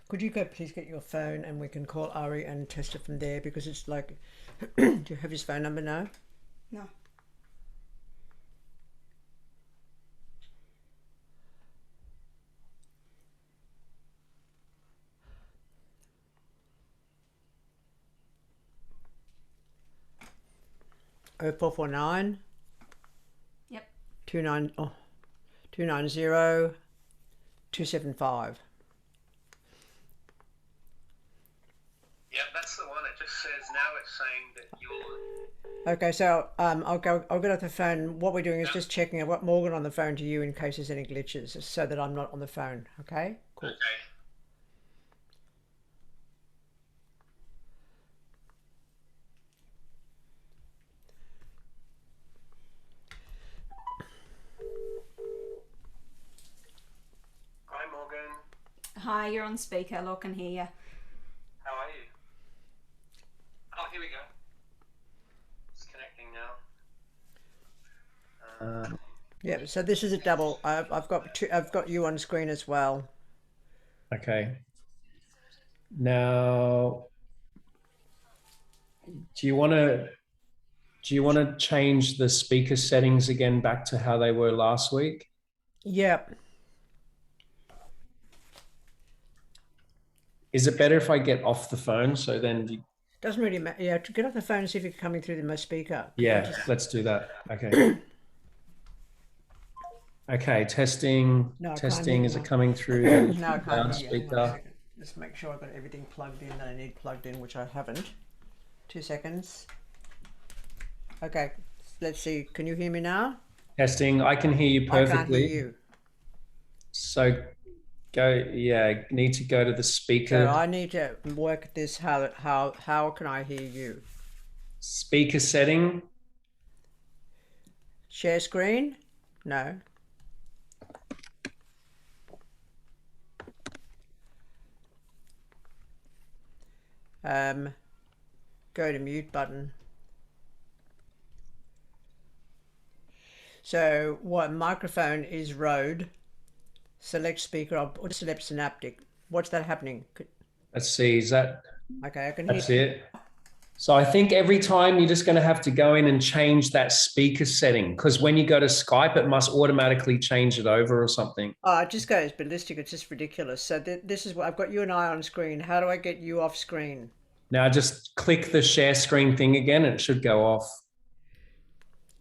Could you go please get your phone and we can call Ari and test it from there because it's like, do you have his phone number now? No. Oh 449 Yep. 290 275. Yeah, that's the one. It just says now it's saying that you're. Okay, so I'll get off the phone. What we're doing is Yeah. just checking. I've got Morgan on the phone to you in case there's any glitches, so that I'm not on the phone. Okay, cool. Okay. Hi, Morgan. Hi, you're on speaker. Law can hear you. How are you? Oh, here we go. It's connecting now. Yeah, so this is a double. I've got two. I've got you on screen as well. Okay. Now, do you want to change the speaker settings again back to how they were last week? Yep. Is it better if I get off the phone? So then, Doesn't really matter. Yeah, get off the phone and see if you're coming through my speaker. yeah, let's do that. Okay. Okay, testing. No, I can't Testing. hear Is you. it coming through? No, I can't hear you. Hang on a Speaker. second. Just make sure I've got everything plugged in that I need plugged in, which I haven't. 2 seconds. Okay, let's see. Can you hear me now? Testing. I can hear you I can't perfectly. hear you. So go. Yeah, need to go to the speaker. So I need to work at this. How can I hear you? Speaker setting. Share screen? No. Go to mute button. So what microphone is Rode? Select speaker. I'll select synaptic. What's that happening? Let's see. Is that? Okay, I can hear. That's it. So I think every time you're just going to have to go in and change that speaker setting, because when you go to Skype, it must automatically change it over or something. Oh, it just goes ballistic. It's just ridiculous. So this is what I've got you and I on screen. How do I get you off screen? Now just click the share screen thing again and it should go off.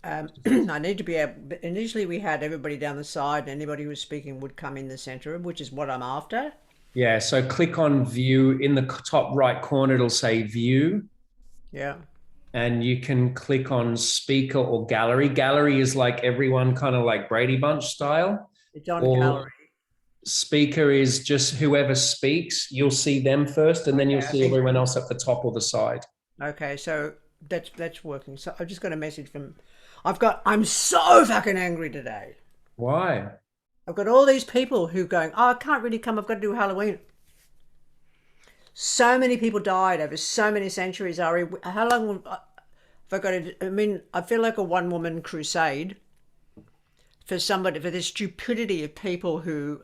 I need to be able. Initially, we had everybody down the side, and anybody who was speaking would come in the center, which is what I'm after. Yeah, so click on view. In the top right corner, it'll say view. Yeah. And you can click on speaker or gallery. Gallery is like everyone kind of like Brady Bunch style. It's on Or gallery. Speaker is just whoever speaks. You'll see them first, and then you'll see everyone else at the top or the side. Okay, so that's working. So I've just got a message from. I'm so fucking angry today. Why? I've got all these people who going, oh, I can't really come. I've got to do Halloween. So many people died over so many centuries, Ari. How long have I got to? I mean, I feel like a one-woman crusade for this stupidity of people who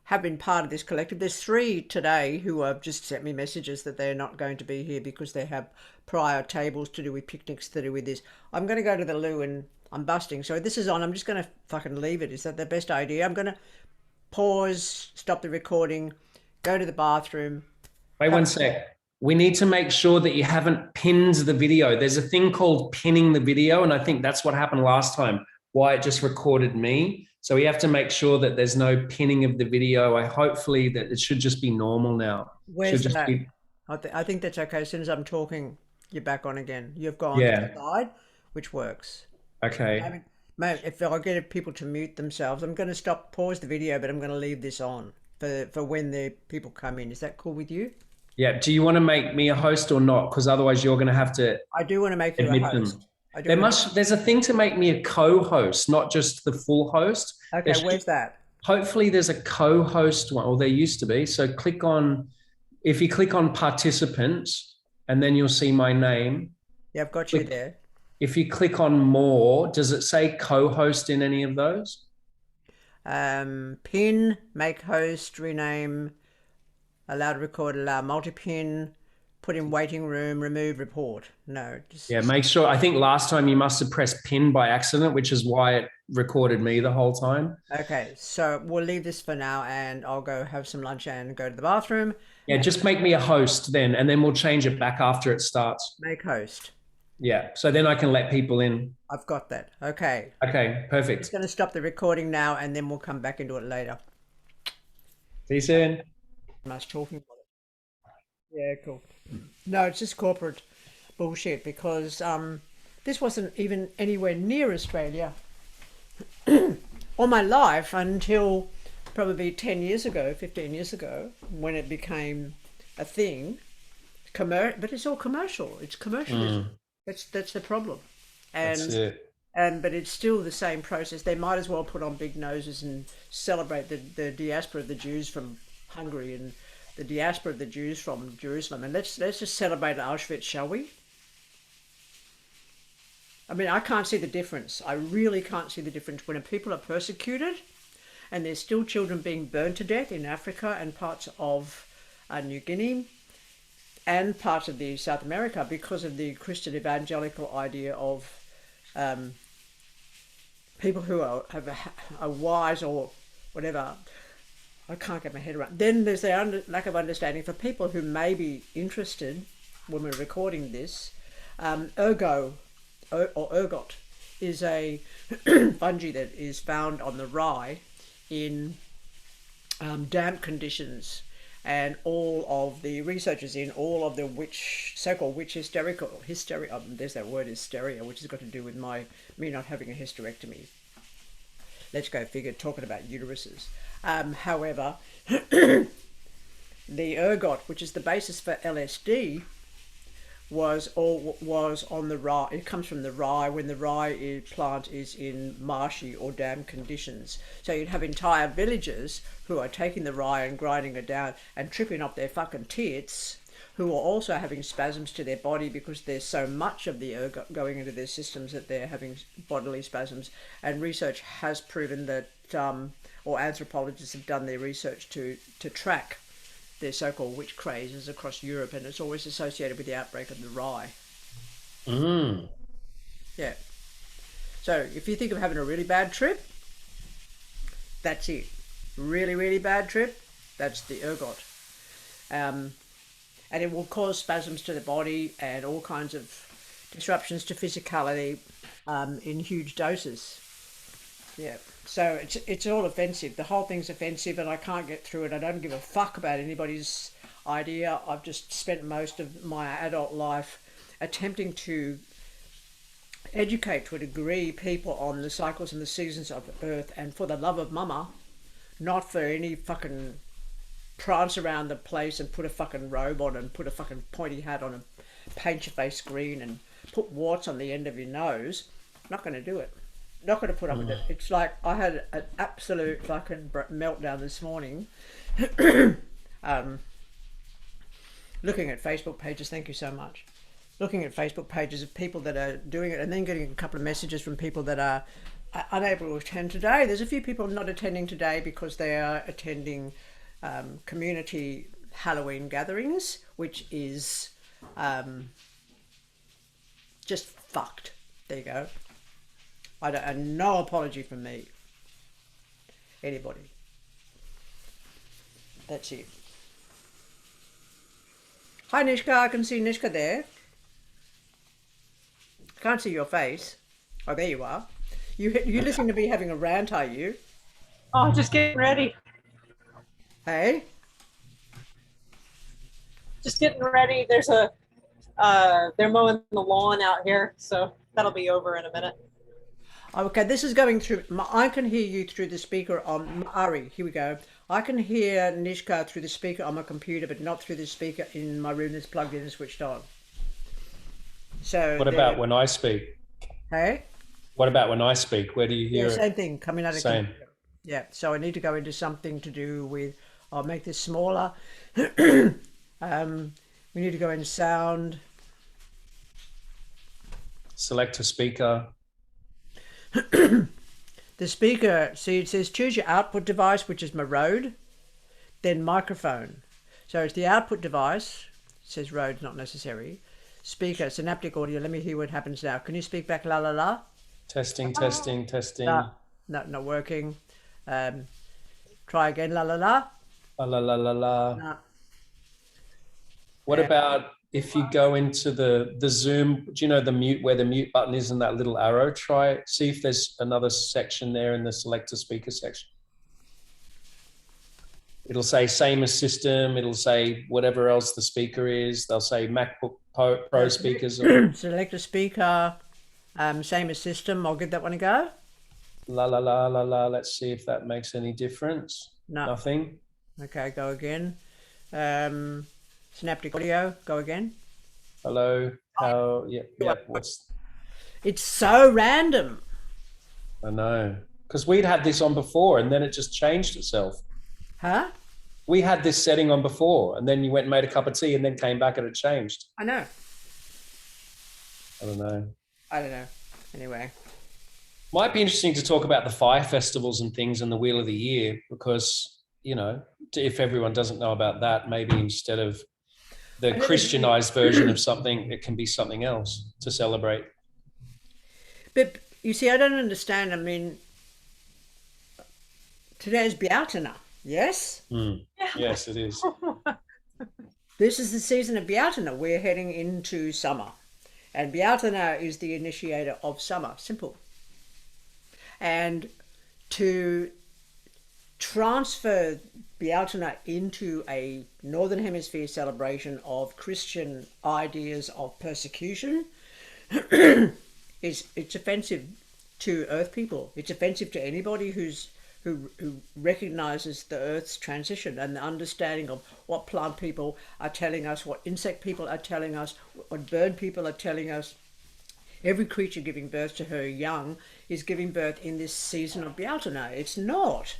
have been part of this collective. There's 3 today who have just sent me messages that they're not going to be here because they have prior tables to do with picnics to do with this. I'm going to go to the loo and I'm busting. So this is on. I'm just going to fucking leave it. Is that the best idea? I'm going to pause, stop the recording, go to the bathroom. Wait 1 sec. We need to make sure that you haven't pinned the video. There's a thing called pinning the video, and I think that's what happened last time, why it just recorded me. So we have to make sure that there's no pinning of the video. Hopefully that it should just be normal now. Where's that? I think that's okay. As soon as I'm talking, you're back on again. You've gone to the side, which works. Okay. If I get people to mute themselves, I'm going to pause the video, but I'm going to leave this on for when the people come in. Is that cool with you? Yeah. Do you want to make me a host or not? Because otherwise you're going to have to. I do want to make you a host. There's a thing to make me a co-host, not just the full host. Okay, where's that? Hopefully there's a co-host one, or there used to be. So if you click on participants, and then you'll see my name. Yeah, I've got you there. If you click on more, does it say co-host in any of those? Pin, make host, rename. Allow to record, allow multi-pin, put in waiting room, remove report. No, just Yeah, make sure. I think last time you must have pressed pin by accident, which is why it recorded me the whole time. okay. So we'll leave this for now, and I'll go have some lunch and go to the bathroom. Yeah, just make me a host then, and then we'll change it back after it starts. Make host. Yeah, so then I can let people in. I've got that. Okay. Okay, Just perfect. going to stop the recording now, and then we'll come back into it later. See you soon. Much talking about it. Yeah, cool. No, it's just corporate bullshit because this wasn't even anywhere near Australia all my life until probably 10 years ago, 15 years ago, when it became a thing. But it's all commercial. It's commercialism. That's the problem. And That's it. but it's still the same process. They might as well put on big noses and celebrate the diaspora of the Jews from Hungary and the diaspora of the Jews from Jerusalem. And let's just celebrate Auschwitz, shall we? I mean, I can't see the difference. I really can't see the difference when people are persecuted and there's still children being burned to death in Africa and parts of New Guinea and parts of the South America because of the Christian evangelical idea of people who are wise or whatever. I can't get my head around. Then there's the lack of understanding for people who may be interested when we're recording this. Ergot is a fungi that is found on the rye in damp conditions, and all of the researchers in all of the so-called witch hysteria, there's that word hysteria, which has got to do with me not having a hysterectomy. Let's go figure, talking about uteruses. However, the ergot, which is the basis for LSD, was on the rye. It comes from the rye when the rye plant is in marshy or damp conditions. So you'd have entire villages who are taking the rye and grinding it down and tripping up their fucking tits, who are also having spasms to their body because there's so much of the ergot going into their systems that they're having bodily spasms. And research has proven that, or anthropologists have done their research to track their so-called witch crazes across Europe, and it's always associated with the outbreak of the rye. Yeah. So if you think of having a really bad trip, that's it. Really, really bad trip, that's the ergot. And it will cause spasms to the body and all kinds of disruptions to physicality in huge doses. Yeah. So it's all offensive. The whole thing's offensive, and I can't get through it. I don't give a fuck about anybody's idea. I've just spent most of my adult life attempting to educate to a degree people on the cycles and the seasons of Earth, and for the love of mama, not for any fucking prance around the place and put a fucking robe on and put a fucking pointy hat on and paint your face green and put warts on the end of your nose. Not going to do it. Not going to put up with it. It's like I had an absolute fucking meltdown this morning. Looking at Facebook pages, thank you so much. Looking at Facebook pages of people that are doing it, and then getting a couple of messages from people that are unable to attend today. There's a few people not attending today because they are attending community Halloween gatherings, which is just fucked. There you go. And no apology from me. Anybody. That's it. Hi Nishka, I can see Nishka there. Can't see your face. Oh, there you are. You listen to me having a rant, are you? Oh, just getting ready. Hey? Just getting ready. There's they're mowing the lawn out here, so that'll be over in a minute. Okay, this is going through. I can hear you through the speaker on Ari. Here we go. I can hear Nishka through the speaker on my computer, but not through the speaker in my room that's plugged in and switched on. So. What about when I speak? Hey? What about when I speak? Where do you hear Yeah, it? same thing. Coming out of Same. computer. Yeah. So I need to go into something to do with. I'll make this smaller. We need to go in sound. Select a speaker. The speaker, see, it says choose your output device, which is my Rode, then microphone. So it's the output device. It says Rhodes not necessary. Speaker, synaptic audio. Let me hear what happens now. Can you speak back la la la? Testing, testing, testing. No, not working. Try again la la la. La la la la la. No. What about if you go into the Zoom, do you know the mute, where the mute button is and that little arrow? Try, see if there's another section there in the select a speaker section. It'll say same as system. It'll say whatever else the speaker is. They'll say MacBook Pro speakers. Select a speaker, same as system. I'll give that one a go. La la la la la. Let's see if that makes any difference. No. Nothing. Okay, go again. Synaptic audio, go again. Hello. How? Yeah. What's? It's so random. I know, because we'd had this on before, and then it just changed itself. Huh? We had this setting on before, and then you went and made a cup of tea, and then came back and it changed. I know. I don't know. Anyway. Might be interesting to talk about the fire festivals and things and the Wheel of the Year, because, you know, if everyone doesn't know about that, maybe instead of the Christianized version of something, it can be something else to celebrate. But you see, I don't understand. I mean, today's Beatana, yes? Yes, it is. This is the season of Beatana. We're heading into summer. And Beatana is the initiator of summer. Simple. And to transfer Beatana into a Northern Hemisphere celebration of Christian ideas of persecution it's offensive to Earth people. It's offensive to anybody who recognizes the Earth's transition and the understanding of what plant people are telling us, what insect people are telling us, what bird people are telling us. Every creature giving birth to her young is giving birth in this season of Beatana. It's not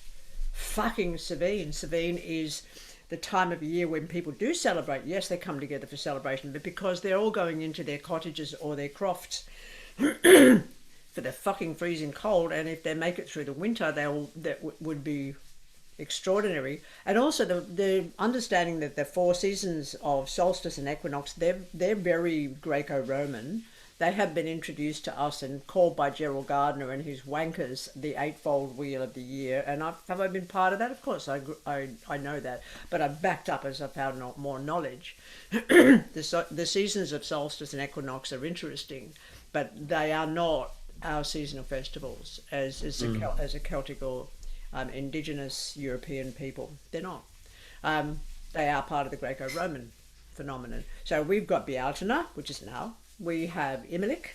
fucking Savine. Savine is the time of year when people do celebrate. Yes, they come together for celebration, but because they're all going into their cottages or their crofts for the fucking freezing cold, and if they make it through the winter, that would be extraordinary. And also the understanding that the 4 seasons of solstice and equinox, they're very Greco-Roman. They have been introduced to us and called by Gerald Gardner and his wankers the eightfold wheel of the year. And have I been part of that? Of course, I know that. But I've backed up as I found more knowledge. The seasons of solstice and equinox are interesting, but they are not our seasonal festivals as a Celtic or indigenous European people. They're not. They are part of the Greco-Roman phenomenon. So we've got Beatana, which is now. We have Imalik.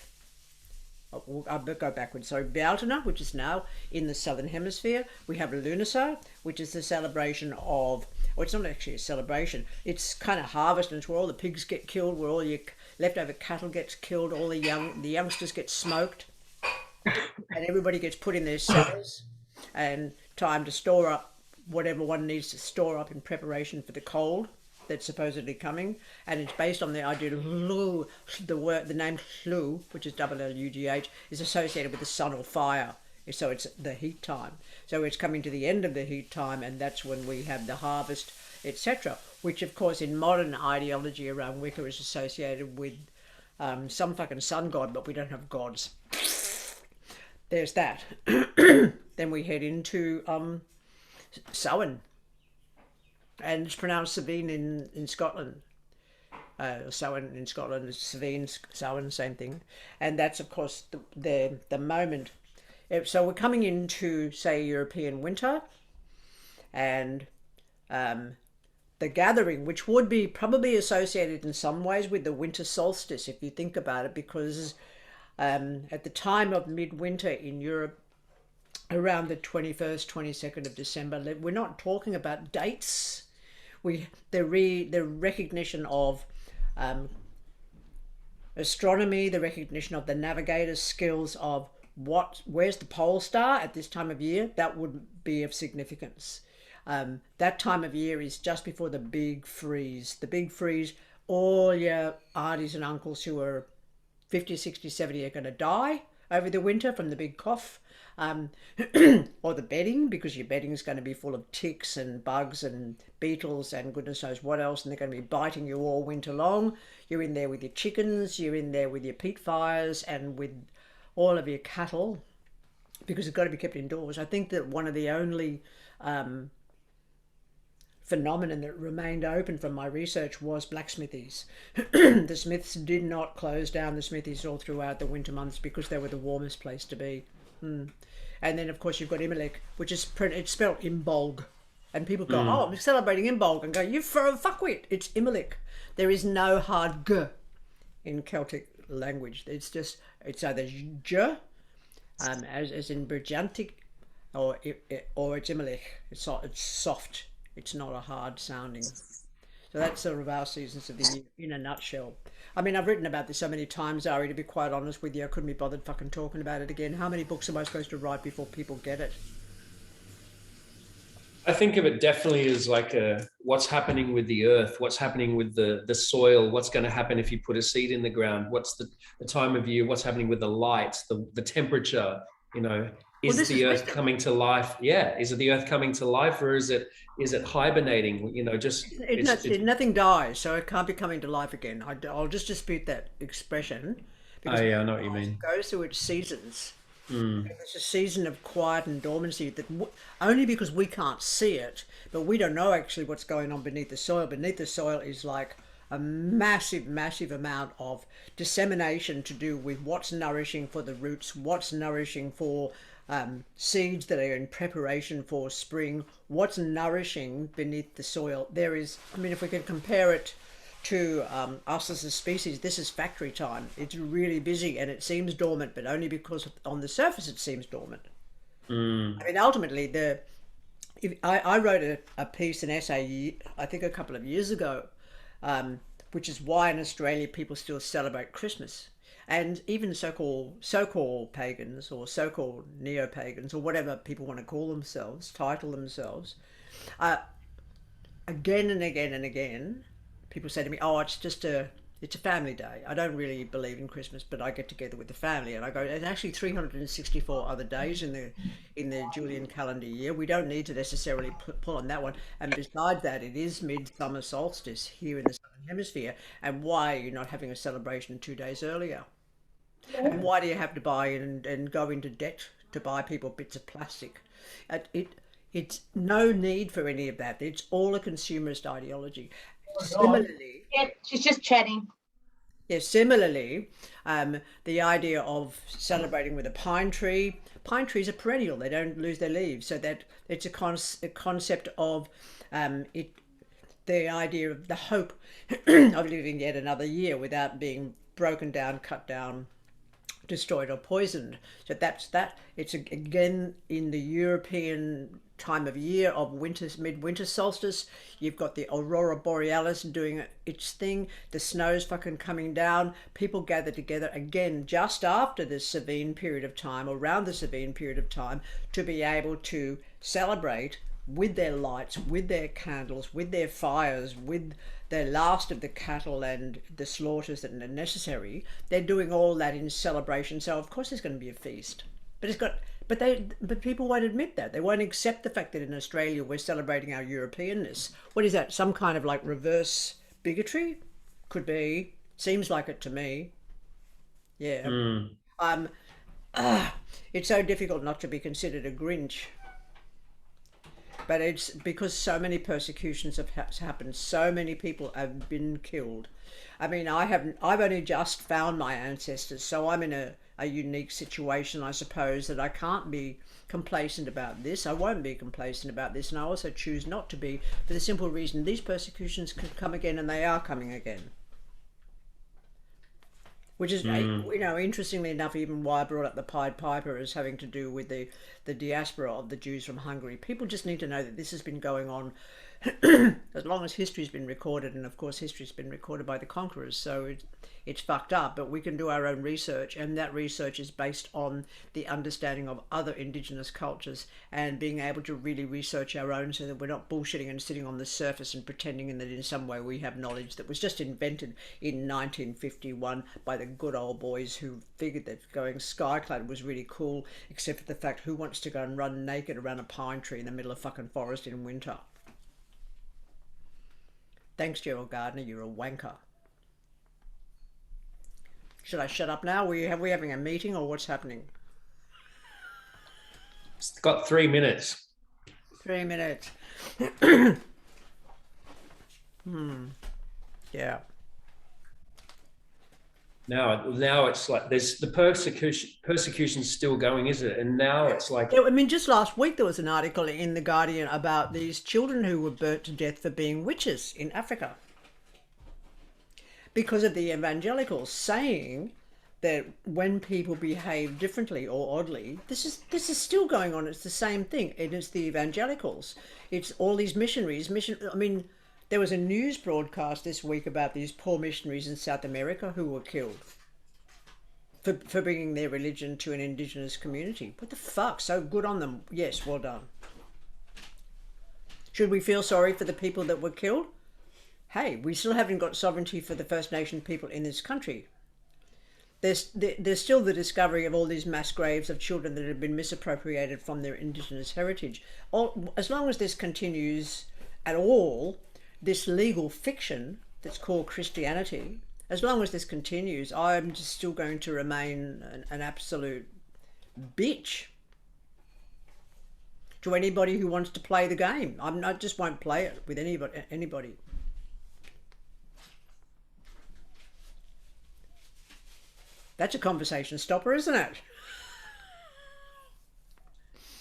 I'll go backwards. So Beatana, which is now in the Southern Hemisphere. We have Lunasa, which is the celebration of, well, it's not actually a celebration. It's kind of harvest, and it's where all the pigs get killed, where all your leftover cattle gets killed, all the youngsters get smoked, and everybody gets put in their cellars, and time to store up whatever one needs to store up in preparation for the cold that's supposedly coming. And it's based on the idea of Lugh. The name Lugh, which is Lugh, is associated with the sun or fire. So it's the heat time. So it's coming to the end of the heat time, and that's when we have the harvest, etc. Which, of course, in modern ideology around Wicca is associated with some fucking sun god, but we don't have gods. There's that. Then we head into Samhain. And it's pronounced Savine in Scotland. Samhain in Scotland is Savine, Samhain, same thing. And that's, of course, the moment. So we're coming into, say, European winter, and the gathering, which would be probably associated in some ways with the winter solstice, if you think about it, because at the time of midwinter in Europe, around the 21st, 22nd of December, we're not talking about dates. The recognition of astronomy, the recognition of the navigator's skills of where's the pole star at this time of year, that would be of significance. That time of year is just before the big freeze. The big freeze, all your aunties and uncles who are 50, 60, 70 are going to die over the winter from the big cough. or the bedding, because your bedding is going to be full of ticks and bugs and beetles and goodness knows what else, and they're going to be biting you all winter long. You're in there with your chickens, you're in there with your peat fires and with all of your cattle, because it's got to be kept indoors. I think that one of the only phenomenon that remained open from my research was blacksmithies. The smiths did not close down the smithies all throughout the winter months because they were the warmest place to be. And then of course you've got Imbolc, which is it's spelled Imbolg, and people go, "Oh, I'm celebrating Imbolg," and go, "You for a fuckwit! It's Imbolc." There is no hard g in Celtic language. It's either j, as in Brigantic, or it's Imbolc. It's soft. It's not a hard sounding. So that's sort of our seasons of the year in a nutshell. I mean, I've written about this so many times, Ari, to be quite honest with you. I couldn't be bothered fucking talking about it again. How many books am I supposed to write before people get it? I think of it definitely as like what's happening with the earth, what's happening with the soil, what's going to happen if you put a seed in the ground, what's the time of year, what's happening with the light, the temperature, you know. Is the earth coming to life? Yeah. Is it the earth coming to life, or is it hibernating? You know, just nothing dies, so it can't be coming to life again. I'll just dispute that expression. Because I know what you mean. It goes through its seasons. It's a season of quiet and dormancy that only because we can't see it, but we don't know actually what's going on beneath the soil. Beneath the soil is like a massive, massive amount of dissemination to do with what's nourishing for the roots, what's nourishing for seeds that are in preparation for spring, what's nourishing beneath the soil. There is, I mean, if we could compare it to us as a species, this is factory time. It's really busy and it seems dormant, but only because on the surface it seems dormant. I mean, ultimately, I wrote a piece, an essay, I think a couple of years ago, which is why in Australia people still celebrate Christmas. And even so-called pagans or so-called neo-pagans or whatever people want to call themselves, title themselves, again and again and again, people say to me, "Oh, it's a family day. I don't really believe in Christmas, but I get together with the family." And I go, "There's actually 364 other days in the Julian calendar year. We don't need to necessarily pull on that one. And besides that, it is midsummer solstice here in the Southern Hemisphere. And why are you not having a celebration 2 days earlier? And why do you have to buy and go into debt to buy people bits of plastic?" It's no need for any of that. It's all a consumerist ideology. Similarly, yeah, she's just chatting. Yeah, similarly, the idea of celebrating with a pine tree. Pine trees are perennial; they don't lose their leaves. So that it's a concept of the idea of the hope of living yet another year without being broken down, cut down, destroyed or poisoned. So that's that. It's again in the European time of year of midwinter solstice. You've got the aurora borealis doing its thing. The snow's fucking coming down. People gather together again just after the Sabine period of time, around the Sabine period of time, to be able to celebrate with their lights, with their candles, with their fires, with the last of the cattle and the slaughters that are necessary. They're doing all that in celebration. So of course there's going to be a feast. But people won't admit that. They won't accept the fact that in Australia we're celebrating our Europeanness. What is that? Some kind of like reverse bigotry? Could be. Seems like it to me. Yeah. It's so difficult not to be considered a Grinch. But it's because so many persecutions have happened. So many people have been killed. I mean, I've only just found my ancestors, so I'm in a unique situation, I suppose, that I can't be complacent about this. I won't be complacent about this, and I also choose not to be, for the simple reason these persecutions can come again, and they are coming again. Which is, you know, interestingly enough, even why I brought up the Pied Piper as having to do with the diaspora of the Jews from Hungary. People just need to know that this has been going on as long as history's been recorded, and of course history's been recorded by the conquerors, so it's fucked up, but we can do our own research, and that research is based on the understanding of other indigenous cultures and being able to really research our own, so that we're not bullshitting and sitting on the surface and pretending that in some way we have knowledge that was just invented in 1951 by the good old boys who figured that going skyclad was really cool, except for the fact, who wants to go and run naked around a pine tree in the middle of fucking forest in winter? Thanks, Gerald Gardner, you're a wanker. Should I shut up now? Are we having a meeting, or what's happening? It's got 3 minutes. 3 minutes. Yeah. Now it's like there's the persecution's still going, isn't it? And now it's like, I mean, just last week there was an article in The Guardian about these children who were burnt to death for being witches in Africa because of the evangelicals saying that when people behave differently or oddly, this is still going on. It's the same thing. It is the evangelicals. It's all these missionaries. I mean, there was a news broadcast this week about these poor missionaries in South America who were killed for bringing their religion to an indigenous community. What the fuck? So good on them. Yes, well done. Should we feel sorry for the people that were killed? Hey, we still haven't got sovereignty for the First Nation people in this country. There's still the discovery of all these mass graves of children that have been misappropriated from their indigenous heritage. As long as this continues at all, this legal fiction that's called Christianity, as long as this continues, I'm just still going to remain an absolute bitch to anybody who wants to play the game. I just won't play it with anybody. That's a conversation stopper, isn't it?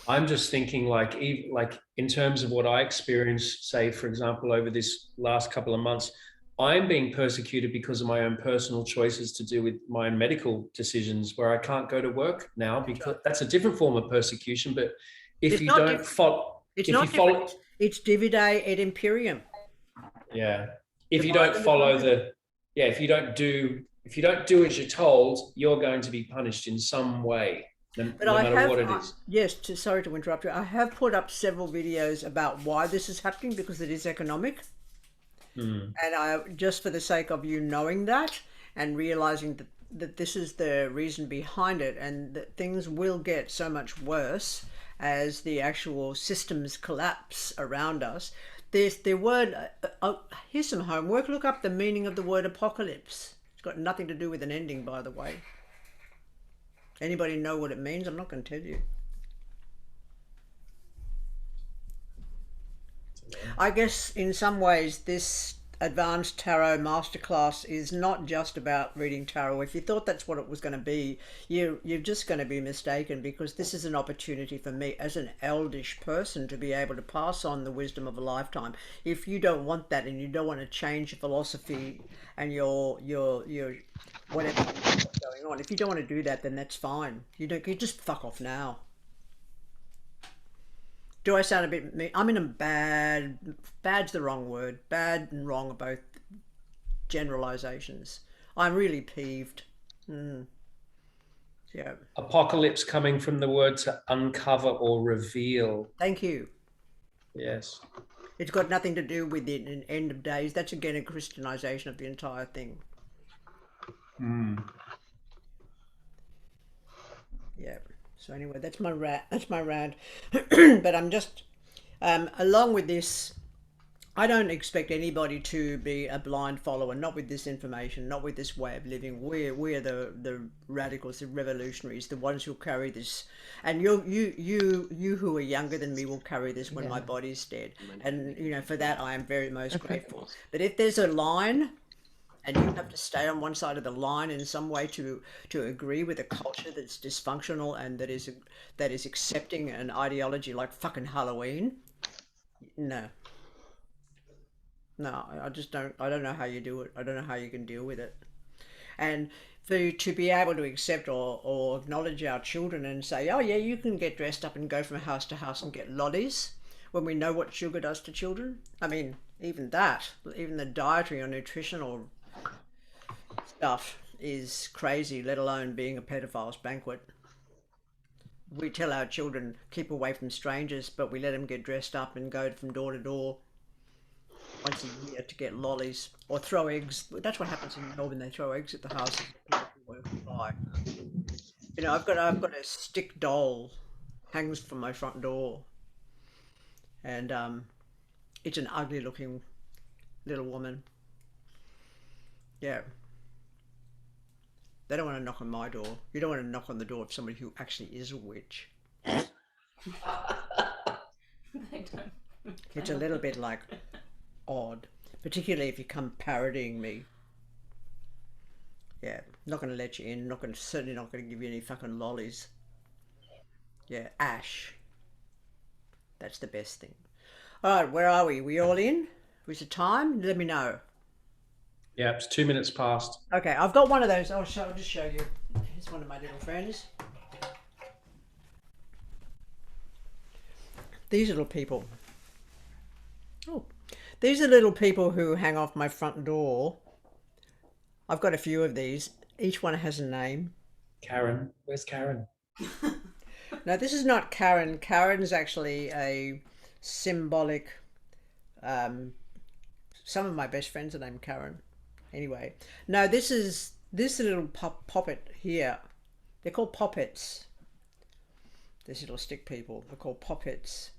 I'm just thinking like in terms of what I experienced, say, for example, over this last couple of months, I'm being persecuted because of my own personal choices to do with my own medical decisions, where I can't go to work now, because that's a different form of persecution. But if you don't follow, it's divide et imperium. Yeah. If you don't follow if you don't do as you're told, you're going to be punished in some way. No matter what it is. Yes, sorry to interrupt you. I have put up several videos about why this is happening, because it is economic. And just for the sake of you knowing that and realizing that this is the reason behind it, and that things will get so much worse as the actual systems collapse around us. There's the word, here's some homework. Look up the meaning of the word apocalypse. It's got nothing to do with an ending, by the way. Anybody know what it means? I'm not going to tell you. I guess in some ways this advanced tarot masterclass is not just about reading tarot. If you thought that's what it was going to be, you're just going to be mistaken, because this is an opportunity for me as an eldish person to be able to pass on the wisdom of a lifetime. If you don't want that, and you don't want to change your philosophy and your whatever going on, if you don't want to do that, then that's fine. You just fuck off now. Do I sound a bit mean? I'm in a bad's the wrong word. Bad and wrong are both generalizations. I'm really peeved. Yeah. Apocalypse coming from the word to uncover or reveal. Thank you. Yes. It's got nothing to do with the end of days. That's again a Christianization of the entire thing. Yeah. So anyway, that's my rant. But I'm just, along with this, I don't expect anybody to be a blind follower, not with this information, not with this way of living. We're the radicals, the revolutionaries, the ones who carry this. And you who are younger than me will carry this when my body's dead. And, for that I am very most grateful. But if there's a line, and you have to stay on one side of the line in some way to agree with a culture that's dysfunctional and that is accepting an ideology like fucking Halloween. No, I just don't. I don't know how you do it. I don't know how you can deal with it. And to be able to accept or acknowledge our children and say, oh yeah, you can get dressed up and go from house to house and get lollies. when we know what sugar does to children. I mean, even that, even the dietary or nutritional stuff is crazy, let alone being a pedophile's banquet. We tell our children keep away from strangers, but we let them get dressed up and go from door to door once a year to get lollies or throw eggs. That's what happens in Melbourne. They throw eggs at the house. You know, I've got a stick doll hangs from my front door, and it's an ugly looking little woman. Yeah. They don't want to knock on my door. You don't want to knock on the door of somebody who actually is a witch. They don't. It's a little bit like odd, particularly if you come parodying me. Yeah, not going to let you in. Certainly not going to give you any fucking lollies. Yeah, Ash. That's the best thing. All right, where are we? We all in? Is it time? Let me know. Yeah, it's 2 minutes past. Okay, I've got one of those. I'll just show you. Here's one of my little friends. These little people. Oh, these are little people who hang off my front door. I've got a few of these. Each one has a name. Karen, where's Karen? No, this is not Karen. Karen's actually a symbolic. Some of my best friends are named Karen. Anyway, no, this little poppet here. They're called poppets. These little stick people. They're called poppets.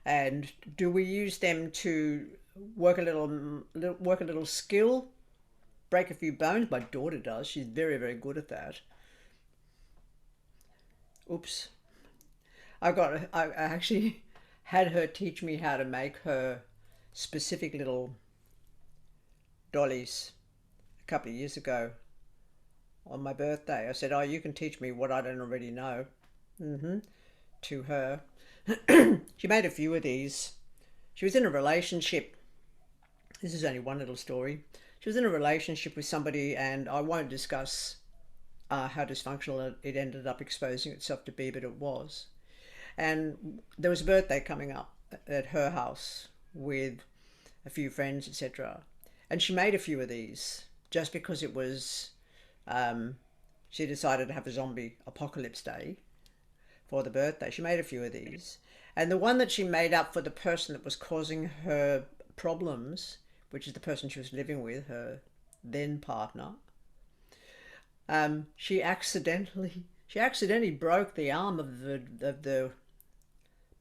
And do we use them to work a little skill, break a few bones? My daughter does. She's very, very good at that. Oops. I actually had her teach me how to make her specific little dollies a couple of years ago on my birthday. I said, oh, you can teach me what I don't already know. To her. She made a few of these. She was in a relationship. This is only one little story. She was in a relationship with somebody, and I won't discuss how dysfunctional it ended up exposing itself to be, but it was. And there was a birthday coming up at her house with a few friends, etc. And she made a few of these just because it was, she decided to have a zombie apocalypse day for the birthday. She made a few of these. And the one that she made up for the person that was causing her problems, which is the person she was living with, her then partner, she accidentally broke the arm of the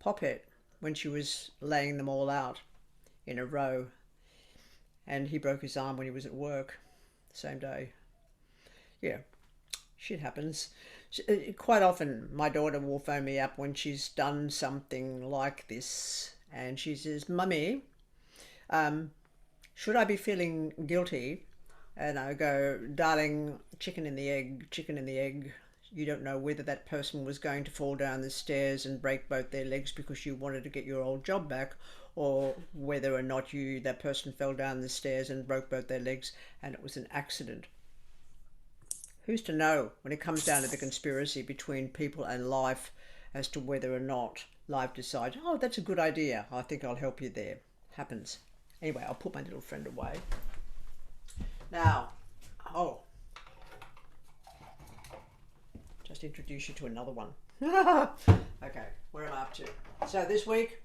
poppet when she was laying them all out in a row. And he broke his arm when he was at work the same day. Yeah, shit happens. Quite often my daughter will phone me up when she's done something like this, and she says, Mummy, should I be feeling guilty? And I go, darling, chicken in the egg, chicken in the egg. You don't know whether that person was going to fall down the stairs and break both their legs because you wanted to get your old job back, or whether or not that person fell down the stairs and broke both their legs and it was an accident. Who's to know when it comes down to the conspiracy between people and life as to whether or not life decides, oh, that's a good idea, I think I'll help you there. Happens. Anyway, I'll put my little friend away. Now, just introduce you to another one. Okay, where am I up to? So this week,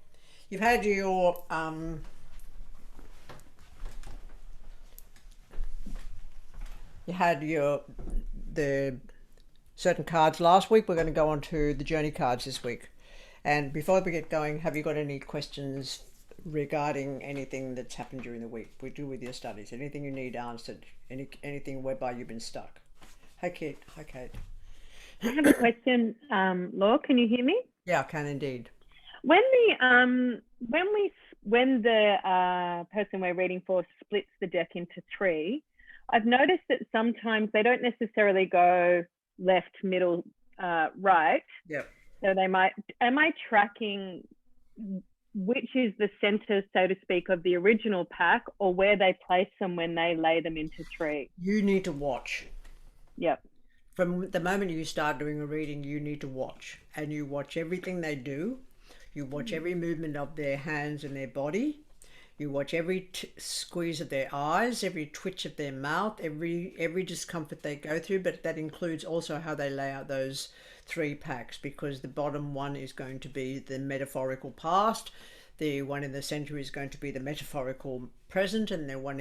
you've had your the certain cards last week. We're going to go on to the journey cards this week. And before we get going, have you got any questions regarding anything that's happened during the week? We do with your studies. Anything you need answered? Anything whereby you've been stuck? Hi, Kate. Hi, Kate. I have a question, Laura. Can you hear me? Yeah, I can indeed. When the person we're reading for splits the deck into three, I've noticed that sometimes they don't necessarily go left, middle, right. Yep. So they might. Am I tracking which is the center, so to speak, of the original pack, or where they place them when they lay them into three? You need to watch. Yep. From the moment you start doing a reading, you need to watch, and you watch everything they do. You watch every movement of their hands and their body. You watch every squeeze of their eyes, every twitch of their mouth, every discomfort they go through. But that includes also how they lay out those 3 packs, because the bottom one is going to be the metaphorical past. The one in the center is going to be the metaphorical present, and the one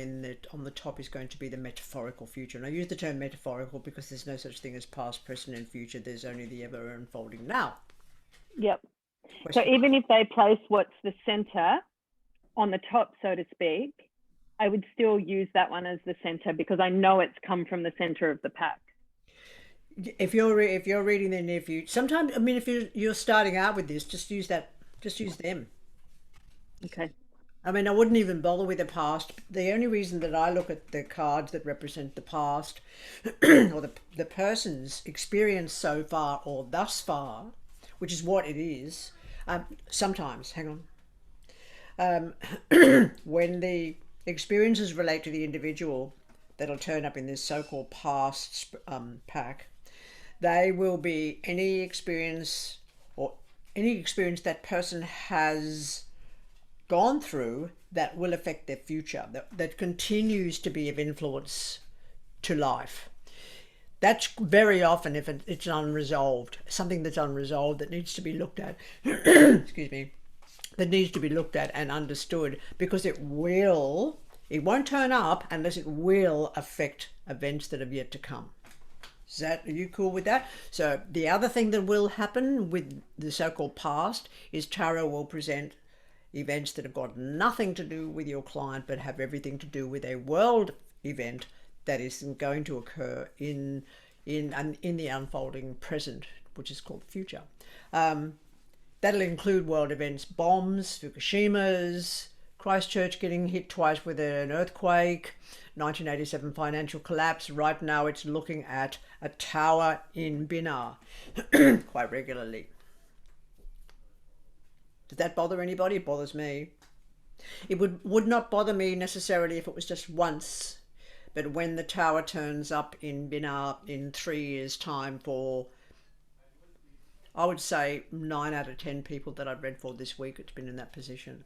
on the top is going to be the metaphorical future. And I use the term metaphorical because there's no such thing as past, present, and future. There's only the ever unfolding now. Yep. So even if they place what's the center on the top, so to speak, I would still use that one as the center because I know it's come from the center of the pack. If you're reading the near future, sometimes, I mean, if you're starting out with this, just use them. Okay. I mean, I wouldn't even bother with the past. The only reason that I look at the cards that represent the past or the person's experience so far or thus far, which is what it is, sometimes, hang on, when the experiences relate to the individual that'll turn up in this so-called past pack, they will be any experience that person has gone through that will affect their future, that continues to be of influence to life. That's very often if it's unresolved, something that's unresolved that needs to be looked at, excuse me, that needs to be looked at and understood, because it won't turn up unless it will affect events that have yet to come. Are you cool with that? So the other thing that will happen with the so-called past is tarot will present events that have got nothing to do with your client but have everything to do with a world event that is going to occur in the unfolding present, which is called future. That'll include world events, bombs, Fukushimas, Christchurch getting hit twice with an earthquake, 1987 financial collapse. Right now it's looking at a tower in Binar quite regularly. Does that bother anybody? It bothers me. It would not bother me necessarily if it was just once, but when the tower turns up in Binar in 3 years' time for, I would say 9 out of 10 people that I've read for this week, it's been in that position.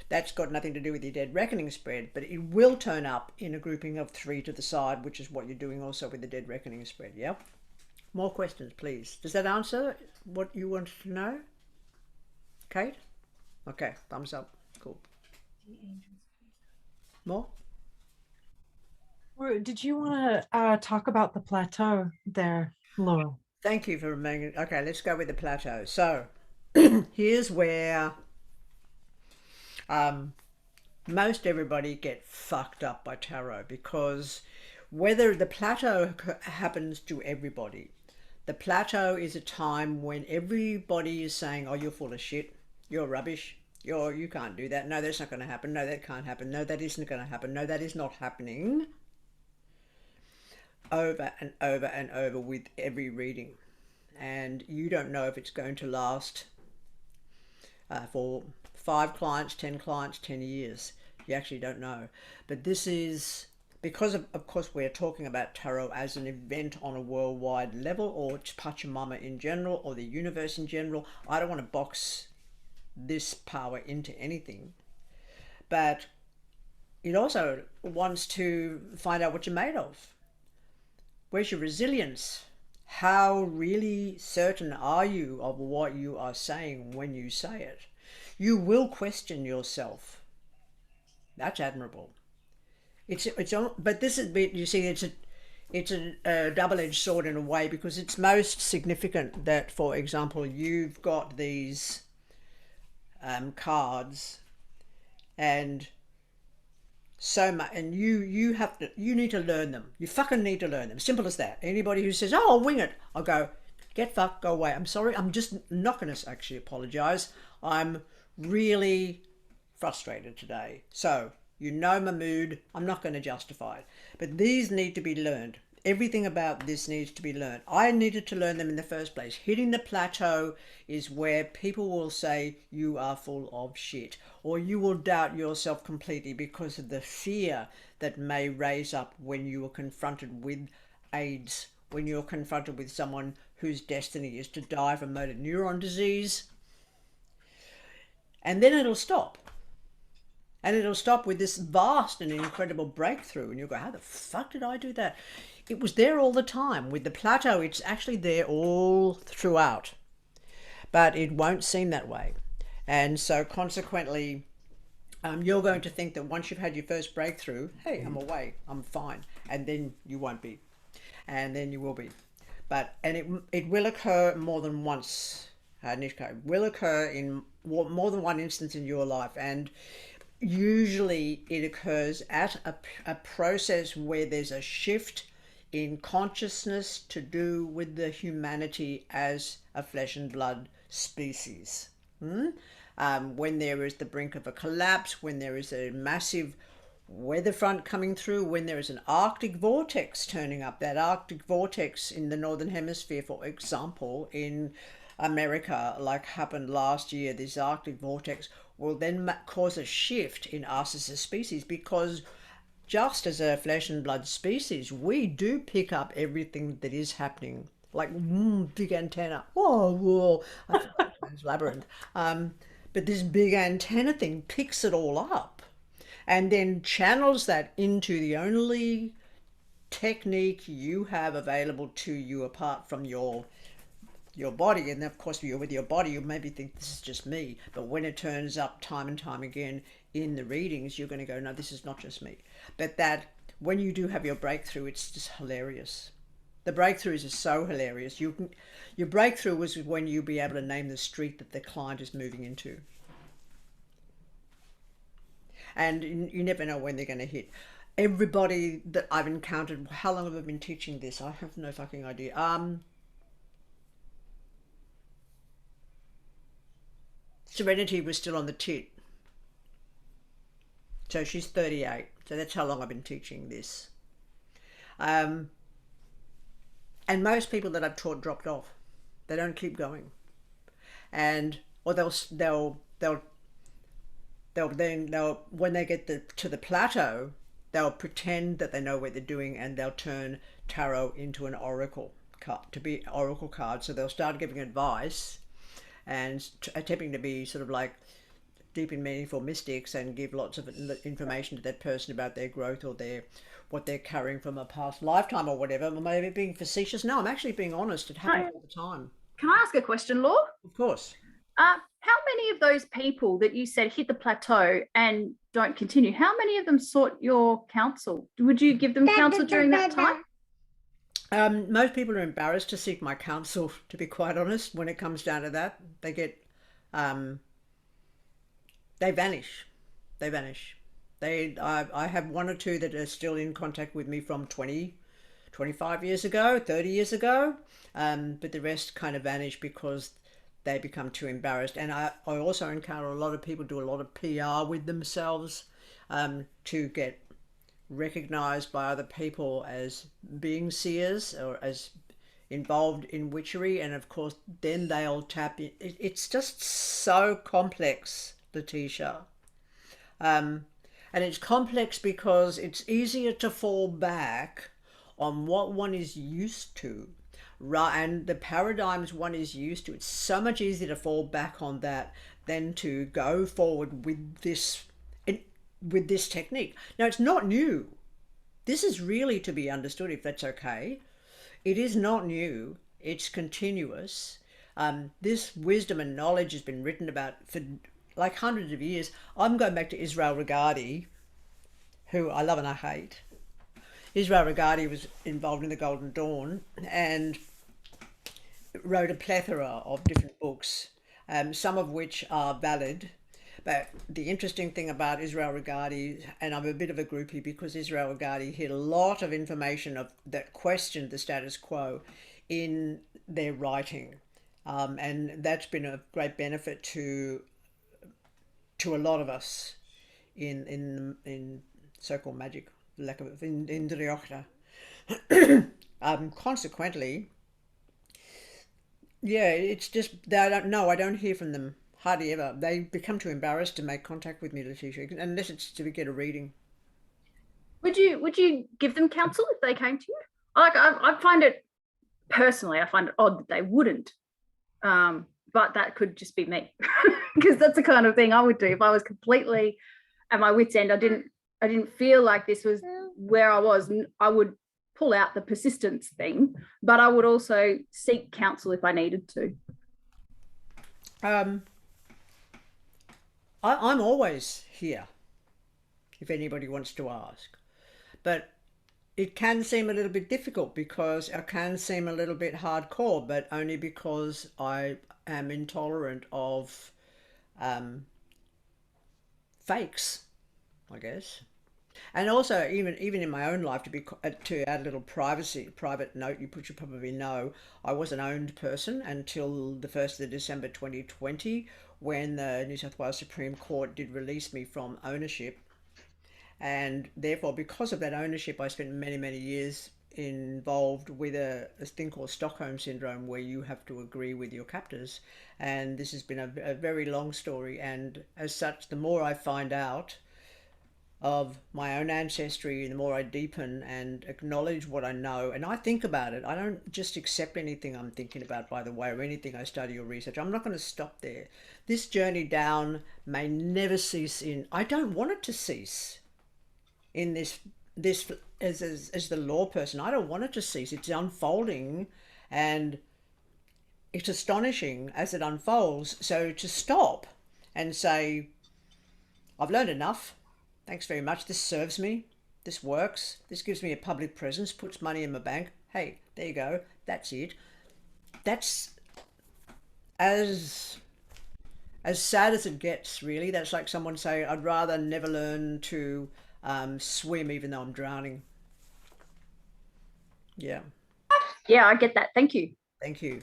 That's got nothing to do with your dead reckoning spread, but it will turn up in a grouping of 3 to the side, which is what you're doing also with the dead reckoning spread. Yeah. More questions, please. Does that answer what you wanted to know, Kate? Okay, thumbs up. Cool. More? Did you want to talk about the plateau there, Laura? Thank you for remembering. Okay, let's go with the plateau. So here's where most everybody get fucked up by tarot, because whether the plateau happens to everybody, the plateau is a time when everybody is saying, oh, you're full of shit, you're rubbish, you can't do that, no, that's not going to happen, no, that can't happen, no, that isn't going to happen, no, that is not happening, over and over and over with every reading. And you don't know if it's going to last for 5 clients, 10 clients, 10 years. You actually don't know. But this is because of course we're talking about tarot as an event on a worldwide level, or Pachamama in general, or the universe in general. I don't want to box this power into anything, but it also wants to find out what you're made of. Where's your resilience? How really certain are you of what you are saying when you say it? You will question yourself. That's admirable. But this is, you see, it's a double-edged sword in a way, because it's most significant that, for example, you've got these cards, and so much, and you need to learn them. You fucking need to learn them. Simple as that. Anybody who says, oh, I'll wing it, I'll go, get fucked, go away. I'm sorry, I'm just not going to actually apologize. I'm really frustrated today. So, you know my mood, I'm not going to justify it. But these need to be learned. Everything about this needs to be learned. I needed to learn them in the first place. Hitting the plateau is where people will say you are full of shit, or you will doubt yourself completely because of the fear that may raise up when you are confronted with AIDS, when you're confronted with someone whose destiny is to die from motor neuron disease. and then it'll stop. And it'll stop with this vast and incredible breakthrough. And you'll go, how the fuck did I do that? It was there all the time. With the plateau, it's actually there all throughout. But it won't seem that way. And so consequently, you're going to think that once you've had your first breakthrough, hey, I'm away, I'm fine. And then you won't be. And then you will be. And it will occur more than once, Nishka. It will occur in more than one instance in your life. And usually it occurs at a process where there's a shift in consciousness to do with the humanity as a flesh and blood species. When there is the brink of a collapse, when there is a massive weather front coming through, when there is an Arctic vortex turning up, that Arctic vortex in the Northern Hemisphere, for example, in America, like happened last year, this Arctic vortex will then cause a shift in us as a species, because just as a flesh and blood species, we do pick up everything that is happening, like big antenna. Whoa, it's labyrinth. But this big antenna thing picks it all up and then channels that into the only technique you have available to you apart from your body. And of course, you're with your body, you maybe think this is just me, but when it turns up time and time again in the readings, you're going to go, no, this is not just me. But that when you do have your breakthrough, it's just hilarious. The breakthroughs are so hilarious. Your breakthrough was when you'll be able to name the street that the client is moving into. And you never know when they're going to hit. Everybody that I've encountered, how long have I been teaching this? I have no fucking idea. Serenity was still on the tit. So she's 38. So that's how long I've been teaching this. And most people that I've taught dropped off. They don't keep going. Or they'll when they get to the plateau, they'll pretend that they know what they're doing, and they'll turn tarot into an oracle card, to be oracle cards. So they'll start giving advice and attempting to be sort of like deep and meaningful mystics and give lots of information to that person about their growth or what they're carrying from a past lifetime or whatever. Or maybe being facetious. No, I'm actually being honest. It happens all the time. Can I ask a question, Law? Of course. How many of those people that you said hit the plateau and don't continue, how many of them sought your counsel? Would you give them counsel during that time? Most people are embarrassed to seek my counsel, to be quite honest. When it comes down to that, they get, they vanish. They vanish. I have one or two that are still in contact with me from 20, 25 years ago, 30 years ago. But the rest kind of vanish because they become too embarrassed. And I also encounter a lot of people do a lot of PR with themselves to get recognized by other people as being seers or as involved in witchery. And of course, then they'll tap in. It's just so complex, Letitia. And it's complex because it's easier to fall back on what one is used to. Right, and the paradigms one is used to. It's so much easier to fall back on that than to go forward with this technique. Now, it's not new. This is really to be understood, if that's okay. It is not new. It's continuous. This wisdom and knowledge has been written about for like hundreds of years. I'm going back to Israel Regardie, who I love and I hate. Israel Regardie was involved in the Golden Dawn and wrote a plethora of different books, some of which are valid. But the interesting thing about Israel Regardie, and I'm a bit of a groupie because Israel Regardie hid a lot of information that questioned the status quo in their writing. And that's been a great benefit to a lot of us in so-called magic. Lack of in indoctrination. Consequently, yeah, it's just that I don't hear from them hardly ever. They become too embarrassed to make contact with me, Letitia, unless it's to get a reading. Would you give them counsel if they came to you? I find it personally, I find it odd that they wouldn't. But but that could just be me because that's the kind of thing I would do if I was completely at my wit's end. I didn't feel like this was where I was. I would pull out the persistence thing, but I would also seek counsel if I needed to. I'm always here if anybody wants to ask, but it can seem a little bit difficult because it can seem a little bit hardcore, but only because I am intolerant of fakes, I guess. And also, even in my own life, to add a little private note, you should probably know, I was an owned person until the 1st of December 2020, when the New South Wales Supreme Court did release me from ownership. And therefore, because of that ownership, I spent many, many years involved with a thing called Stockholm Syndrome, where you have to agree with your captors. And this has been a very long story. And as such, the more I find out of my own ancestry, the more I deepen and acknowledge what I know, and I think about it. I don't just accept anything I'm thinking about, by the way, or anything I study or research. I'm not going to stop there. This journey down may never cease I don't want it to cease in this as the law person. I don't want it to cease. It's unfolding and it's astonishing as it unfolds. So to stop and say, I've learned enough. Thanks very much. This serves me. This works. This gives me a public presence, puts money in my bank. Hey, there you go. That's it. That's as sad as it gets, really. That's like someone saying, I'd rather never learn to swim even though I'm drowning. Yeah. Yeah, I get that. Thank you. Thank you.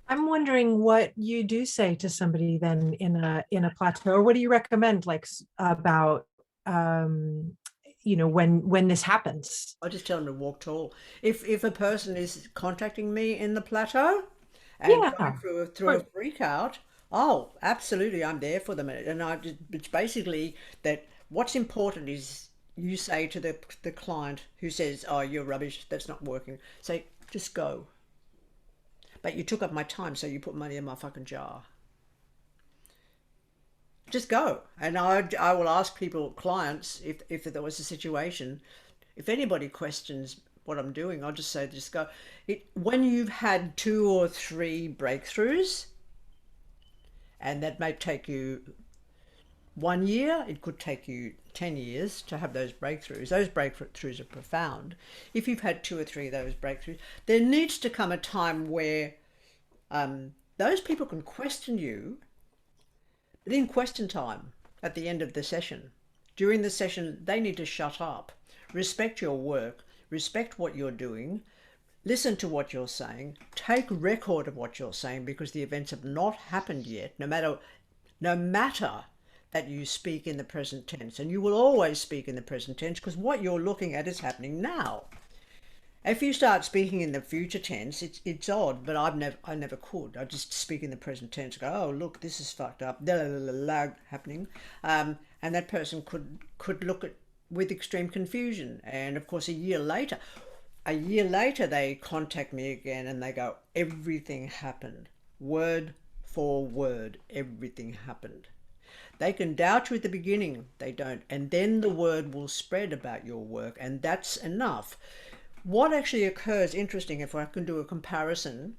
I'm wondering what you do say to somebody then in a plateau, or what do you recommend, like about when this happens? I just tell them to walk tall. If a person is contacting me in the plateau and going through a freak out, oh, absolutely, I'm there for them. And it's basically that what's important is you say to the client who says, oh, you're rubbish, that's not working, say, just go. But you took up my time, so you put money in my fucking jar. Just go. And I will ask clients, if there was a situation, if anybody questions what I'm doing, I'll just say, just go. When you've had 2 or 3 breakthroughs, and that may take you 1 year, it could take you 10 years to have those breakthroughs. Those breakthroughs are profound. If you've had 2 or 3 of those breakthroughs, there needs to come a time where those people can question you, but in question time, at the end of the session. During the session, they need to shut up, respect your work, respect what you're doing, listen to what you're saying, take record of what you're saying, because the events have not happened yet, no matter that you speak in the present tense. And you will always speak in the present tense, because what you're looking at is happening now. If you start speaking in the future tense, it's odd, but I never could. I just speak in the present tense, go, oh, look, this is fucked up, happening. And that person could look at with extreme confusion. And of course, a year later, they contact me again and they go, everything happened. Word for word, everything happened. They can doubt you at the beginning, they don't. And then the word will spread about your work, and that's enough. What actually occurs, interesting, if I can do a comparison,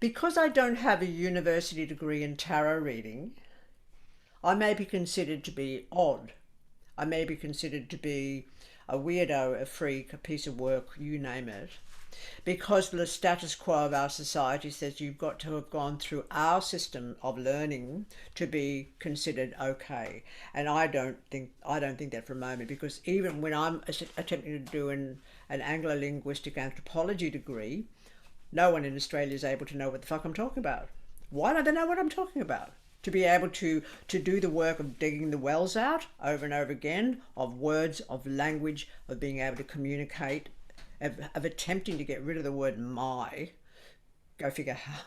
because I don't have a university degree in tarot reading, I may be considered to be odd. I may be considered to be a weirdo, a freak, a piece of work, you name it. Because the status quo of our society says you've got to have gone through our system of learning to be considered okay. And I don't think that for a moment, because even when I'm attempting to do an Anglo-linguistic anthropology degree, no one in Australia is able to know what the fuck I'm talking about. Why don't they know what I'm talking about? To be able to do the work of digging the wells out over and over again, of words, of language, of being able to communicate, of attempting to get rid of the word my. Go figure how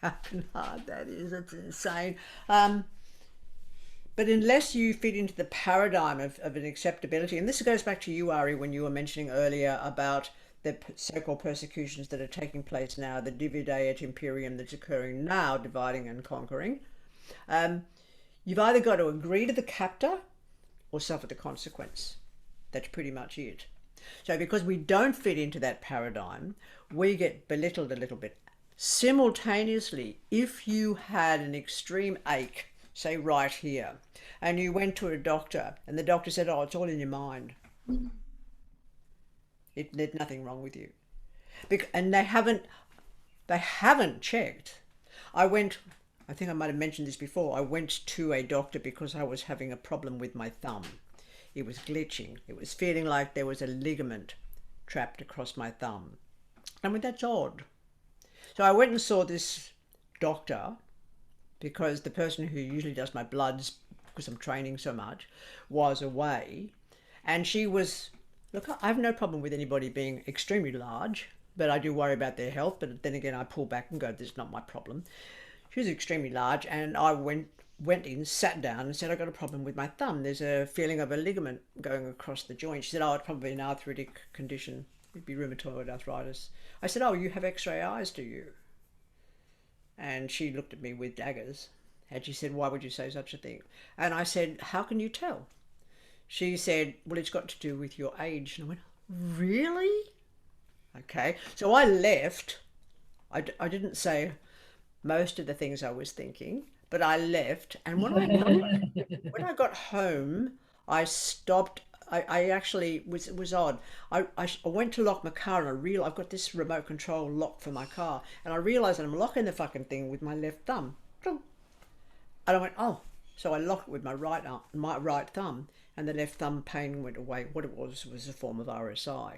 fucking hard that is. It's insane. But unless you fit into the paradigm of an acceptability, and this goes back to you, Ari, when you were mentioning earlier about the so-called persecutions that are taking place now, the divide et imperium that's occurring now, dividing and conquering, you've either got to agree to the captor or suffer the consequence. That's pretty much it. So because we don't fit into that paradigm, we get belittled a little bit. Simultaneously, if you had an extreme ache, say right here, and you went to a doctor and the doctor said, oh, it's all in your mind. There's nothing wrong with you. And they haven't checked. I think I might have mentioned this before, I went to a doctor because I was having a problem with my thumb. It was glitching. It was feeling like there was a ligament trapped across my thumb. I mean, that's odd. So I went and saw this doctor because the person who usually does my bloods, because I'm training so much, was away. And she was, look, I have no problem with anybody being extremely large, but I do worry about their health. But then again, I pull back and go, this is not my problem. She was extremely large, and I went in, sat down and said, I've got a problem with my thumb. There's a feeling of a ligament going across the joint. She said, oh, it's probably an arthritic condition. It'd be rheumatoid arthritis. I said, oh, you have x-ray eyes, do you? And she looked at me with daggers. And she said, why would you say such a thing? And I said, how can you tell? She said, well, it's got to do with your age. And I went, really? Okay. So I left. I didn't say most of the things I was thinking, but I left. And when I got home, I stopped. I actually was odd. I went to lock my car and I realized I've got this remote control lock for my car, and I realized that I'm locking the fucking thing with my left thumb. And I went, oh, so I locked it with my right thumb, and the left thumb pain went away. What it was a form of RSI.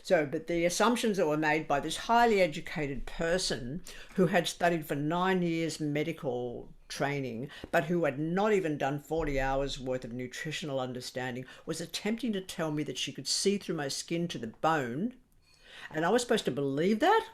So, but the assumptions that were made by this highly educated person who had studied for 9 years medical training, but who had not even done 40 hours worth of nutritional understanding, was attempting to tell me that she could see through my skin to the bone, and I was supposed to believe that?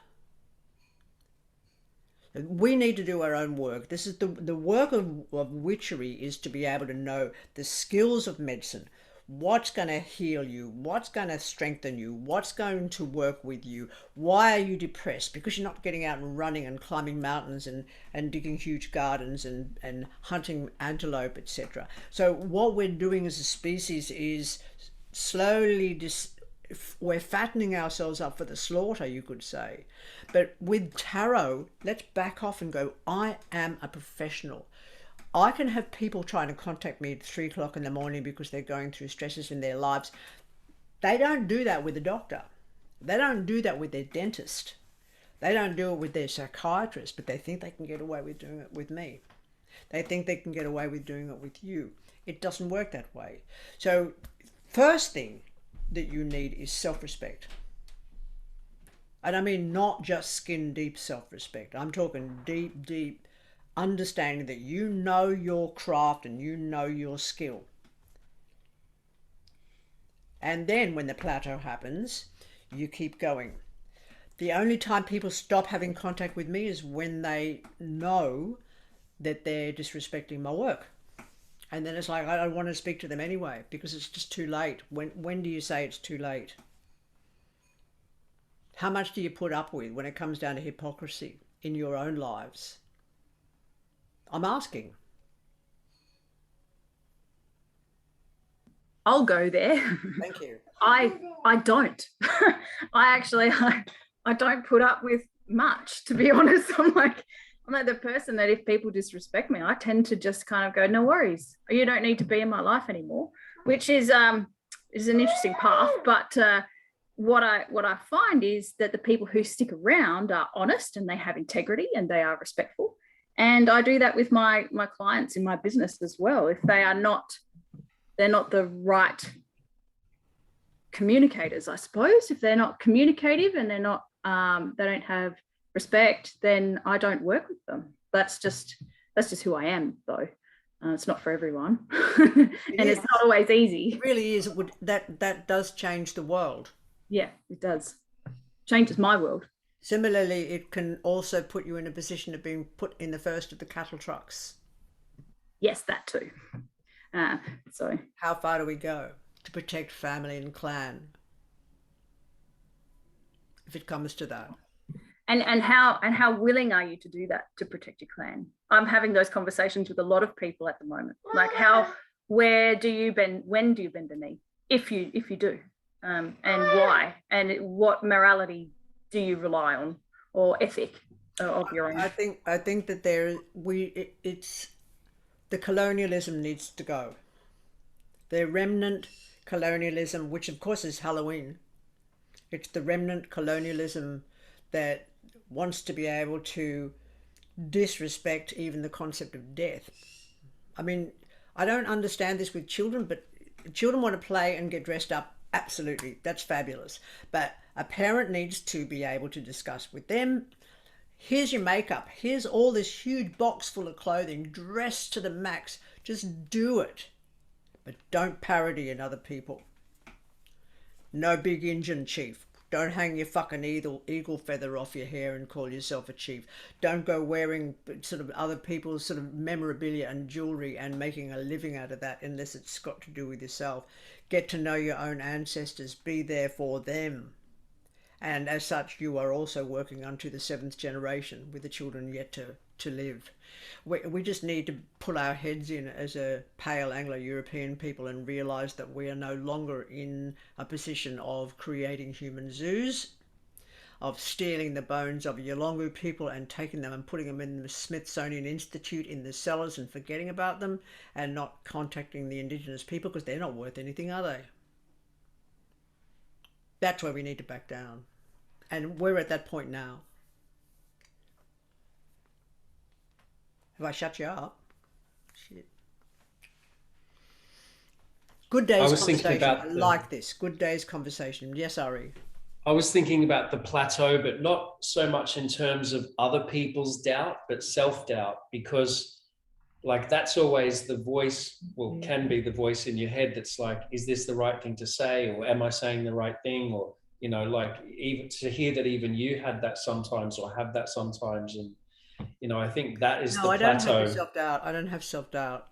We need to do our own work. This is the work of witchery, is to be able to know the skills of medicine. What's going to heal you? What's going to strengthen you? What's going to work with you? Why are you depressed? Because you're not getting out and running and climbing mountains and digging huge gardens and hunting antelope, etc. So what we're doing as a species is slowly we're fattening ourselves up for the slaughter, you could say. But with tarot, let's back off and go, I am a professional. I can have people trying to contact me at 3 o'clock in the morning because they're going through stresses in their lives. They don't do that with a doctor. They don't do that with their dentist. They don't do it with their psychiatrist, but they think they can get away with doing it with me. They think they can get away with doing it with you. It doesn't work that way. So first thing that you need is self-respect. And I mean not just skin deep self-respect. I'm talking deep understanding that you know your craft and you know your skill. And then when the plateau happens, you keep going. The only time people stop having contact with me is when they know that they're disrespecting my work. And then it's like, I don't want to speak to them anyway, because it's just too late. When do you say it's too late? How much do you put up with when it comes down to hypocrisy in your own lives? I'm asking. I'll go there. Thank you. I don't. I don't put up with much, to be honest. I'm like the person that if people disrespect me, I tend to just kind of go, no worries. You don't need to be in my life anymore, which is an interesting path. But what I find is that the people who stick around are honest and they have integrity and they are respectful. And I do that with my clients in my business as well. If they're not the right communicators, I suppose. If they're not communicative and they're not, they don't have respect, then I don't work with them. That's just who I am, though. It's not for everyone, and it's not always easy. It really is. That does change the world. Yeah, it does. Changes my world. Similarly, it can also put you in a position of being put in the first of the cattle trucks. Yes, that too. So how far do we go to protect family and clan? if it comes to that. And how willing are you to do that to protect your clan? I'm having those conversations with a lot of people at the moment. Like when do you bend the knee? If you do, and why? And what morality do you rely on, or ethic of your own? I think that it's the colonialism needs to go. The remnant colonialism, which of course is Halloween. It's the remnant colonialism that wants to be able to disrespect even the concept of death. I mean, I don't understand this with children, but children want to play and get dressed up. Absolutely, that's fabulous. But a parent needs to be able to discuss with them, here's your makeup, here's all this huge box full of clothing, dressed to the max, just do it. But don't parody in other people. No big Indian chief. Don't hang your fucking eagle feather off your hair and call yourself a chief. Don't go wearing sort of other people's sort of memorabilia and jewelry and making a living out of that unless it's got to do with yourself. Get to know your own ancestors. Be there for them. And as such, you are also working unto the 7th generation with the children yet to live. We just need to pull our heads in as a pale Anglo-European people and realise that we are no longer in a position of creating human zoos, of stealing the bones of Yolngu people and taking them and putting them in the Smithsonian Institute in the cellars and forgetting about them, and not contacting the Indigenous people because they're not worth anything, are they? That's where we need to back down. And we're at that point now. Have I shut you up? Shit. Good day's conversation. I like this. Good day's conversation. Yes, Ari. I was thinking about the plateau, but not so much in terms of other people's doubt, but self-doubt, because like that's always the voice, well, can be the voice in your head that's like, is this the right thing to say? Or am I saying the right thing? Or, you know, like even to hear that even you had that sometimes or have that sometimes. And, you know, I think that is the plateau. No, I don't have self-doubt. I don't have self-doubt.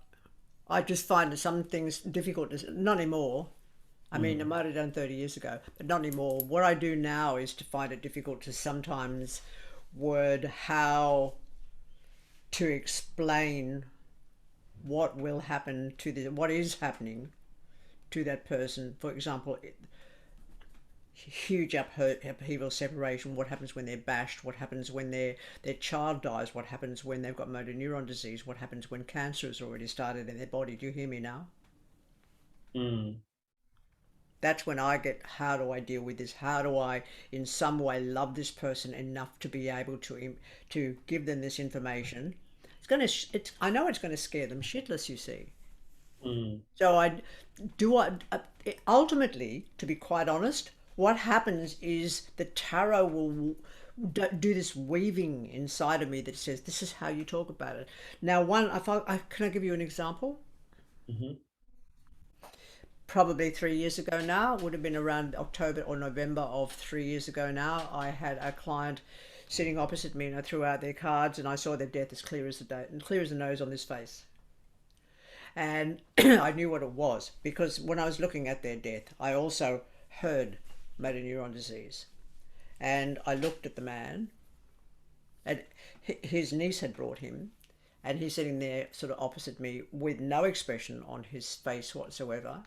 I just find some things difficult to, not anymore. I mean, I might have done 30 years ago, but not anymore. What I do now is to find it difficult to sometimes word how to explain what will happen to what is happening to that person. For example, huge upheaval, separation, what happens when they're bashed, what happens when their child dies, what happens when they've got motor neuron disease, what happens when cancer has already started in their body. Do you hear me now? That's when I get, how do I deal with this? How do I in some way love this person enough to be able to give them this information? I know it's going to scare them shitless, you see. So ultimately, to be quite honest, what happens is the tarot will do this weaving inside of me that says, this is how you talk about it. Now, can I give you an example? Probably 3 years ago now, it would have been around October or November of 3 years ago now, I had a client sitting opposite me and I threw out their cards and I saw their death as clear as the day and clear as the nose on this face. And I knew what it was because when I was looking at their death, I also heard motor neuron disease. And I looked at the man and his niece had brought him and he's sitting there sort of opposite me with no expression on his face whatsoever.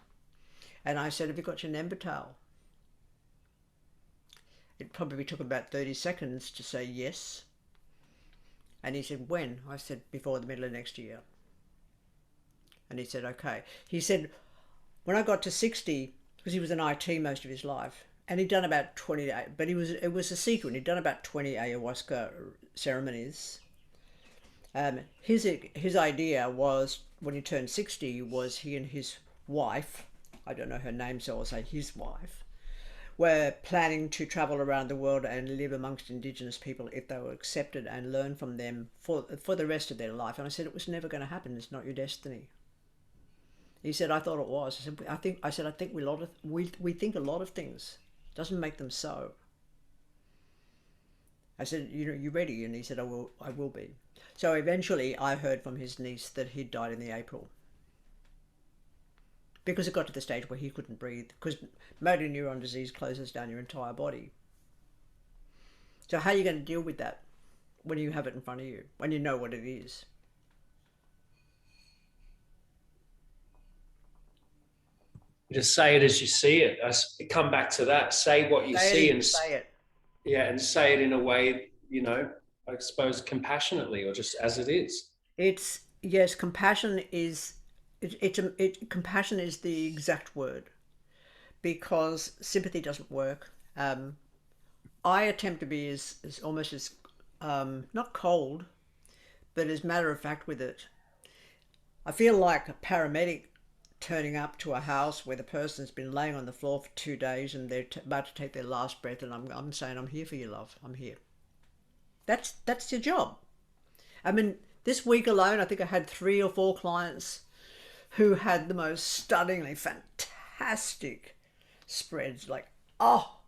And I said, have you got your Nembutal? It probably took about 30 seconds to say yes. And he said, when? I said, before the middle of next year. And he said, okay. He said, when I got to 60, because he was in IT most of his life, and he'd done about 20, but it was a secret. He'd done about 20 ayahuasca ceremonies. His idea was, when he turned 60, was he and his wife, I don't know her name, so I'll say his wife, were planning to travel around the world and live amongst Indigenous people if they were accepted and learn from them for the rest of their life. And I said, it was never going to happen. It's not your destiny. He said, I thought it was. I said, I think we think a lot of things. Doesn't make them so. I said, you ready? And he said, I will be. So eventually I heard from his niece that he'd died in the April. Because it got to the stage where he couldn't breathe. Because motor neuron disease closes down your entire body. So how are you going to deal with that when you have it in front of you, when you know what it is? Just say it as you see it. Come back to that. Say what you see and say it. Yeah, and say it in a way, you know, I suppose compassionately or just as it is. It's yes, compassion is compassion is the exact word, because sympathy doesn't work. I attempt to be as almost as not cold, but as matter of fact with it. I feel like a paramedic turning up to a house where the person's been laying on the floor for 2 days and they're about to take their last breath, and I'm saying, I'm here for you, love. I'm here. That's your job. I mean, this week alone, I think I had 3 or 4 clients who had the most stunningly fantastic spreads. Like, oh,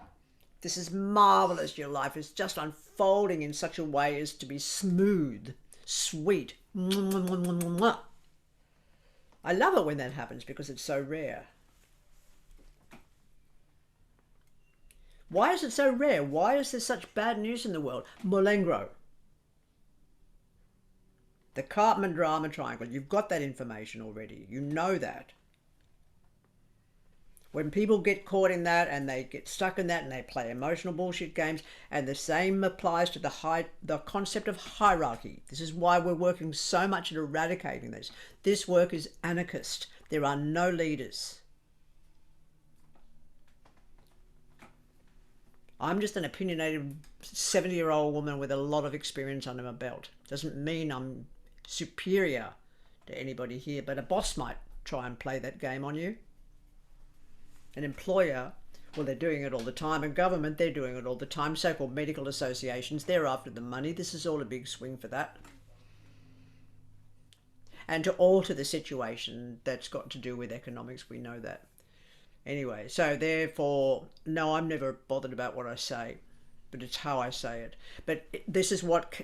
this is marvelous. Your life is just unfolding in such a way as to be smooth, sweet. I love it when that happens because it's so rare. Why is it so rare? Why is there such bad news in the world? Molengro. The Cartman drama triangle. You've got that information already. You know that. When people get caught in that and they get stuck in that and they play emotional bullshit games, and the same applies to the concept of hierarchy. This is why we're working so much at eradicating this. This work is anarchist. There are no leaders. I'm just an opinionated 70-year-old woman with a lot of experience under my belt. Doesn't mean I'm superior to anybody here, but a boss might try and play that game on you. An employer, well, they're doing it all the time. And government, they're doing it all the time. So-called medical associations, they're after the money. This is all a big swing for that. And to alter the situation, that's got to do with economics. We know that. Anyway, so therefore, no, I'm never bothered about what I say, but it's how I say it. But this is what,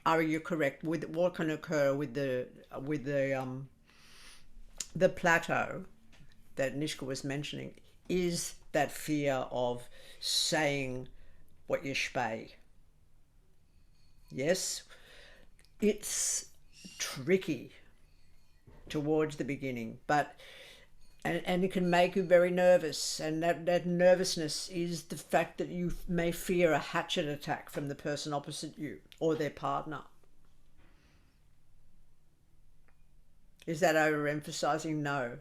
are you correct, with what can occur with the plateau that Nishka was mentioning, is that fear of saying what you spay. Yes, it's tricky towards the beginning, but and it can make you very nervous, and that nervousness is the fact that you may fear a hatchet attack from the person opposite you or their partner. Is that overemphasizing? No.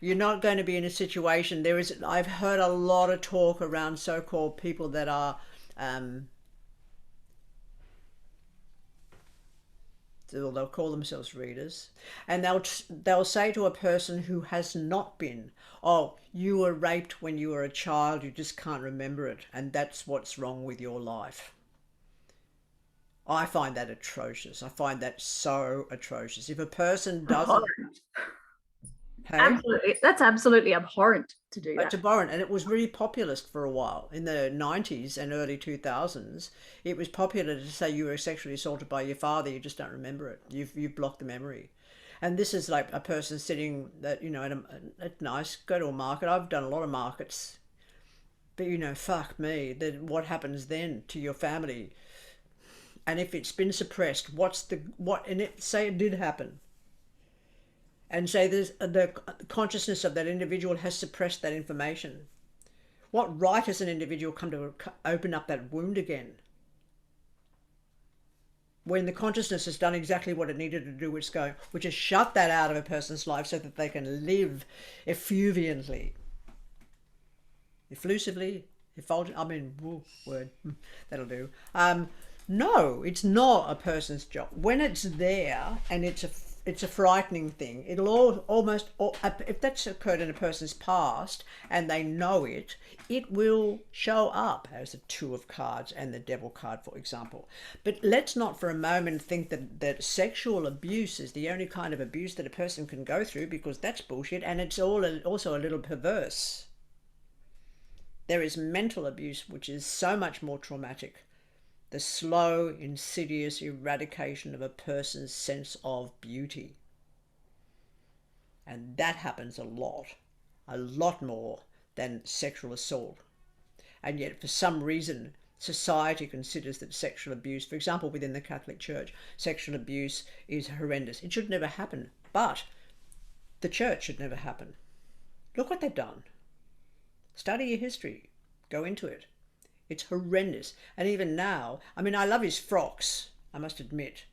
You're not going to be in a situation, I've heard a lot of talk around so-called people that are they'll call themselves readers, and they'll say to a person who has not been, oh, you were raped when you were a child, you just can't remember it, and that's what's wrong with your life. I find that atrocious. I find that so atrocious. If a person doesn't... Hey? Absolutely, that's absolutely abhorrent to do that. It's abhorrent, and it was really populist for a while. In the 90s and early 2000s, it was popular to say you were sexually assaulted by your father, you just don't remember it. You've blocked the memory. And this is like a person sitting that, you know, at nice, go to a market. I've done a lot of markets. But, you know, fuck me, what happens then to your family? And if it's been suppressed, say it did happen. And say the consciousness of that individual has suppressed that information. What right has an individual come to open up that wound again? When the consciousness has done exactly what it needed to do, which is shut that out of a person's life so that they can live effusively. Efflusively? Word. That'll do. No, it's not a person's job. When it's there and it's a frightening thing, it'll almost, if that's occurred in a person's past and they know it, it will show up as the Two of Cards and the Devil card, for example. But let's not for a moment think that sexual abuse is the only kind of abuse that a person can go through, because that's bullshit, and it's also a little perverse. There is mental abuse, which is so much more traumatic. The slow, insidious eradication of a person's sense of beauty. And that happens a lot more than sexual assault. And yet, for some reason, society considers that sexual abuse, for example, within the Catholic Church, sexual abuse is horrendous. It should never happen, but the church should never happen. Look what they've done. Study your history. Go into it. It's horrendous. And even now, I mean, I love his frocks, I must admit.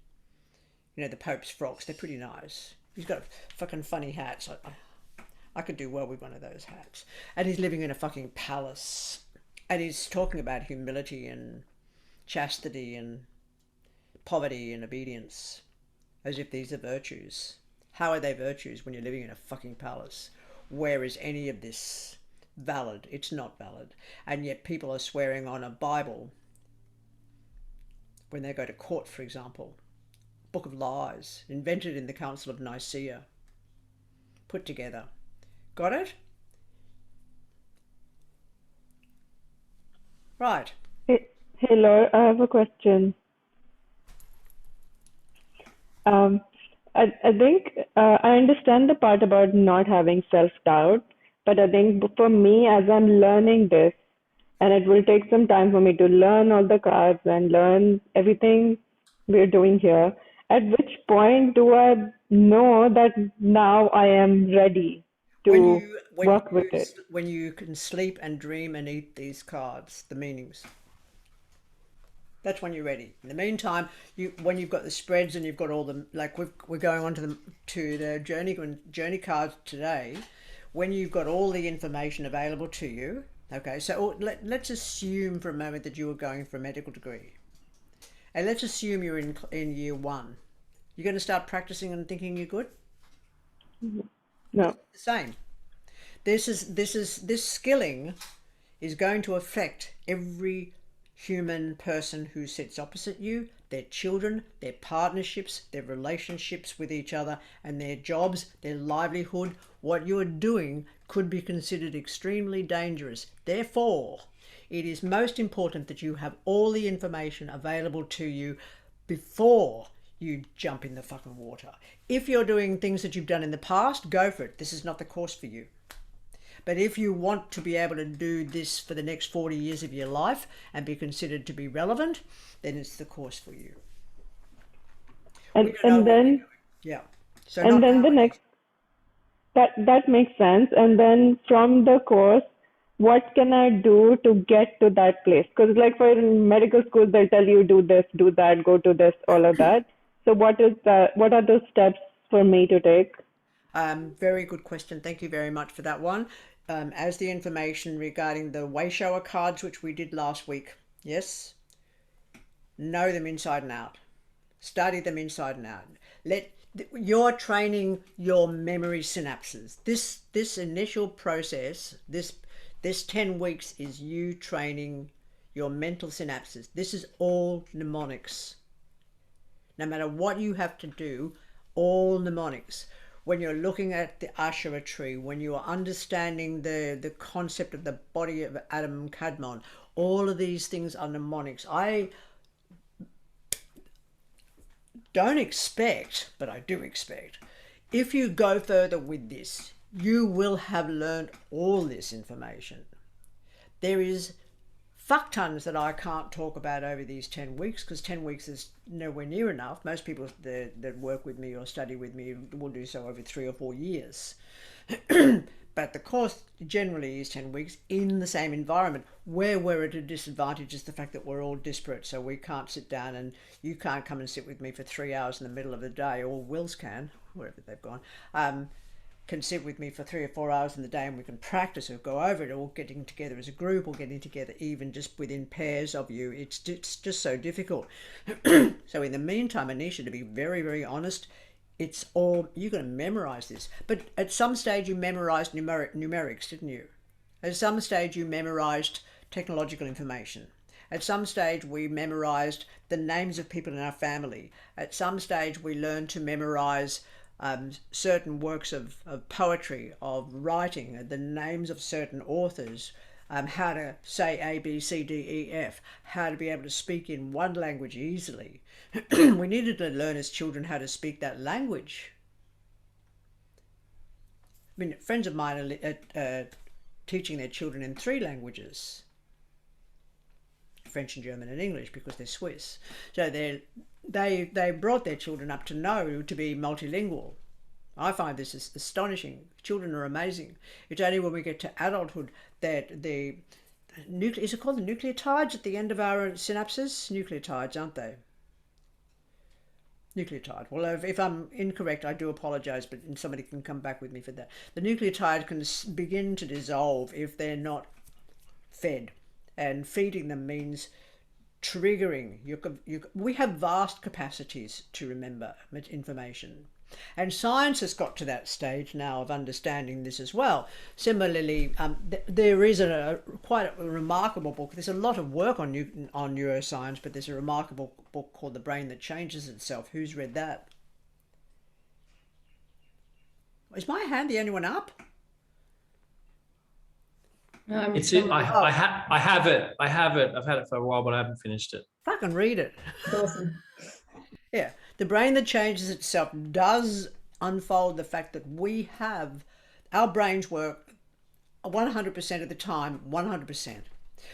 You know, the Pope's frocks, they're pretty nice. He's got fucking funny hats. I could do well with one of those hats. And he's living in a fucking palace. And he's talking about humility and chastity and poverty and obedience, as if these are virtues. How are they virtues when you're living in a fucking palace? Where is any of this valid? It's not valid. And yet people are swearing on a Bible when they go to court, for example. Book of Lies, invented in the Council of Nicaea, put together. Got it? Right. Hey, Laura, I have a question. I think I understand the part about not having self-doubt, but I think for me, as I'm learning this, and it will take some time for me to learn all the cards and learn everything we're doing here, at which point do I know that now I am ready to work with it? When you can sleep and dream and eat these cards, the meanings. That's when you're ready. In the meantime, when you've got the spreads and you've got all the, like we're going on to the journey cards today. When you've got all the information available to you, okay. So let's assume for a moment that you were going for a medical degree, and let's assume you're in year 1. You're going to start practicing and thinking you're good. No. The same. This skilling is going to affect every human person who sits opposite you, their children, their partnerships, their relationships with each other, and their jobs, their livelihood. What you are doing could be considered extremely dangerous. Therefore, it is most important that you have all the information available to you before you jump in the fucking water. If you're doing things that you've done in the past, go for it. This is not the course for you. But if you want to be able to do this for the next 40 years of your life and be considered to be relevant, then it's the course for you. And then, yeah. So and then the next, that makes sense. And then from the course, what can I do to get to that place? Because like for medical school, they'll tell you do this, do that, go to this, all of that. So what are those steps for me to take? Very good question. Thank you very much for that one. As the information regarding the Wayshower cards, which we did last week, yes, know them inside and out. Study them inside and out. You're training your memory synapses. This initial process, this 10 weeks is you training your mental synapses. This is all mnemonics. No matter what you have to do, all mnemonics. When you're looking at the Ashera tree, when you are understanding the concept of the body of Adam Kadmon, all of these things are mnemonics. I don't expect, but I do expect, if you go further with this, you will have learned all this information. There is fuck tons that I can't talk about over these 10 weeks because 10 weeks is nowhere near enough. Most people that work with me or study with me will do so over 3 or 4 years. But the course generally is 10 weeks in the same environment. Where we're at a disadvantage is the fact that we're all disparate, so we can't sit down and you can't come and sit with me for 3 hours in the middle of the day, or Wills can, wherever they've gone, can sit with me for 3 or 4 hours in the day and we can practice or go over it, or getting together as a group or getting together even just within pairs of you. It's just so difficult. So in the meantime, Anisha, to be very, very honest, it's all, you're going to memorize this. But at some stage you memorized numerics, didn't you? At some stage you memorized technological information. At some stage we memorized the names of people in our family. At some stage we learned to memorize certain works of poetry, of writing, the names of certain authors, how to say A, B, C, D, E, F, how to be able to speak in one language easily. We needed to learn as children how to speak that language. I mean, friends of mine are teaching their children in 3 languages. French and German and English because they're Swiss. So they brought their children up to know to be multilingual. I find this is astonishing. Children are amazing. It's only when we get to adulthood that the is it called the nucleotides at the end of our synapses? Nucleotides, aren't they? Nucleotide. Well, if I'm incorrect, I do apologize, but somebody can come back with me for that. The nucleotide can begin to dissolve if they're not fed, and feeding them means triggering. We have vast capacities to remember information. And science has got to that stage now of understanding this as well. Similarly, there is quite a remarkable book. There's a lot of work on neuroscience, but there's a remarkable book called The Brain That Changes Itself. Who's read that? Is my hand the only one up? It's it. I have it. I've had it for a while, but I haven't finished it. Fucking read it. Awesome. Yeah. The Brain That Changes Itself does unfold the fact that our brains work 100% of the time, 100%.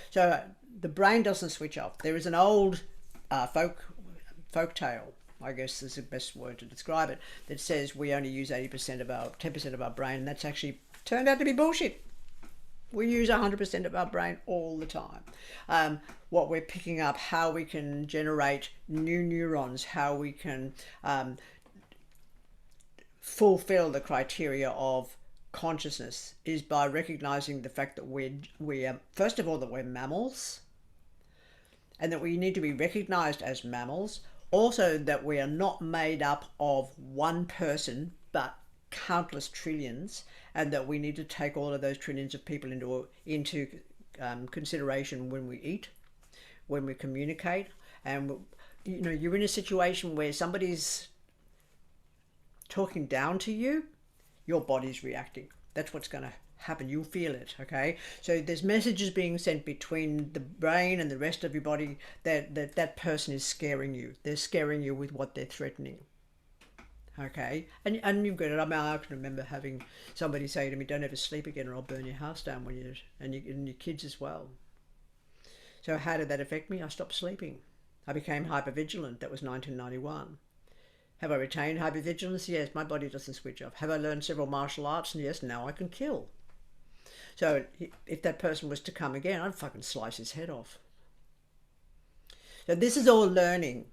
So the brain doesn't switch off. There is an old folk tale, I guess is the best word to describe it, that says we only use 10% of our brain, and that's actually turned out to be bullshit. We use 100% of our brain all the time. What we're picking up, how we can generate new neurons, how we can fulfill the criteria of consciousness is by recognizing the fact that we are, first of all, that we're mammals, and that we need to be recognized as mammals. Also, that we are not made up of one person, but countless trillions, and that we need to take all of those trillions of people into consideration when we eat, when we communicate. And you're in a situation where somebody's talking down to you, your body's reacting. That's what's going to happen. You'll feel it. Okay, so there's messages being sent between the brain and the rest of your body that person is scaring you. They're scaring you with what they're threatening. Okay, and you've got it. I can remember having somebody say to me, "Don't ever sleep again, or I'll burn your house down." And your kids as well. So how did that affect me? I stopped sleeping. I became hypervigilant. That was 1991. Have I retained hypervigilance? Yes. My body doesn't switch off. Have I learned several martial arts? And yes, now I can kill. So if that person was to come again, I'd fucking slice his head off. So this is all learning.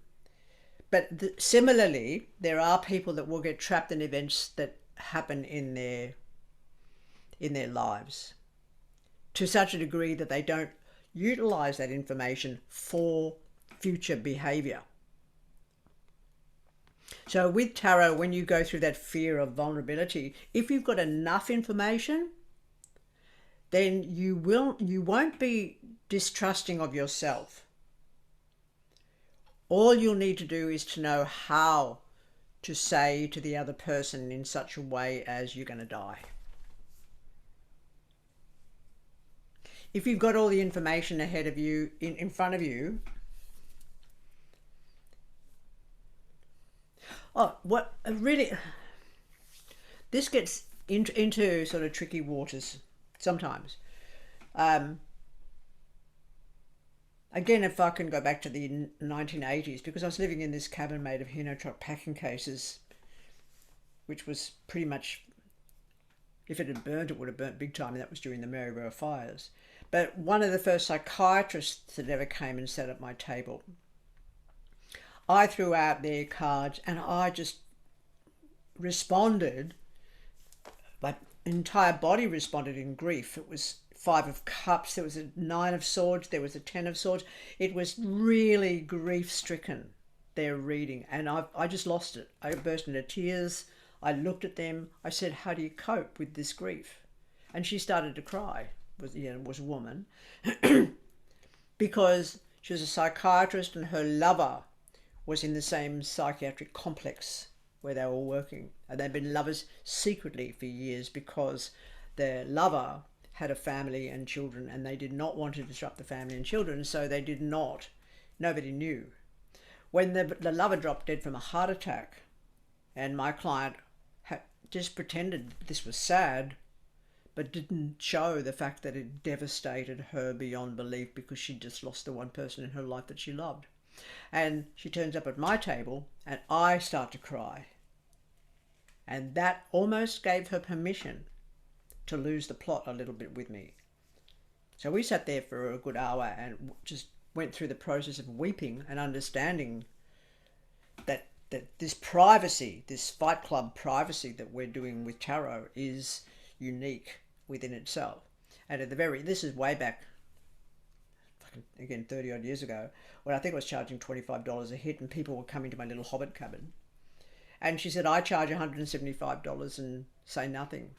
But similarly, there are people that will get trapped in events that happen in their lives to such a degree that they don't utilize that information for future behavior. So with tarot, when you go through that fear of vulnerability, if you've got enough information, then you won't be distrusting of yourself. All you'll need to do is to know how to say to the other person in such a way as you're going to die. If you've got all the information ahead of you, in front of you, this gets into sort of tricky waters sometimes. Again, if I can go back to the 1980s, because I was living in this cabin made of Hino truck packing cases, which was pretty much, if it had burnt, it would have burnt big time, and that was during the Maryborough fires. But one of the first psychiatrists that ever came and sat at my table, I threw out their cards and I just responded, my entire body responded in grief. It was 5 of Cups, there was a 9 of Swords, there was a 10 of Swords. It was really grief-stricken, their reading, and I just lost it. I burst into tears. I looked at them. I said, "How do you cope with this grief?" And she started to cry. It was a woman, because she was a psychiatrist and her lover was in the same psychiatric complex where they were working, and they'd been lovers secretly for years because their lover had a family and children, and they did not want to disrupt the family and children, so they did not. Nobody knew. When the lover dropped dead from a heart attack, and my client just pretended this was sad, but didn't show the fact that it devastated her beyond belief because she just lost the one person in her life that she loved. And she turns up at my table and I start to cry. And that almost gave her permission to lose the plot a little bit with me. So we sat there for a good hour and just went through the process of weeping and understanding that this privacy, this Fight Club privacy that we're doing with tarot is unique within itself. And this is way back, again, 30 odd years ago, when I think I was charging $25 a hit and people were coming to my little hobbit cabin. And she said, I charge $175 and say nothing.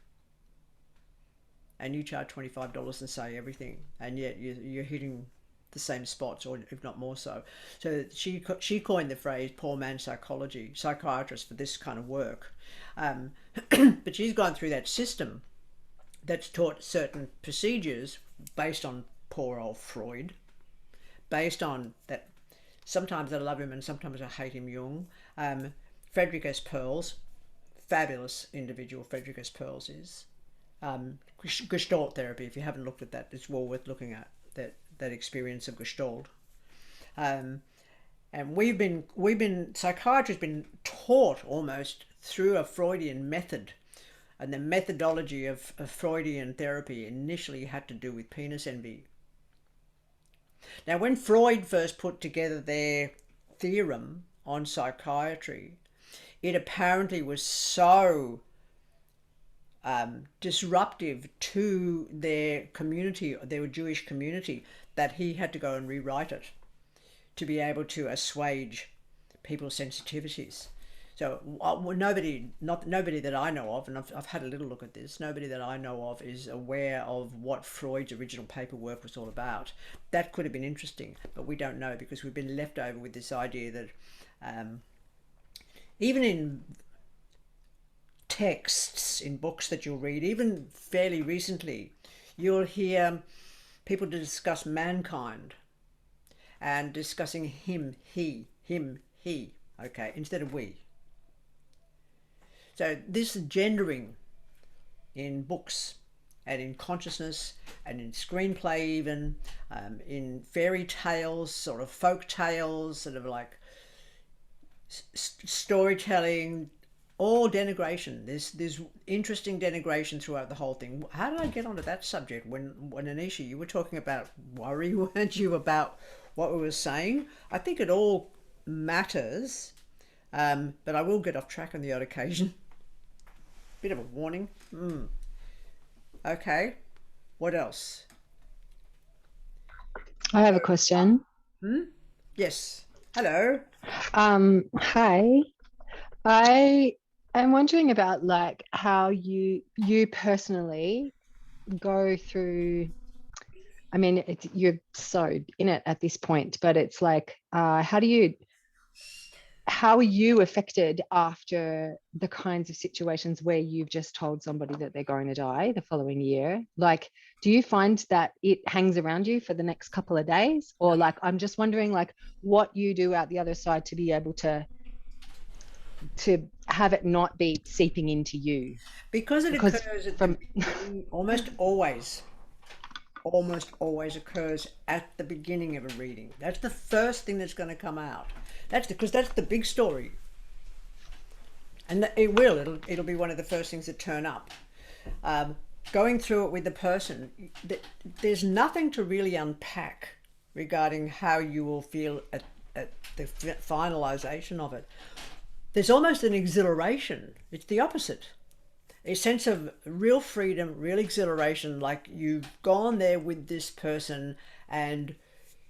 And you charge $25 and say everything. And yet you're hitting the same spots, or if not more so. So she coined the phrase poor man psychiatrist for this kind of work. But she's gone through that system that's taught certain procedures based on poor old Freud, based on that sometimes I love him and sometimes I hate him, Jung. Frederick S. Perls, fabulous individual Frederick S. Perls is. Gestalt therapy, if you haven't looked at that, it's well worth looking at that experience of Gestalt. And psychiatry has been taught almost through a Freudian method. And the methodology of Freudian therapy initially had to do with penis envy. Now, when Freud first put together their theorem on psychiatry, it apparently was so disruptive to their community, their Jewish community, that he had to go and rewrite it to be able to assuage people's sensitivities. So nobody that I know of, and I've had a little look at this, nobody that I know of is aware of what Freud's original paperwork was all about. That could have been interesting, but we don't know because we've been left over with this idea that even in texts, in books that you'll read, even fairly recently, you'll hear people discuss mankind and discussing him, he, okay, instead of we. So this gendering in books and in consciousness and in screenplay, even in fairy tales, sort of folk tales, sort of like storytelling, all denigration. There's interesting denigration throughout the whole thing. How did I get onto that subject when Anisha, you were talking about worry, weren't you, about what we were saying? I think it all matters, but I will get off track on the odd occasion. Bit of a warning. Okay, what else? I have a question. Yes. Hello. Hi. I am wondering about like how you personally go through. I mean, you're so in it at this point, but it's like, how are you affected after the kinds of situations where you've just told somebody that they're going to die the following year? Like, do you find that it hangs around you for the next couple of days? Or like, I'm just wondering like what you do out the other side to be able to have it not be seeping into you. Because occurs at the beginning, almost always occurs at the beginning of a reading. That's the first thing that's going to come out. Because that's the big story, and it'll be one of the first things that turn up. Going through it with the person, there's nothing to really unpack regarding how you will feel at the finalization of it. There's almost an exhilaration. It's the opposite. A sense of real freedom, real exhilaration, like you've gone there with this person and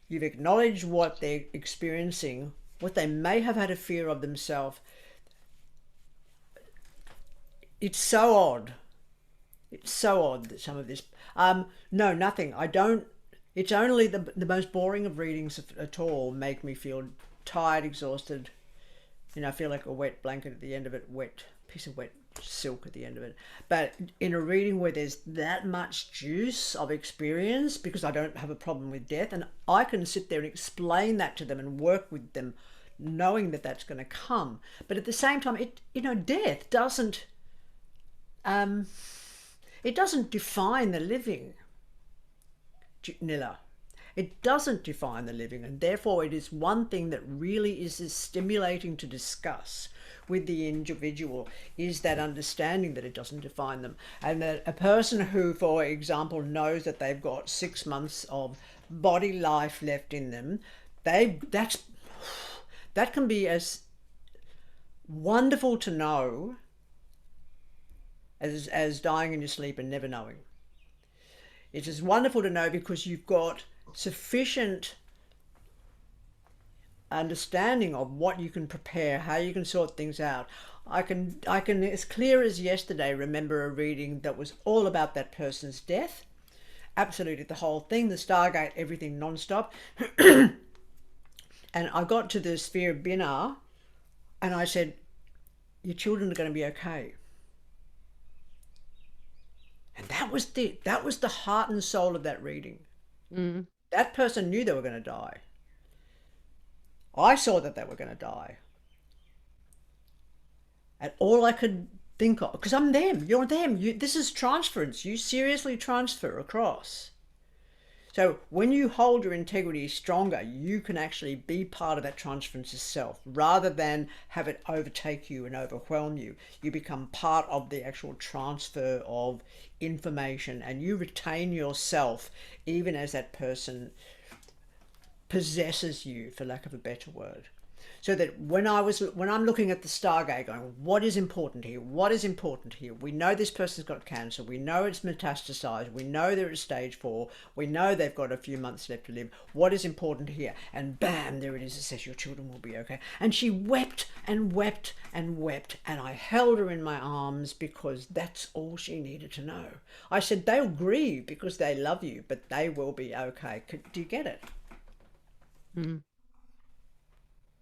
you've acknowledged what they're experiencing, what they may have had a fear of themselves. It's so odd. It's so odd that some of this... no, nothing. I don't... It's only the most boring of readings at all make me feel tired, exhausted. I feel like a wet blanket at the end of it, piece of wet silk at the end of it. But in a reading where there's that much juice of experience, because I don't have a problem with death, and I can sit there and explain that to them and work with them, knowing that that's going to come. But at the same time, death doesn't... It doesn't define the living, Nilla. It doesn't define the living, and therefore it is one thing that really is stimulating to discuss with the individual, is that understanding that it doesn't define them. And that a person who, for example, knows that they've got 6 months of body life left in them, that can be as wonderful to know as dying in your sleep and never knowing. It's as wonderful to know because you've got sufficient understanding of what you can prepare, how you can sort things out. I can, as clear as yesterday, remember a reading that was all about that person's death. Absolutely, the whole thing, the Stargate, everything non-stop. And I got to the sphere of Binah, and I said, your children are going to be okay. And that was the heart and soul of that reading. Mm. That person knew they were going to die. I saw that they were going to die. And all I could think of, because I'm them, you're them, this is transference. You seriously transfer across. So when you hold your integrity stronger, you can actually be part of that transference itself, rather than have it overtake you and overwhelm you. You become part of the actual transfer of information, and you retain yourself even as that person possesses you, for lack of a better word. So that when I'm looking at the Stargate going, what is important here? What is important here? We know this person's got cancer. We know it's metastasized. We know they're at stage 4. We know they've got a few months left to live. What is important here? And bam, there it is. It says your children will be okay. And she wept and wept and wept. And I held her in my arms because that's all she needed to know. I said, they'll grieve because they love you, but they will be okay. Do you get it? Mm-hmm.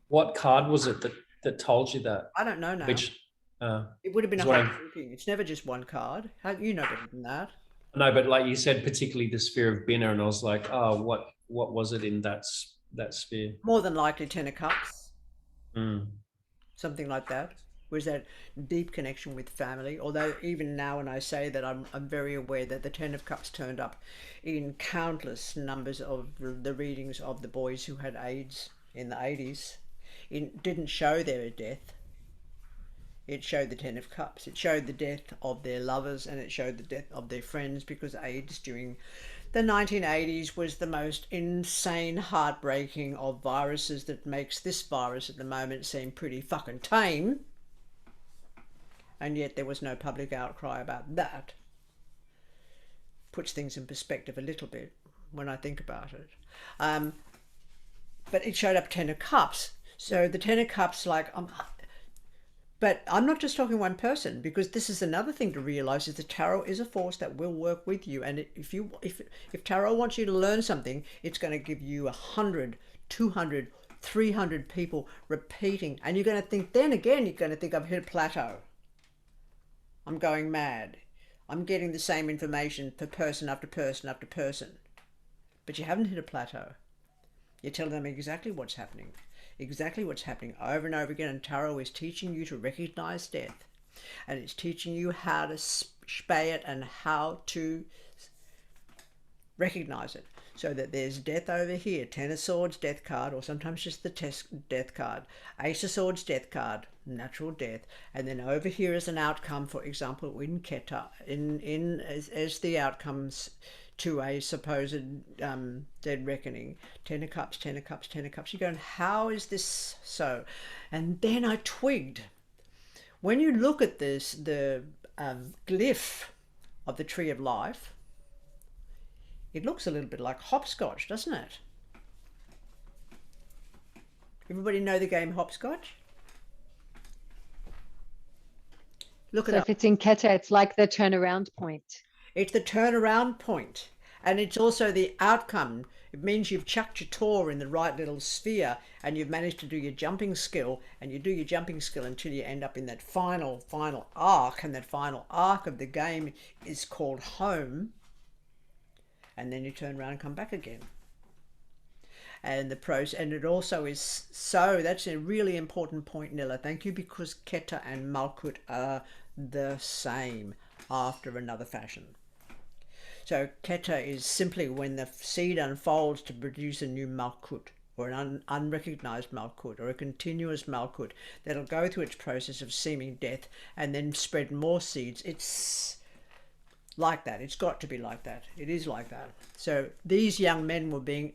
What card was it that told you that? I don't know now. Which it would have been a is what whole grouping. It's never just one card. How you know better than that? No, but like you said, particularly the sphere of Binah, and I was like, oh, what was it in that sphere? More than likely 10 of Cups. Mm. Something like that. Was that deep connection with family? Although even now when I say that, I'm very aware that the 10 of Cups turned up in countless numbers of the readings of the boys who had AIDS in the 80s. It didn't show their death. It showed the 10 of Cups. It showed the death of their lovers, and it showed the death of their friends, because AIDS during the 1980s was the most insane, heartbreaking of viruses that makes this virus at the moment seem pretty fucking tame. And yet there was no public outcry about that. Puts things in perspective a little bit when I think about it. But it showed up 10 of Cups. So the 10 of Cups, like, but I'm not just talking one person, because this is another thing to realize, is that tarot is a force that will work with you. And if tarot wants you to learn something, it's going to give you 100, 200, 300 people repeating. And you're going to think, then again, you're going to think, I've hit a plateau. I'm going mad. I'm getting the same information for person after person after person. But you haven't hit a plateau. You're telling them exactly what's happening. Exactly what's happening over and over again. And tarot is teaching you to recognize death. And it's teaching you how to spay it and how to recognize it. So that there's death over here. 10 of Swords, death card, or sometimes just the death card. Ace of Swords, death card, natural death. And then over here is an outcome, for example, in Keta, as the outcomes to a supposed dead reckoning. 10 of Cups, 10 of Cups, 10 of Cups. You're going, how is this so? And then I twigged. When you look at this, the glyph of the Tree of Life, it looks a little bit like hopscotch, doesn't it? Everybody know the game hopscotch? Look at it. So if it's in Keta, it's like the turnaround point. It's the turnaround point, and it's also the outcome. It means you've chucked your tour in the right little sphere, and you've managed to do your jumping skill, and you do your jumping skill until you end up in that final arc, and that final arc of the game is called home. And then you turn around and come back again. And and it also is, so that's a really important point, Nilla. Thank you, because Keta and Malkut are the same. after another fashion. So Keta is simply when the seed unfolds to produce a new Malkut, or an unrecognized Malkut, or a continuous Malkut that'll go through its process of seeming death and then spread more seeds. It's like that. It's got to be like that. It is like that. So these young men were being,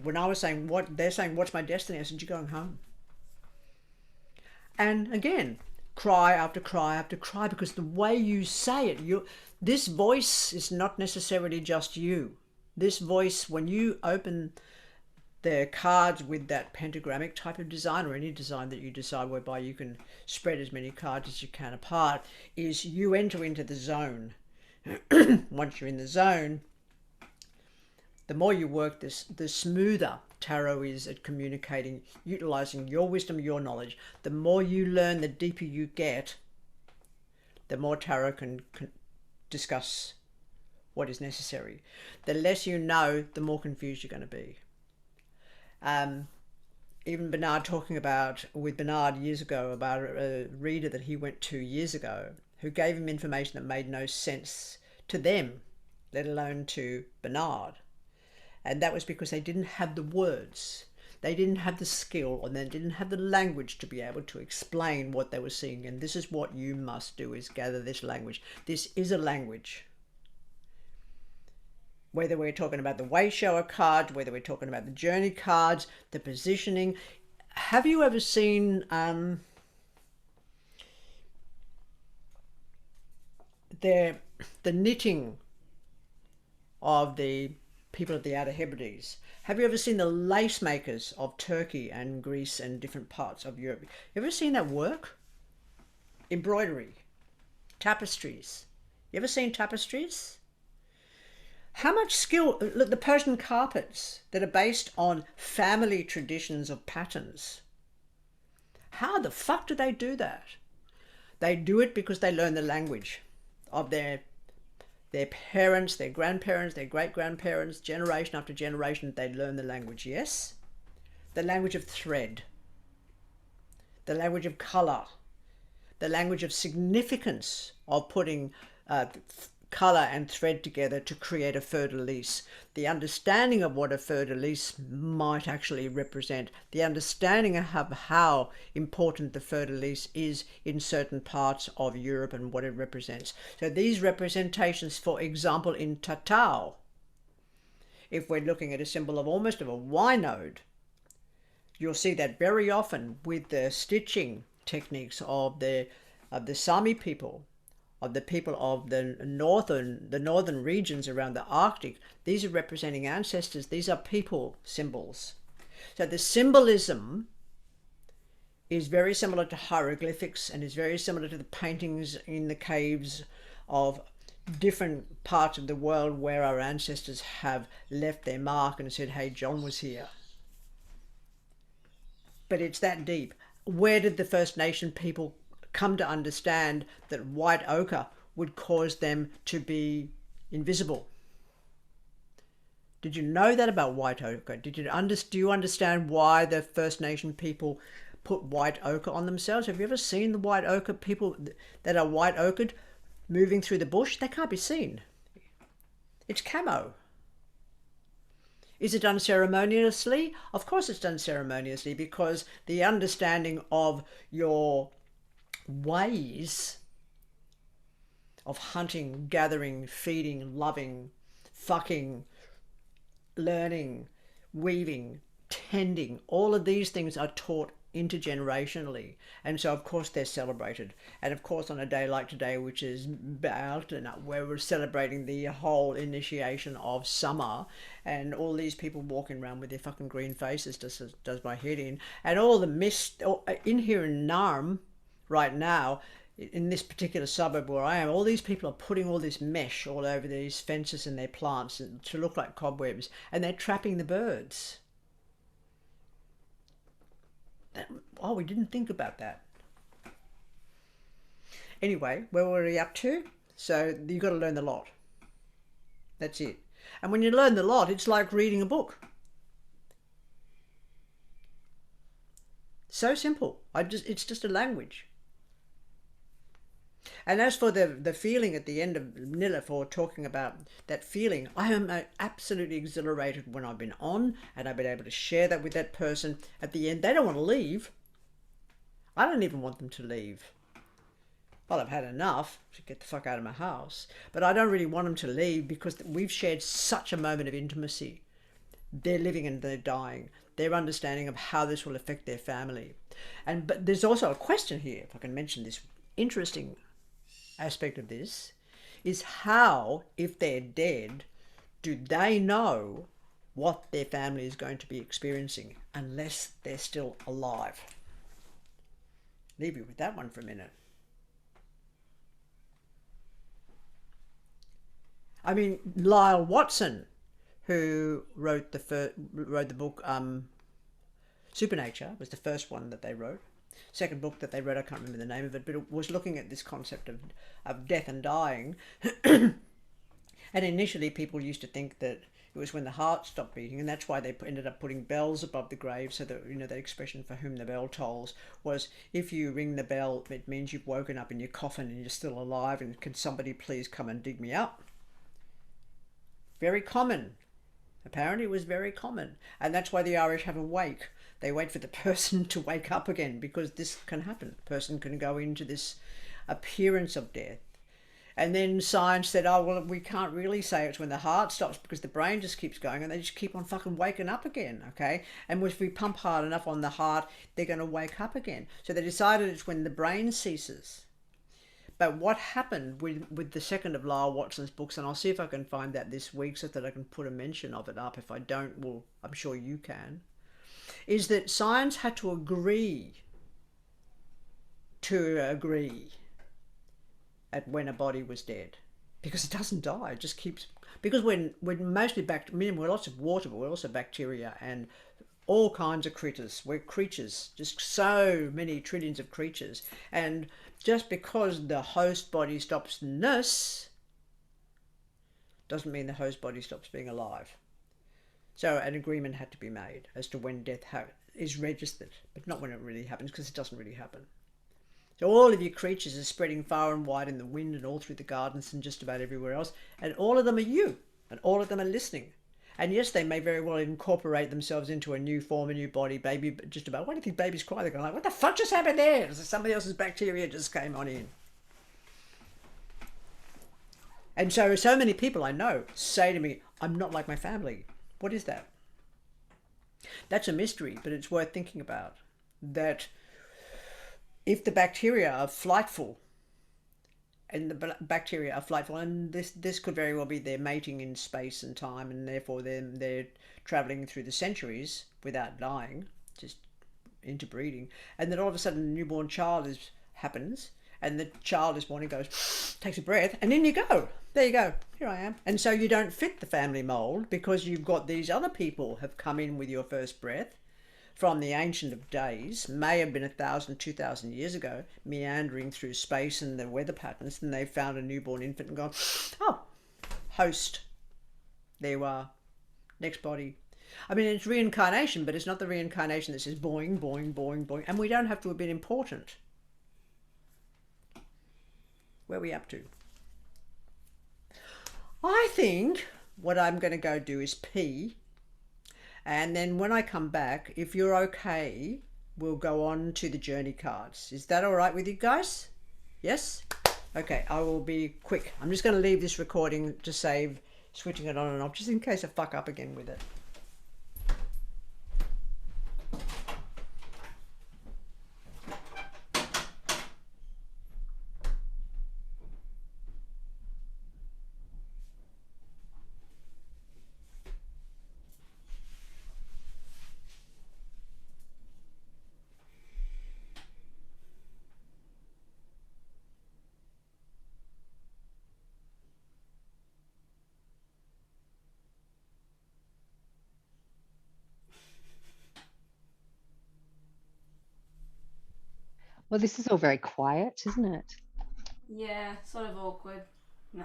when I was saying, they're saying, what's my destiny? I said, you're going home. And again, cry after cry after cry, because the way you say it, this voice is not necessarily just you. This voice, when you open the cards with that pentagrammic type of design, or any design that you decide whereby you can spread as many cards as you can apart, is you enter into the zone. Once you're in the zone, the more you work this, the smoother tarot is at communicating, utilizing your wisdom, your knowledge. The more you learn, the deeper you get, the more tarot can discuss what is necessary. The less you know, the more confused you're going to be. Even Bernard, talking about with Bernard years ago about a reader that he went to years ago who gave him information that made no sense to them, let alone to Bernard. And that was because they didn't have the words, they didn't have the skill, and they didn't have the language to be able to explain what they were seeing. And this is what you must do, is gather this language. This is a language. Whether we're talking about the way shower cards, whether we're talking about the journey cards, the positioning. Have you ever seen the knitting of the people of the Outer Hebrides? Have you ever seen the lace makers of Turkey and Greece and different parts of Europe? You ever seen that work? Embroidery, tapestries. You ever seen tapestries? How much skill, look, the Persian carpets that are based on family traditions of patterns. How the fuck do they do that? They do it because they learn the language of their parents, their grandparents, their great-grandparents, generation after generation. They learn the language, yes? The language of thread, the language of color, the language of significance of putting color and thread together to create a fleur-de-lis, the understanding of what a fleur-de-lis might actually represent, the understanding of how important the fleur-de-lis is in certain parts of Europe and what it represents. So these representations, for example, in Tatao, if we're looking at a symbol of almost of a Y node, you'll see that very often with the stitching techniques of the Sami people, of the people of the northern regions around the Arctic. These are representing ancestors. These are people symbols. So the symbolism is very similar to hieroglyphics and is very similar to the paintings in the caves of different parts of the world where our ancestors have left their mark and said, hey, John was here. But it's that deep. Where did the First Nation people come to understand that white ochre would cause them to be invisible? Did you know that about white ochre? Do you understand why the First Nation people put white ochre on themselves? Have you ever seen the white ochre people that are white ochred moving through the bush? They can't be seen. It's camo. Is it done ceremoniously? Of course it's done ceremoniously, because the understanding of your ways of hunting, gathering, feeding, loving, fucking, learning, weaving, tending, all of these things are taught intergenerationally, and so of course they're celebrated. And of course on a day like today, which is Beltane, where we're celebrating the whole initiation of summer, and all these people walking around with their fucking green faces does my head in. And all the mist in here in Narm right now, in this particular suburb where I am, all these people are putting all this mesh all over these fences and their plants to look like cobwebs, and they're trapping the birds. Oh, we didn't think about that. Anyway, where were we up to? So you've got to learn the lot. That's it. And when you learn the lot, it's like reading a book. So simple. It's just a language. And as for the feeling at the end of Nilla for talking about that feeling, I am absolutely exhilarated when I've been on and I've been able to share that with that person. At the end, they don't want to leave. I don't even want them to leave. Well, I've had enough to get the fuck out of my house, but I don't really want them to leave because we've shared such a moment of intimacy. They're living and they're dying. Their understanding of how this will affect their family. But there's also a question here, if I can mention this interesting aspect of this, is how, if they're dead, do they know what their family is going to be experiencing unless they're still alive? Leave you with that one for a minute. I mean, Lyle Watson, who wrote the book Supernature, was the first one that they wrote. Second book that they wrote, I can't remember the name of it, but it was looking at this concept of death and dying. And initially people used to think that it was when the heart stopped beating, and that's why they ended up putting bells above the grave, so that, you know, that expression, for whom the bell tolls, was if you ring the bell, it means you've woken up in your coffin and you're still alive, and can somebody please come and dig me up? Very common. Apparently it was very common. And that's why the Irish have a wake. They wait for the person to wake up again, because this can happen. The person can go into this appearance of death. And then science said, oh, well, we can't really say it's when the heart stops, because the brain just keeps going and they just keep on fucking waking up again, okay? And if we pump hard enough on the heart, they're going to wake up again. So they decided it's when the brain ceases. But what happened with the second of Lyle Watson's books, and I'll see if I can find that this week so that I can put a mention of it up. If I don't, well, I'm sure you can. Is that science had to agree at when a body was dead, because it doesn't die. It just keeps, because we're mostly we're lots of water, but we're also bacteria and all kinds of critters. We're creatures, just so many trillions of creatures. And just because the host body stops nurse doesn't mean the host body stops being alive. So an agreement had to be made as to when death is registered, but not when it really happens, because it doesn't really happen. So all of your creatures are spreading far and wide in the wind and all through the gardens and just about everywhere else. And all of them are you, and all of them are listening. And yes, they may very well incorporate themselves into a new form, a new body, baby, just about. Why do you think babies cry? They're going like, what the fuck just happened there? Somebody else's bacteria just came on in. And so many people I know say to me, I'm not like my family. What is that? That's a mystery, but it's worth thinking about. That if the bacteria are flightful, and this could very well be their mating in space and time, and therefore they're traveling through the centuries without dying, just interbreeding, and then all of a sudden a newborn child happens, and the child is born and goes, takes a breath, and in you go. There you go. Here I am. And so you don't fit the family mold, because you've got these other people have come in with your first breath from the ancient of days, may have been 1,000, 2,000 years ago, meandering through space and the weather patterns, and they've found a newborn infant and gone, oh, host. There you are. Next body. I mean, it's reincarnation, but it's not the reincarnation that says boing, boing, boing, boing. And we don't have to have been important. Where are we up to? I think what I'm going to go do is pee. And then when I come back, if you're okay, we'll go on to the journey cards. Is that all right with you guys? Yes? Okay, I will be quick. I'm just going to leave this recording to save switching it on and off, just in case I fuck up again with it. Well, this is all very quiet, isn't it? Yeah, sort of awkward. No.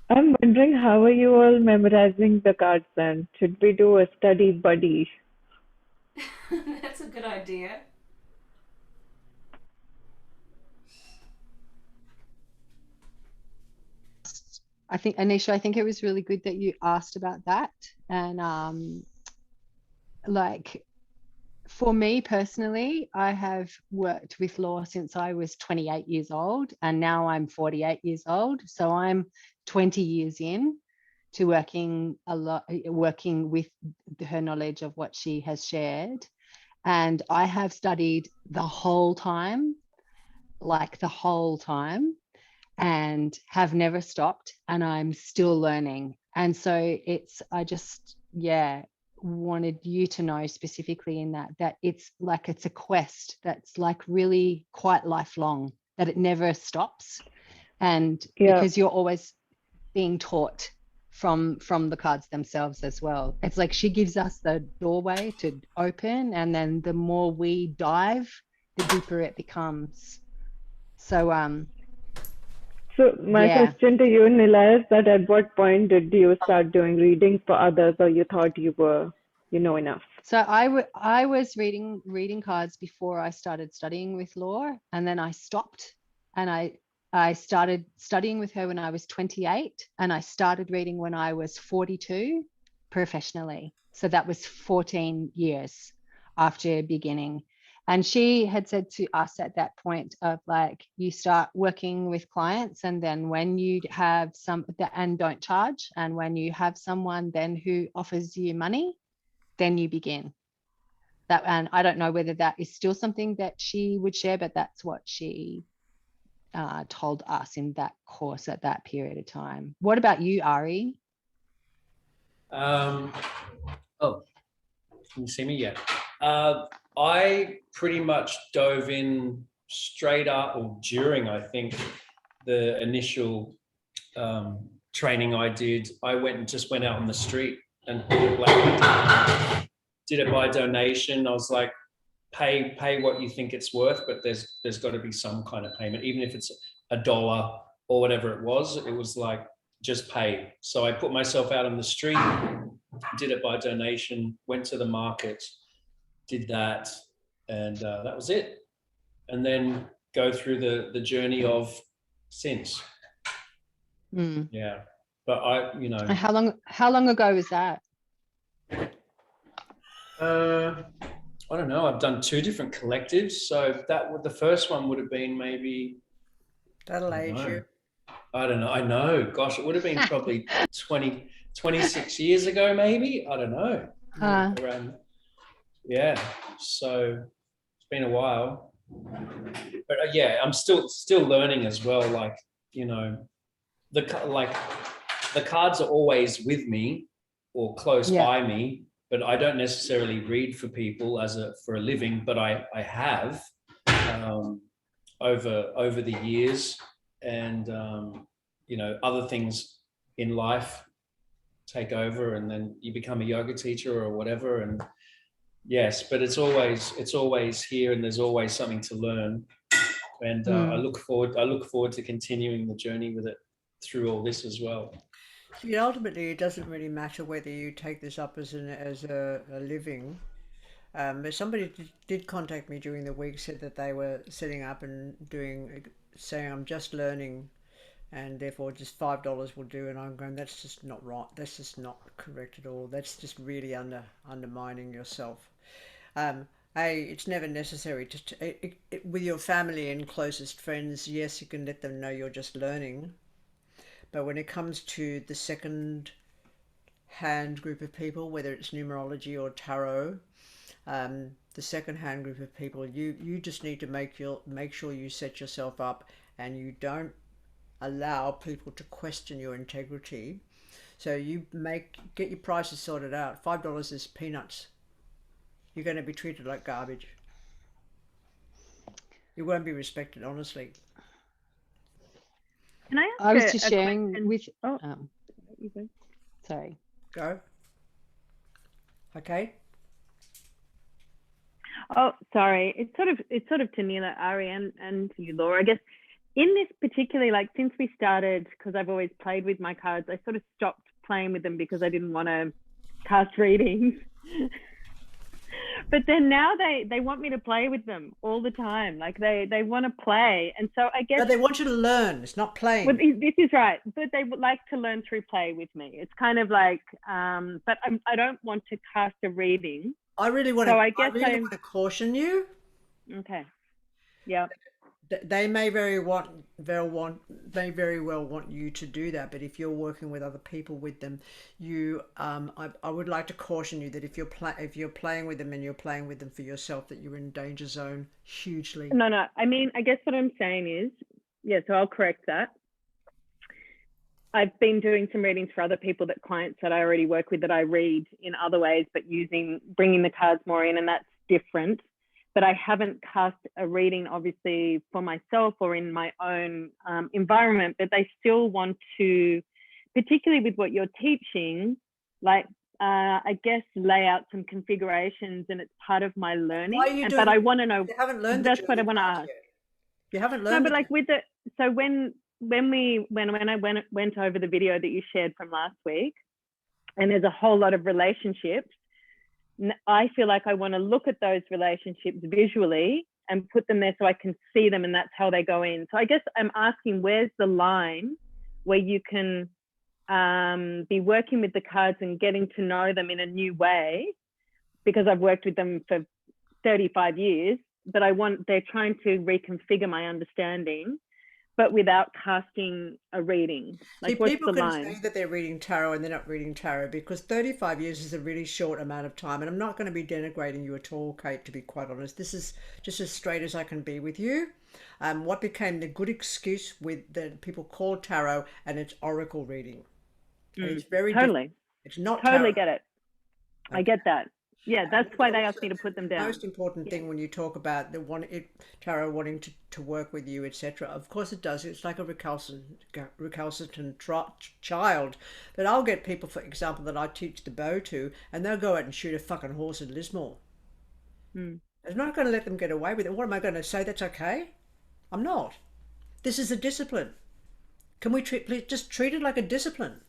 I'm wondering, how are you all memorizing the cards then? Should we do a study buddy? That's a good idea. I think, Anisha, I think it was really good that you asked about that. And like, for me personally, I have worked with law since I was 28 years old, and now I'm 48 years old. So I'm 20 years in to working with her knowledge of what she has shared. And I have studied the whole time, like the whole time, and have never stopped, and I'm still learning. And so I just, yeah, wanted you to know specifically in that it's like, it's a quest that's like really quite lifelong, that it never stops. And because you're always being taught from the cards themselves as well. It's like she gives us the doorway to open, and then the more we dive, the deeper it becomes. So So my question to you, Nila, is that at what point did you start doing readings for others, or you thought you were, enough? So I was reading cards before I started studying with law, and then I stopped, and I started studying with her when I was 28, and I started reading when I was 42 professionally. So that was 14 years after beginning. And she had said to us at that point of like, you start working with clients, and then when you have and don't charge, and when you have someone then who offers you money, then you begin. That, and I don't know whether that is still something that she would share, but that's what she told us in that course at that period of time. What about you, Ari? Oh, can you see me yet? I pretty much dove in straight up, or during, I think, the initial training I did. I just went out on the street and did it by donation. I was like, pay what you think it's worth, but there's got to be some kind of payment, even if it's $1 or whatever it was. It was like, just pay. So I put myself out on the street, did it by donation, went to the market, did that, and that was it. And then go through the journey of since. Yeah, but How long ago was that? I don't know. I've done 2 different collectives, so the first one would have been maybe. That'll age you. I don't know. I know. Gosh, it would have been probably 26 years ago, maybe. I don't know. Around, yeah. So it's been a while, but yeah, I'm still learning as well. Like, the cards are always with me or close by me, but I don't necessarily read for people for a living, but I have over the years, and other things in life take over, and then you become a yoga teacher or whatever. And yes, but it's always here, and there's always something to learn. And I look forward to continuing the journey with it through all this as well. See, ultimately, it doesn't really matter whether you take this up as a living. But somebody did contact me during the week, said that they were setting up and saying, I'm just learning, and therefore just $5 will do. And I'm going, that's just not right. That's just not correct at all. That's just really undermining yourself. It's never necessary with your family and closest friends. Yes, you can let them know you're just learning. But when it comes to the second hand group of people, whether it's numerology or tarot, the second hand group of people, you just need to make sure you set yourself up, and you don't allow people to question your integrity. So get your prices sorted out. $5 is peanuts. You're going to be treated like garbage. You won't be respected, honestly. Can I ask I was just sharing question? with. Sorry. Go. Okay. Oh, sorry. It's sort of to Neela, Ari, and you, Laura. I guess in this particularly, like since we started, because I've always played with my cards, I sort of stopped playing with them because I didn't want to cast readings. But then now they want me to play with them all the time. Like they want to play. And so I guess No, they want you to learn. It's not playing. well, this is right. But they would like to learn through play with me. It's kind of like, but I don't want to cast a reading. I really want So to. I guess I really want to caution you. Okay. Yeah. They may very well want you to do that, but if you're working with other people with them, you I would like to caution you that if you're playing with them and you're playing with them for yourself, that you're in danger zone hugely. No. I mean, I guess what I'm saying is, yeah. So I'll correct that. I've been doing some readings for other people, that clients that I already work with, that I read in other ways, but bringing the cards more in, and that's different. But I haven't cast a reading, obviously, for myself or in my own environment, but they still want to, particularly with what you're teaching, like, I guess, lay out some configurations, and it's part of my learning. Why are you doing but I want to know, you haven't learned that's what I want to ask. You haven't No, learned but like with the, so when I went over the video that you shared from last week, and there's a whole lot of relationships, I feel like I want to look at those relationships visually and put them there so I can see them, and that's how they go in. So I guess I'm asking, where's the line where you can be working with the cards and getting to know them in a new way? Because I've worked with them for 35 years, but they're trying to reconfigure my understanding, but without casting a reading. Like, See, what's people the can line? say that they're reading tarot and they're not reading tarot, because 35 years is a really short amount of time. And I'm not going to be denigrating you at all, Kate, to be quite honest. This is just as straight as I can be with you. What became the good excuse with that people call tarot, and it's oracle reading. And it's very totally. different. It's not Totally tarot. get it. I get that. Yeah, that's why they asked me to put them down. The most important thing when you talk about tarot wanting to work with you, etc. Of course it does. It's like a recalcitrant child. But I'll get people, for example, that I teach the bow to, and they'll go out and shoot a fucking horse in Lismore. I'm not going to let them get away with it. What am I going to say? That's okay? I'm not. This is a discipline. Can we just treat it like a discipline?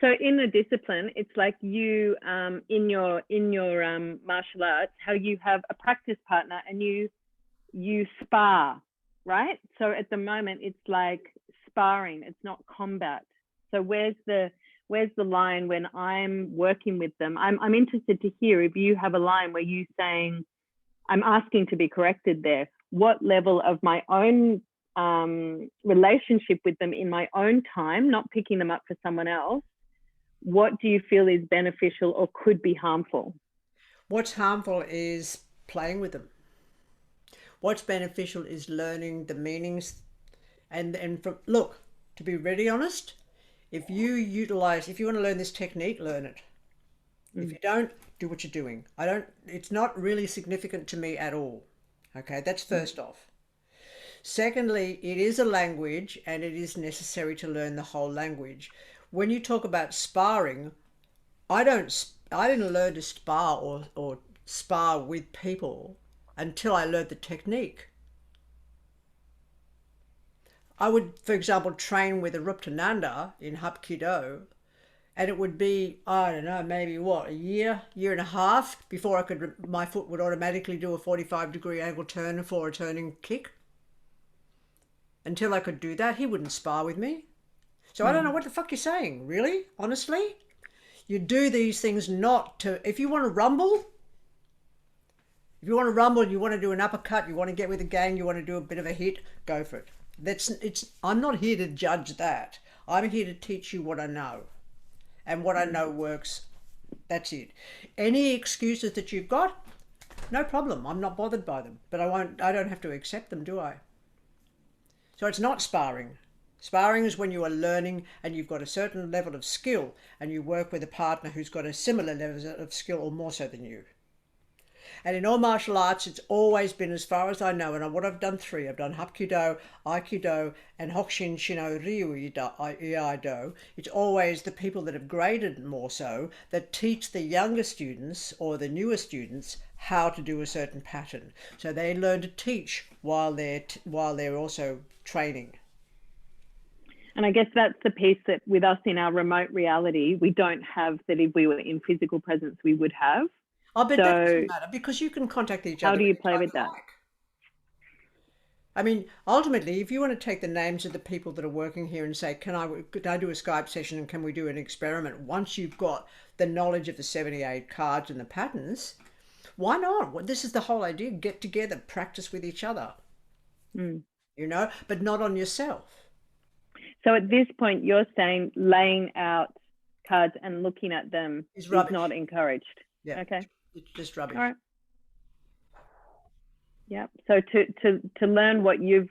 So in the discipline, it's like you, in your martial arts, how you have a practice partner and you spar, right? So at the moment, it's like sparring. It's not combat. So where's the line when I'm working with them? I'm interested to hear if you have a line where you saying, I'm asking to be corrected there. What level of my own relationship with them in my own time, not picking them up for someone else, what do you feel is beneficial or could be harmful? What's harmful is playing with them. What's beneficial is learning the meanings. And look, to be really honest, if you want to learn this technique, learn it. If you don't, do what you're doing. It's not really significant to me at all. Okay, that's first off. Secondly, it is a language, and it is necessary to learn the whole language. When you talk about sparring, I didn't learn to spar or spar with people until I learned the technique. I would, for example, train with a Ruptananda in Hapkido, and it would be, I don't know, maybe a year and a half before my foot would automatically do a 45-degree angle turn for a turning kick. Until I could do that, he wouldn't spar with me. So I don't know what the fuck you're saying, really, honestly. You do these things not to, if you want to rumble, you want to do an uppercut, you want to get with a gang, you want to do a bit of a hit, go for it. I'm not here to judge that. I'm here to teach you what I know. And what I know works. That's it. Any excuses that you've got, no problem. I'm not bothered by them. But I don't have to accept them, do I? So it's not sparring. Sparring is when you are learning and you've got a certain level of skill and you work with a partner who's got a similar level of skill or more so than you. And in all martial arts, it's always been, as far as I know, and what I've done 3, I've done Hapkido, Aikido, and Hokushin Shino Ryu-Iaido. It's always the people that have graded more so that teach the younger students or the newer students how to do a certain pattern. So they learn to teach while they're also training. And I guess that's the piece that with us in our remote reality, we don't have, that if we were in physical presence, we would have. Oh, but So that doesn't matter because you can contact each other. how do you play anytime with you that? like. I mean, ultimately, if you want to take the names of the people that are working here and say, could I do a Skype session and can we do an experiment? Once you've got the knowledge of the 78 cards and the patterns, why not? Well, this is the whole idea. Get together, practice with each other, Mm. you know, but not on yourself. So at this point, you're saying laying out cards and looking at them Is is rubbish. not encouraged. Yeah. Okay. It's just rubbish. All right. Yeah. So to learn what you've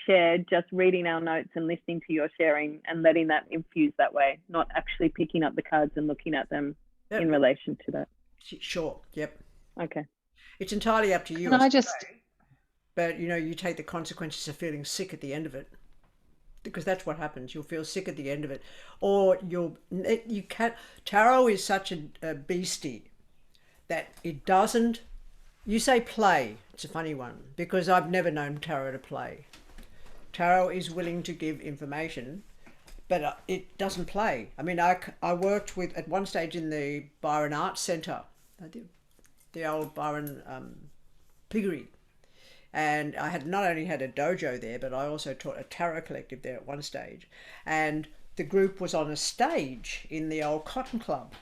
shared, just reading our notes and listening to your sharing and letting that infuse that way, not actually picking up the cards and looking at them Yep. in relation to that. Sure. Yep. Okay. It's entirely up to you. And I just, But, you know, you take the consequences of feeling sick at the end of it. Because that's what happens. You'll feel sick at the end of it. Or you can't. Tarot is such a beastie that it doesn't. You say play. It's a funny one because I've never known tarot to play. Tarot is willing to give information, but it doesn't play. I mean, I worked with, at one stage in the Byron Arts Centre, the old Byron piggery. And I had not only had a dojo there, but I also taught a tarot collective there at one stage. And the group was on a stage in the old Cotton Club.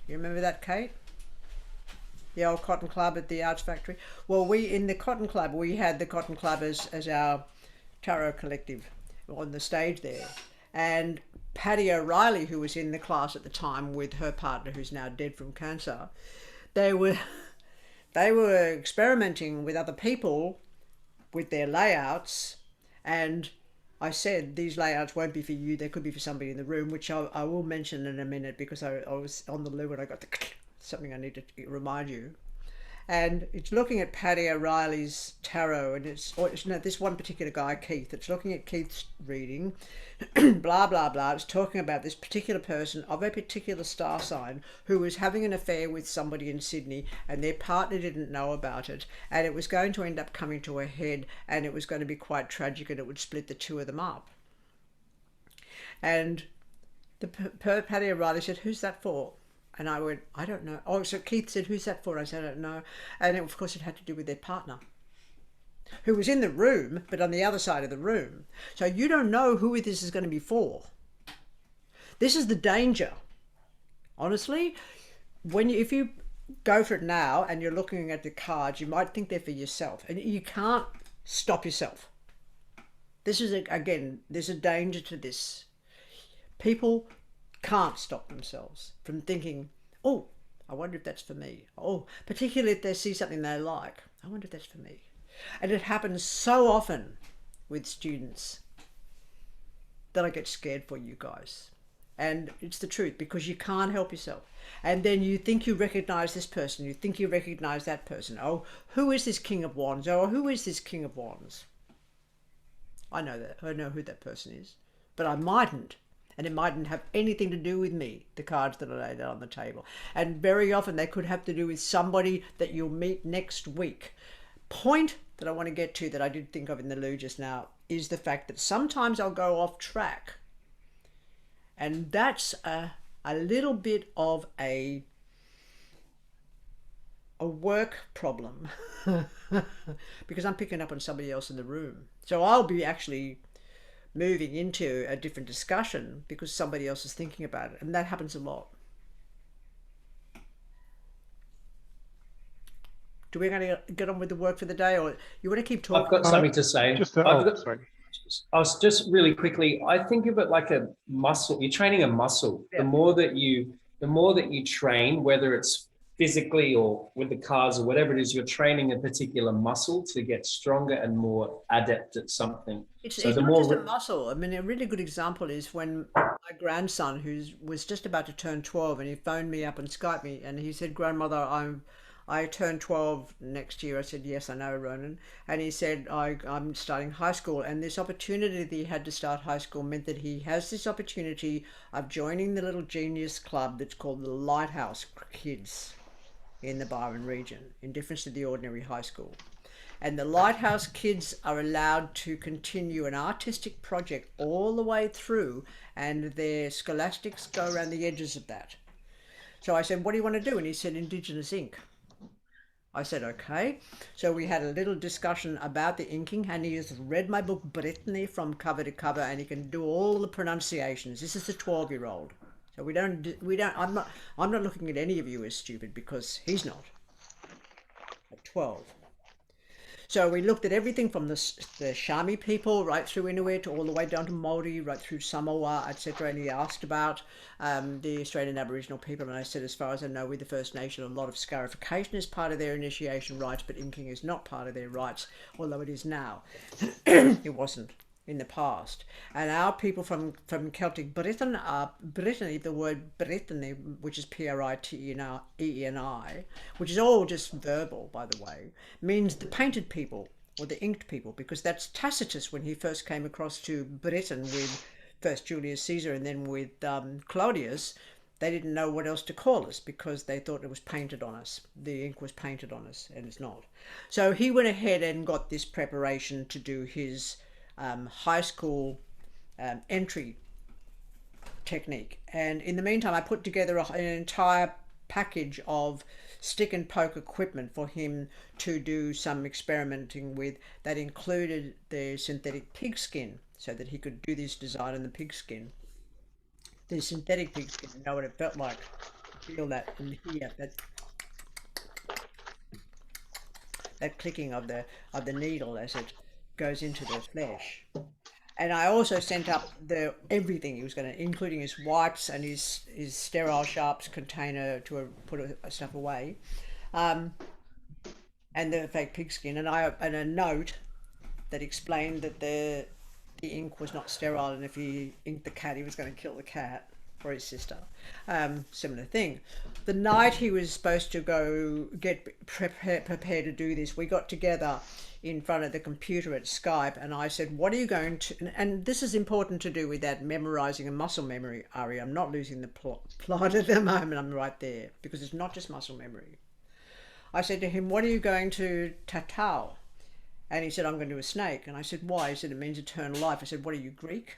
You remember that, Kate? The old Cotton Club at the Arts Factory? Well, in the Cotton Club, we had the Cotton Club as our tarot collective on the stage there. And Patty O'Reilly, who was in the class at the time with her partner, who's now dead from cancer, they were experimenting with other people with their layouts, and I said these layouts won't be for you, they could be for somebody in the room, which I will mention in a minute because I was on the loo and I got something I need to remind you. And it's looking at Paddy O'Reilly's tarot, and it's this one particular guy, Keith. It's looking at Keith's reading, blah, blah, blah. It's talking about this particular person of a particular star sign who was having an affair with somebody in Sydney, and their partner didn't know about it, and it was going to end up coming to a head, and it was going to be quite tragic, and it would split the two of them up. And Paddy O'Reilly said, "Who's that for?" And I went, "I don't know." Oh, so Keith said, "Who's that for?" I said, "I don't know." And of course it had to do with their partner, who was in the room, but on the other side of the room. So you don't know who this is going to be for. This is the danger. Honestly, if you go for it now and you're looking at the cards, you might think they're for yourself. And you can't stop yourself. This is, again, there's a danger to this. People can't stop themselves from thinking, "Oh, I wonder if that's for me." Oh, particularly if they see something they like. "I wonder if that's for me." And it happens so often with students that I get scared for you guys. And it's the truth, because you can't help yourself. And then you think you recognize this person, you think you recognize that person. "Oh, who is this King of Wands?" "Oh, who is this King of Wands?" I know that. I know who that person is. But I mightn't. And it mightn't have anything to do with me, the cards that are laid out on the table. And very often they could have to do with somebody that you'll meet next week. Point that I want to get to, that I did think of in the loo just now, is the fact that sometimes I'll go off track. And that's a little bit of a work problem because I'm picking up on somebody else in the room. So I'll be actually moving into a different discussion because somebody else is thinking about it, and that happens a lot. Do we going to get on with the work for the day, or you want to keep talking? I've got something to say. Sorry. I was just really quickly, I think of it like a muscle. You're training a muscle. Yeah. The more that you train, whether it's physically or with the cards or whatever it is, you're training a particular muscle to get stronger and more adept at something. It's the not more just a muscle. I mean, a really good example is when my grandson, who was just about to turn 12, and he phoned me up and Skyped me, and he said, "Grandmother, I turn 12 next year." I said, "Yes, I know, Ronan." And he said, I'm starting high school. And this opportunity that he had to start high school meant that he has this opportunity of joining the little genius club that's called the Lighthouse Kids in the Byron region, in difference to the ordinary high school. And the Lighthouse Kids are allowed to continue an artistic project all the way through, and their scholastics go around the edges of that. So I said, what do you want to do? And he said, Indigenous ink. I said, okay. So we had a little discussion about the inking, and he has read my book, Brittany, from cover to cover, and he can do all the pronunciations. This is the 12-year-old. So I'm not looking at any of you as stupid, because he's not at 12. So we looked at everything from the Shami people right through Inuit, all the way down to Maori, right through Samoa, etc. And he asked about the Australian Aboriginal people, and I said, as far as I know, we're the First Nation. A lot of scarification is part of their initiation rites, but inking is not part of their rites, although it is now. It wasn't in the past. And our people from Celtic Britain are Brittany, the word Brittany, which is P-R-I-T-E-N-I, which is all just verbal, by the way, means the painted people or the inked people, because that's Tacitus when he first came across to Britain with first Julius Caesar and then with Claudius. They didn't know what else to call us because they thought it was painted on us. The ink was painted on us, and it's not. So he went ahead and got this preparation to do his high school entry technique, and in the meantime I put together an entire package of stick and poke equipment for him to do some experimenting with that included the synthetic pig skin, so that he could do this design in the pig skin. The synthetic pig skin, you know what it felt like. Feel that in here, that clicking of the needle as it goes into the flesh. And I also sent up everything he was going to, including his wipes and his sterile sharps container to put stuff away, and the fake pigskin, and a note that explained that the ink was not sterile, and if he inked the cat, he was going to kill the cat for his sister. Similar thing. The night he was supposed to go get prepared to do this, we got together in front of the computer at Skype, and I said, what are you going to, and this is important to do with that memorizing and muscle memory, Ari. I'm not losing the plot at the moment. I'm right there, because it's not just muscle memory. I said to him, what are you going to tatau? And he said, I'm going to do a snake. And I said, why? He said, it means eternal life. I said, what are you, Greek?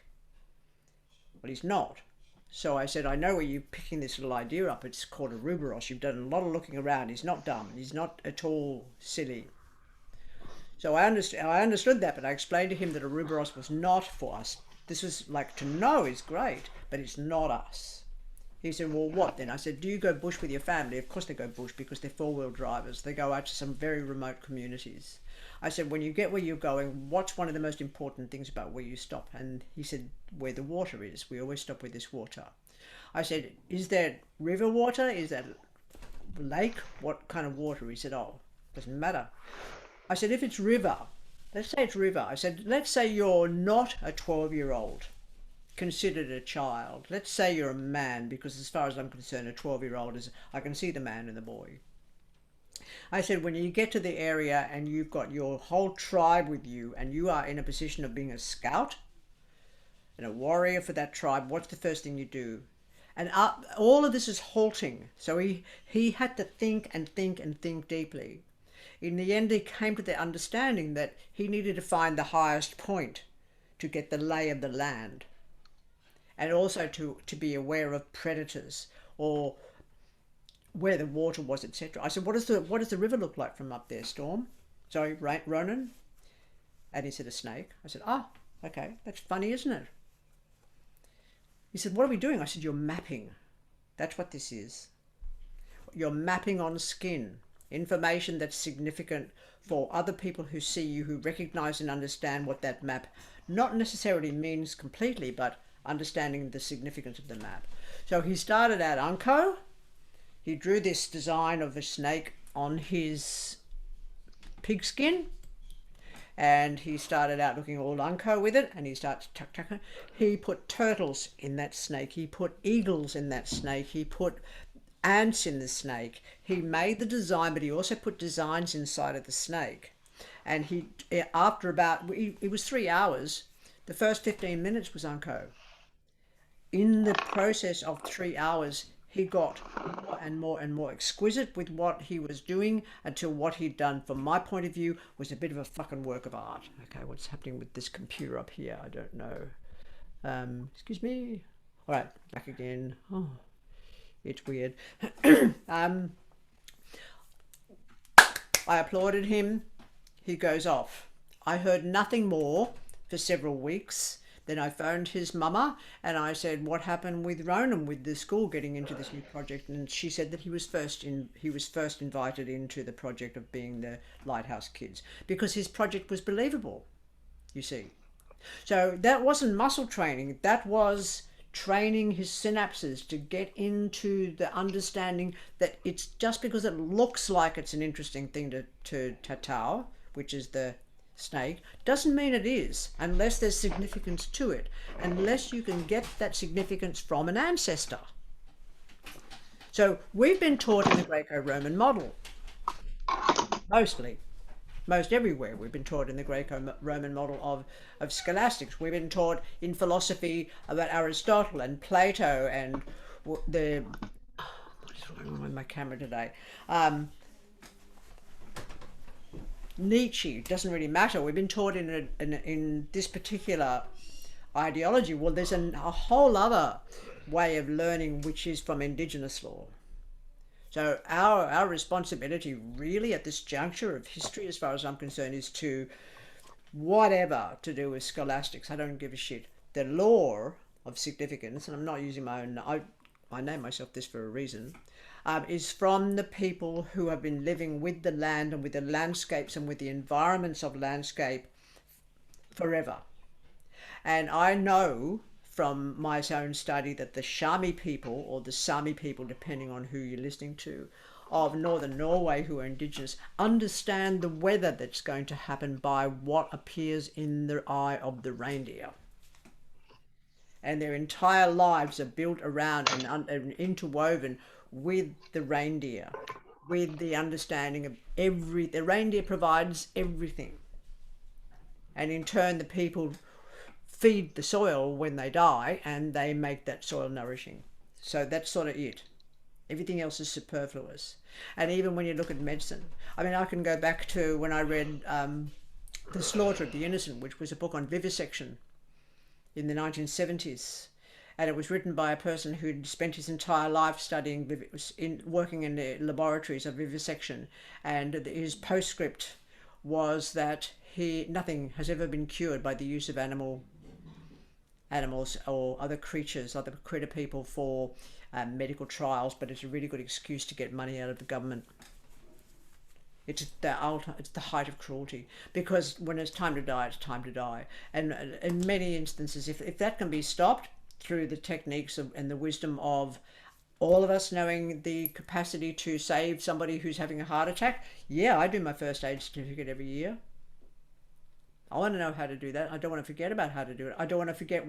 Well, he's not. So I said, I know where you're picking this little idea up. It's called a Ruberos. You've done a lot of looking around. He's not dumb. He's not at all silly. So I understood that, but I explained to him that a Ruberos was not for us. This was like, to know is great, but it's not us. He said, well, what then? I said, do you go bush with your family? Of course they go bush, because they're four-wheel drivers. They go out to some very remote communities. I said, when you get where you're going, what's one of the most important things about where you stop? And he said, where the water is. We always stop where there's water. I said, is that river water? Is that lake? What kind of water? He said, oh, doesn't matter. I said, if it's river, let's say it's river. I said, let's say you're not a 12-year-old, considered a child. Let's say you're a man, because as far as I'm concerned, a 12-year-old is, I can see the man and the boy. I said, when you get to the area and you've got your whole tribe with you and you are in a position of being a scout and a warrior for that tribe, what's the first thing you do? And all of this is halting. So he had to think and think and think deeply. In the end, he came to the understanding that he needed to find the highest point to get the lay of the land, and also to be aware of predators or where the water was, etc. I said, what does the river look like from up there, Storm? Sorry, Ronan? And he said, a snake. I said, oh, okay, that's funny, isn't it? He said, what are we doing? I said, you're mapping. That's what this is. You're mapping on skin. Information that's significant for other people who see you, who recognize and understand what that map not necessarily means completely, but understanding the significance of the map. So he started out Unco. He drew this design of a snake on his pigskin, and he started out looking all Unco with it, and he started tuck. He put turtles in that snake. He put eagles in that snake. He put ants in the snake. He made the design, but he also put designs inside of the snake. And after about, it was 3 hours, the first 15 minutes was Unco. In the process of 3 hours, he got more and more and more exquisite with what he was doing, until what he'd done, from my point of view, was a bit of a fucking work of art. Okay, what's happening with this computer up here? I don't know. Excuse me. All right, back again. Oh. It's weird. I applauded him. He goes off. I heard nothing more for several weeks. Then I phoned his mama and I said, what happened with Ronan, with the school getting into this new project? And she said that he was first invited into the project of being the Lighthouse Kids because his project was believable, you see. So that wasn't muscle training. That was training his synapses to get into the understanding that it's just because it looks like it's an interesting thing to tatau, which is the snake, doesn't mean it is, unless there's significance to it, unless you can get that significance from an ancestor. So we've been taught in the Greco-Roman model, most everywhere we've been taught in the Greco-Roman model of scholastics. We've been taught in philosophy about Aristotle and Plato and what is wrong with my camera today? Nietzsche. Doesn't really matter. We've been taught in this particular ideology. Well, there's a whole other way of learning which is from indigenous law. So our responsibility really at this juncture of history, as far as I'm concerned, is to whatever to do with scholastics. I don't give a shit. The law of significance, and I'm not using my own, I name myself this for a reason, is from the people who have been living with the land and with the landscapes and with the environments of landscape forever. And I know from my own study that the Shami people, or the Sami people, depending on who you're listening to, of northern Norway, who are indigenous, understand the weather that's going to happen by what appears in the eye of the reindeer. And their entire lives are built around and interwoven with the reindeer, with the understanding of the reindeer provides everything. And in turn, the people feed the soil when they die and they make that soil nourishing. So that's sort of it. Everything else is superfluous. And even when you look at medicine, I mean, I can go back to when I read The Slaughter of the Innocent, which was a book on vivisection in the 1970s. And it was written by a person who'd spent his entire life studying, working in the laboratories of vivisection. And his postscript was that nothing has ever been cured by the use of animals or other creatures, other critter people for medical trials, but it's a really good excuse to get money out of the government. It's the height of cruelty, because when it's time to die, it's time to die. And in many instances, if that can be stopped through the techniques and the wisdom of all of us knowing the capacity to save somebody who's having a heart attack, yeah, I do my first aid certificate every year. I want to know how to do that. I don't want to forget about how to do it. I don't want to forget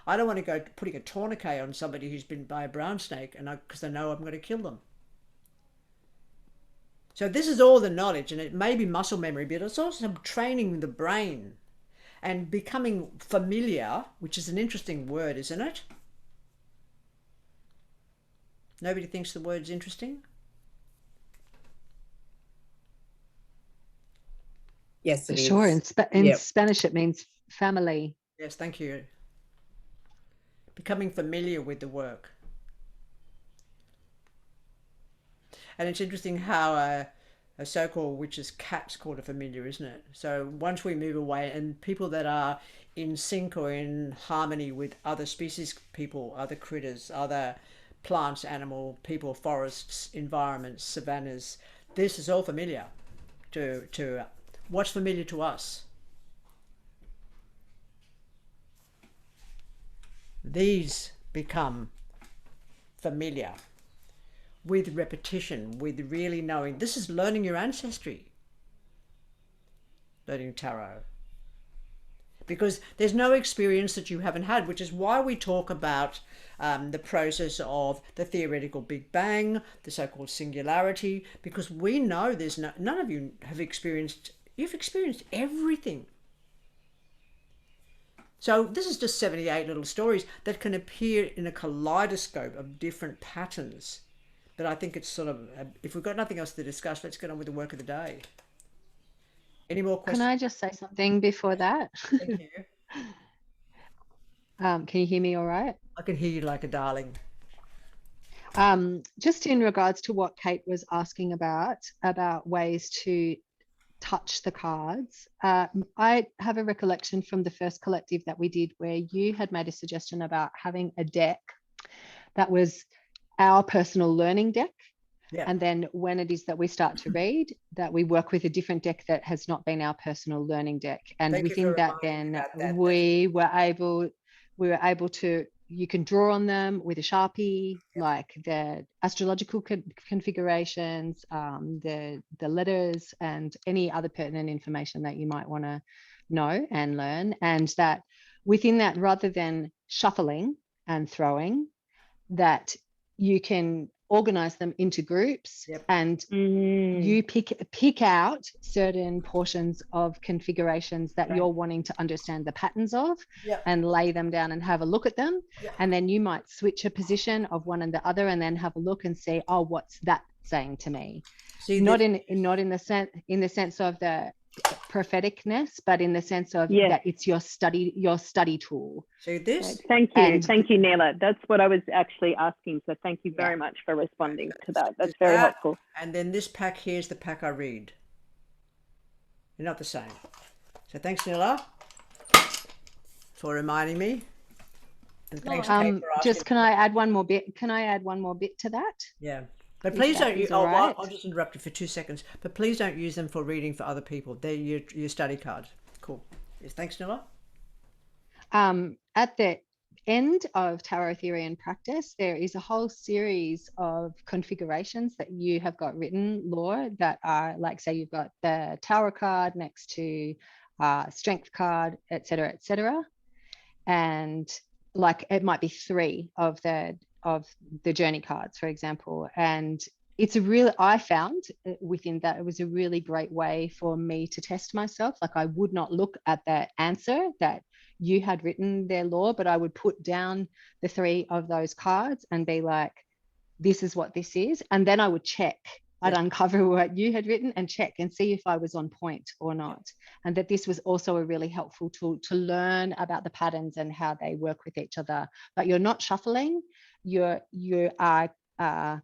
I don't want to go putting a tourniquet on somebody who's been by a brown snake because I know I'm going to kill them. So this is all the knowledge, and it may be muscle memory, but it's also training the brain and becoming familiar, which is an interesting word, isn't it? Nobody thinks the word's interesting? Yes, it is. Sure. In Spanish, it means family. Yes, thank you. Becoming familiar with the work. And it's interesting how a so-called witch's cat's called a familiar, isn't it? So once we move away, and people that are in sync or in harmony with other species, people, other critters, other plants, animal, people, forests, environments, savannas, this is all familiar to what's familiar to us. These become familiar with repetition, with really knowing. This is learning your ancestry, learning tarot. Because there's no experience that you haven't had, which is why we talk about the process of the theoretical Big Bang, the so-called singularity, because we know there's none of you have experienced, you've experienced everything. So this is just 78 little stories that can appear in a kaleidoscope of different patterns. But I think it's sort of, if we've got nothing else to discuss, let's get on with the work of the day. Any more questions? Can I just say something before that? Thank you. Can you hear me all right? I can hear you like a darling. Just in regards to what Kate was asking about ways to touch the cards, I have a recollection from the first collective that we did where you had made a suggestion about having a deck that was our personal learning deck. Yeah. And then when it is that we start to read, that we work with a different deck that has not been our personal learning deck. And Thank you within for that, reminding me then about that. we were able to, you can draw on them with a Sharpie, like the astrological configurations, the letters, and any other pertinent information that you might want to know and learn. And that within that, rather than shuffling and throwing, that you can organize them into groups. Yep. And you pick out certain portions of configurations that you're wanting to understand the patterns of, Yep. and lay them down and have a look at them. Yep. And then you might switch a position of one and the other and then have a look and say, oh, what's that saying to me? See, not in the sense of the propheticness, but in the sense of Yes. that it's your study tool. So this, Thank you. And- Thank you, Neela. That's what I was actually asking. So thank you very much for responding to that. That's very helpful. and then this pack here is the pack I read. They're not the same. So thanks, Nilla, for reminding me. And thanks, Kate, for asking. Just can I add one more bit? Can I add one more bit to that? Yeah. But If please that don't use, is all right. I'll just interrupt you for 2 seconds. But please don't use them for reading for other people. They're your study cards. Cool. Yes, thanks, Nilla. At the end of Tarot Theory and Practice, there is a whole series of configurations that you have got written, Laura, that are like, say you've got the Tower card next to Strength card, etc., etc. And like it might be 3 of the journey cards, for example. And it's I found within that, it was a really great way for me to test myself. Like I would not look at the answer that you had written there, Law, but I would put down the 3 of those cards and be like, this is what this is. And then I would check. I'd uncover what you had written and check and see if I was on point or not. And that this was also a really helpful tool to learn about the patterns and how they work with each other. But you're not shuffling, you are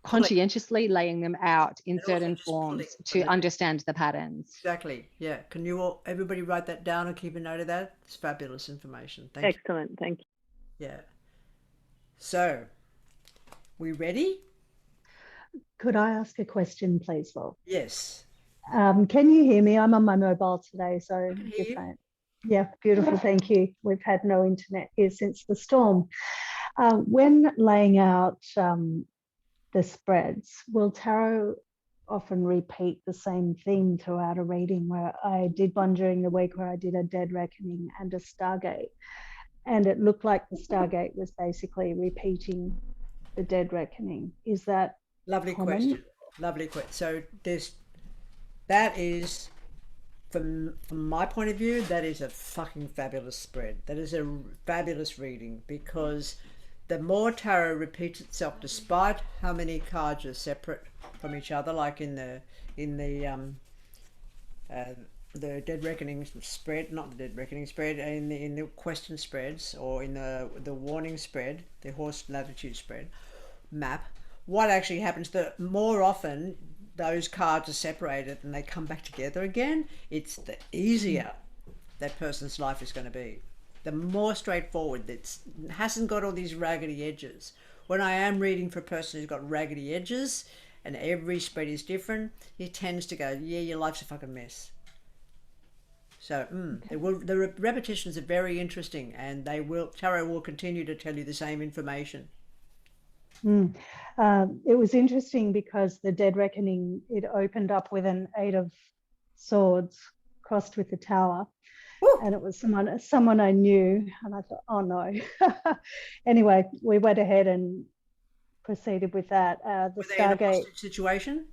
conscientiously laying them out in certain forms to understand the patterns. Exactly. Yeah. Can you all, everybody write that down and keep a note of that? It's fabulous information. Thank you. Excellent. Thank you. Yeah. So, we ready? Could I ask a question, please, Laura? Yes. Can you hear me? I'm on my mobile today, so hear you. Yeah, beautiful. Thank you. We've had no internet here since the storm. When laying out the spreads, will tarot often repeat the same theme throughout a reading? Where I did one during the week where I did a dead reckoning and a stargate, and it looked like the stargate was basically repeating the dead reckoning. Is that lovely common? question? Lovely question. So that is, from my point of view, that is a fucking fabulous spread. That is a fabulous reading, because the more tarot repeats itself, despite how many cards are separate from each other, like in the dead reckoning spread, not the dead reckoning spread, in the question spreads, or in the warning spread, the horse latitude spread map, what actually happens, the more often those cards are separated and they come back together again, it's the easier that person's life is going to be. The more straightforward, that hasn't got all these raggedy edges. When I am reading for a person who's got raggedy edges and every spread is different, it tends to go, yeah, your life's a fucking mess. So the repetitions are very interesting, and tarot will continue to tell you the same information. It was interesting because the dead reckoning, it opened up with an 8 of swords crossed with the tower. Woo! And it was someone I knew, and I thought, oh no. Anyway, we went ahead and proceeded with that. The Were they in a Stargate hostage situation?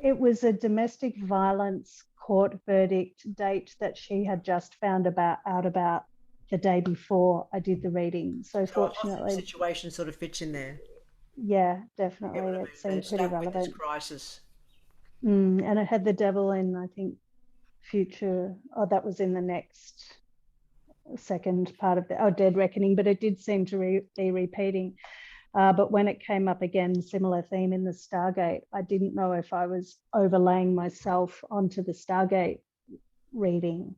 It was a domestic violence court verdict date that she had just found out about the day before I did the reading. So fortunately, the situation sort of fits in there. Yeah, definitely. It seemed pretty relevant. With this crisis. And it had the devil in, I think, future. Oh, that was in the next second part of the dead reckoning, but it did seem to be repeating. But when it came up again, similar theme in the Stargate, I didn't know if I was overlaying myself onto the Stargate reading,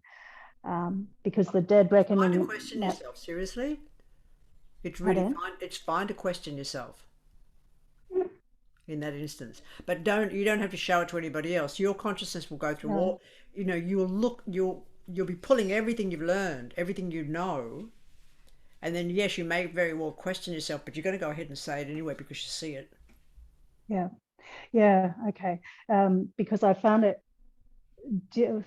because the dead reckoning. Fine to question yourself, seriously. It's really fine. It's fine to question yourself in that instance, but you don't have to show it to anybody else. Your consciousness will go through all, you'll be pulling everything you've learned, everything you know, and then yes, you may very well question yourself, but you're going to go ahead and say it anyway because you see it. Yeah, okay. Because I found it, the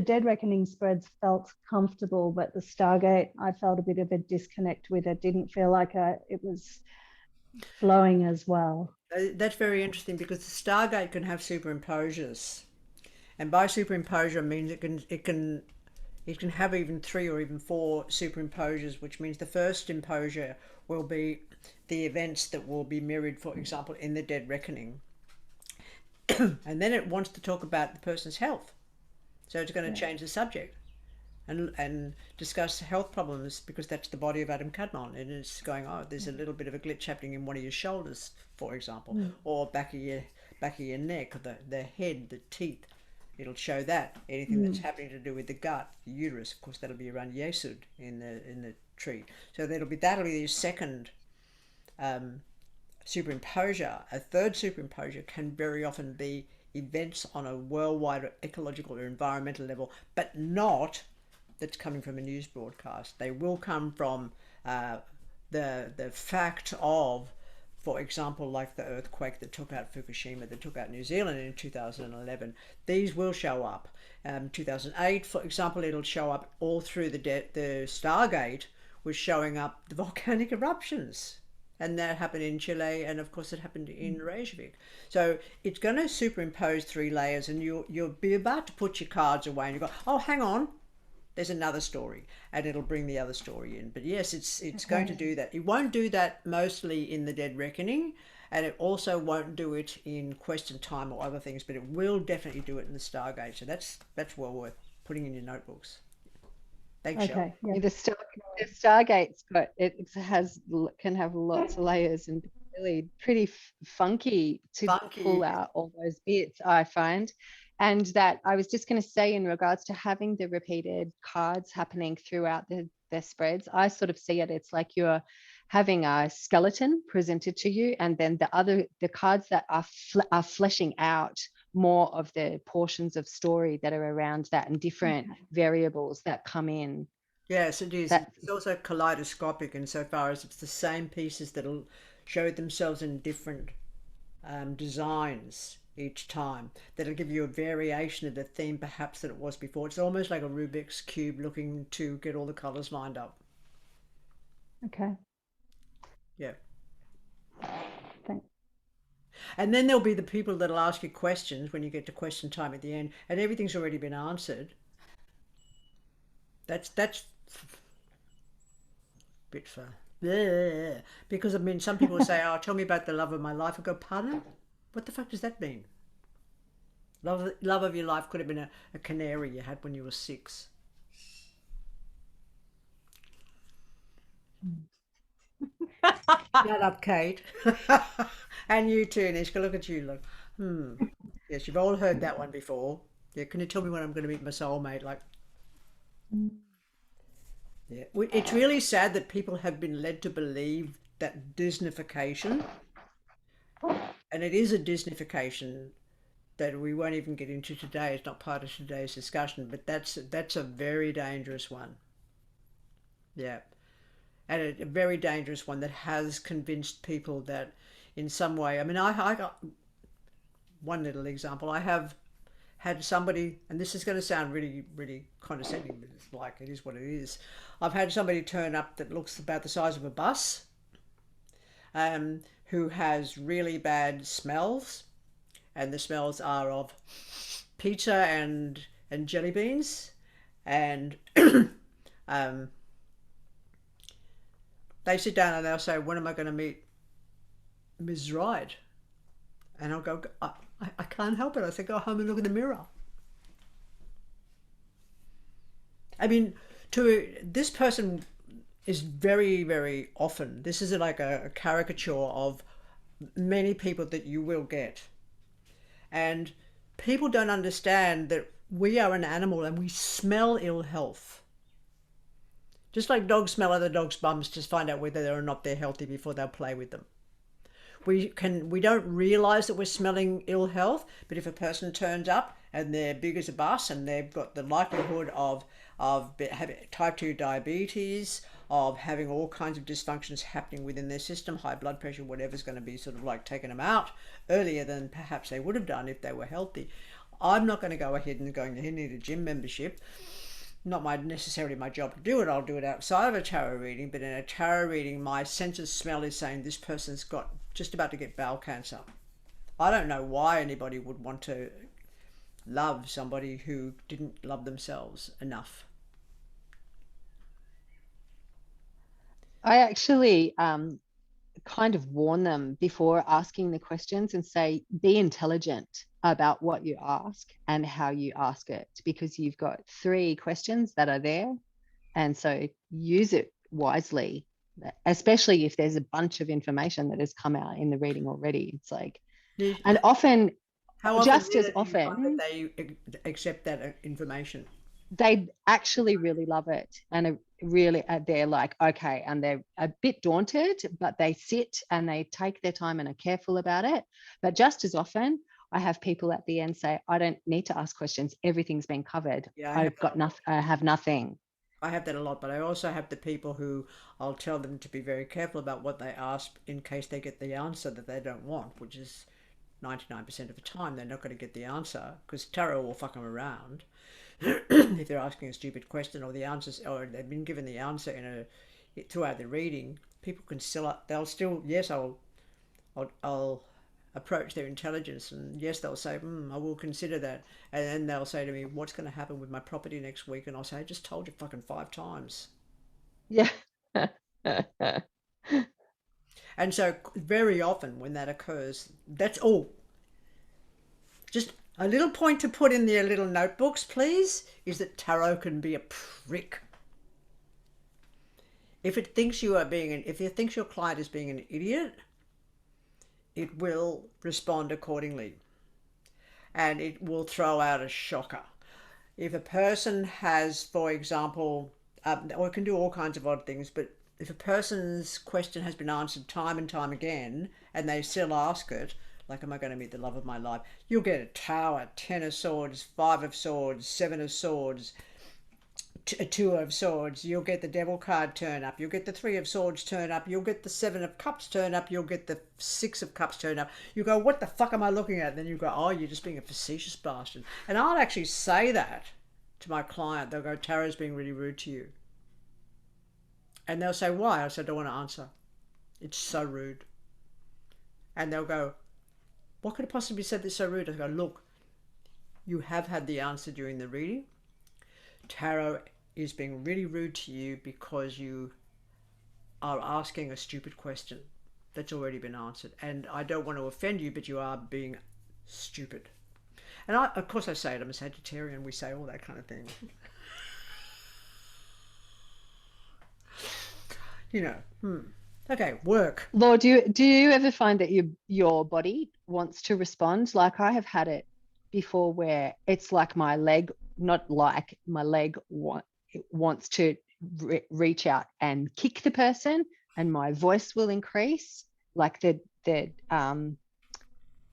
dead reckoning spreads felt comfortable, but the Stargate, I felt a bit of a disconnect with it. Didn't feel like it was flowing as well. That's very interesting because the Stargate can have superimposures, and by superimposure I mean it can have even 3 or even 4 superimposures, which means the first imposure will be the events that will be mirrored, for example, in the dead reckoning. And then it wants to talk about the person's health. So it's going to change the subject and discuss health problems, because that's the body of Adam Kadmon, and it's going, oh, there's a little bit of a glitch happening in one of your shoulders, for example, or back of your neck, the head, the teeth. It'll show that anything that's happening to do with the gut, the uterus. Of course, that'll be around Yesod in the tree. So that'll be your second superimposure. A third superimposure can very often be events on a worldwide ecological or environmental level, but not that's coming from a news broadcast. They will come from the fact of, for example, like the earthquake that took out Fukushima, that took out New Zealand in 2011. These will show up. 2008, for example, it'll show up all through the Stargate was showing up the volcanic eruptions. And that happened in Chile, and of course it happened in Reykjavik. So it's going to superimpose 3 layers, and you'll be about to put your cards away, and you go, oh, hang on, there's another story, and it'll bring the other story in. But yes, it's going to do that. It won't do that mostly in the Dead Reckoning, and it also won't do it in Question Time or other things, but it will definitely do it in the Stargate. So that's well worth putting in your notebooks. Thanks, Okay. Yeah. The Stargate's can have lots of layers and really pretty funky to pull out all those bits, I find. And that I was just going to say, in regards to having the repeated cards happening throughout the spreads, I sort of see it, it's like you're having a skeleton presented to you, and then the cards that are fleshing out more of the portions of story that are around that, and different variables that come in. Yes, it is. It's also kaleidoscopic insofar as it's the same pieces that'll show themselves in different designs each time. That'll give you a variation of the theme perhaps that it was before. It's almost like a Rubik's Cube looking to get all the colours lined up. Okay. Yeah. Thanks. And then there'll be the people that'll ask you questions when you get to question time at the end, and everything's already been answered. That's bit for because I mean, some people say, oh, tell me about the love of my life. I go, pardon? What the fuck does that mean? Love of your life could have been a canary you had when you were 6. Shut up, Kate. And you too, Nishka. Look at you. Look. Yes, you've all heard that one before. Yeah, can you tell me when I'm going to meet my soulmate? Like, yeah. It's really sad that people have been led to believe that Disneyfication, and it is a Disneyfication that we won't even get into today. It's not part of today's discussion, but that's a very dangerous one. Yeah. And a very dangerous one that has convinced people that in some way, I mean, I got one little example. I have had somebody, and this is going to sound really, really condescending, but it's like, it is what it is. I've had somebody turn up that looks about the size of a bus, who has really bad smells, and the smells are of pizza and jelly beans, and they sit down and they'll say, when am I going to meet Ms. Right? And I'll go, I can't help it. I say, go home and look in the mirror. I mean, to this person, is very, very often, this is like a caricature of many people that you will get. And people don't understand that we are an animal and we smell ill health. Just like dogs smell other dogs' bums to find out whether or not they're healthy before they'll play with them. We don't realize that we're smelling ill health, but if a person turns up and they're big as a bus and they've got the likelihood of having type 2 diabetes, of having all kinds of dysfunctions happening within their system, high blood pressure, whatever's going to be sort of like taking them out earlier than perhaps they would have done if they were healthy. I'm not going to go ahead and going, you need a gym membership. Not necessarily my job to do it. I'll do it outside of a tarot reading, but in a tarot reading, my sense of smell is saying this person's got just about to get bowel cancer. I don't know why anybody would want to love somebody who didn't love themselves enough. I actually kind of warn them before asking the questions and say, be intelligent about what you ask and how you ask it, because you've got 3 questions that are there. And so use it wisely, especially if there's a bunch of information that has come out in the reading already. It's like, and often, just as often, they accept that information. They actually really love it, and really they're like, okay, and they're a bit daunted, but they sit and they take their time and are careful about it. But just as often, I have people at the end say, I don't need to ask questions, everything's been covered. Yeah, I've got nothing, I have nothing. I have that a lot, but I also have the people who I'll tell them to be very careful about what they ask in case they get the answer that they don't want, which is 99% of the time they're not going to get the answer, because tarot will fuck them around. If they're asking a stupid question or the answers, or they've been given the answer throughout the reading, people can they'll still, yes, I'll approach their intelligence, and yes, they'll say, I will consider that, and then they'll say to me, what's going to happen with my property next week? And I'll say, I just told you fucking 5 times. Yeah. And so very often when that occurs, that's all. Just a little point to put in their little notebooks, please, is that tarot can be a prick. If it thinks if it thinks your client is being an idiot, it will respond accordingly, and it will throw out a shocker. If a person has, for example, or it can do all kinds of odd things, but if a person's question has been answered time and time again, and they still ask it, like, am I going to meet the love of my life? You'll get a Tower, 10 of Swords, 5 of Swords, 7 of Swords, 2 of Swords. You'll get the Devil card turn up. You'll get the 3 of Swords turn up. You'll get the 7 of Cups turn up. You'll get the 6 of Cups turn up. You go, what the fuck am I looking at? And then you go, oh, you're just being a facetious bastard. And I'll actually say that to my client. They'll go, Tarot's being really rude to you. And they'll say, why? I said, I don't want to answer. It's so rude. And they'll go, what could have possibly said this so rude? I go, look, you have had the answer during the reading. Tarot is being really rude to you because you are asking a stupid question that's already been answered. And I don't want to offend you, but you are being stupid. And of course I say it, I'm a Sagittarian, we say all that kind of thing. You know, okay, work. Laura, do you ever find that your body wants to respond? Like, I have had it before where it's like my leg wants to reach out and kick the person, and my voice will increase. Like the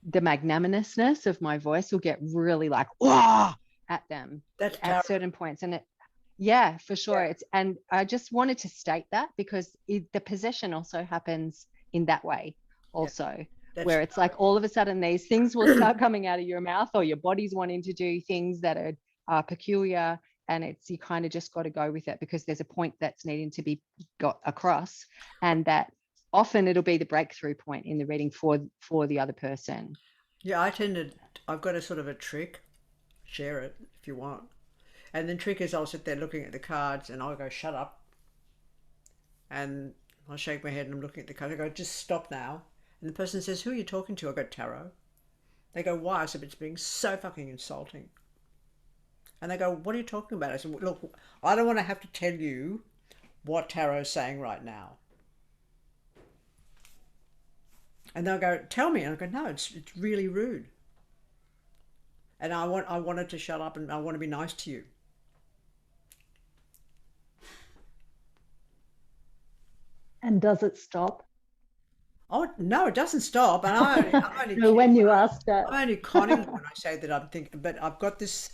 magnanimousness of my voice will get really like, whoa, at them at certain points. And yeah, for sure. Yeah. And I just wanted to state that because the possession also happens in that way also, where it's like all of a sudden these things will start coming out of your mouth, or your body's wanting to do things that are peculiar, and you kind of just got to go with it because there's a point that's needing to be got across, and that often it'll be the breakthrough point in the reading for the other person. Yeah, I've got a sort of a trick, share it if you want. And the trick is I'll sit there looking at the cards and I'll go, shut up. And I'll shake my head and I'm looking at the cards. I go, just stop now. And the person says, who are you talking to? I go, Tarot. They go, why? I said, it's being so fucking insulting. And they go, what are you talking about? I said, look, I don't want to have to tell you what tarot's saying right now. And they'll go, tell me. And I go, no, it's really rude. And I wanted to shut up and I want to be nice to you. And does it stop? Oh, no, it doesn't stop. And I'm only So when you ask that. I'm only conning when I say that I'm thinking, but I've got this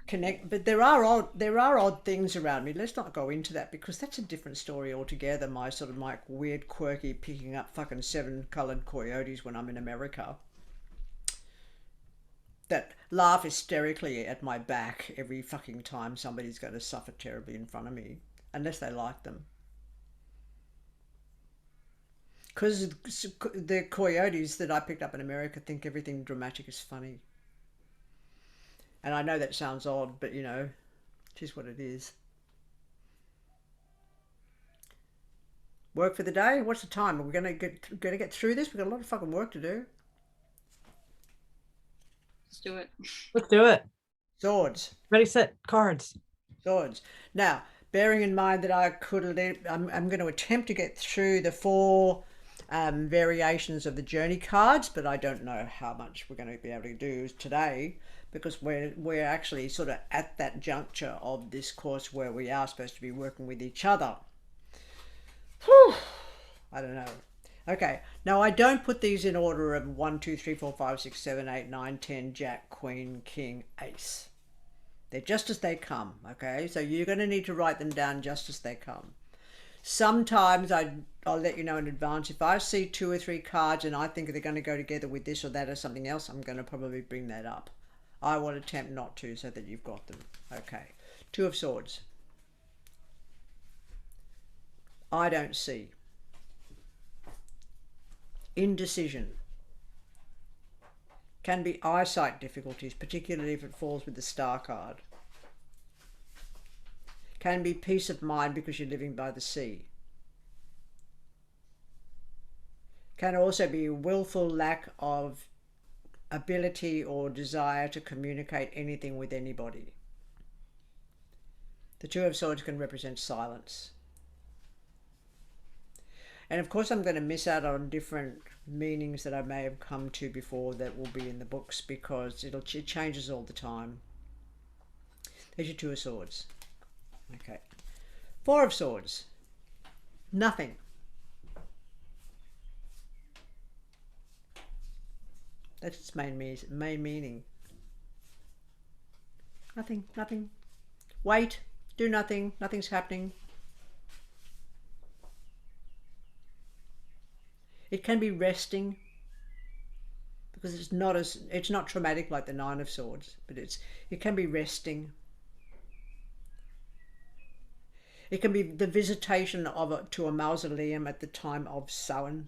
connect, but there are odd things around me. Let's not go into that because that's a different story altogether. My sort of like weird, quirky, picking up fucking 7-colored coyotes when I'm in America that laugh hysterically at my back every fucking time somebody's going to suffer terribly in front of me, unless they like them. Because the coyotes that I picked up in America think everything dramatic is funny. And I know that sounds odd, but you know, it is what it is. Work for the day? What's the time? Are we gonna get through this? We've got a lot of fucking work to do. Let's do it. Let's do it. Swords. Ready, set, cards. Swords. Now, bearing in mind that I'm going to attempt to get through the 4 variations of the journey cards, but I don't know how much we're going to be able to do today because we're actually sort of at that juncture of this course where we are supposed to be working with each other. Whew. I don't know. Okay, now I don't put these in order of 1, 2, 3, 4, 5, 6, 7, 8, 9, 10, Jack, Queen, King, Ace. They're just as they come, okay? So you're going to need to write them down just as they come. Sometimes I'll let you know in advance. If I see 2 or 3 cards and I think they're going to go together with this or that or something else, I'm going to probably bring that up. I will attempt not to so that you've got them. Okay, 2 of Swords. I don't see. Indecision. Can be eyesight difficulties, particularly if it falls with the Star card. Can be peace of mind because you're living by the sea. Can also be willful lack of ability or desire to communicate anything with anybody. The 2 of Swords can represent silence. And of course I'm going to miss out on different meanings that I may have come to before that will be in the books because it changes all the time. There's your 2 of Swords. Okay. 4 of Swords. Nothing. That's its main meaning. Nothing. Wait. Do nothing. Nothing's happening. It can be resting because it's not traumatic like the 9 of Swords, but it can be resting. It can be the visitation to a mausoleum at the time of Samhain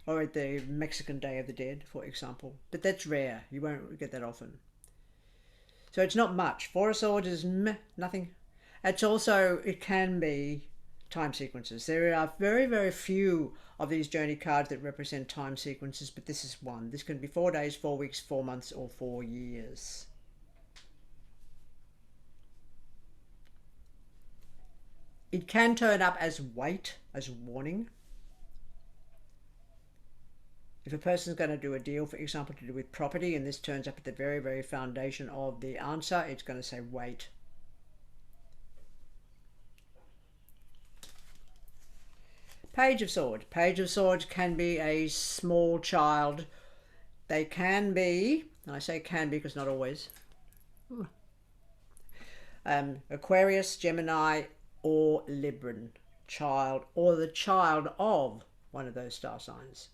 or at the Mexican Day of the Dead, for example. But that's rare. You won't get that often. So it's not much. 4 of Swords is nothing. It can be time sequences. There are very, very few of these journey cards that represent time sequences, but this is one. This can be 4 days, 4 weeks, 4 months, or 4 years. It can turn up as wait, as warning. If a person's going to do a deal, for example, to do with property, and this turns up at the very, very foundation of the answer, it's going to say wait. Page of Swords. Page of Swords can be a small child. They can be, and I say can be because not always, Aquarius, Gemini, or Libran child, or the child of one of those star signs.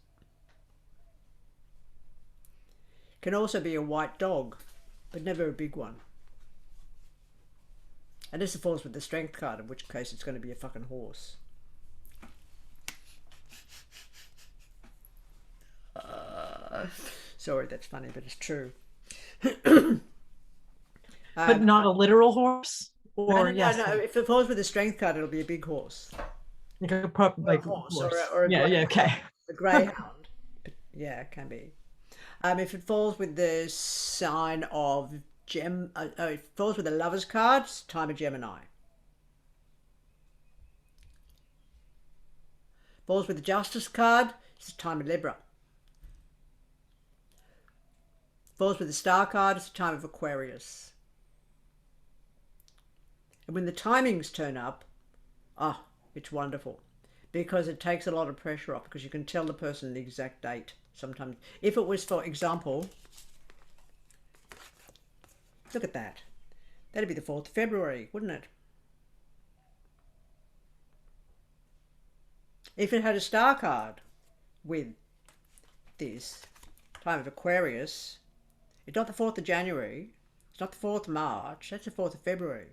Can also be a white dog, but never a big one. Unless it falls with the Strength card, in which case it's going to be a fucking horse. Sorry, that's funny, but it's true. But not a literal horse? Or no. If it falls with the Strength card, it'll be a big horse. Like a horse. horse. Or a Okay. A greyhound. Yeah, it can be. If it falls with the sign of it falls with the Lovers cards, time of Gemini. Falls with the Justice card, it's the time of Libra. Falls with the Star card, it's the time of Aquarius. And when the timings turn up, it's wonderful, because it takes a lot of pressure off, because you can tell the person the exact date. Sometimes, if it was, for example, look at that. That'd be the 4th of February, wouldn't it? If it had a Star card with this time of Aquarius, it's not the 4th of January, it's not the 4th of March, that's the 4th of February.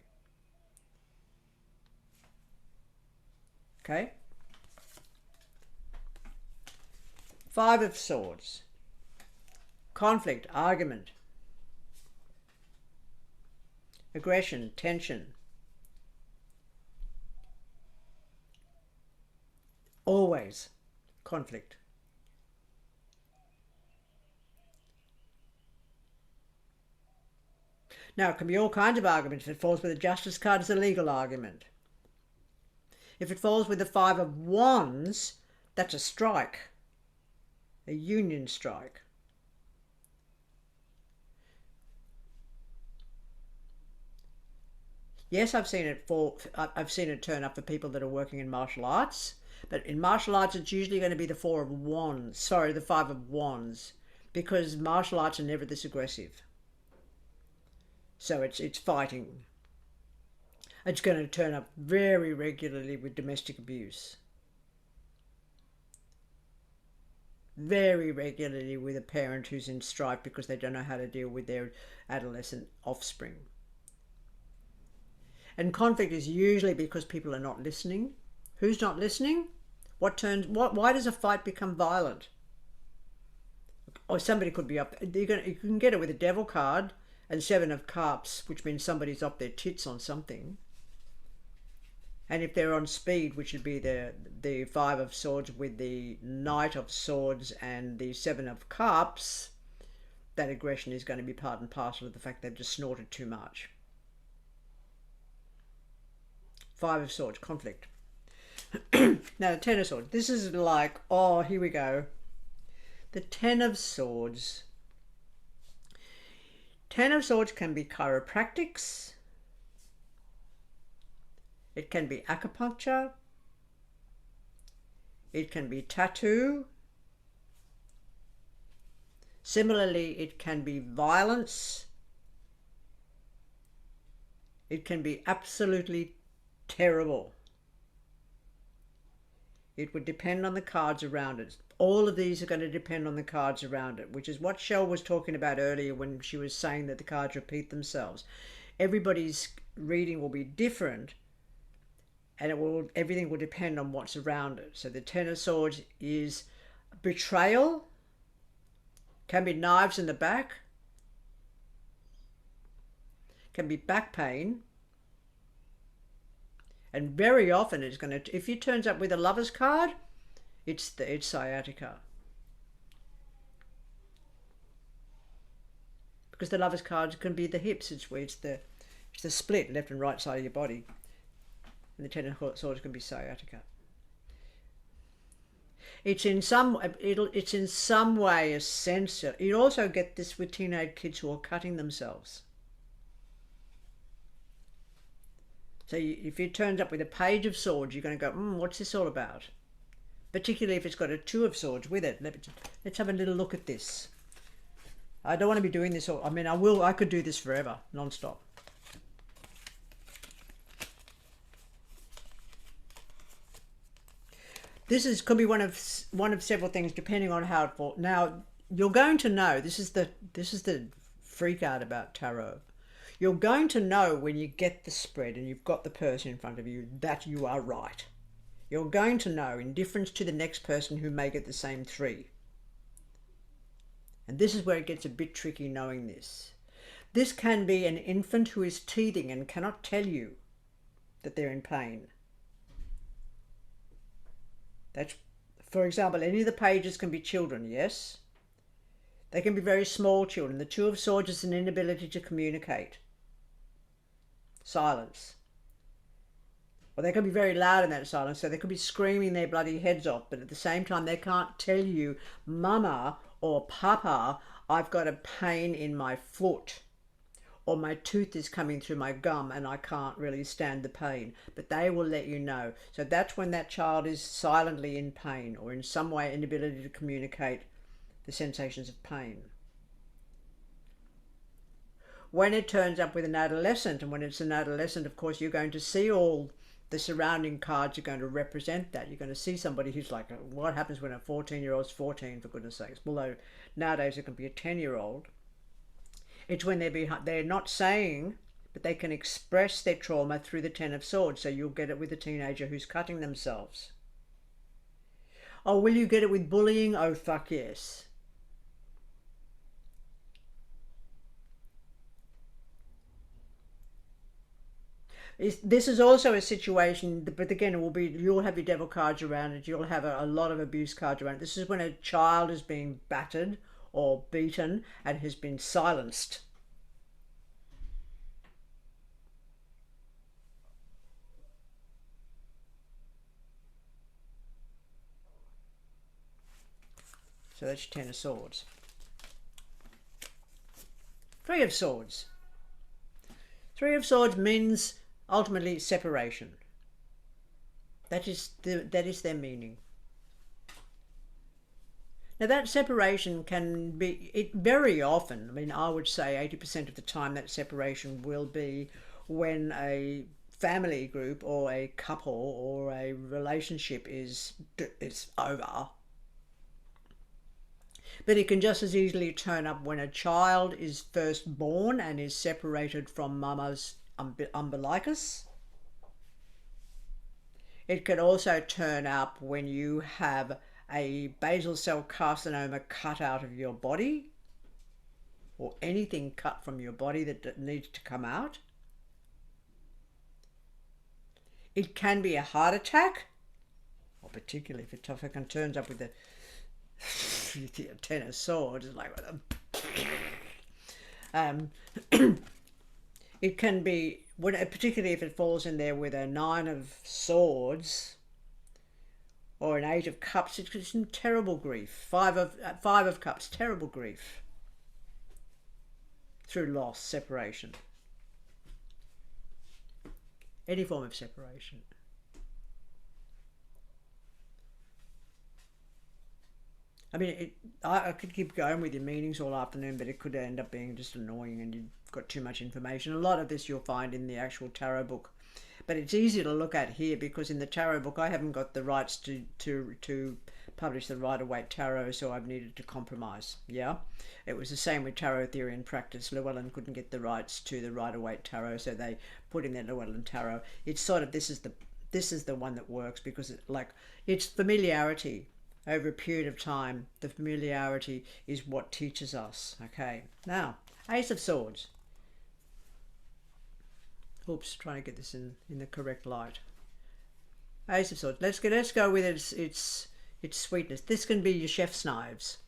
Okay? 5 of Swords. Conflict, argument, aggression, tension. Always conflict. Now, it can be all kinds of arguments. If it falls with the Justice card, it's a legal argument. If it falls with the 5 of Wands, that's a strike, a union strike. Yes, I've seen it turn up for people that are working in martial arts, but in martial arts, it's usually going to be the 4 of Wands, sorry, the 5 of Wands, because martial arts are never this aggressive. So it's fighting. It's going to turn up very regularly with domestic abuse. Very regularly with a parent who's in strife because they don't know how to deal with their adolescent offspring. And conflict is usually because people are not listening. Who's not listening? Why does a fight become violent? Or somebody could be up. You can get it with a Devil card and 7 of Cups, which means somebody's up their tits on something. And if they're on speed, which would be the 5 of Swords with the Knight of Swords and the 7 of Cups, that aggression is going to be part and parcel of the fact they've just snorted too much. 5 of Swords, conflict. Now, the 10 of Swords. This is like, oh, here we go. The 10 of Swords. 10 of Swords can be chiropractics. It can be acupuncture. It can be tattoo. Similarly, it can be violence. It can be absolutely terrible. It would depend on the cards around it. All of these are going to depend on the cards around it, which is what Shell was talking about earlier when she was saying that the cards repeat themselves. Everybody's reading will be different, and everything will depend on what's around it. So the 10 of Swords is betrayal, can be knives in the back, can be back pain, and very often it's going to, if it turns up with a Lover's card, it's sciatica. Because the Lover's card can be the hips, it's the split left and right side of your body. And the 10 of Swords can be sciatica. It's in some way a sensor. You also get this with teenage kids who are cutting themselves. So if it turns up with a Page of Swords, you're going to go, what's this all about? Particularly if it's got a 2 of Swords with it. Let's have a little look at this. I don't want to be doing this all. I mean, I could do this forever, non-stop. This could be one of several things depending on how it falls. Now, you're going to know, this is the freak out about tarot. You're going to know when you get the spread and you've got the person in front of you that you are right. You're going to know in difference to the next person who may get the same 3. And this is where it gets a bit tricky knowing this. This can be an infant who is teething and cannot tell you that they're in pain. That's, for example, any of the pages can be children, yes? They can be very small children. The 2 of Swords is an inability to communicate. Silence. Or they can be very loud in that silence, so they could be screaming their bloody heads off, but at the same time they can't tell you, mama or papa, I've got a pain in my foot, or my tooth is coming through my gum and I can't really stand the pain. But they will let you know. So that's when that child is silently in pain, or in some way inability to communicate the sensations of pain. When it turns up with an adolescent, and when it's an adolescent, of course, you're going to see all the surrounding cards are going to represent that. You're going to see somebody who's like, what happens when a 14-year-old's 14, for goodness sakes? Although nowadays it can be a 10-year-old. It's when they're not saying, but they can express their trauma through the Ten of Swords. So you'll get it with a teenager who's cutting themselves. Oh, will you get it with bullying? Oh, fuck yes. This is also a situation, but again, it will be, you'll have your devil cards around it, you'll have a lot of abuse cards around it. This is when a child is being battered or beaten and has been silenced. So that's your Ten of Swords. Three of Swords. Three of Swords means ultimately separation. That is their meaning. Now that separation can be, it very often, I mean, I would say 80% of the time that separation will be when a family group or a couple or a relationship is over. But it can just as easily turn up when a child is first born and is separated from mama's umbilicus. It can also turn up when you have a basal cell carcinoma cut out of your body, or anything cut from your body that needs to come out. It can be a heart attack, or particularly if it fucking turns up with the Ten of Swords, it's like it can be, when, particularly if it falls in there with a Nine of Swords or an Eight of Cups, it's some terrible grief. Five of Cups, terrible grief through loss, separation, any form of separation. I mean, I could keep going with your meanings all afternoon, but it could end up being just annoying and you've got too much information. A lot of this you'll find in the actual tarot book. But it's easy to look at here because in the tarot book I haven't got the rights to publish the Rider-Waite Tarot, so I've needed to compromise. Yeah, it was the same with Tarot Theory and Practice. Llewellyn couldn't get the rights to the Rider-Waite Tarot, so they put in their Llewellyn Tarot. It's sort of, this is the one that works because it's familiarity. Over a period of time, the familiarity is what teaches us. Okay, now Ace of Swords. Oops, trying to get this in the correct light. Ace of Swords. Let's go with its sweetness. This can be your chef's knives.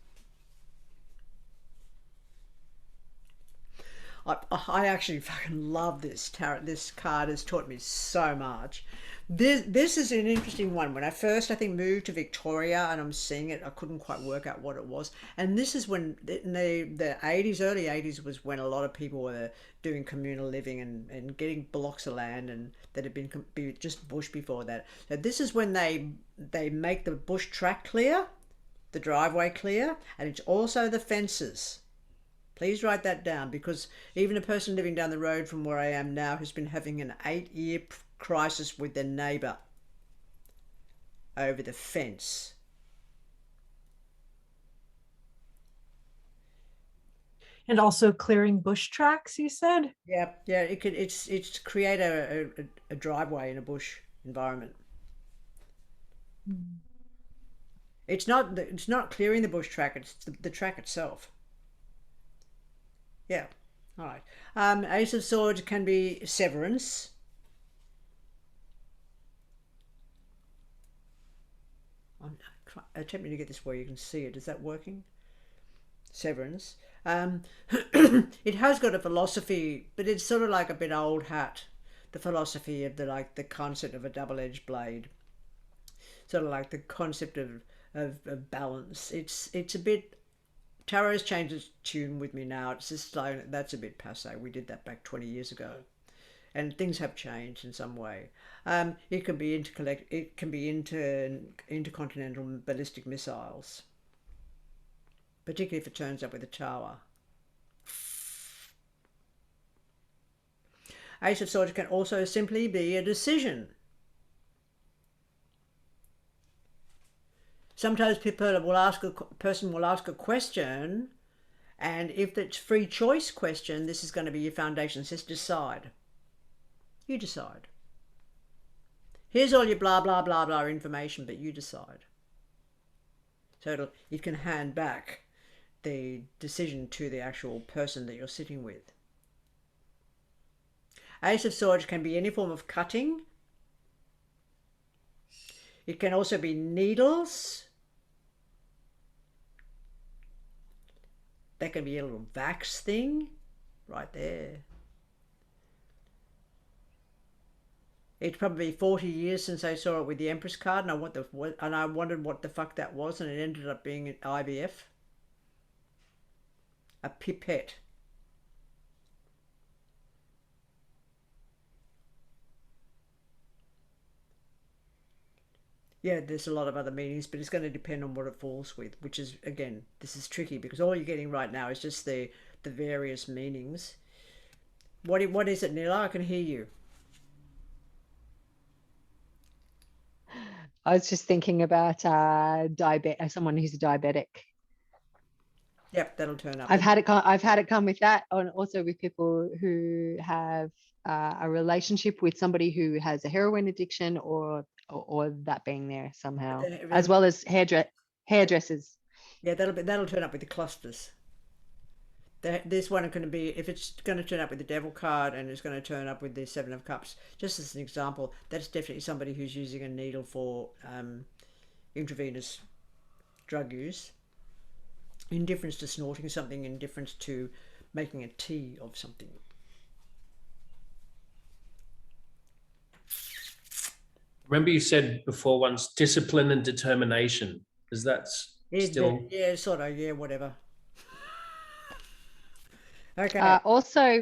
I actually fucking love this tarot. This card has taught me so much. This is an interesting one. When I first, I think, moved to Victoria and I'm seeing it, I couldn't quite work out what it was. And this is when, in the 80s, early 80s, was when a lot of people were doing communal living and getting blocks of land and that had been just bush before that. So this is when they make the bush track clear, the driveway clear, and it's also the fences. Please write that down, because even a person living down the road from where I am now has been having an 8-year crisis with their neighbour over the fence. And also clearing bush tracks, you said? Yeah, it's to create a driveway in a bush environment. Mm. It's not clearing the bush track, it's the track itself. Yeah, all right. Ace of Swords can be severance. I'm attempting to get this where you can see it. Is that working? Severance. It has got a philosophy, but it's sort of like a bit old hat. the philosophy of the concept of a double-edged blade, sort of like the concept of balance. It's a bit, tarot's changed its tune with me now. It's just like, that's a bit passe. We did that back 20 years ago, and things have changed in some way. It can be intercontinental ballistic missiles, particularly if it turns up with a tower. Ace of Swords can also simply be a decision. Sometimes person will ask a question, and if it's free choice question, this is going to be your foundation. It says decide. You decide. Here's all your blah blah blah blah information, but you decide. So it can hand back the decision to the actual person that you're sitting with. Ace of Swords can be any form of cutting. It can also be needles. That can be a little vax thing right there. It's probably 40 years since I saw it with the Empress card, and I wondered what the fuck that was, and it ended up being an IVF. A pipette. Yeah, there's a lot of other meanings, but it's going to depend on what it falls with, which is, again, this is tricky because all you're getting right now is just the various meanings. What is it, Nila? I can hear you. I was just thinking about someone who's a diabetic. Yep, that'll turn up. I've had it come with that, and also with people who have a relationship with somebody who has a heroin addiction, or that being there somehow, as well as hairdressers. Yeah, that'll turn up with the clusters. This one can be, if it's going to turn up with the Devil card and it's going to turn up with the Seven of Cups, just as an example, that's definitely somebody who's using a needle for intravenous drug use. Indifference to snorting something, indifference to making a tea of something. Remember you said before once, discipline and determination. Is that still? Yeah, sort of, yeah, whatever. Okay. Also,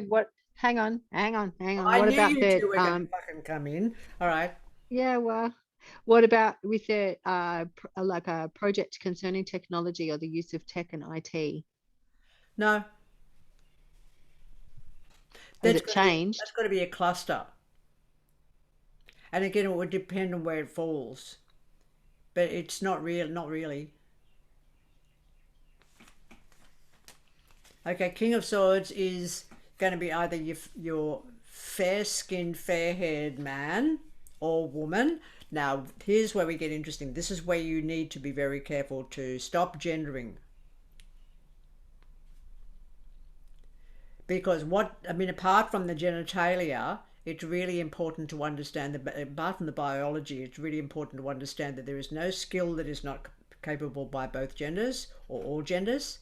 hang on. I What knew about you the two were going to fucking come in. All right. Yeah, well, what about with the like a project concerning technology or the use of tech and IT? No. Has it changed? That's got to be a cluster. And again, it would depend on where it falls. But it's not really. Okay, King of Swords is going to be either your fair-skinned, fair-haired man or woman. Now, here's where we get interesting. This is where you need to be very careful to stop gendering. Because apart from the genitalia, it's really important to understand apart from the biology, it's really important to understand that there is no skill that is not capable by both genders or all genders.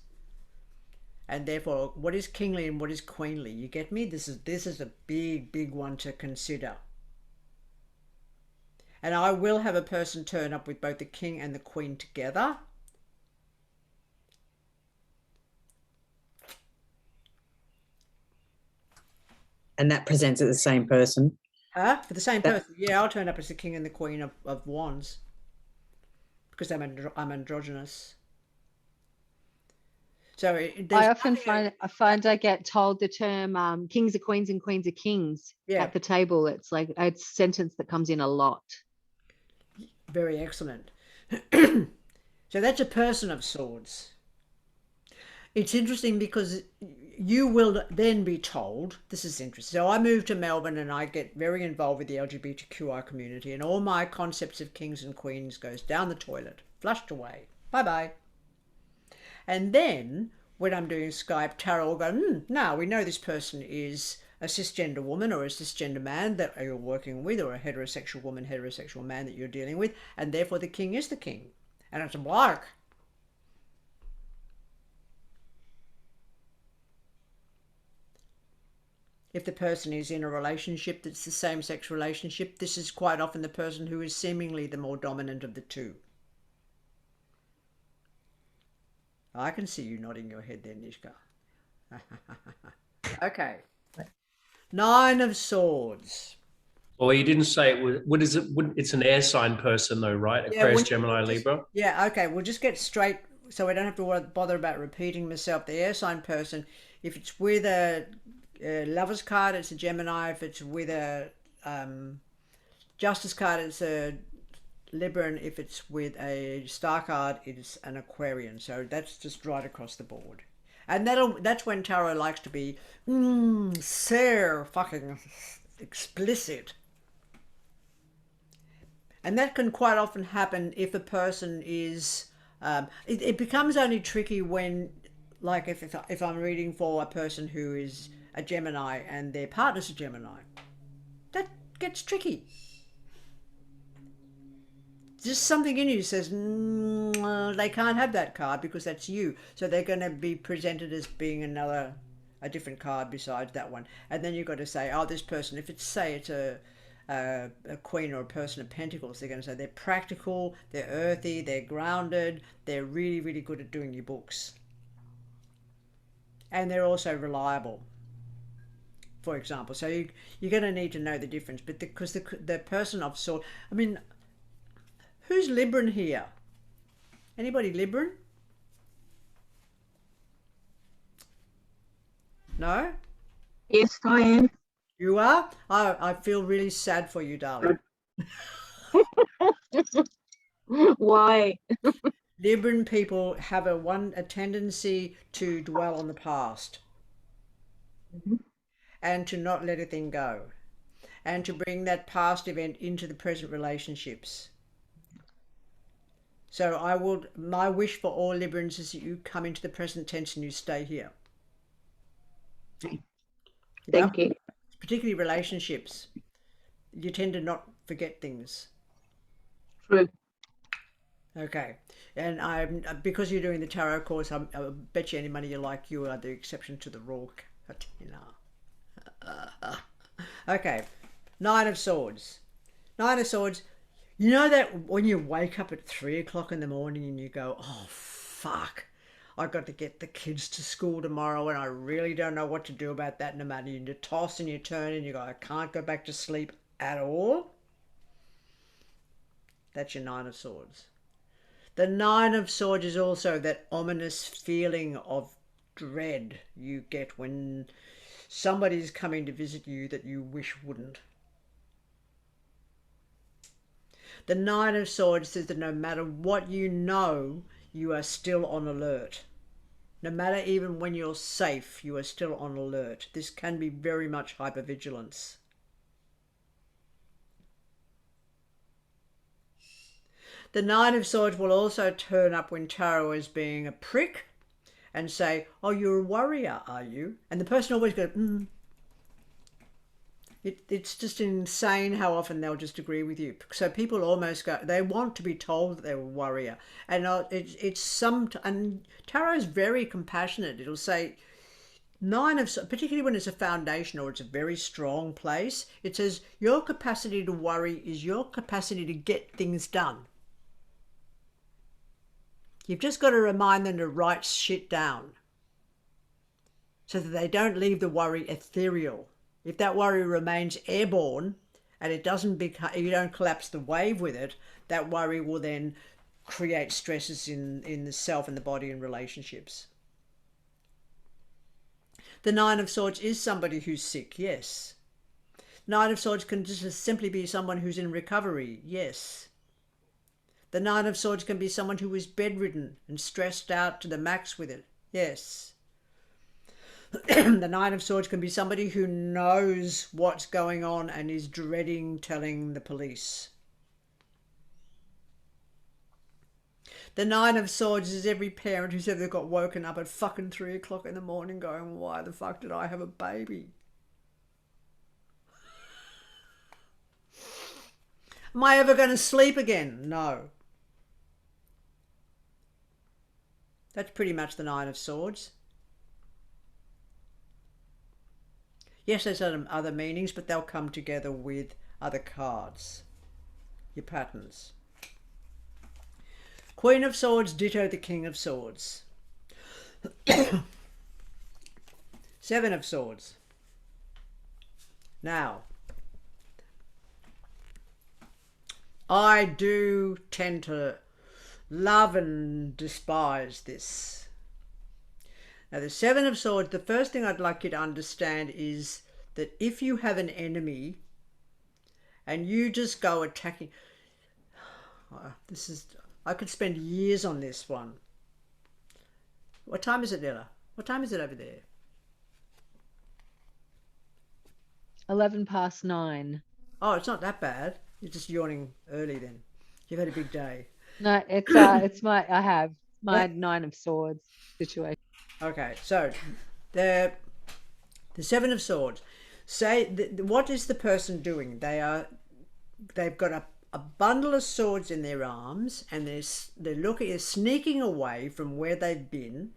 And therefore, what is kingly and what is queenly? You get me? This is a big one to consider. And I will have a person turn up with both the king and the queen together. And that presents as the same person? For the same person. Yeah, I'll turn up as the king and the queen of wands. Because I'm androgynous. So I often find I get told the term kings are queens and queens are kings at the table. It's like a sentence that comes in a lot. Very excellent. So that's a person of swords. It's interesting because you will then be told, this is interesting. So I moved to Melbourne and I get very involved with the LGBTQI community, and all my concepts of kings and queens goes down the toilet, flushed away. Bye-bye. And then when I'm doing Skype, tarot will go, now we know this person is a cisgender woman or a cisgender man that you're working with, or a heterosexual woman, heterosexual man that you're dealing with, and therefore the king is the king. And it's a blark. If the person is in a relationship that's the same-sex relationship, this is quite often the person who is seemingly the more dominant of the two. I can see you nodding your head there, Nishka. Okay. Nine of Swords. Or you didn't say it was, what is it? It's an air sign person though, right? Aquarius, Gemini, Libra. Yeah, okay. We'll just get straight so we don't have to bother about repeating myself. The air sign person, if it's with a Lover's card, it's a Gemini. If it's with a Justice card, it's a Libra. And if it's with a Star card, it's an Aquarian. So that's just right across the board. And that's when tarot likes to be so fucking explicit. And that can quite often happen if a person is, it becomes only tricky when, like if I'm reading for a person who is a Gemini and their partner's a Gemini. That gets tricky. Just something in you says, they can't have that card because that's you. So they're going to be presented as being a different card besides that one. And then you've got to say, oh, this person, if it's, say it's a queen or a person of pentacles, they're going to say they're practical, they're earthy, they're grounded, they're really, really good at doing your books. And they're also reliable, for example. So you're going to need to know the difference. But because the person of sort, I mean, who's Libran here? Anybody Libran? No? Yes, I am. You are? I feel really sad for you, darling. Why? Libran people have a tendency to dwell on the past and to not let a thing go and to bring that past event into the present relationships. So my wish for all Librans is that you come into the present tense and you stay here. Thank you. Particularly relationships. You tend to not forget things. True. Okay. And because you're doing the tarot course, I'll bet you any money you like, you are the exception to the rule. Okay. Nine of Swords. Nine of Swords. You know that when you wake up at 3 o'clock in the morning and you go, oh, fuck, I got to get the kids to school tomorrow and I really don't know what to do about that. No matter, you toss and you turn and you go, I can't go back to sleep at all. That's your Nine of Swords. The Nine of Swords is also that ominous feeling of dread you get when somebody's coming to visit you that you wish wouldn't. The Nine of Swords says that no matter what you know, you are still on alert. No matter even when you're safe, you are still on alert. This can be very much hypervigilance. The Nine of Swords will also turn up when tarot is being a prick and say, oh, you're a warrior, are you? And the person always goes, It's just insane how often they'll just agree with you. So people almost go, they want to be told that they're a warrior. And and tarot is very compassionate. It'll say, particularly when it's a foundation or it's a very strong place, it says your capacity to worry is your capacity to get things done. You've just got to remind them to write shit down so that they don't leave the worry ethereal. If that worry remains airborne and it doesn't you don't collapse the wave with it, that worry will then create stresses in the self and the body and relationships. The Nine of Swords is somebody who's sick, yes. Nine of Swords can just simply be someone who's in recovery, yes. The Nine of Swords can be someone who is bedridden and stressed out to the max with it, yes. The Nine of Swords can be somebody who knows what's going on and is dreading telling the police. The Nine of Swords is every parent who's ever got woken up at fucking 3 o'clock in the morning going, why the fuck did I have a baby? Am I ever going to sleep again? No. That's pretty much the Nine of Swords. Yes, there's other meanings, but they'll come together with other cards, your patterns. Queen of Swords, ditto the King of Swords. Seven of Swords. Now, I do tend to love and despise this. Now, the Seven of Swords, the first thing I'd like you to understand is that if you have an enemy and you just go attacking, I could spend years on this one. What time is it, Nella? What time is it over there? 9:11. Oh, it's not that bad. You're just yawning early then. You've had a big day. No, it's my 9 of Swords situation. Okay, so the Seven of Swords. What is the person doing? They've got a bundle of swords in their arms, and they're sneaking away from where they've been,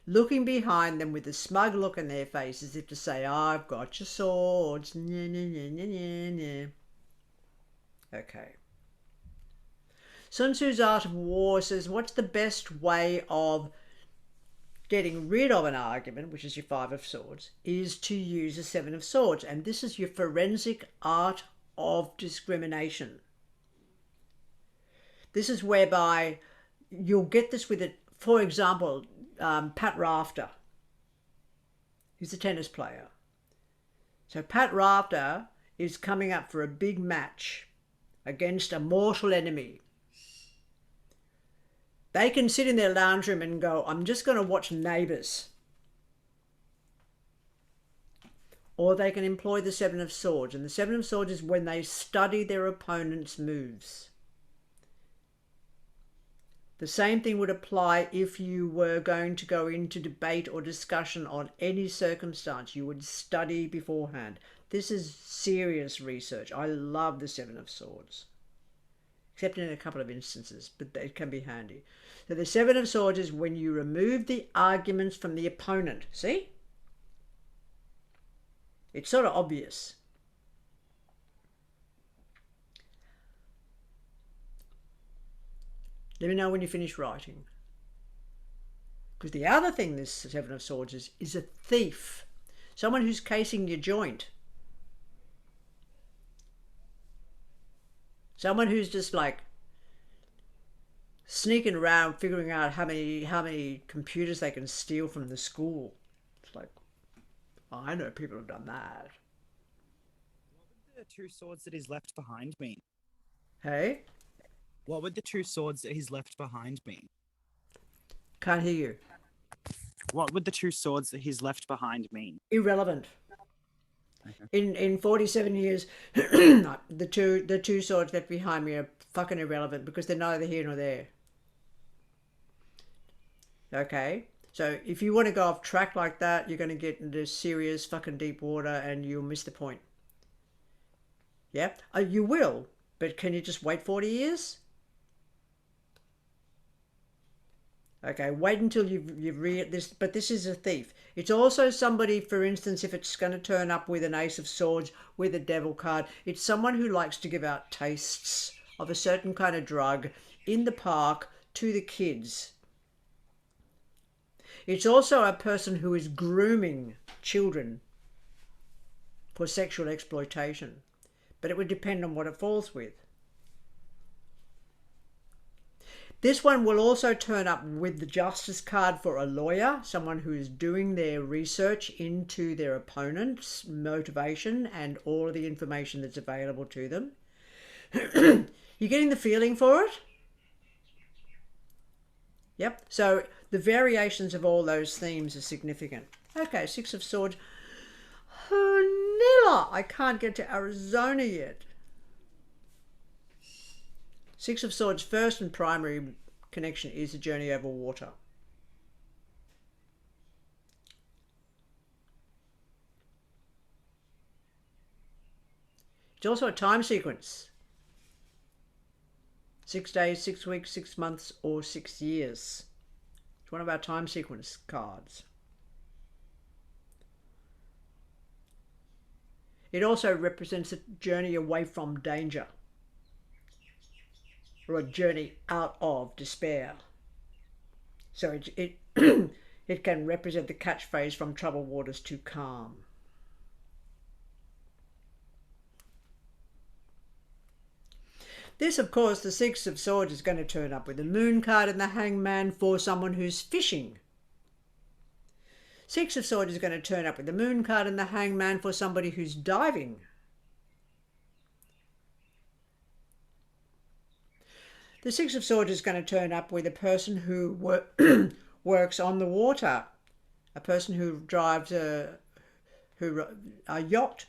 looking behind them with a smug look on their face as if to say, I've got your swords. Nya, nya, nya, nya, nya, nya. Okay. Sun Tzu's Art of War says, what's the best way of getting rid of an argument, which is your Five of Swords, is to use a Seven of Swords. And this is your forensic art of discrimination. This is whereby you'll get this with it. For example, Pat Rafter, he's a tennis player. So Pat Rafter is coming up for a big match against a mortal enemy. They can sit in their lounge room and go, I'm just going to watch Neighbours. Or they can employ the Seven of Swords. And the Seven of Swords is when they study their opponent's moves. The same thing would apply if you were going to go into debate or discussion on any circumstance. You would study beforehand. This is serious research. I love the Seven of Swords. Except in a couple of instances, but it can be handy. So the Seven of Swords is when you remove the arguments from the opponent. See? It's sort of obvious. Let me know when you finish writing. Because the other thing this Seven of Swords is a thief. Someone who's casing your joint. Someone who's just like sneaking around figuring out how many computers they can steal from the school. It's like, I know people have done that. What would the two swords that he's left behind mean? Hey? What would the two swords that he's left behind mean? Can't hear you. What would the two swords that he's left behind mean? Irrelevant. In 47 years, the two swords left behind me are fucking irrelevant because they're neither here nor there. Okay? So if you want to go off track like that, you're going to get into serious fucking deep water and you'll miss the point. Yep, you will, but can you just wait 40 years? Okay, wait until you've read this, but this is a thief. It's also somebody, for instance, if it's going to turn up with an Ace of Swords with a Devil card, it's someone who likes to give out tastes of a certain kind of drug in the park to the kids. It's also a person who is grooming children for sexual exploitation, but it would depend on what it falls with. This one will also turn up with the Justice card for a lawyer, someone who is doing their research into their opponent's motivation and all of the information that's available to them. You getting the feeling for it? Yep. So the variations of all those themes are significant. Okay, Six of Swords. Vanilla. I can't get to Arizona yet. Six of Swords, first and primary connection is a journey over water. It's also a time sequence. 6 days, 6 weeks, 6 months, or 6 years. It's one of our time sequence cards. It also represents a journey away from danger, or a journey out of despair. So it it can represent the catchphrase from troubled waters to calm. This, of course, the Six of Swords is going to turn up with the Moon card and the Hangman for someone who's fishing. Six of Swords is going to turn up with the Moon card and the Hangman for somebody who's diving. The Six of Swords is going to turn up with a person who works on the water, a person who drives a yacht,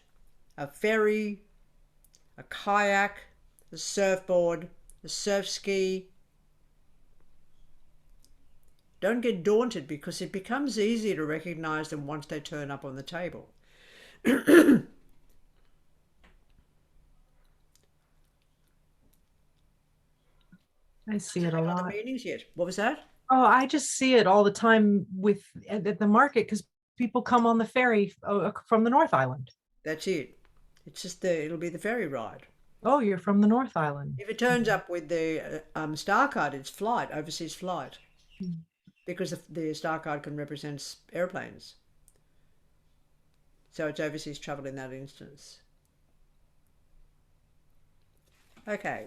a ferry, a kayak, a surfboard, a surf ski. Don't get daunted, because it becomes easier to recognize them once they turn up on the table. I see it a lot. Other meanings yet? What was that? Oh, I just see it all the time with at the market, because people come on the ferry from the North Island. That's it. It's just it'll be the ferry ride. Oh, you're from the North Island. If it turns up with the star card, it's flight, overseas flight. Because the star card can represent airplanes. So it's overseas travel in that instance. Okay.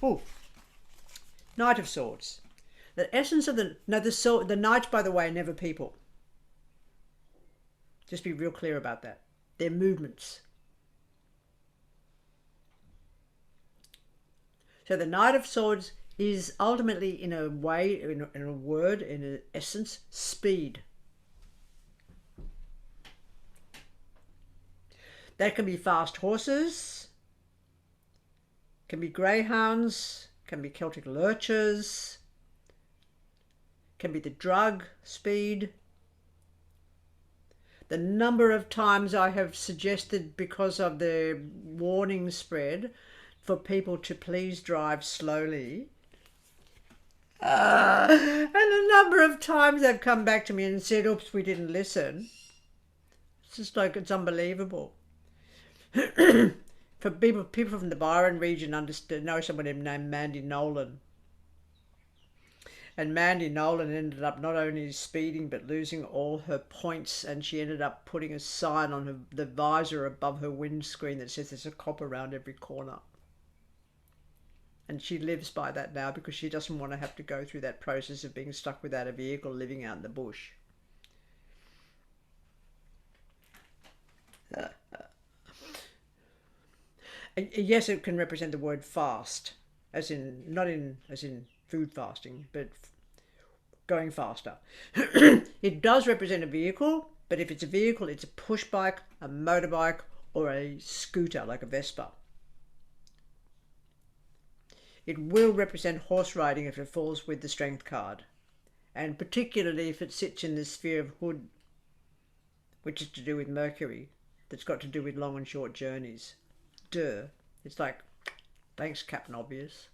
Ooh. Knight of Swords. The essence of the knights, by the way, never people. Just be real clear about that. They're movements. So the Knight of Swords is ultimately, in a way, in a word, in an essence, speed. That can be fast horses, can be greyhounds, can be Celtic lurchers, can be the drug speed. The number of times I have suggested, because of the warning spread, for people to please drive slowly. And the number of times they've come back to me and said, oops, we didn't listen. It's just like, it's unbelievable. For people from the Byron region know somebody named Mandy Nolan. And Mandy Nolan ended up not only speeding but losing all her points, and she ended up putting a sign on the visor above her windscreen that says there's a cop around every corner. And she lives by that now, because she doesn't want to have to go through that process of being stuck without a vehicle living out in the bush. Yes, it can represent the word fast, as in, not in as in food fasting, but going faster. It does represent a vehicle, but if it's a vehicle, it's a push bike, a motorbike, or a scooter like a Vespa. It will represent horse riding if it falls with the strength card, and particularly if it sits in the sphere of Hood, which is to do with Mercury, that's got to do with long and short journeys. Duh. It's like, thanks, Captain Obvious.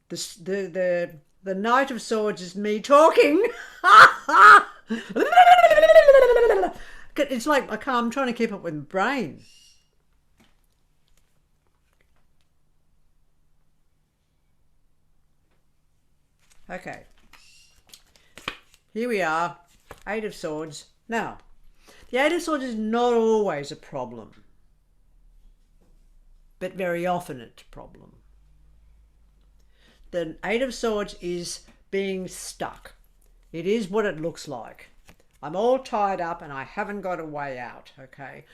The Knight of Swords is me talking. It's like, I'm trying to keep up with my brain. Okay. Here we are. Eight of Swords. Now, the Eight of Swords is not always a problem, but very often it's a problem. The Eight of Swords is being stuck. It is what it looks like. I'm all tied up and I haven't got a way out, okay?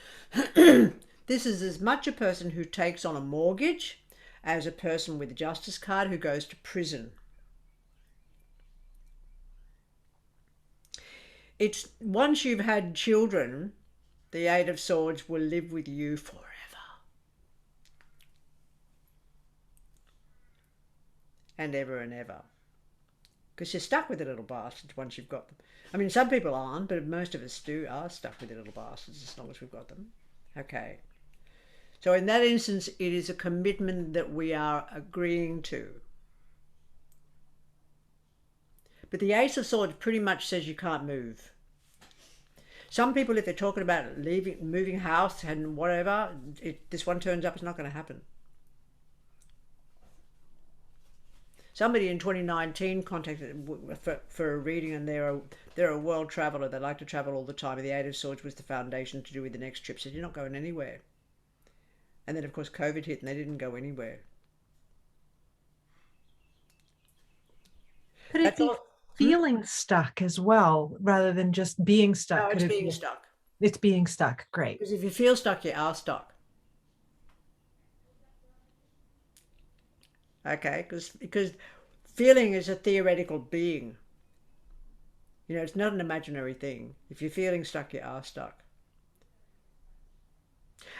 This is as much a person who takes on a mortgage as a person with a Justice card who goes to prison. It's once you've had children, the Eight of Swords will live with you forever. And ever and ever. Because you're stuck with the little bastards once you've got them. I mean, some people aren't, but most of us are stuck with the little bastards as long as we've got them. Okay. So in that instance, it is a commitment that we are agreeing to. But the Ace of Swords pretty much says you can't move. Some people, if they're talking about moving house and whatever, this one turns up, it's not going to happen. Somebody in 2019 contacted for a reading, and they're a world traveller. They like to travel all the time. And the Eight of Swords was the foundation to do with the next trip. Said, you're not going anywhere. And then, of course, COVID hit and they didn't go anywhere. Could it be feeling stuck as well, rather than just being stuck? No, it's Could it being be- stuck. It's being stuck. Great. Because if you feel stuck, you are stuck. Okay, because feeling is a theoretical being. You know, it's not an imaginary thing. If you're feeling stuck, you are stuck.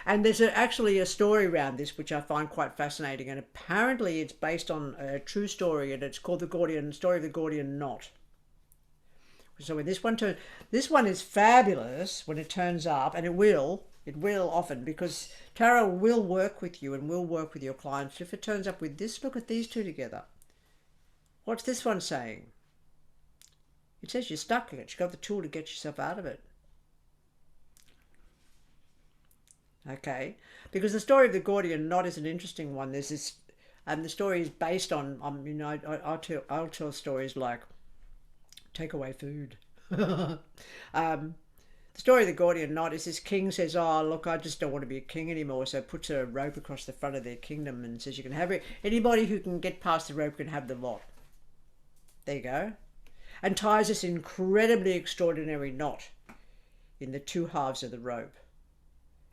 And there's actually a story around this which I find quite fascinating, and apparently it's based on a true story, and it's called the story of the Gordian knot. So when this one is fabulous when it turns up, and it will often, because tarot will work with you and will work with your clients. If it turns up with this, look at these two together. What's this one saying? It says you're stuck in it. You've got the tool to get yourself out of it. Okay, because the story of the Gordian knot is an interesting one. There's this, and the story is based on, you know, I'll tell stories like take away food. The story of the Gordian knot is this king says, oh, look, I just don't want to be a king anymore. So puts a rope across the front of their kingdom and says, you can have it. Anybody who can get past the rope can have the lot. There you go. And ties this incredibly extraordinary knot in the two halves of the rope.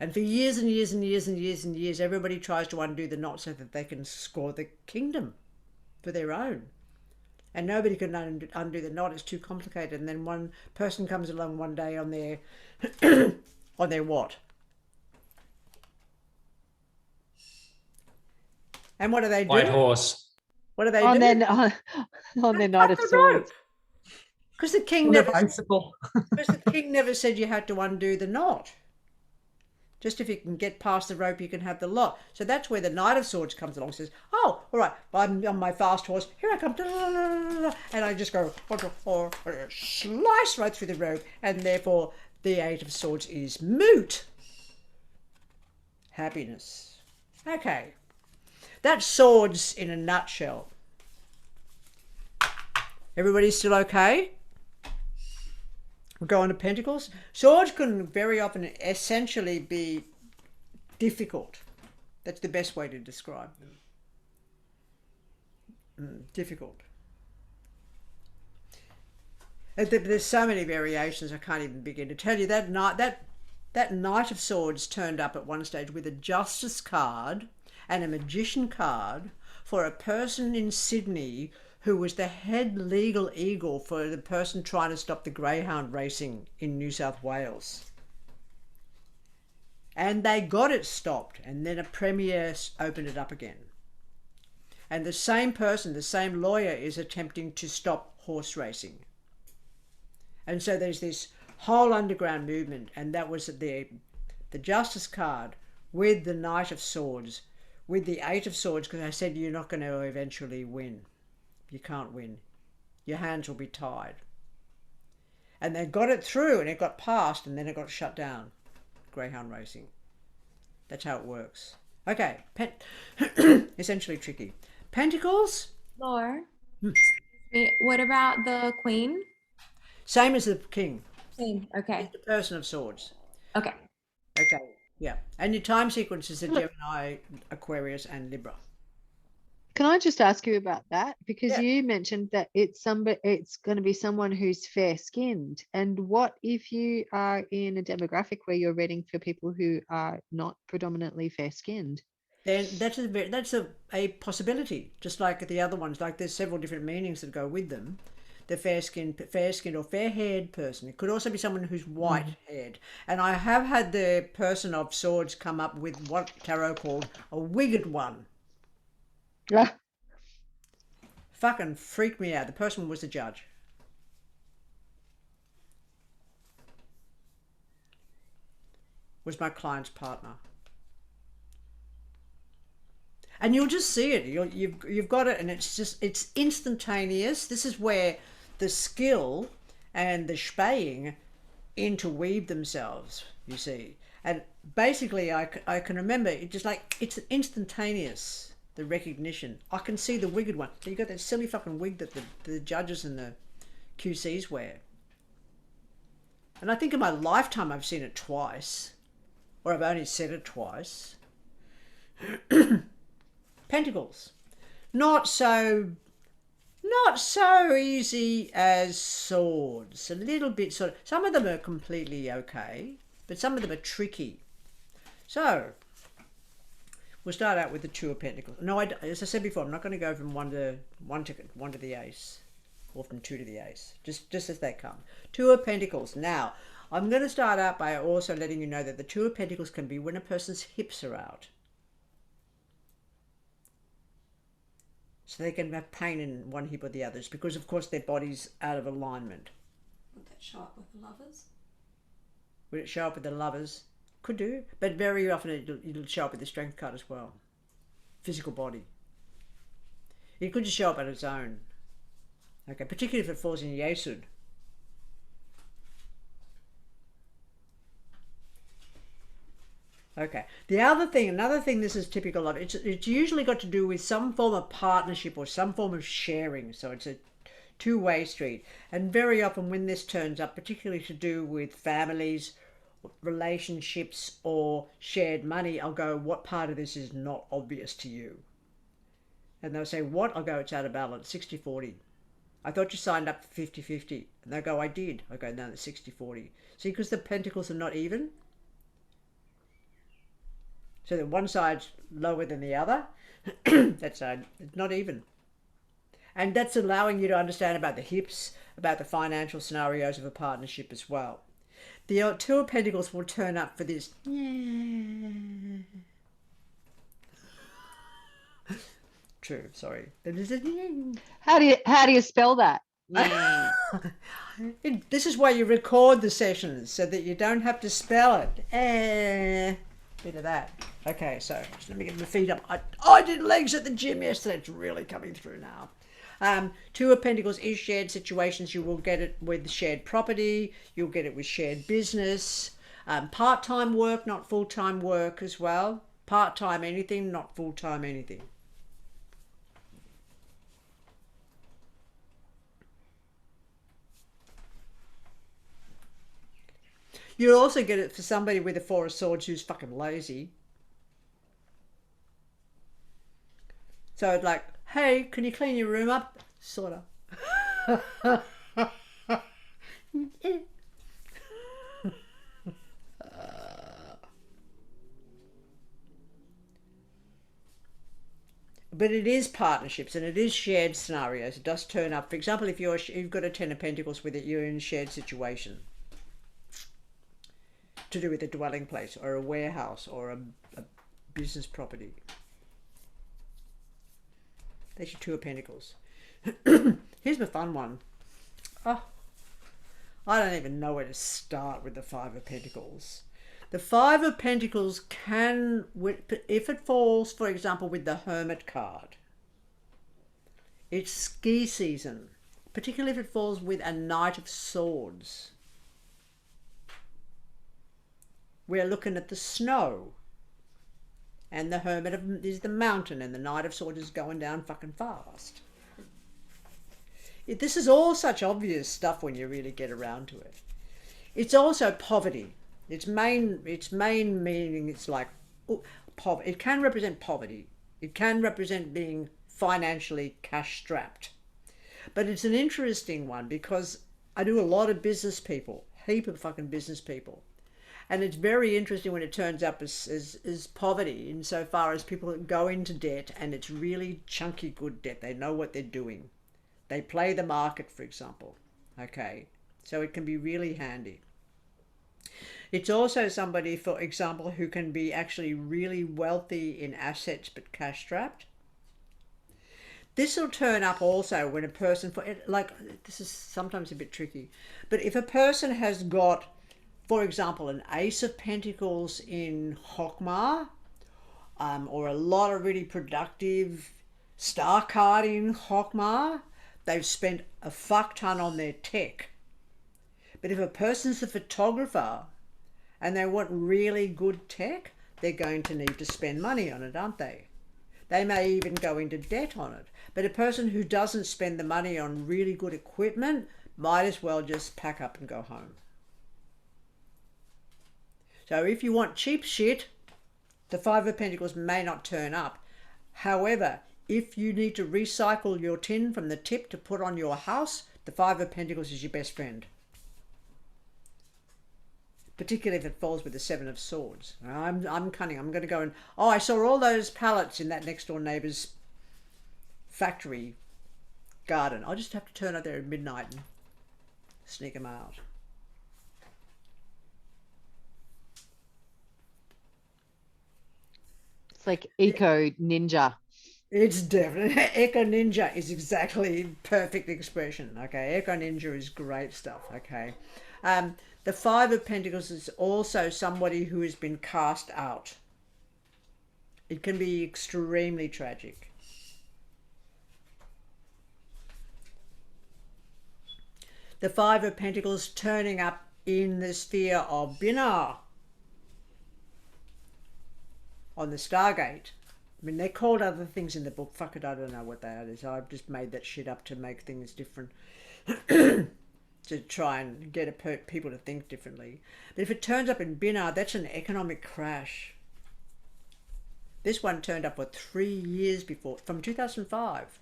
And for years and years and years and years and years, everybody tries to undo the knot so that they can score the kingdom for their own. And nobody can undo the knot. It's too complicated. And then one person comes along one day on their on their what? And what do they do? White horse. What do they on do? On their Knight of Swords. Because the king never because the king never said you had to undo the knot. Just if you can get past the rope, you can have the lot. So that's where the Knight of Swords comes along and says, oh, all right, I'm on my fast horse. Here I come. And I just go, slice right through the rope. And therefore, the Eight of Swords is moot. Happiness. Okay. That's swords in a nutshell. Everybody still okay? We'll go on to pentacles. Swords can very often essentially be difficult. That's the best way to describe them. Difficult. There's so many variations I can't even begin to tell you. That Knight of Swords turned up at one stage with a Justice card and a Magician card for a person in Sydney who was the head legal eagle for the person trying to stop the greyhound racing in New South Wales. And they got it stopped, and then a premier opened it up again. And the same person, the same lawyer, is attempting to stop horse racing. And so there's this whole underground movement, and that was the Justice card with the Knight of Swords, with the Eight of Swords, because I said you're not going to eventually win. You can't win. Your hands will be tied. And they got it through, and it got passed, and then it got shut down. Greyhound racing. That's how it works. Okay. Essentially tricky. Pentacles? Laura, what about the Queen? Same as the King. Same. Okay. It's the Person of Swords. Okay. Okay. Yeah. And your time sequences are Gemini, Aquarius, and Libra. Can I just ask you about that? Because you mentioned that it's going to be someone who's fair-skinned. And what if you are in a demographic where you're reading for people who are not predominantly fair-skinned? Then that's a possibility, just like the other ones. Like there's several different meanings that go with them. The fair-skinned or fair-haired person. It could also be someone who's white-haired. And I have had the Person of Swords come up with what tarot called a wigged one. Yeah. Fucking freaked me out. The person was a judge. Was my client's partner. And you'll just see it. You've got it, and it's instantaneous. This is where the skill and the spaying interweave themselves, you see. And basically I can remember it just like, it's instantaneous, the recognition. I can see the wigged one. So you got that silly fucking wig that the judges and the QCs wear. And I think in my lifetime I've seen it twice, or I've only said it twice. Pentacles. Not so easy as swords. A little bit sort of, some of them are completely okay, but some of them are tricky. So we'll start out with the Two of Pentacles. No, as I said before, I'm not going to go from one to the ace, or from two to the ace, just as they come. Two of Pentacles. Now, I'm going to start out by also letting you know that the Two of Pentacles can be when a person's hips are out. So they can have pain in one hip or the others because, of course, their body's out of alignment. Would that show up with the lovers? Would it show up with the lovers? Could do, but very often it'll show up with the Strength card as well. Physical body. It could just show up on its own. Okay, particularly if it falls in Yesud. Okay. Another thing this is typical of, it's usually got to do with some form of partnership or some form of sharing. So it's a two-way street. And very often when this turns up, particularly to do with families, relationships, or shared money, I'll go, what part of this is not obvious to you? And they'll say, what? I'll go, it's out of balance, 60-40. I thought you signed up for 50-50. And they'll go, I did. I go, no, it's 60-40. See, because the pentacles are not even. So that one side's lower than the other, that side, it's not even. And that's allowing you to understand about the hips, about the financial scenarios of a partnership as well. The Two of Pentacles will turn up for this. True, sorry. How do you spell that? This is why you record the sessions, so that you don't have to spell it. Bit of that. Okay, so just let me get my feet up. I did legs at the gym yesterday. It's really coming through now. Two of Pentacles is shared situations. You will get it with shared property. You'll get it with shared business. Part-time work, not full-time work as well. Part-time anything, not full-time anything. You'll also get it for somebody with a Four of Swords who's fucking lazy. So it's like, hey, can you clean your room up? Sort of. But it is partnerships and it is shared scenarios. It does turn up. For example, if you've got a Ten of Pentacles with it, you're in a shared situation. To do with a dwelling place or a warehouse or a business property. That's your Two of Pentacles. Here's my fun one. Oh, I don't even know where to start with the Five of Pentacles. The Five of Pentacles can, if it falls, for example, with the Hermit card, it's ski season, particularly if it falls with a Knight of Swords. We're looking at the snow. And the Hermit is the mountain, and the Knight of Swords is going down fucking fast. This is all such obvious stuff when you really get around to it. It's also poverty. Its main meaning is like poverty. It can represent poverty. It can represent being financially cash strapped. But it's an interesting one because I do a lot of business people, heap of fucking business people. And it's very interesting when it turns up as poverty insofar as people go into debt and it's really chunky good debt. They know what they're doing. They play the market, for example. Okay, so it can be really handy. It's also somebody, for example, who can be actually really wealthy in assets but cash strapped. This will turn up also when a person, this is sometimes a bit tricky, but if a person has got, for example, an Ace of Pentacles in Hokmah, or a lot of really productive star card in Hokmah, they've spent a fuck ton on their tech. But if a person's a photographer and they want really good tech, they're going to need to spend money on it, aren't they? They may even go into debt on it. But a person who doesn't spend the money on really good equipment might as well just pack up and go home. So if you want cheap shit, the Five of Pentacles may not turn up. However, if you need to recycle your tin from the tip to put on your house, the Five of Pentacles is your best friend. Particularly if it falls with the Seven of Swords. I'm cunning. I'm going to go and... Oh, I saw all those pallets in that next door neighbour's factory garden. I'll just have to turn up there at midnight and sneak them out. It's like eco ninja. It's definitely... Eco ninja is exactly perfect expression. Okay, eco ninja is great stuff. Okay. The Five of Pentacles is also somebody who has been cast out. It can be extremely tragic. The Five of Pentacles turning up in the sphere of Binah on the Stargate. I mean, they're called other things in the book. Fuck it, I don't know what that is. I've just made that shit up to make things different. To try and get people to think differently. But if it turns up in Binah, that's an economic crash. This one turned up, what, 3 years before, from 2005.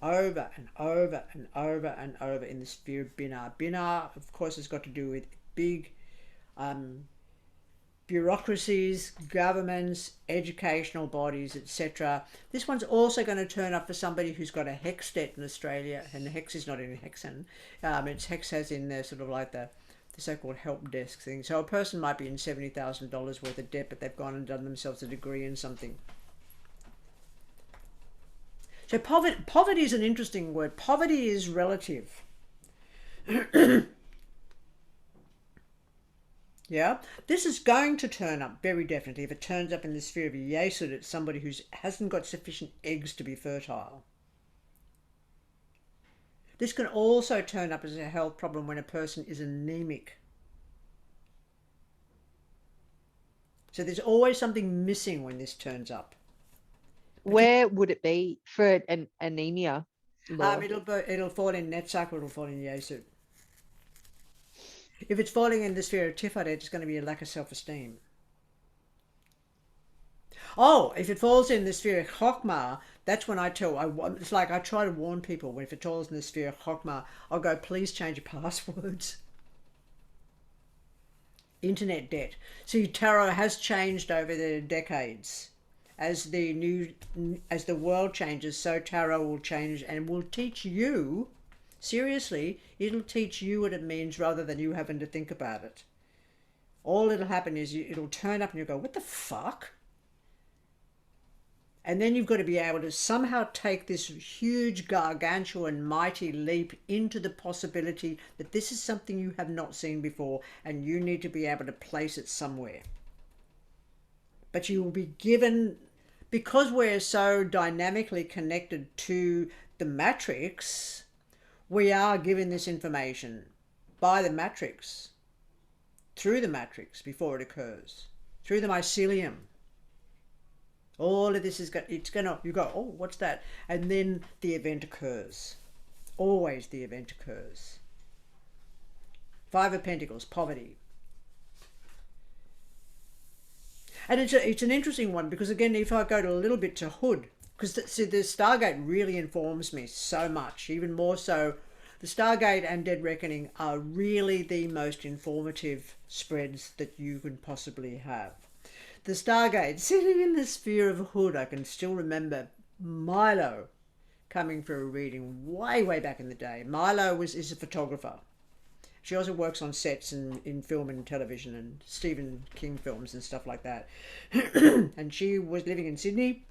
Over and over and over and over in the sphere of Binah. Binah, of course, has got to do with big bureaucracies, governments, educational bodies, etc. This one's also going to turn up for somebody who's got a hex debt in Australia, and the hex is not in hexen. It's hex as in the sort of like the so-called help desk thing. So a person might be in $70,000 worth of debt, but they've gone and done themselves a degree in something. So poverty is an interesting word. Poverty is relative. Yeah, this is going to turn up very definitely. If it turns up in the sphere of Yesod, it's somebody who hasn't got sufficient eggs to be fertile. This can also turn up as a health problem when a person is anemic. So there's always something missing when this turns up. Where would it be for an anemia? It'll fall in Netzach, or it'll fall in Yesod. If it's falling in the sphere of Tiferet, it's going to be a lack of self-esteem. Oh, if it falls in the sphere of Chokmah, that's when it's like I try to warn people, when if it falls in the sphere of Chokmah, I'll go, please change your passwords. Internet debt. See, tarot has changed over the decades. As the world changes, so tarot will change and will teach you. Seriously, it'll teach you what it means rather than you having to think about it. All it'll happen is it'll turn up and you'll go, what the fuck? And then you've got to be able to somehow take this huge, gargantuan, mighty leap into the possibility that this is something you have not seen before and you need to be able to place it somewhere. But you will be given, because we're so dynamically connected to the matrix, we are given this information by the matrix, through the matrix before it occurs, through the mycelium. All of this you go, oh, what's that? And then the event occurs. Always the event occurs. Five of Pentacles, poverty. And it's an interesting one because, again, if I go to a little bit to Hood, because the Stargate really informs me so much, even more so. The Stargate and Dead Reckoning are really the most informative spreads that you can possibly have. The Stargate, sitting in the sphere of Hood, I can still remember Milo coming for a reading way, way back in the day. Milo is a photographer. She also works on sets in film and television and Stephen King films and stuff like that. And she was living in Sydney.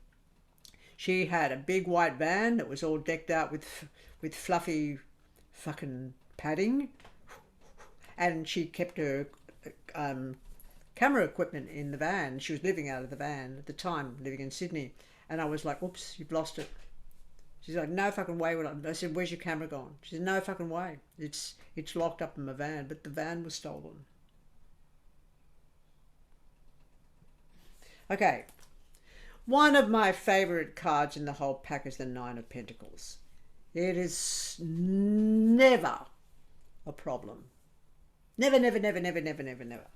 She had a big white van that was all decked out with fluffy fucking padding. And she kept her camera equipment in the van. She was living out of the van at the time, living in Sydney. And I was like, oops, you've lost it. She's like, no fucking way. I said, where's your camera gone? She said, no fucking way. It's locked up in my van, but the van was stolen. Okay. One of my favorite cards in the whole pack is the Nine of Pentacles. It is never a problem. Never, never, never, never, never, never, never.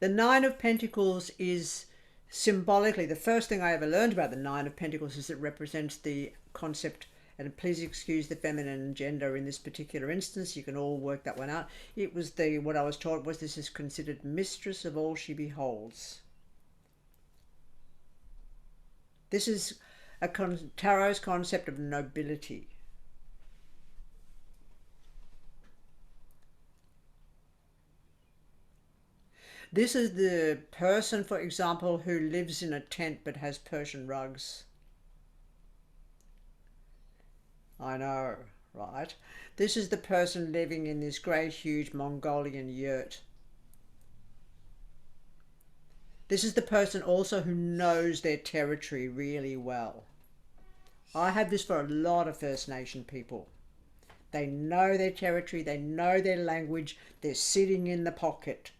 The Nine of Pentacles is symbolically, the first thing I ever learned about the Nine of Pentacles is it represents the concept, and please excuse the feminine gender in this particular instance, you can all work that one out. It was what I was taught was this is considered mistress of all she beholds. This is tarot's concept of nobility. This is the person, for example, who lives in a tent but has Persian rugs. I know, right? This is the person living in this great, huge Mongolian yurt. This is the person also who knows their territory really well. I have this for a lot of First Nation people. They know their territory, they know their language, they're sitting in the pocket.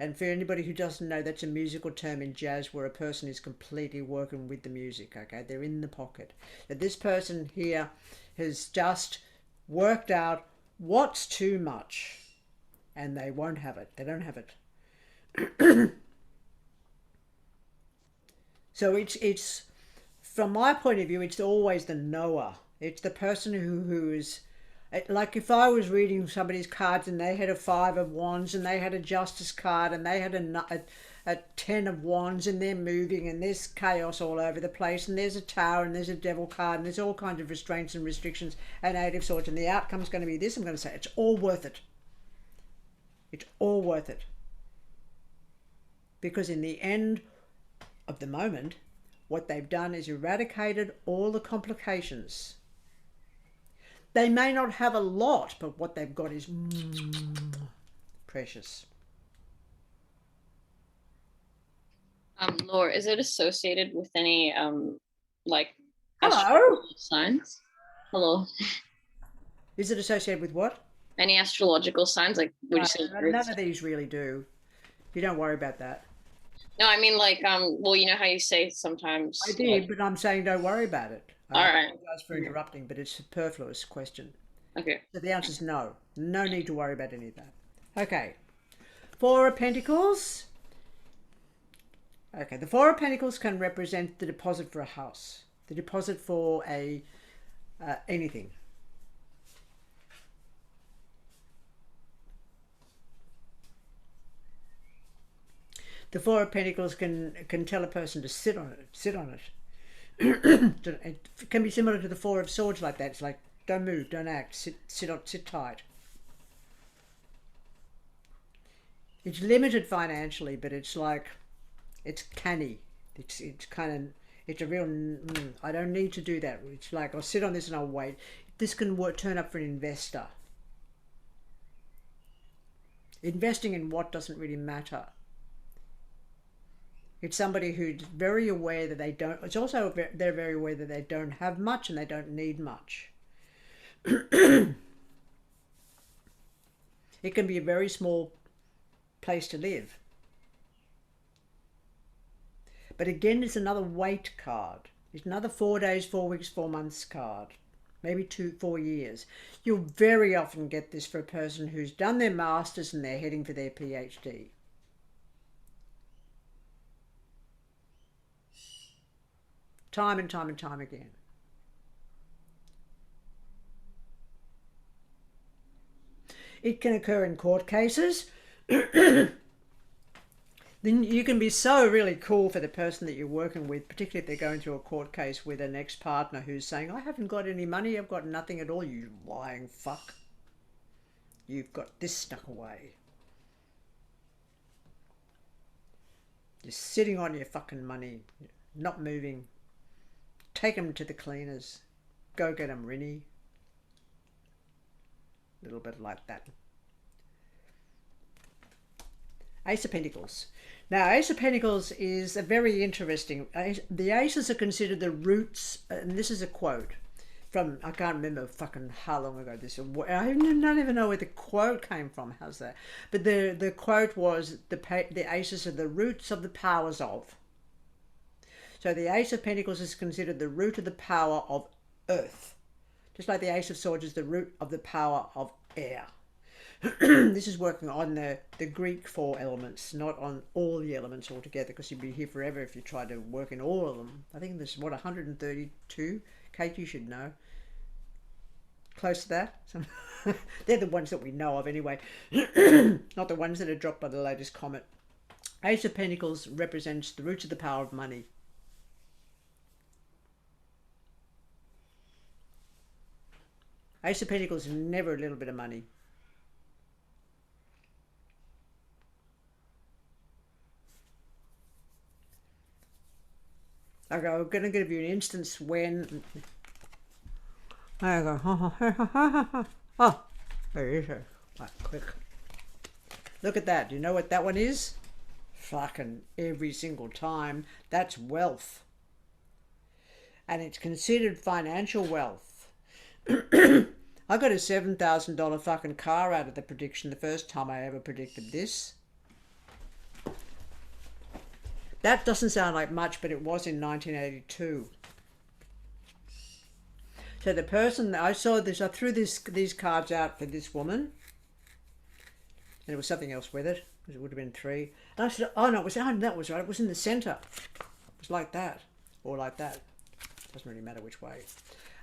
And for anybody who doesn't know, that's a musical term in jazz where a person is completely working with the music, okay? They're in the pocket. That this person here has just worked out what's too much, and they won't have it. They don't have it. So it's from my point of view, it's always the knower. It's the person who is, like if I was reading somebody's cards and they had a Five of Wands and they had a Justice card and they had a Ten of Wands and they're moving and there's chaos all over the place and there's a Tower and there's a Devil card and there's all kinds of restraints and restrictions and Eight of Swords and the outcome's going to be this, I'm going to say it's all worth it. It's all worth it. Because in the end of the moment, what they've done is eradicated all the complications. They may not have a lot, but what they've got is precious. Laura, is it associated with any like Hello? astrological signs? Hello. Is it associated with what? Any astrological signs? Like would you say none of these really do. You don't worry about that. No, I mean like well, you know how you say sometimes I did, but I'm saying don't worry about it. All right. I apologize for interrupting, but it's a superfluous question. Okay. So the answer is no. No need to worry about any of that. Okay. Four of Pentacles. Okay, the Four of Pentacles can represent the deposit for a house, the deposit for a anything. The Four of Pentacles can tell a person to sit on it. It can be similar to the Four of Swords like that. It's like, don't move, don't act, sit tight. It's limited financially, but it's like, it's canny. It's kind of, it's a real, I don't need to do that. It's like, I'll sit on this and I'll wait. This can turn up for an investor. Investing in what doesn't really matter. It's somebody who's very aware that they don't, it's also, they're very aware that they don't have much and they don't need much. It can be a very small place to live. But again, it's another wait card. It's another 4 days, 4 weeks, 4 months card. Maybe 4 years. You'll very often get this for a person who's done their master's and they're heading for their PhD. Time and time and time again. It can occur in court cases. Then you can be so really cool for the person that you're working with, particularly if they're going through a court case with an ex-partner who's saying, I haven't got any money, I've got nothing at all, you lying fuck. You've got this stuck away. You're sitting on your fucking money, not moving. Take them to the cleaners. Go get them, Rinny. A little bit like that. Ace of Pentacles. Now, Ace of Pentacles is a very interesting. The aces are considered the roots, and this is a quote from, I can't remember fucking how long ago this was. I don't even know where the quote came from. How's that? But the quote was, the aces are the roots of the powers of. So the Ace of Pentacles is considered the root of the power of earth. Just like the Ace of Swords is the root of the power of air. This is working on the Greek 4 elements, not on all the elements altogether, because you'd be here forever if you tried to work in all of them. I think there's, what, 132? Kate, you should know. Close to that? They're the ones that we know of anyway. Not the ones that are dropped by the latest comet. Ace of Pentacles represents the roots of the power of money. Ace of Pentacles is never a little bit of money. Okay, I'm going to give you an instance when... There you go. Oh, there it is. Right, quick. Look at that. Do you know what that one is? Fucking every single time. That's wealth. And it's considered financial wealth. I got a $7,000 fucking car out of the prediction the first time I ever predicted this. That doesn't sound like much, but it was in 1982. So the person, I saw this, I threw these cards out for this woman. And there was something else with it, because it would have been 3. And I said, oh no, that was right, it was in the center. It was like that, or like that. Doesn't really matter which way.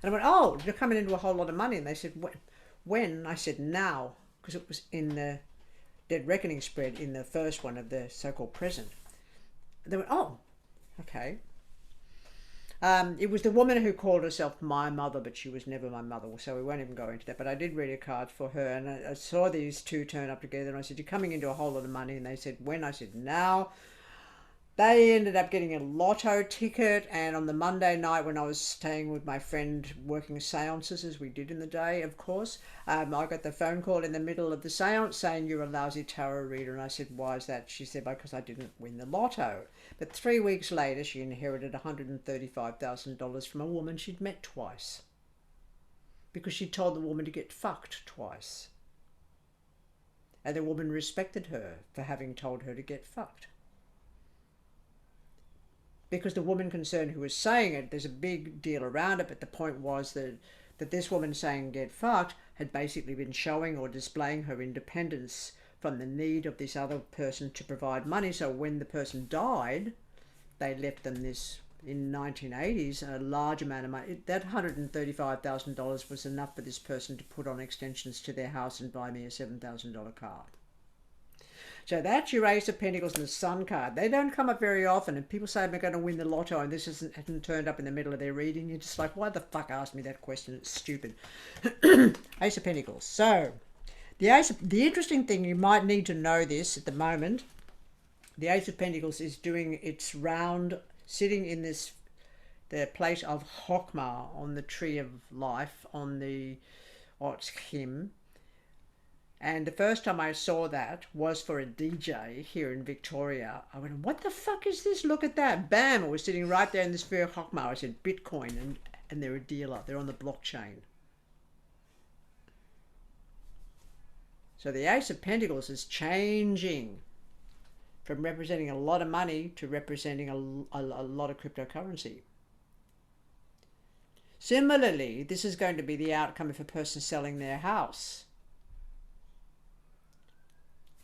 And I went, oh, you're coming into a whole lot of money. And they said, when? I said, now, because it was in the Dead Reckoning spread, in the first one of the so-called present. They went, oh, okay. It was the woman who called herself my mother, but she was never my mother, so we won't even go into that. But I did read a card for her, and I saw these two turn up together, and I said, you're coming into a whole lot of money. And they said, when? I said, now. They ended up getting a lotto ticket, and on the Monday night when I was staying with my friend working seances, as we did in the day, of course, I got the phone call in the middle of the seance saying, you're a lousy tarot reader. And I said, why is that? She said, because I didn't win the lotto. But 3 weeks later, she inherited $135,000 from a woman she'd met twice, because she told the woman to get fucked twice. And the woman respected her for having told her to get fucked. Because the woman concerned who was saying it, there's a big deal around it, but the point was that this woman saying get fucked had basically been showing or displaying her independence from the need of this other person to provide money. So when the person died, they left them this, in 1980s, a large amount of money. That $135,000 was enough for this person to put on extensions to their house and buy me a $7,000 car. So that's your Ace of Pentacles and the Sun card. They don't come up very often, and people say I'm going to win the lotto, and this hasn't turned up in the middle of their reading. You're just like, why the fuck ask me that question? It's stupid. Ace of Pentacles. So the interesting thing, you might need to know this at the moment, the Ace of Pentacles is doing its round, sitting in the place of Hokmah on the Tree of Life, on the Otzkim. And the first time I saw that was for a DJ here in Victoria. I went, what the fuck is this? Look at that. Bam! It was sitting right there in the sphere of Hokmah. I said, Bitcoin, and they're a dealer. They're on the blockchain. So the Ace of Pentacles is changing from representing a lot of money to representing a lot of cryptocurrency. Similarly, this is going to be the outcome of a person selling their house.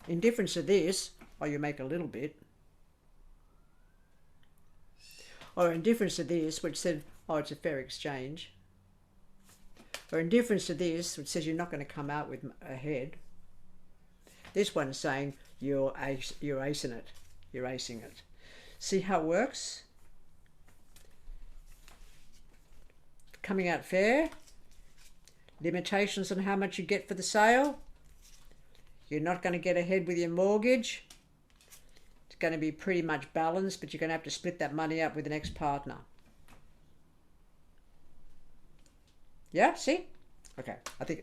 In difference to this, or you make a little bit, or in difference to this, which said, oh, it's a fair exchange, or in difference to this, which says you're not going to come out with ahead, this one's saying you're acing it. You're acing it. See how it works? Coming out fair. Limitations on how much you get for the sale. You're not going to get ahead with your mortgage. It's going to be pretty much balanced, but you're going to have to split that money up with the next partner. Yeah, see? Okay,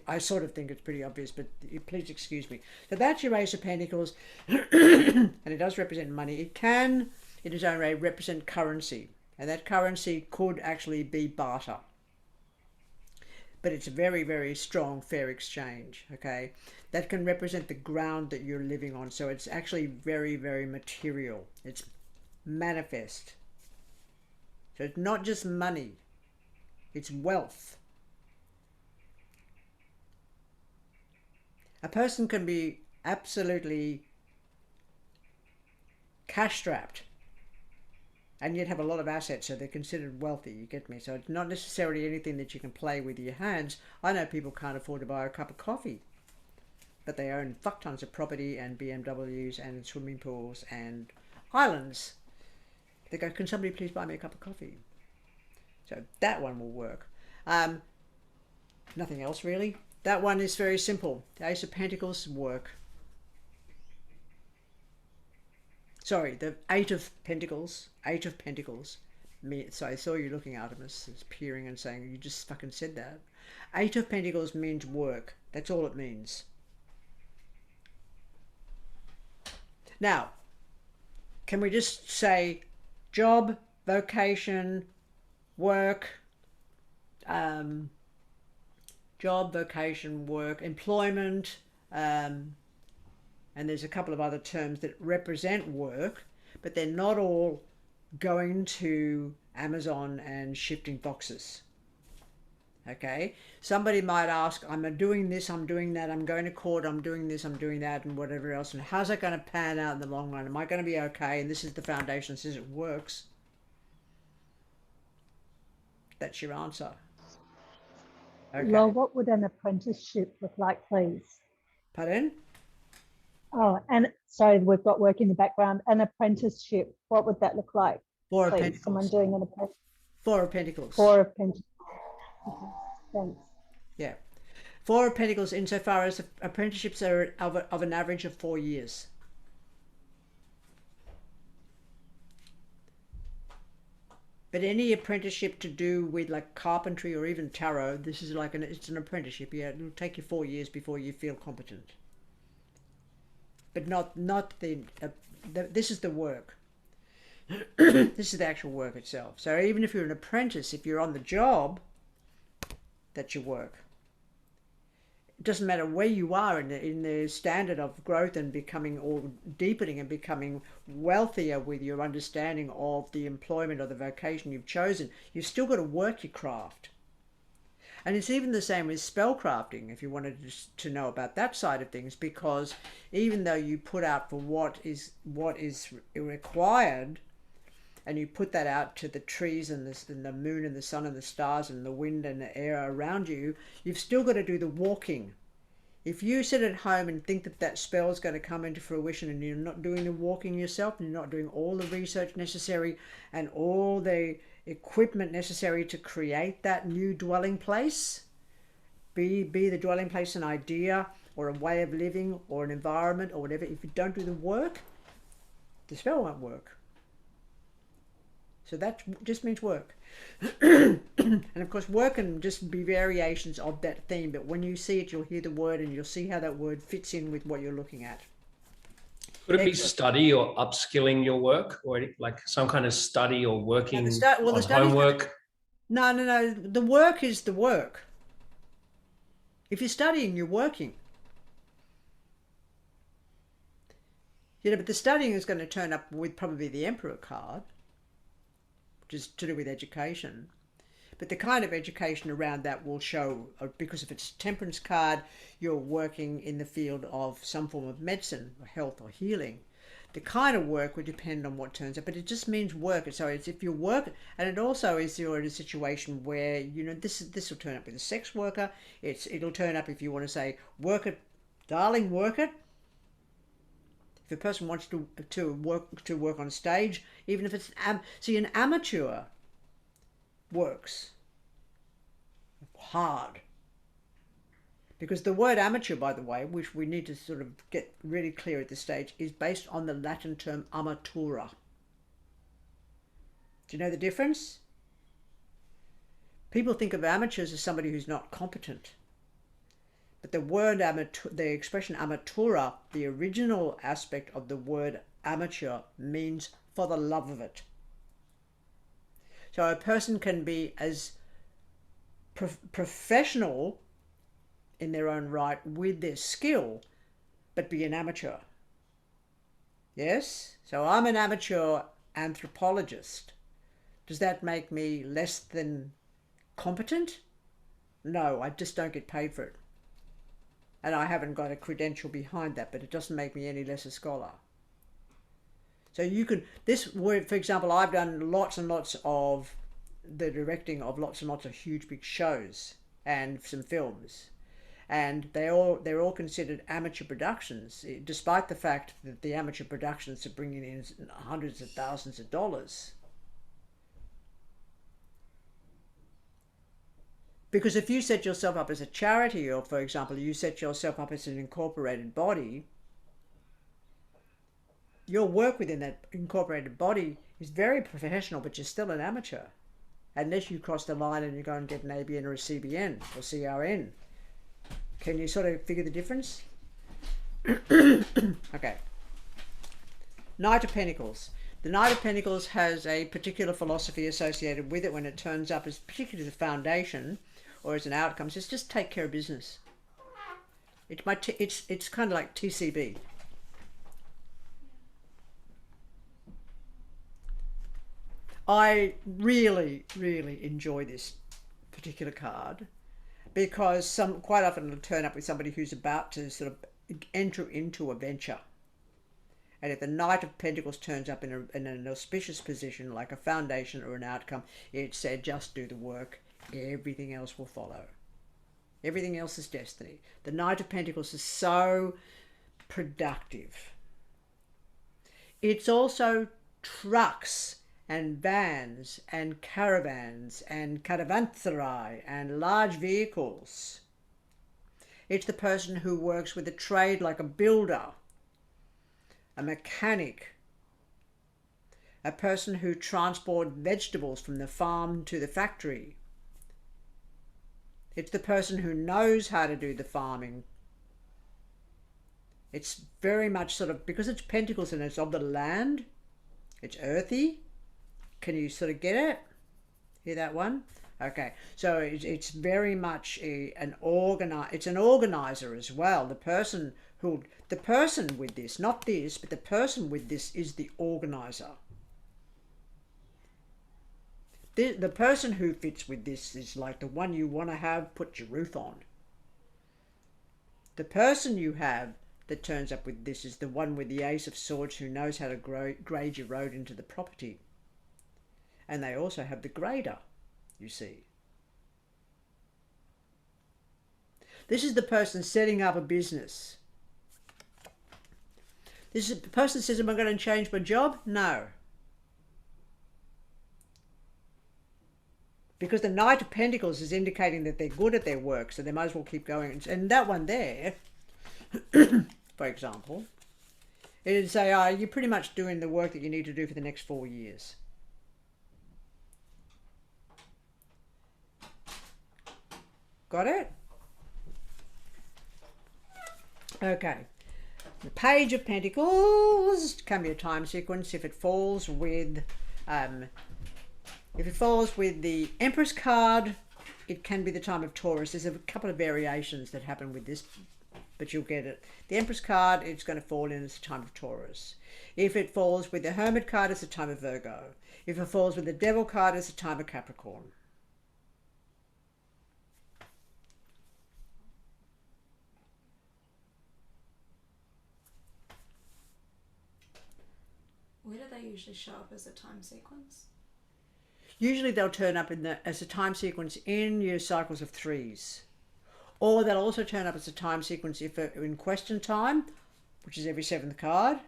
I sort of think it's pretty obvious, but please excuse me. So that's your Ace of Pentacles, and it does represent money. It can, in its own way, represent currency, and that currency could actually be barter. But it's a very, very strong fair exchange, okay? That can represent the ground that you're living on, so it's actually very, very material. It's manifest. So it's not just money, it's wealth. A person can be absolutely cash-strapped and yet have a lot of assets, so they're considered wealthy, you get me? So it's not necessarily anything that you can play with your hands. I know people can't afford to buy a cup of coffee, but they own fuck tons of property and BMWs and swimming pools and islands. They go, can somebody please buy me a cup of coffee? So that one will work. Nothing else really. That one is very simple. The Ace of Pentacles work. Sorry, the Eight of Pentacles. Eight of Pentacles. So I saw you looking, Artemis, peering and saying, you just fucking said that. Eight of Pentacles means work. That's all it means. Now, can we just say job, vocation, work, job, vocation, work, employment, and there's a couple of other terms that represent work, but they're not all going to Amazon and shifting boxes. Okay, somebody might ask, I'm doing this, I'm doing that, I'm going to court, I'm doing this, I'm doing that, and whatever else, and how's that going to pan out in the long run? Am I going to be okay? And this is the foundation that says it works. That's your answer. Okay. Well, what would an apprenticeship look like, please? Pardon? Oh, and sorry, we've got work in the background. An apprenticeship, what would that look like? Four of please? Pentacles. Someone doing an apprenticeship. Four of Pentacles. Four of Pentacles. Okay, thanks. Yeah. Four of Pentacles, insofar as apprenticeships are of an average of 4 years. But any apprenticeship to do with like carpentry or even tarot, this is like it's an apprenticeship. Yeah, it'll take you 4 years before you feel competent. But not this is the work. This is the actual work itself. So even if you're an apprentice, if you're on the job, that's your work. It doesn't matter where you are in the standard of growth and becoming or deepening and becoming wealthier with your understanding of the employment or the vocation you've chosen. You've still got to work your craft. And it's even the same with spellcrafting, if you wanted to know about that side of things, because even though you put out for what is required, and you put that out to the trees and the moon and the sun and the stars and the wind and the air around you, you've still got to do the walking. If you sit at home and think that that spell is going to come into fruition and you're not doing the walking yourself, and you're not doing all the research necessary and all the equipment necessary to create that new dwelling place, be the dwelling place an idea or a way of living or an environment or whatever, if you don't do the work, the spell won't work. So that just means work. And of course, work can just be variations of that theme, but when you see it, you'll hear the word and you'll see how that word fits in with what you're looking at. Could it be study or upskilling your work, or like some kind of study or working on homework? No. The work is the work. If you're studying, you're working. You know, but the studying is going to turn up with probably the Emperor card, which is to do with education. But the kind of education around that will show, because if it's Temperance card, you're working in the field of some form of medicine or health or healing. The kind of work would depend on what turns up, but it just means work. So it's if you work, and it also is you're in a situation where, you know, this will turn up with a sex worker. It'll turn up if you want to say, work it, darling, work it. If a person wants to work on stage, even if it's see, an amateur works hard, because the word amateur, by the way, which we need to sort of get really clear at this stage, is based on the Latin term amatura. Do you know the difference? People think of amateurs as somebody who's not competent. But the word amateur, the expression amatura, the original aspect of the word amateur means for the love of it. So a person can be as professional in their own right with their skill, but be an amateur. Yes? So I'm an amateur anthropologist. Does that make me less than competent? No, I just don't get paid for it. And I haven't got a credential behind that, but it doesn't make me any less a scholar. So you can, this word, for example, I've done lots and lots of the directing of lots and lots of huge big shows and some films. And they're all considered amateur productions, despite the fact that the amateur productions are bringing in hundreds of thousands of dollars. Because if you set yourself up as a charity, or for example, you set yourself up as an incorporated body, your work within that incorporated body is very professional, but you're still an amateur. Unless you cross the line and you go and get an ABN or a CBN or CRN. Can you sort of figure the difference? Okay. Knight of Pentacles. The Knight of Pentacles has a particular philosophy associated with it when it turns up, as particularly the foundation or as an outcome. It's just take care of business. It's kind of like TCB. I really, really enjoy this particular card because quite often it'll turn up with somebody who's about to sort of enter into a venture. And if the Knight of Pentacles turns up in an auspicious position, like a foundation or an outcome, it said just do the work. Everything else will follow. Everything else is destiny. The Knight of Pentacles is so productive. It's also trucks and vans and caravans and caravanserai and large vehicles. It's the person who works with a trade like a builder, a mechanic, a person who transports vegetables from the farm to the factory. It's the person who knows how to do the farming. It's very much sort of, because it's pentacles and it's of the land, it's earthy. Can you sort of get it? Hear that one? Okay, so it's very much an organizer as well. The person with this, not this, but the person with this is the organizer. The person who fits with this is like the one you want to have put your roof on. The person you have that turns up with this is the one with the Ace of Swords who knows how to grade your road into the property. And they also have the grader, you see. This is the person setting up a business. This is the person says, am I going to change my job? No. Because the Knight of Pentacles is indicating that they're good at their work, so they might as well keep going. And that one there, for example, it'd say, you're pretty much doing the work that you need to do for the next 4 years. Got it? Okay. The Page of Pentacles can be a time sequence if it falls with the Empress card. It can be the time of Taurus. There's a couple of variations that happen with this, but you'll get it. The Empress card, it's going to fall in as the time of Taurus. If it falls with the Hermit card, it's the time of Virgo. If it falls with the Devil card, it's the time of Capricorn. Where do they usually show up as a time sequence? Usually they'll turn up as a time sequence in your cycles of threes. Or they'll also turn up as a time sequence if in question time, which is every 7th card.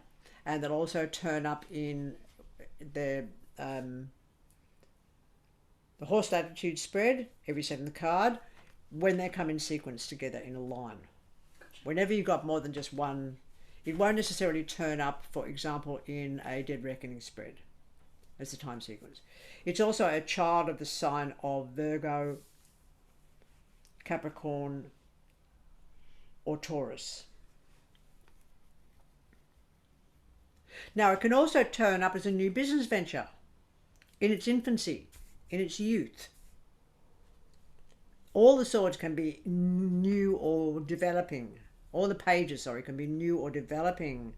And they'll also turn up in the horse latitude spread, every 7th card, when they come in sequence together in a line. Gotcha. Whenever you've got more than just one, it won't necessarily turn up, for example, in a Dead Reckoning spread as a time sequence. It's also a child of the sign of Virgo, Capricorn, or Taurus. Now, it can also turn up as a new business venture in its infancy, in its youth. All the swords can be new or developing. All the pages, sorry, can be new or developing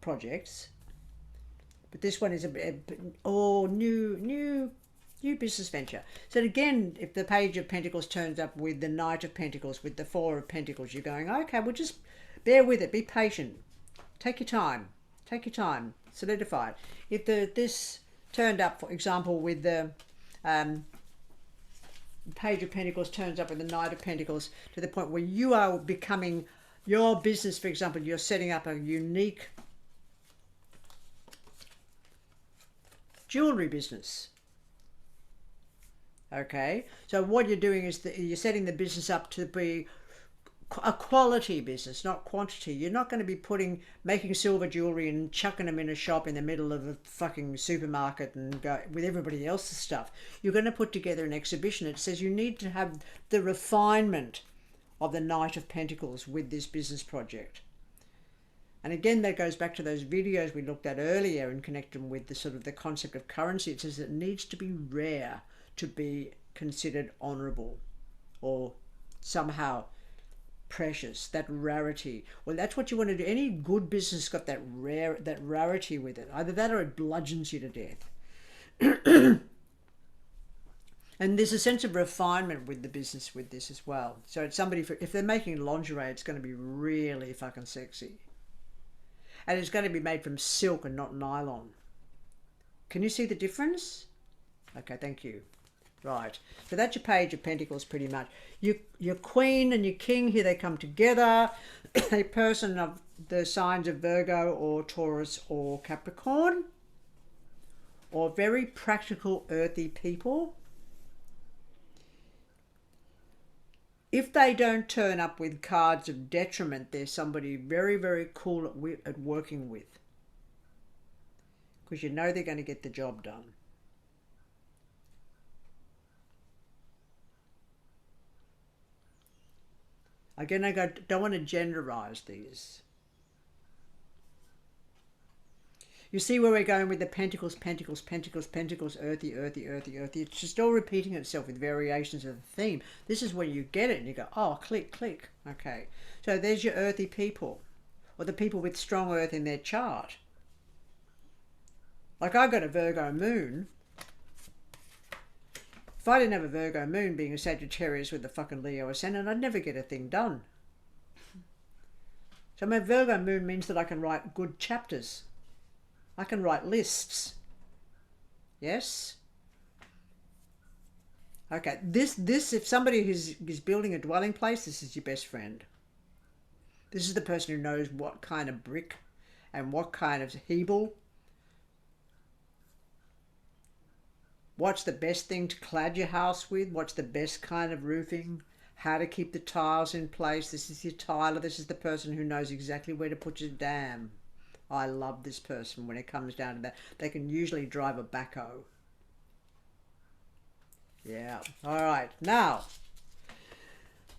projects. But this one is new business venture. So again, if the Page of Pentacles turns up with the Knight of Pentacles, with the Four of Pentacles, you're going, okay, well, just bear with it, be patient, take your time, solidify it. If this turned up, for example, with the Page of Pentacles turns up with the Knight of Pentacles, to the point where you are becoming your business, for example, you're setting up a unique jewelry business. Okay, so what you're doing is that you're setting the business up to be a quality business, not quantity. You're not going to be making silver jewelry and chucking them in a shop in the middle of a fucking supermarket and go with everybody else's stuff. You're going to put together an exhibition. It says you need to have the refinement of the Knight of Pentacles with this business project. And again, that goes back to those videos we looked at earlier and connect them with the sort of the concept of currency. It says it needs to be rare to be considered honorable or somehow precious, that rarity. Well, that's what you want to do. Any good business got that rarity with it. Either that or it bludgeons you to death. And there's a sense of refinement with the business with this as well. So it's somebody, if they're making lingerie, it's going to be really fucking sexy. And it's going to be made from silk and not nylon. Can you see the difference? Okay, thank you. Right, so that's your Page of Pentacles pretty much. Your Queen and your King, here they come together. A person of the signs of Virgo or Taurus or Capricorn, or very practical, earthy people. If they don't turn up with cards of detriment, they're somebody very, very cool at working with. Because you know they're going to get the job done. Again, I don't want to genderize these. You see where we're going with the Pentacles, Pentacles, Pentacles, Pentacles, earthy, earthy, earthy, earthy. It's just all repeating itself with variations of the theme. This is where you get it and you go, oh, click, click. Okay, so there's your earthy people, or the people with strong earth in their chart. Like I've got a Virgo moon. If I didn't have a Virgo moon, being a Sagittarius with the fucking Leo ascendant, I'd never get a thing done. So my Virgo moon means that I can write good chapters. I can write lists. Yes? Okay, this if somebody is building a dwelling place, this is your best friend. This is the person who knows what kind of brick and what kind of hebel. What's the best thing to clad your house with? What's the best kind of roofing? How to keep the tiles in place? This is your tiler. This is the person who knows exactly where to put your dam. I love this person when it comes down to that. They can usually drive a backhoe. Yeah. All right. Now,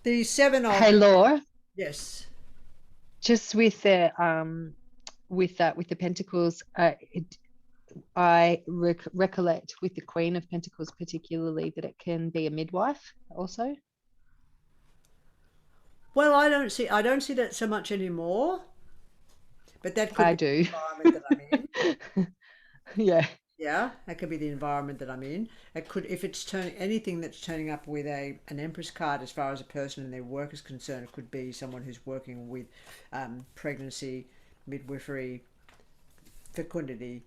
the Seven of... Hey, Laura. Yes. Just with the Pentacles, I recollect with the Queen of Pentacles particularly that it can be a midwife also. Well, I don't see that so much anymore. But that could be the environment that I'm in. Yeah. Yeah, that could be the environment that I'm in. It could, if it's anything that's turning up with an Empress card as far as a person and their work is concerned, it could be someone who's working with pregnancy, midwifery, fecundity.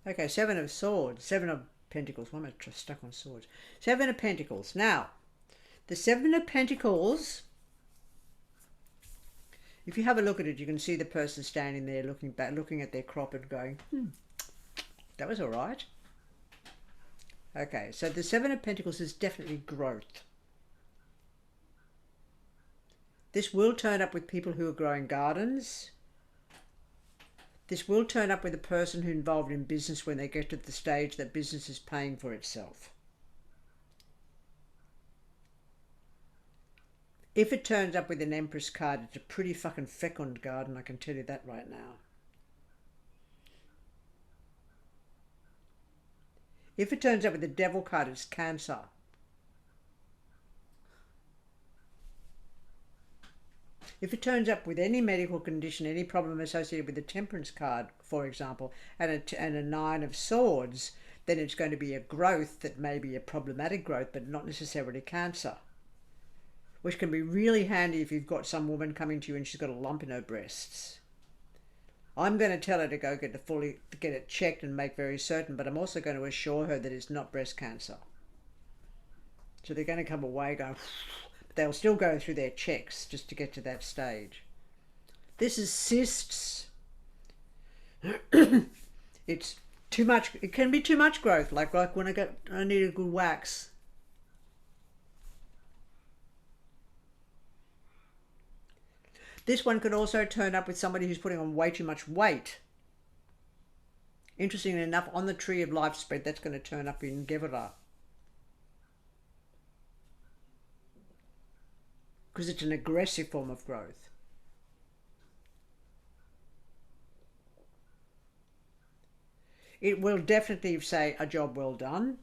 Okay, Seven of Swords, Seven of Pentacles. Why am I stuck on swords? Seven of Pentacles. Now, the Seven of Pentacles, if you have a look at it, you can see the person standing there looking back, looking at their crop and going, that was all right. Okay, so the Seven of Pentacles is definitely growth. This will turn up with people who are growing gardens. This will turn up with a person who's involved in business when they get to the stage that business is paying for itself. If it turns up with an Empress card, it's a pretty fucking fecund garden, I can tell you that right now. If it turns up with the Devil card, it's Cancer. If it turns up with any medical condition, any problem associated with the Temperance card, for example, and a Nine of Swords, then it's going to be a growth that may be a problematic growth, but not necessarily cancer. Which can be really handy if you've got some woman coming to you and she's got a lump in her breasts. I'm going to tell her to go get it checked and make very certain, but I'm also going to assure her that it's not breast cancer. So they're going to come away going, but they'll still go through their checks just to get to that stage. This is cysts. It's too much. It can be too much growth, like when I need a good wax. This one could also turn up with somebody who's putting on way too much weight. Interestingly enough, on the Tree of Life spread, that's going to turn up in Gevara. Because it's an aggressive form of growth. It will definitely say a job well done.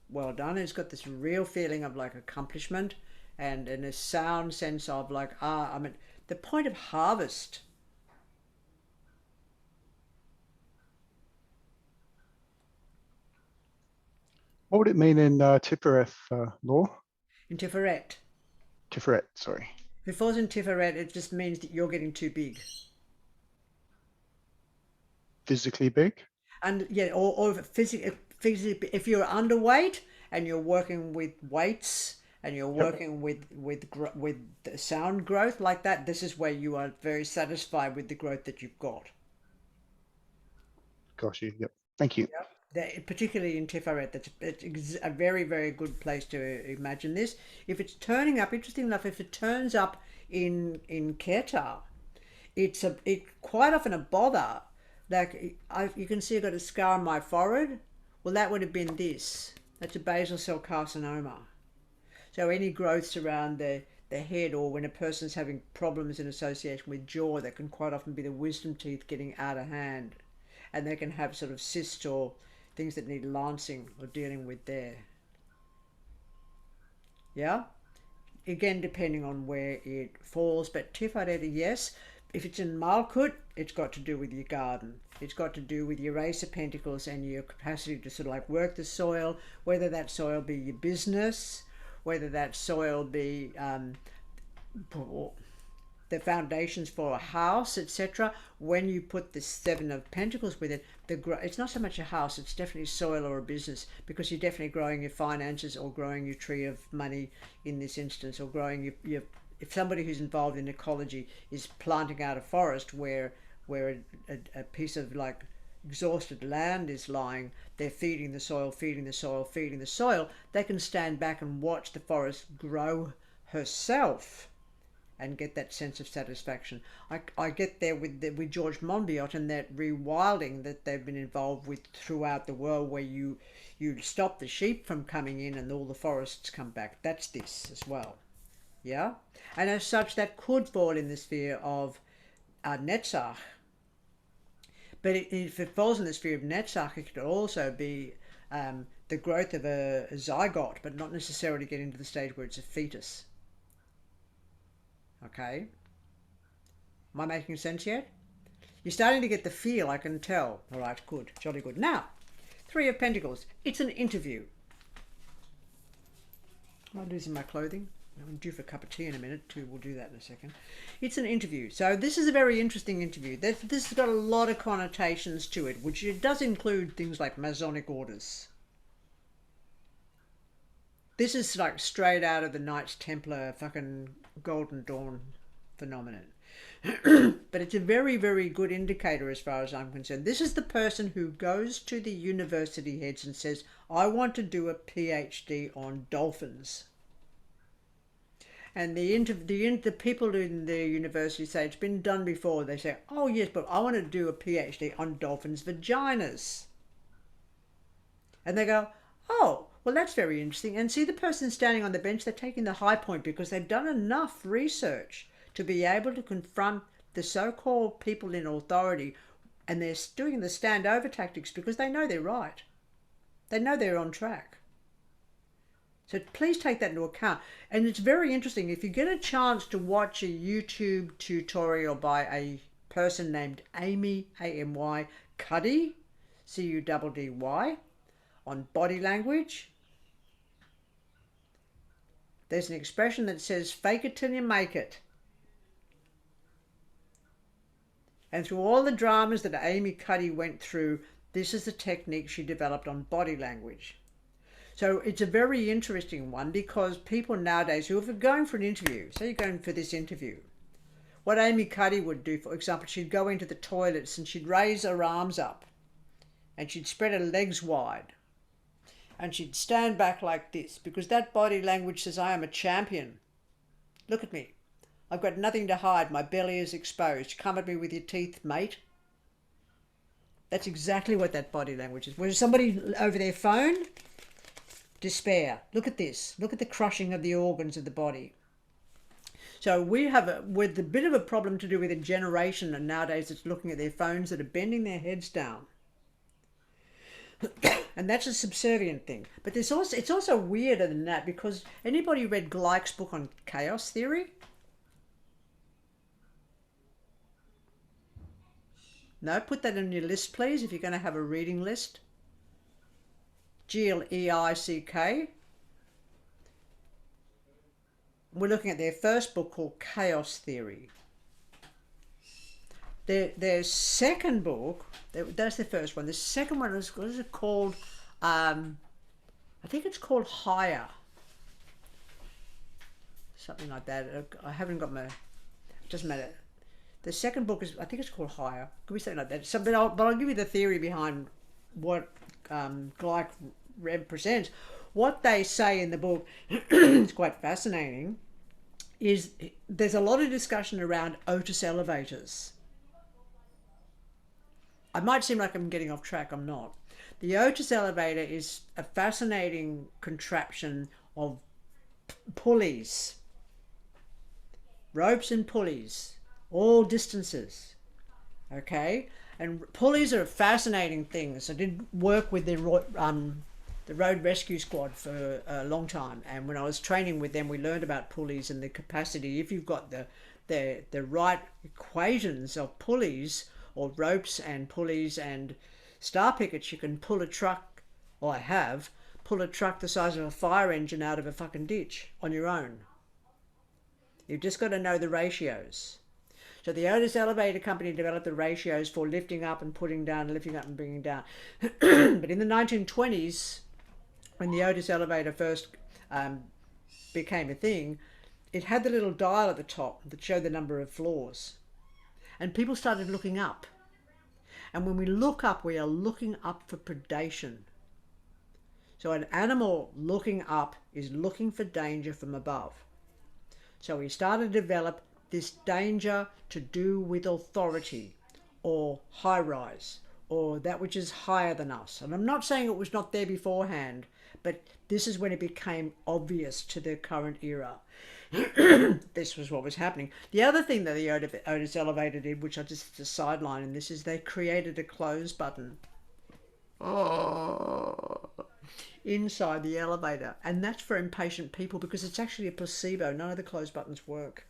Well done. It's got this real feeling of like accomplishment and in a sound sense of like, I mean, the point of harvest. What would it mean in Tiferet law? In Tiferet. Tiferet, sorry. If it falls in Tiferet, it just means that you're getting too big. Physically big? And yeah, or physically, if you're underweight and you're working with weights and you're working with sound growth like that, this is where you are very satisfied with the growth that you've got. Got you. Yep. Thank you. Yep. Particularly in Tiferet, it's a very, very good place to imagine this. If it's turning up, interesting enough, if it turns up in Keter, it's quite often a bother. Like you can see I've got a scar on my forehead. Well, that would have been this. That's a basal cell carcinoma. So any growths around the head, or when a person's having problems in association with jaw, that can quite often be the wisdom teeth getting out of hand. And they can have sort of cysts or things that need lancing or dealing with there. Yeah? Again, depending on where it falls. But Tiferet, yes. If it's in Malkut, it's got to do with your garden. It's got to do with your Ace of Pentacles and your capacity to sort of like work the soil, whether that soil be your business, whether that soil be the foundations for a house, etc. When you put the Seven of Pentacles with it, it's not so much a house, it's definitely soil or a business, because you're definitely growing your finances or growing your tree of money in this instance, or growing your if somebody who's involved in ecology is planting out a forest where a piece of like exhausted land is lying, they're feeding the soil, feeding the soil, feeding the soil, they can stand back and watch the forest grow herself and get that sense of satisfaction. I get there with George Monbiot and that rewilding that they've been involved with throughout the world, where you stop the sheep from coming in and all the forests come back. That's this as well. Yeah, and as such, that could fall in the sphere of Netzach. But if it falls in the sphere of Netzach, it could also be the growth of a zygote, but not necessarily get into the stage where it's a fetus. Okay? Am I making sense yet? You're starting to get the feel, I can tell. All right, good, jolly good. Now, Three of Pentacles. It's an interview. Am I losing my clothing? I'm due for a cup of tea in a minute too. We'll do that in a second. It's an interview. So this is a very interesting interview. This has got a lot of connotations to it, which it does include things like Masonic orders. This is like straight out of the Knights Templar fucking Golden Dawn phenomenon. But it's a very, very good indicator as far as I'm concerned. This is the person who goes to the university heads and says, I want to do a PhD on dolphins. And the people in the university say it's been done before. They say, oh yes, but I want to do a PhD on dolphins' vaginas. And they go, oh, Well, that's very interesting. And see the person standing on the bench, they're taking the high point because they've done enough research to be able to confront the so-called people in authority, and they're doing the standover tactics because they know they're right. They know they're on track. So please take that into account. And it's very interesting. If you get a chance to watch a YouTube tutorial by a person named Amy, A-M-Y, Cuddy, C-U-D-D-Y, on body language, there's an expression that says, fake it till you make it. And through all the dramas that Amy Cuddy went through, this is the technique she developed on body language. So it's a very interesting one because people nowadays who are going for an interview, say you're going for this interview, what Amy Cuddy would do, for example, she'd go into the toilets and she'd raise her arms up and she'd spread her legs wide and she'd stand back like this because that body language says, I am a champion. Look at me. I've got nothing to hide. My belly is exposed. Come at me with your teeth, mate. That's exactly what that body language is. Whereas somebody over their phone, despair. Look at this. Look at the crushing of the organs of the body. So we have with a bit of a problem to do with a generation, and nowadays it's looking at their phones that are bending their heads down. And that's a subservient thing. But there's also, it's also weirder than that, because anybody read Gleick's book on chaos theory? No, put that on your list, please, if you're going to have a reading list. Gleick. We're looking at their first book called Chaos Theory. Their second book, that's the first one. The second one is, what is it called? I think it's called Higher. Something like that. I haven't got my, it doesn't matter. The second book is, I think it's called Higher. Could be something like that. So, but I'll give you the theory behind what Gleick represents. What they say in the book, it's quite fascinating, is there's a lot of discussion around Otis elevators. I might seem like I'm getting off track, I'm not. The Otis elevator is a fascinating contraption of pulleys, ropes and pulleys, all distances, okay? And pulleys are fascinating things. I did work with the Road Rescue Squad for a long time, and when I was training with them, we learned about pulleys and the capacity. If you've got the right equations of pulleys or ropes and pulleys and star pickets, you can pull a truck, or I have, pull a truck the size of a fire engine out of a fucking ditch on your own. You've just got to know the ratios. So the Otis Elevator Company developed the ratios for lifting up and putting down, lifting up and bringing down. But in the 1920s, when the Otis elevator first became a thing, it had the little dial at the top that showed the number of floors. And people started looking up. And when we look up, we are looking up for predation. So an animal looking up is looking for danger from above. So we started to develop this danger to do with authority or high rise or that which is higher than us. And I'm not saying it was not there beforehand, but this is when it became obvious to the current era. This was what was happening. The other thing that the Otis elevator did, which I just sideline in this, is they created a close button inside the elevator. And that's for impatient people because it's actually a placebo. None of the close buttons work.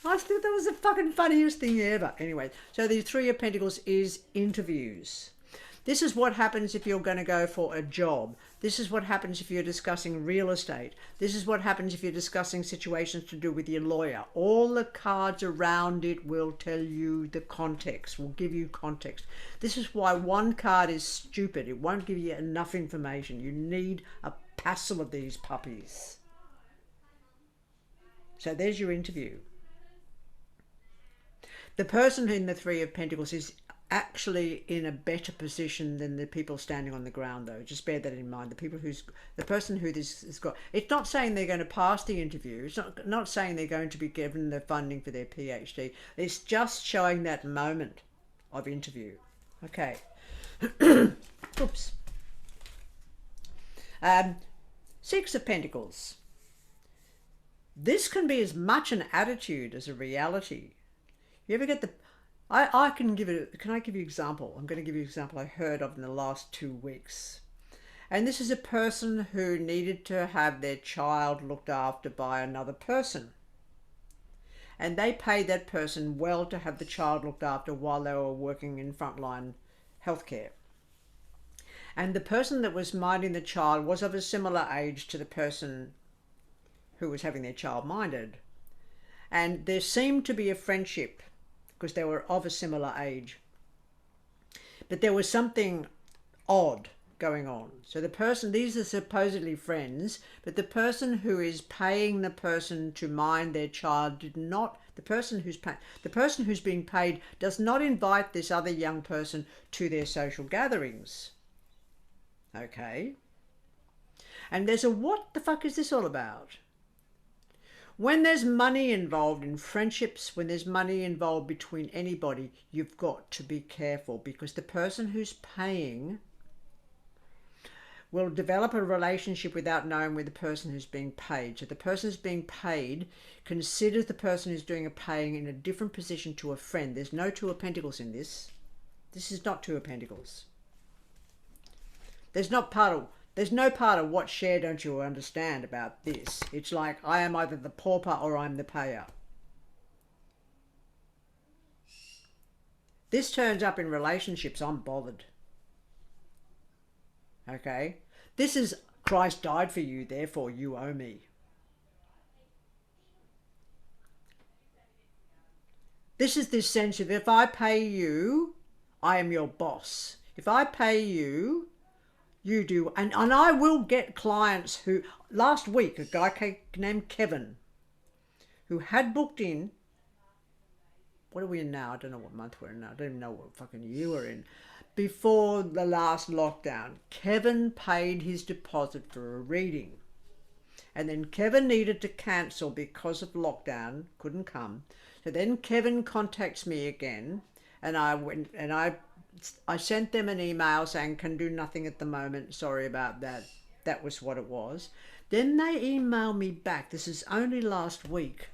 I think that was the fucking funniest thing ever. Anyway, so the Three of Pentacles is interviews. This is what happens if you're going to go for a job. This is what happens if you're discussing real estate. This is what happens if you're discussing situations to do with your lawyer. All the cards around it will tell you the context, will give you context. This is why one card is stupid. It won't give you enough information. You need a passel of these puppies. So there's your interview. The person in the Three of Pentacles is actually in a better position than the people standing on the ground, though. Just bear that in mind. The person who this has got, it's not saying they're going to pass the interview. It's not saying they're going to be given the funding for their PhD. It's just showing that moment of interview. Okay. Oops. Six of Pentacles. This can be as much an attitude as a reality. You ever get the... I can give it... Can I give you an example? I'm going to give you an example I heard of in the last 2 weeks. And this is a person who needed to have their child looked after by another person. And they paid that person well to have the child looked after while they were working in frontline healthcare. And the person that was minding the child was of a similar age to the person who was having their child minded. And there seemed to be a friendship because they were of a similar age. But there was something odd going on. So the person, these are supposedly friends, but the person who is paying the person to mind their child did not, the person who's being paid does not invite this other young person to their social gatherings. Okay. And there's a, what the fuck is this all about? When there's money involved in friendships, when there's money involved between anybody, you've got to be careful, because the person who's paying will develop a relationship without knowing with the person who's being paid. So the person who's being paid considers the person who's doing a paying in a different position to a friend. There's no Two of Pentacles in this. This is not Two of Pentacles. There's no part of what share don't you understand about this. It's like, I am either the pauper or I'm the payer. This turns up in relationships, I'm bothered. Okay? This is, Christ died for you, therefore you owe me. This is this sense of, if I pay you, I am your boss. If I pay you, you do. And I will get clients who, last week, a guy named Kevin, who had booked in, what are we in now? I don't know what month we're in now. I don't even know what fucking year we're in. Before the last lockdown, Kevin paid his deposit for a reading. And then Kevin needed to cancel because of lockdown, couldn't come. So then Kevin contacts me again, and I went and I sent them an email saying, can do nothing at the moment, sorry about that. That was what it was. Then they emailed me back. This is only last week.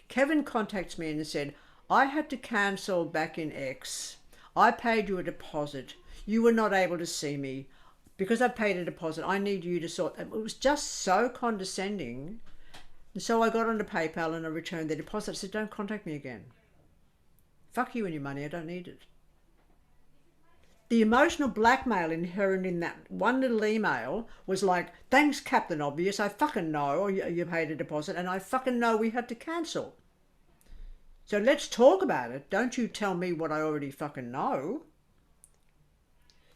Kevin contacts me and said, I had to cancel back in X. I paid you a deposit. You were not able to see me. Because I paid a deposit, I need you to sort. It was just so condescending. And so I got onto PayPal and I returned the deposit. I said, don't contact me again. Fuck you and your money, I don't need it. The emotional blackmail inherent in that one little email was like, thanks, Captain Obvious, I fucking know you paid a deposit and I fucking know we had to cancel. So let's talk about it. Don't you tell me what I already fucking know.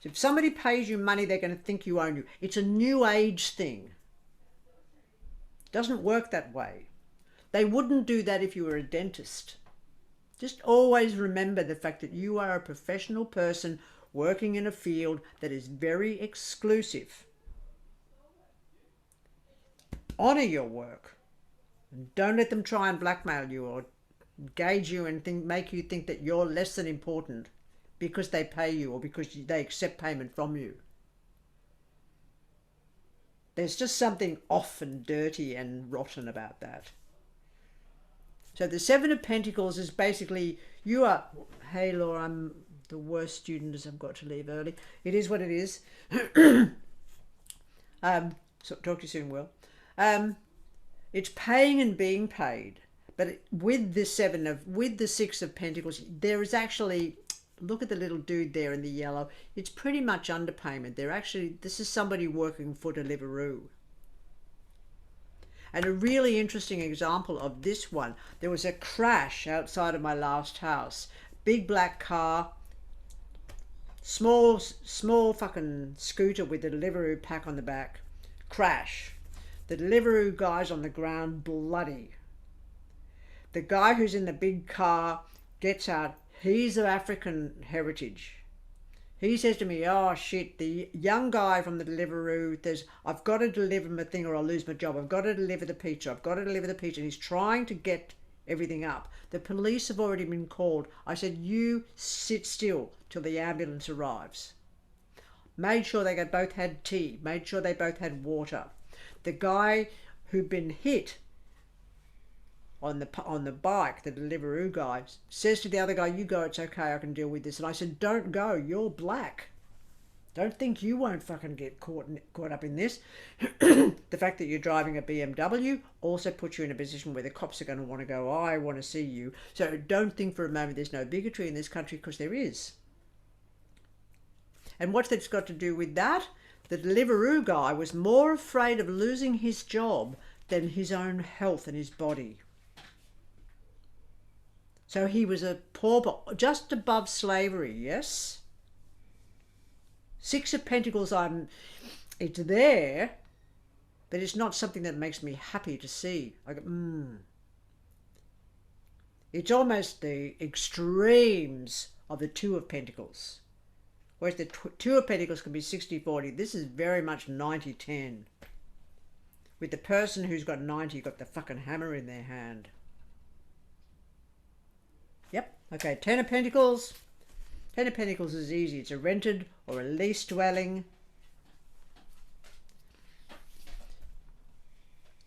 So if somebody pays you money, they're going to think you own you. It's a new age thing. It doesn't work that way. They wouldn't do that if you were a dentist. Just always remember the fact that you are a professional person working in a field that is very exclusive. Honor your work. And don't let them try and blackmail you or gauge you and make you think that you're less than important because they pay you or because they accept payment from you. There's just something off and dirty and rotten about that. So the Seven of Pentacles is basically, you are, hey Laura, I'm the worst student as I've got to leave early. It is what it is. So talk to you soon, Will. It's paying and being paid. But with the Six of Pentacles, there is actually, look at the little dude there in the yellow. It's pretty much underpayment. This is somebody working for Deliveroo. And a really interesting example of this one, there was a crash outside of my last house. Big black car, small fucking scooter with the Deliveroo pack on the back. Crash. The Deliveroo guy's on the ground bloody. The guy who's in the big car gets out. He's of African heritage. He says to me, oh shit, the young guy from the Deliveroo says, I've got to deliver my thing or I'll lose my job. I've got to deliver the pizza. I've got to deliver the pizza. And he's trying to get everything up. The police have already been called. I said, you sit still till the ambulance arrives. made sure they both had tea, made sure they both had water. The guy who'd been hit on the bike, the Deliveroo guy, says to the other guy, you go, it's okay, I can deal with this. And I said, don't go, you're black. Don't think you won't fucking get caught up in this. The fact that you're driving a BMW also puts you in a position where the cops are going to want to go, I want to see you. So don't think for a moment there's no bigotry in this country, because there is. And what's that's got to do with that? The Deliveroo guy was more afraid of losing his job than his own health and his body. So he was a pauper, just above slavery, yes? Six of Pentacles, it's there, but it's not something that makes me happy to see. Like, It's almost the extremes of the Two of Pentacles. Whereas the Two of Pentacles can be 60-40. This is very much 90-10. With the person who's got 90, got the fucking hammer in their hand. Yep, okay, Ten of Pentacles. Ten of Pentacles is easy. It's a rented or a leased dwelling.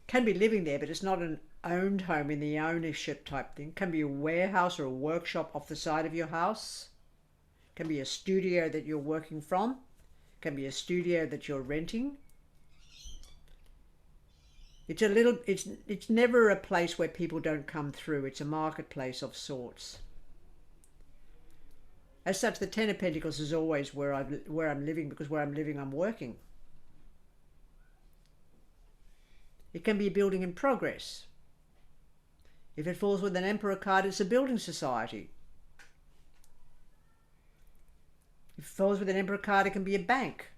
Can be living there, but it's not an owned home in the ownership type thing. Can be a warehouse or a workshop off the side of your house. Can be a studio that you're working from. Can be a studio that you're renting. It's a little, it's never a place where people don't come through. It's a marketplace of sorts. As such, the Ten of Pentacles is always where I'm living, because where I'm living, I'm working. It can be a building in progress. If it falls with an Emperor card, it's a building society. If it falls with an Emperor card, it can be a bank.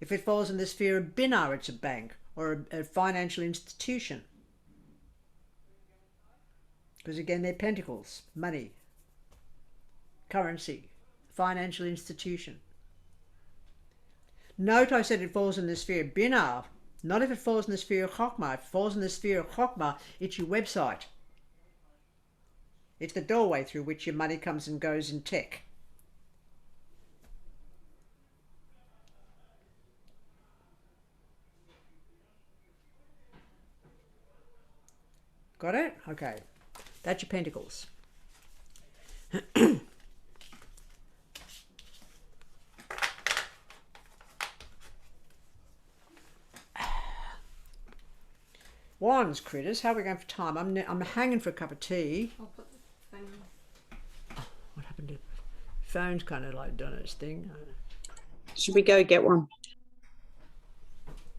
If it falls in the sphere of Binar, it's a bank or a financial institution. Because again, they're pentacles, money, currency, financial institution. Note I said it falls in the sphere of Binar, not if it falls in the sphere of Chokmah. If it falls in the sphere of Chokmah, it's your website. It's the doorway through which your money comes and goes in tech. Got it? Okay. That's your pentacles. Wands, critters. How are we going for time? I'm hanging for a cup of tea. I'll put the thing. Oh, what happened to phone's kind of like done its thing. Should we go get one?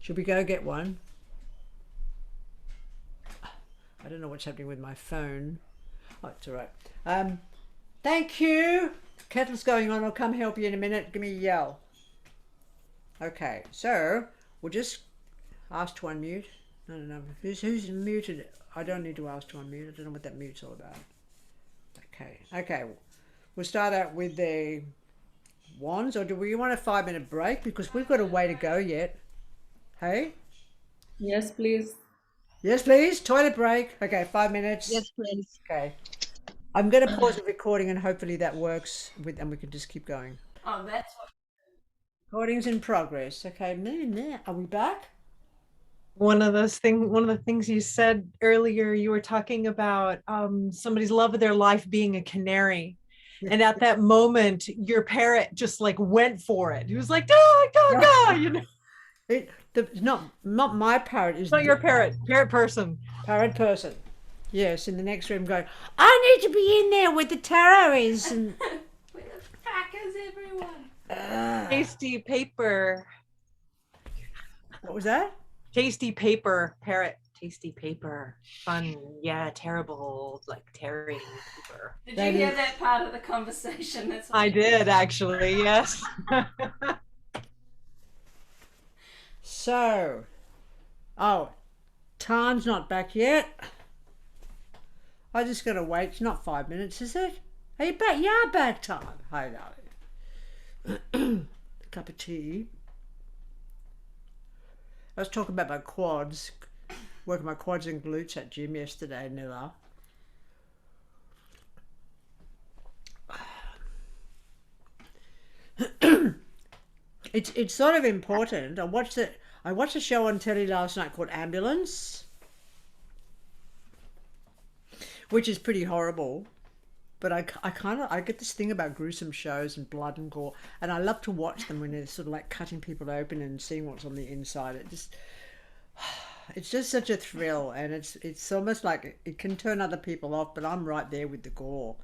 Should we go get one? I don't know what's happening with my phone. Oh, it's all right. Thank you. Kettle's going on. I'll come help you in a minute. Give me a yell. Okay, so we'll just ask to unmute. No. Who's muted? I don't need to ask to unmute. I don't know what that mute's all about. Okay. We'll start out with the wands, or do we want a 5-minute break? Because we've got a way to go yet. Hey? Yes, please. Yes, please. Toilet break. Okay, 5 minutes. Yes, please. Okay. I'm going to pause the recording and hopefully that works, and we can just keep going. Oh, that's what. Recording's in progress. Okay, are we back? One of the things you said earlier, you were talking about somebody's love of their life being a canary. And at that moment, your parrot just like went for it. He was like, go, you know. It's not my parrot. It's not your parrot. Parrot person. Parrot person. Yes, in the next room going, I need to be in there with the terrorists. And Where the fuck is everyone? Tasty paper. What was that? Tasty paper. Parrot. Tasty paper. Fun. Yeah, terrible. Like tearing paper. Did you hear that part of the conversation? That's what I did actually, yes. So, time's not back yet. I just gotta wait. It's not 5 minutes, is it? Are you back? You are back, time. Hi, darling. Cup of tea. I was talking about my quads, working my quads and glutes at gym yesterday, Nilla. It's sort of important. I watched a show on telly last night called Ambulance, which is pretty horrible. But I get this thing about gruesome shows and blood and gore, and I love to watch them when they're sort of like cutting people open and seeing what's on the inside. It's just such a thrill, and it's almost like it can turn other people off, but I'm right there with the gore.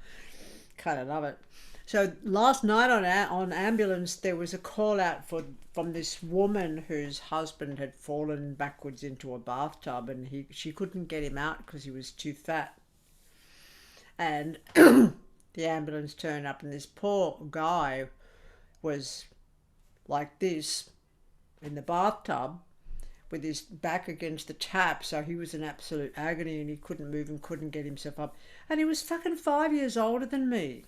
Kind of love it. So last night on Ambulance, there was a call out from this woman whose husband had fallen backwards into a bathtub, and she couldn't get him out because he was too fat. And the ambulance turned up, and this poor guy was like this in the bathtub with his back against the tap, so he was in absolute agony, and he couldn't move and couldn't get himself up. And he was fucking 5 years older than me.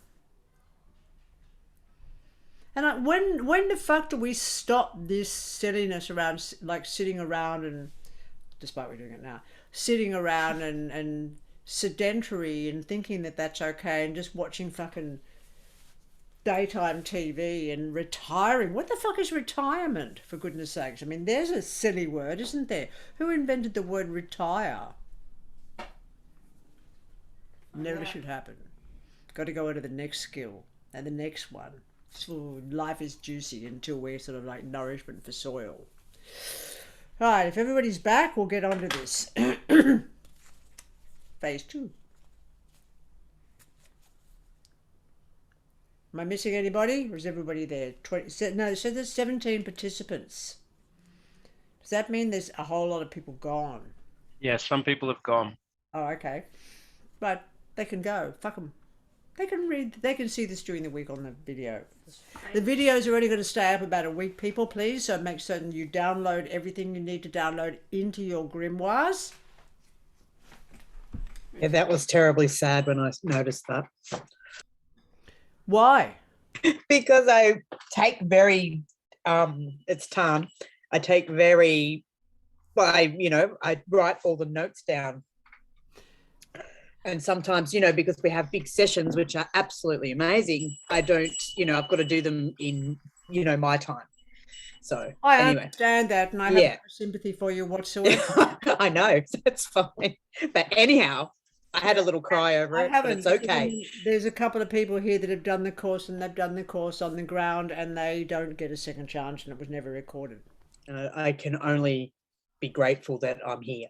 And when the fuck do we stop this silliness around, like sitting around and, despite we're doing it now, sitting around and sedentary and thinking that that's okay, and just watching fucking daytime TV and retiring? What the fuck is retirement, for goodness sakes? I mean, there's a silly word, isn't there? Who invented the word retire? Never should happen. Got to go into the next skill and the next one. So life is juicy until we're sort of like nourishment for soil. Right, if everybody's back, we'll get on to this. Phase 2. Am I missing anybody, or is everybody there? No, so there's 17 participants. Does that mean there's a whole lot of people gone? Yeah, some people have gone. Oh, okay. But they can go. Fuck them. They can read. They can see this during the week on the video. The videos are only going to stay up about a week, people, please. So make certain you download everything you need to download into your grimoires. Yeah, that was terribly sad when I noticed that. Why? Because I take very, it's Tan. I take very, well, I write all the notes down. And sometimes, because we have big sessions, which are absolutely amazing, I don't, I've got to do them in, my time. So I anyway. understand that, and I have no sympathy for you whatsoever. I know, that's fine. But anyhow, I had a little cry over it, but it's okay. There's a couple of people here that have done the course, and they've done the course on the ground, and they don't get a second chance, and it was never recorded. I can only be grateful that I'm here.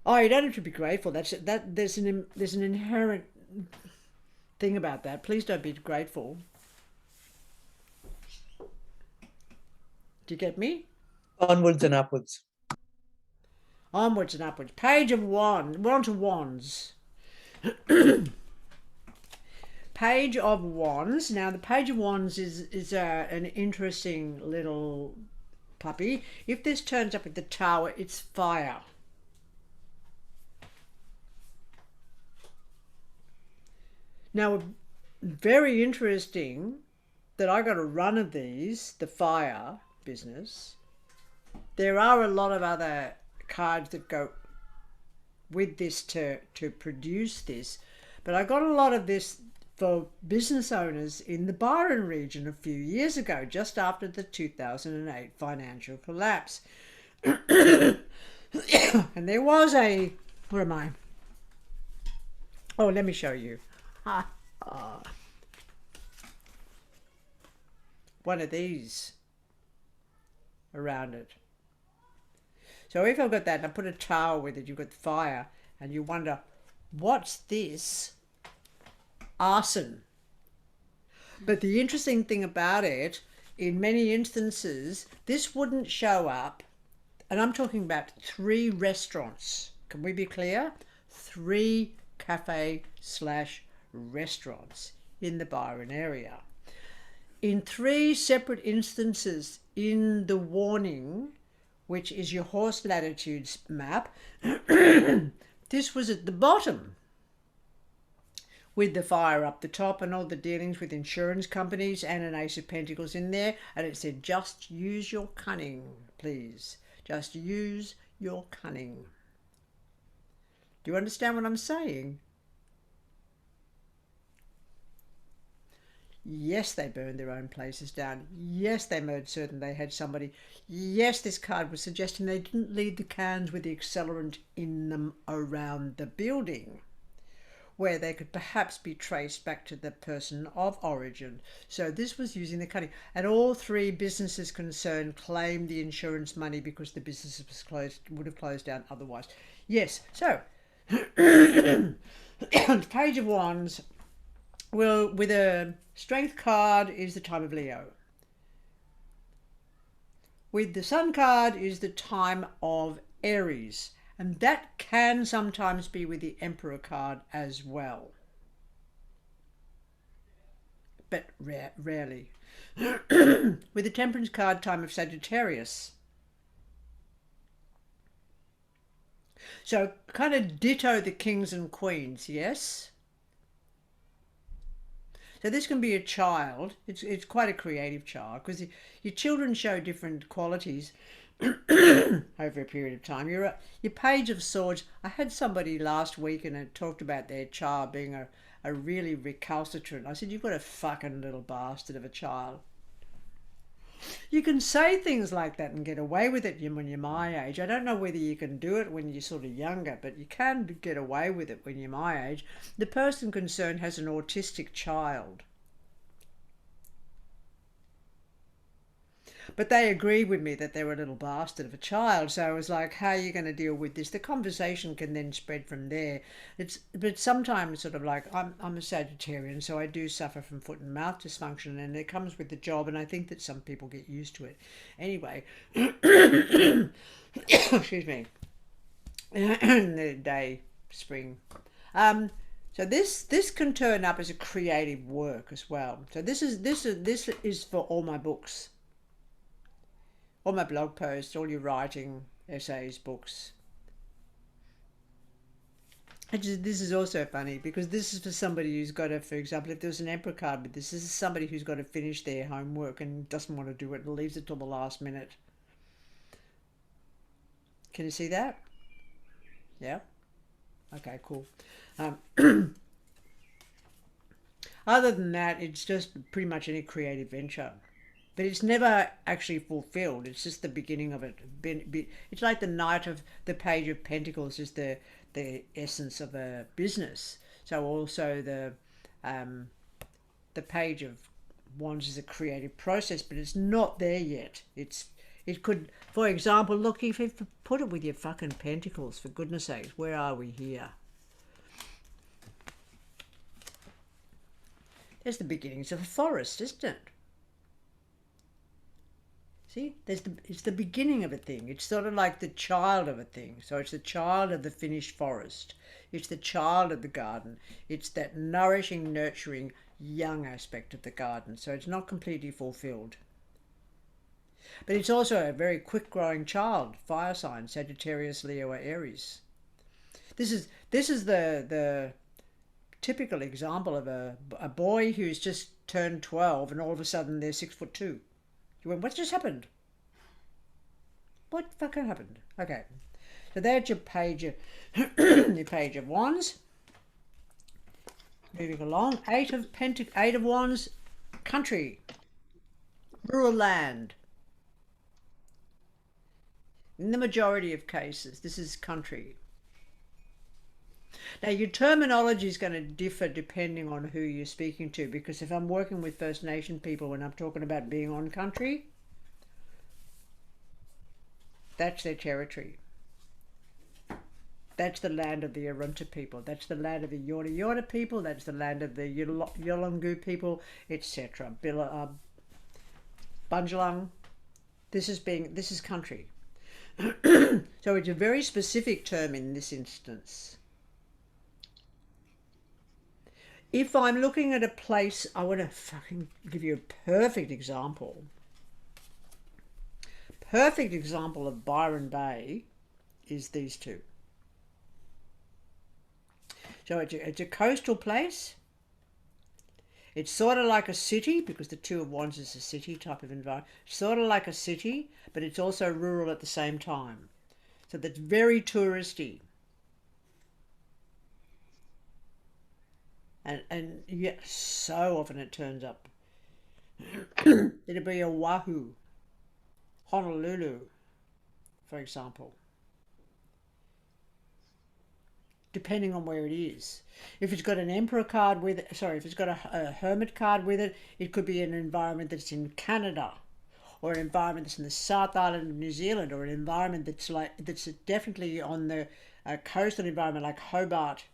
Oh, you don't have to be grateful. There's an inherent thing about that. Please don't be grateful. Do you get me? Onwards and upwards. Onwards and upwards. Page of Wands. We're on to Wands. Page of Wands. Now, the Page of Wands is an interesting little puppy. If this turns up at the Tower, it's fire. Now, very interesting that I got a run of these, the fire business. There are a lot of other cards that go with this to produce this, but I got a lot of this for business owners in the Byron region a few years ago, just after the 2008 financial collapse. And there was where am I? Oh, let me show you. One of these around it. So if I've got that and I put a tower with it, you've got fire, and you wonder, what's this? Arson. But the interesting thing about it, in many instances, this wouldn't show up, and I'm talking about 3 restaurants. Can we be clear? 3 cafe/restaurants in the Byron area. In 3 separate instances in the warning, which is your horse latitudes map, this was at the bottom with the fire up the top and all the dealings with insurance companies and an Ace of Pentacles in there, and it said, just use your cunning, please. Just use your cunning. Do you understand what I'm saying? Yes, they burned their own places down. Yes, they made certain they had somebody. Yes, this card was suggesting they didn't leave the cans with the accelerant in them around the building, where they could perhaps be traced back to the person of origin. So this was using the cutting. And all three businesses concerned claimed the insurance money because the business was closed, would have closed down otherwise. Yes, so Page of Wands, well, with a Strength card is the time of Leo. With the Sun card is the time of Aries. And that can sometimes be with the Emperor card as well. But rarely. With the Temperance card, time of Sagittarius. So kind of ditto the Kings and Queens, yes? So this can be a child. It's quite a creative child because your children show different qualities over a period of time. Your Page of Swords. I had somebody last week and it talked about their child being a really recalcitrant. I said, you've got a fucking little bastard of a child. You can say things like that and get away with it when you're my age. I don't know whether you can do it when you're sort of younger, but you can get away with it when you're my age. The person concerned has an autistic child. But they agreed with me that they were a little bastard of a child. So I was like, how are you going to deal with this? The conversation can then spread from there. But sometimes sort of like, I'm a Sagittarian, so I do suffer from foot and mouth dysfunction, and it comes with the job, and I think that some people get used to it. Anyway, excuse me, the day, spring. So this can turn up as a creative work as well. So this is for all my books. All my blog posts, all your writing, essays, books. This is also funny because this is for somebody who's got to, for example, if there's an Emperor card with this is somebody who's got to finish their homework and doesn't want to do it and leaves it till the last minute. Can you see that? Yeah? Okay, cool. Other than that, it's just pretty much any creative venture. But it's never actually fulfilled. It's just the beginning of it. It's like the Knight of the Page of Pentacles is the essence of a business. So also the Page of Wands is a creative process, but it's not there yet. It could, for example, look, if you put it with your fucking pentacles, for goodness sakes, where are we here? There's the beginnings of a forest, isn't it? See, it's the beginning of a thing. It's sort of like the child of a thing. So it's the child of the finished forest. It's the child of the garden. It's that nourishing, nurturing, young aspect of the garden. So it's not completely fulfilled. But it's also a very quick growing child, fire sign, Sagittarius, Leo, or Aries. This is the typical example of a boy who's just turned 12 and all of a sudden they're 6'2". You went, what just happened? What fucking happened? Okay, so there's your page of your Page of Wands. Moving along, Eight of Wands, country, rural land. In the majority of cases, this is country. Now, your terminology is going to differ depending on who you're speaking to, because if I'm working with First Nation people and I'm talking about being on country, that's their territory. That's the land of the Arunta people. That's the land of the Yorta Yorta people. That's the land of the Yolngu people, etc. Bunjalung. This is country. So it's a very specific term in this instance. If I'm looking at a place, I want to fucking give you a perfect example. Perfect example of Byron Bay is these two. So it's a coastal place. It's sort of like a city, because the Two of Wands is a city type of environment. Sort of like a city, but it's also rural at the same time. So that's very touristy. And yet so often it turns up It'll be Oahu, Honolulu, for example, depending on where it is. If it's got an emperor card with it, sorry, if it's got a hermit card with it, it could be an environment that's in Canada, or an environment that's in the South Island of New Zealand, or an environment that's definitely on the coastal environment like Hobart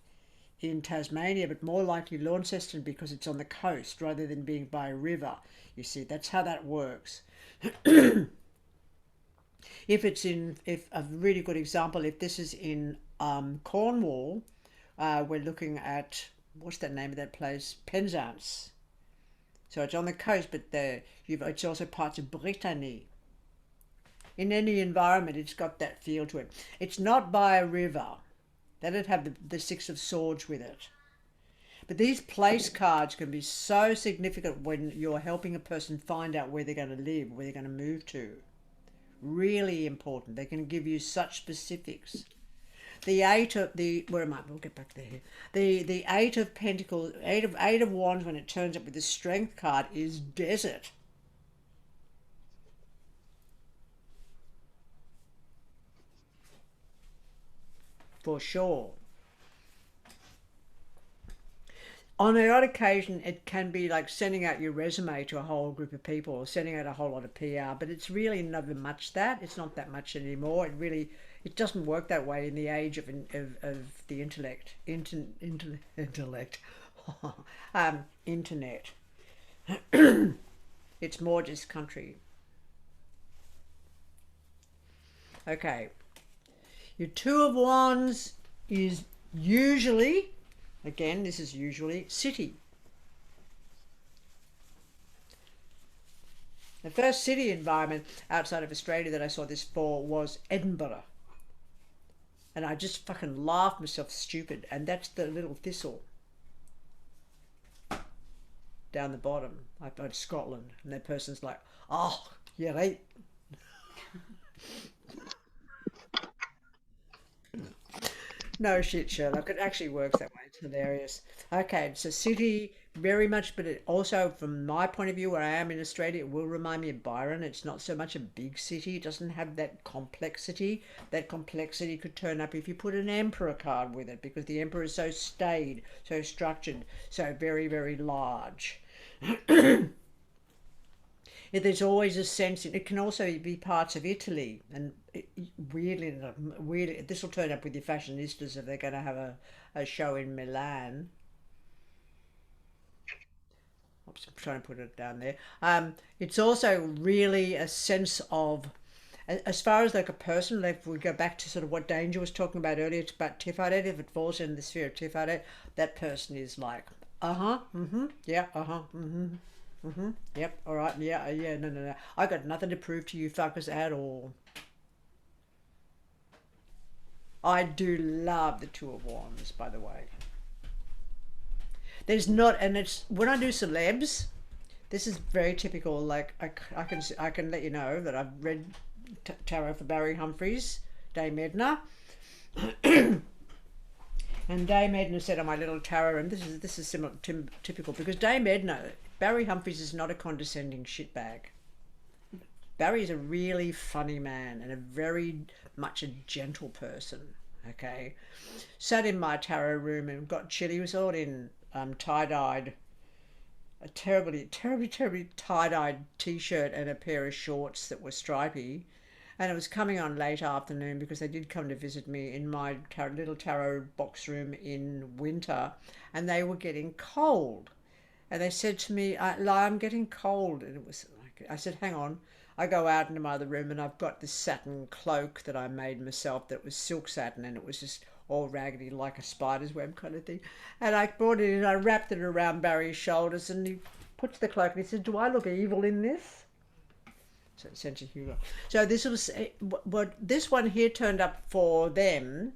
in Tasmania, but more likely Launceston because it's on the coast rather than being by a river. You see, that's how that works. If a really good example, if this is in Cornwall, we're looking at, what's that name of that place? Penzance. So it's on the coast, but it's also parts of Brittany. In any environment, it's got that feel to it. It's not by a river. That'd have the Six of Swords with it. But these place cards can be so significant when you're helping a person find out where they're going to live, where they're going to move to. Really important. They can give you such specifics. The where am I? We'll get back there. The Eight of Pentacles, Eight of Wands, when it turns up with the Strength card, is desert. For sure. On the odd occasion, it can be like sending out your resume to a whole group of people or sending out a whole lot of PR, but it's really never much that. It's not that much anymore. It doesn't work that way in the age of the intellect. Internet. It's more just country. Okay. Your Two of Wands is usually, again, this is usually, city. The first city environment outside of Australia that I saw this for was Edinburgh. And I just fucking laughed myself stupid. And that's the little thistle down the bottom. I've got Scotland. And that person's like, oh, yeah, right. No shit, Sherlock. It actually works that way. It's hilarious. Okay, so city, very much, but it also, from my point of view, where I am in Australia, it will remind me of Byron. It's not so much a big city. It doesn't have that complexity. That complexity could turn up if you put an emperor card with it, because the emperor is so staid, so structured, so very, very large. There's always a sense, it can also be parts of Italy, and weirdly, this will turn up with your fashionistas if they're going to have a show in Milan. Oops, I'm trying to put it down there. It's also really a sense of, as far as like a person, if we go back to sort of what Danger was talking about earlier, it's about Tiferet. If it falls in the sphere of Tiferet, that person is like, yeah, yep, all right, yeah, no. I got nothing to prove to you fuckers at all. I do love the Two of Wands, by the way. There's not, and it's, when I do celebs, this is very typical, like, I can let you know that I've read tarot for Barry Humphries, Dame Edna. And Dame Edna said on my little tarot room, this is similar, typical, because Dame Edna, Barry Humphries is not a condescending shitbag. Barry's a really funny man and a very much a gentle person, okay? Sat in my tarot room and got chilly. He was all in tie-dyed, a terribly tie-dyed t-shirt and a pair of shorts that were stripy. And it was coming on late afternoon because they did come to visit me in my little tarot box room in winter, and they were getting cold. And they said to me, I'm getting cold. And it was like, I said, hang on. I go out into my other room and I've got this satin cloak that I made myself that was silk satin, and it was just all raggedy like a spider's web kind of thing. And I brought it in, I wrapped it around Barry's shoulders, and he puts the cloak and he said, do I look evil in this? So sense of humor. So this was what this one here turned up for them,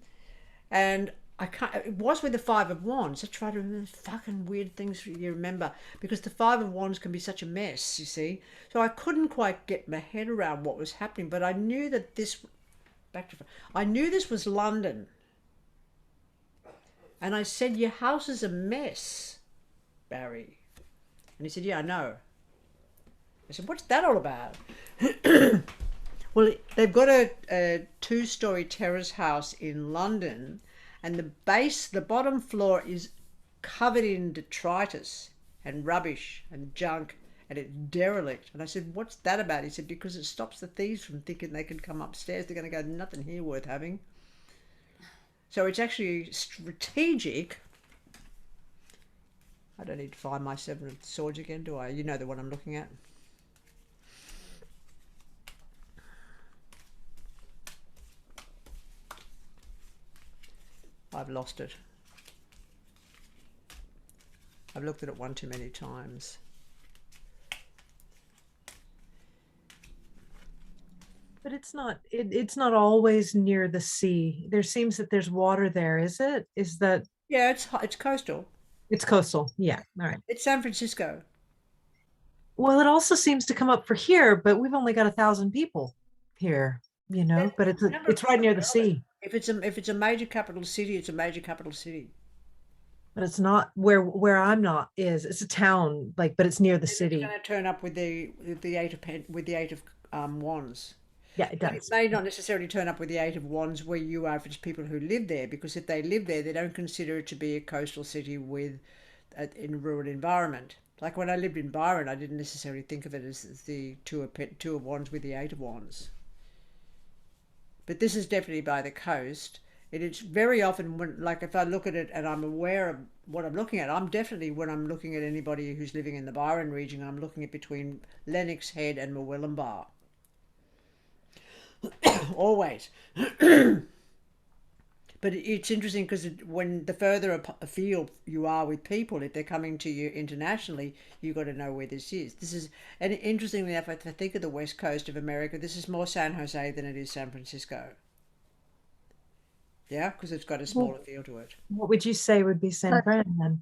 and I can't. It was with the Five of Wands. I try to remember fucking weird things you remember, because the Five of Wands can be such a mess, you see. So I couldn't quite get my head around what was happening, but I knew that I knew this was London, and I said, your house is a mess, Barry, and he said, yeah, I know. I said, what's that all about? Well, they've got a two-story terrace house in London, and the bottom floor is covered in detritus and rubbish and junk, and it's derelict. And I said, what's that about? He said, because it stops the thieves from thinking they can come upstairs. They're going to go, nothing here worth having. So it's actually strategic. I don't need to find my Seven of Swords again, do I? You know the one I'm looking at. I've lost it. I've looked at it one too many times. But it's not always near the sea. There seems that there's water there, is it? Is that? Yeah, it's coastal. It's coastal. Yeah. All right. It's San Francisco. Well, it also seems to come up for here, but we've only got 1,000 people here, you know, but it's right near the sea. If it's a major capital city, it's a major capital city. But it's not where I'm not is. It's a town, like, but it's near the city. It's going to turn up with the eight of wands. Yeah, it does. It may not necessarily turn up with the Eight of Wands where you are if it's people who live there, because if they live there, they don't consider it to be a coastal city in a rural environment. Like when I lived in Byron, I didn't necessarily think of it as the two of Wands with the Eight of Wands. But this is definitely by the coast. It's very often when, like, if I look at it and I'm aware of what I'm looking at, I'm definitely, when I'm looking at anybody who's living in the Byron region, I'm looking at between Lennox Head and Murwillumbah. Always. But it's interesting because when the further afield you are with people, if they're coming to you internationally, you've got to know where this is. And interestingly enough, if I think of the west coast of America, this is more San Jose than it is San Francisco. Yeah, because it's got a smaller feel to it. What would you say would be San Fran then?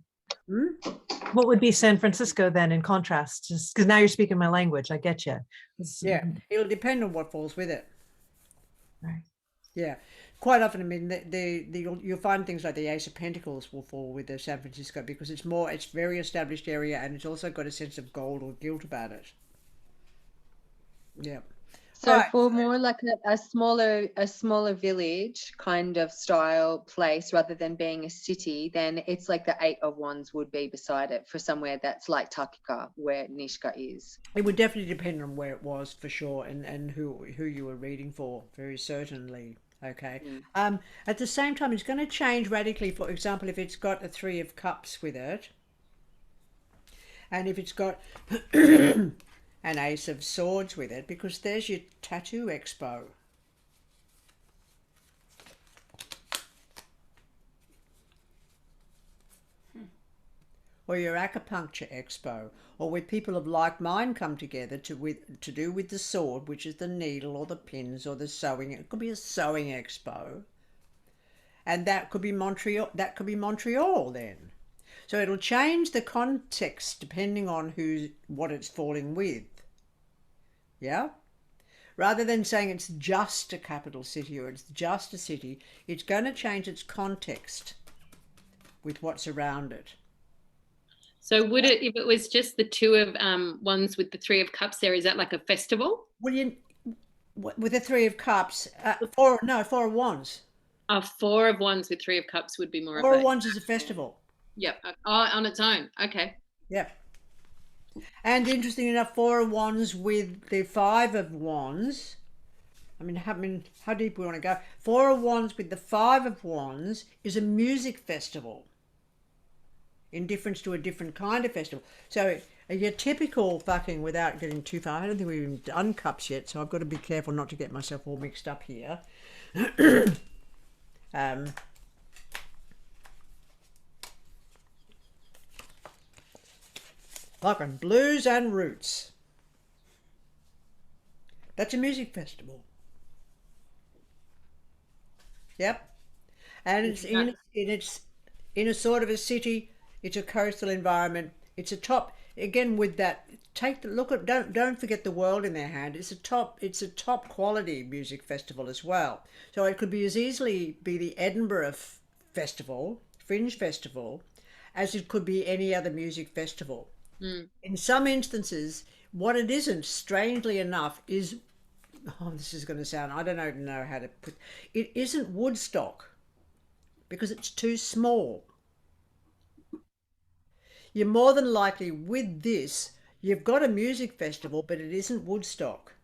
What would be San Francisco then in contrast? Just because now you're speaking my language, I get you. Yeah, it'll depend on what falls with it. Right. Yeah, quite often. I mean, you'll find things like the Ace of Pentacles will fall with the San Francisco because it's very established area, and it's also got a sense of gold or guilt about it. Yeah. So for more like a smaller village kind of style place rather than being a city, then it's like the Eight of Wands would be beside it for somewhere that's like Takika, where Nishka is. It would definitely depend on where it was for sure, and who you were reading for, very certainly. Okay. At the same time, it's going to change radically. For example, if it's got a Three of Cups with it, and if it's got an Ace of Swords with it, because there's your tattoo expo. Or your acupuncture expo, or where people of like mind come together to do with the sword, which is the needle or the pins or the sewing. It could be a sewing expo, and that could be Montreal. That could be Montreal then. So it'll change the context depending on what it's falling with. Yeah? Rather than saying it's just a capital city or it's just a city, it's going to change its context with what's around it. So would it, if it was just the Two of Wands with the Three of Cups there, is that like a festival? Well, with the Three of Cups, Four of Wands. Four of Wands with Three of Cups would be more Four of Wands is a festival. Yep. On its own. Okay. Yeah. And interesting enough, Four of Wands with the Five of Wands. I mean, how deep we want to go. Four of Wands with the Five of Wands is a music festival, in difference to a different kind of festival. So your typical fucking, without getting too far, I don't think we've even done cups yet, so I've got to be careful not to get myself all mixed up here. Fucking Blues and Roots. That's a music festival. Yep. And it's in a sort of a city. It's a coastal environment. It's a top, again, with that, take the look at, don't forget the world in their hand. It's a top quality music festival as well. So it could be as easily be the Edinburgh Festival, Fringe Festival, as it could be any other music festival. In some instances, what it isn't, strangely enough, is, oh, this is going to sound, I don't even know how to put, it isn't Woodstock because it's too small. You're more than likely with this, you've got a music festival, but it isn't Woodstock.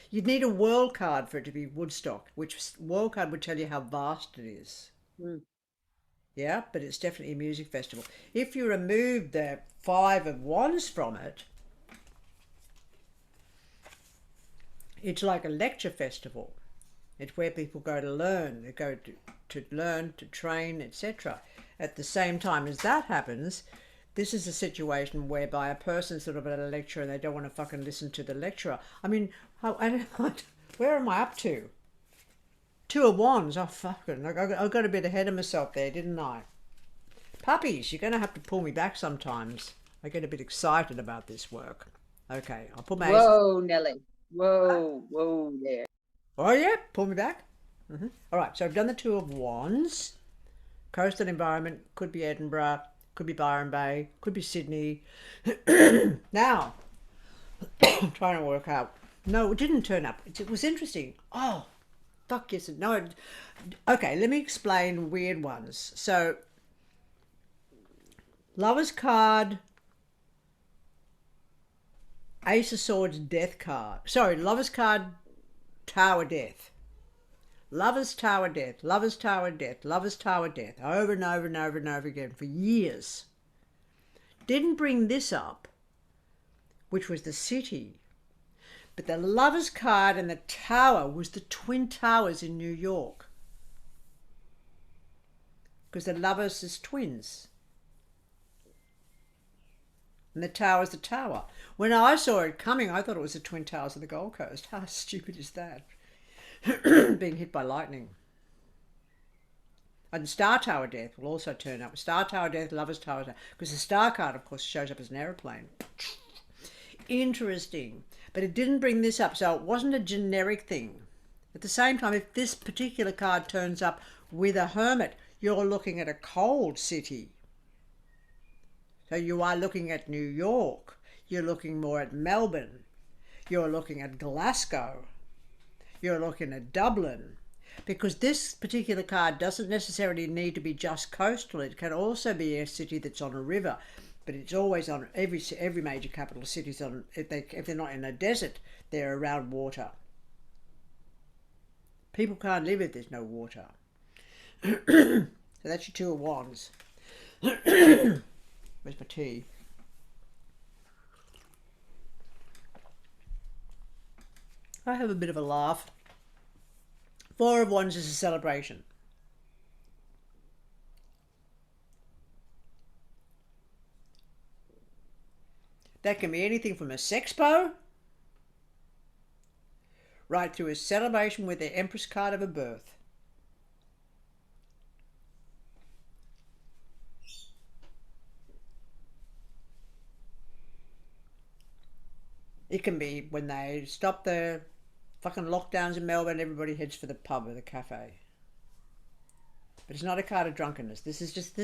You'd need a world card for it to be Woodstock, which world card would tell you how vast it is. Yeah, but it's definitely a music festival. If you remove the 5 of Wands from it, it's like a lecture festival. It's where people go to learn. They go to learn, to train, etc. At the same time as that happens, this is a situation whereby a person's sort of at a lecture and they don't want to fucking listen to the lecturer. I mean, where am I up to? 2 of Wands. Oh, fucking, I got a bit ahead of myself there, didn't I? Puppies, you're going to have to pull me back sometimes. I get a bit excited about this work. Okay, I'll put my... Whoa, Nelly. Whoa there. Oh, yeah, pull me back. All right, so I've done the 2 of Wands. Coastal environment, could be Edinburgh, could be Byron Bay, could be Sydney. Now, I'm trying to work out. No, it didn't turn up. It was interesting. Oh, fuck yes. No. Okay, let me explain weird ones. So, Lover's card, Ace of Swords, Death card. Sorry, Lover's card, Tower, Death. Lover's Tower, Death, Lover's Tower, Death, Lover's Tower, Death, over and over and over and over again for years. Didn't bring this up, which was the City. But the Lover's card and the Tower was the Twin Towers in New York. Because the Lovers is twins. And the Tower's the Tower. When I saw it coming, I thought it was the Twin Towers of the Gold Coast. How stupid is that? Being hit by lightning. And Star Tower Death will also turn up. Star Tower Death, Lover's Tower Death. Because the Star card, of course, shows up as an aeroplane. Interesting. But it didn't bring this up, so it wasn't a generic thing. At the same time, if this particular card turns up with a Hermit, you're looking at a cold city. So you are looking at New York. You're looking more at Melbourne. You're looking at Glasgow. You're looking at Dublin. Because this particular card doesn't necessarily need to be just coastal. It can also be a city that's on a river. But it's always on every major capital city's on, if they're not in a desert, they're around water. People can't live if there's no water. So that's your 2 of Wands. Where's my tea? I have a bit of a laugh. 4 of Wands is a celebration. That can be anything from a sexpo right through a celebration with the Empress card of a birth. It can be when they stop the fucking lockdowns in Melbourne, everybody heads for the pub or the cafe. But it's not a card of drunkenness. This is just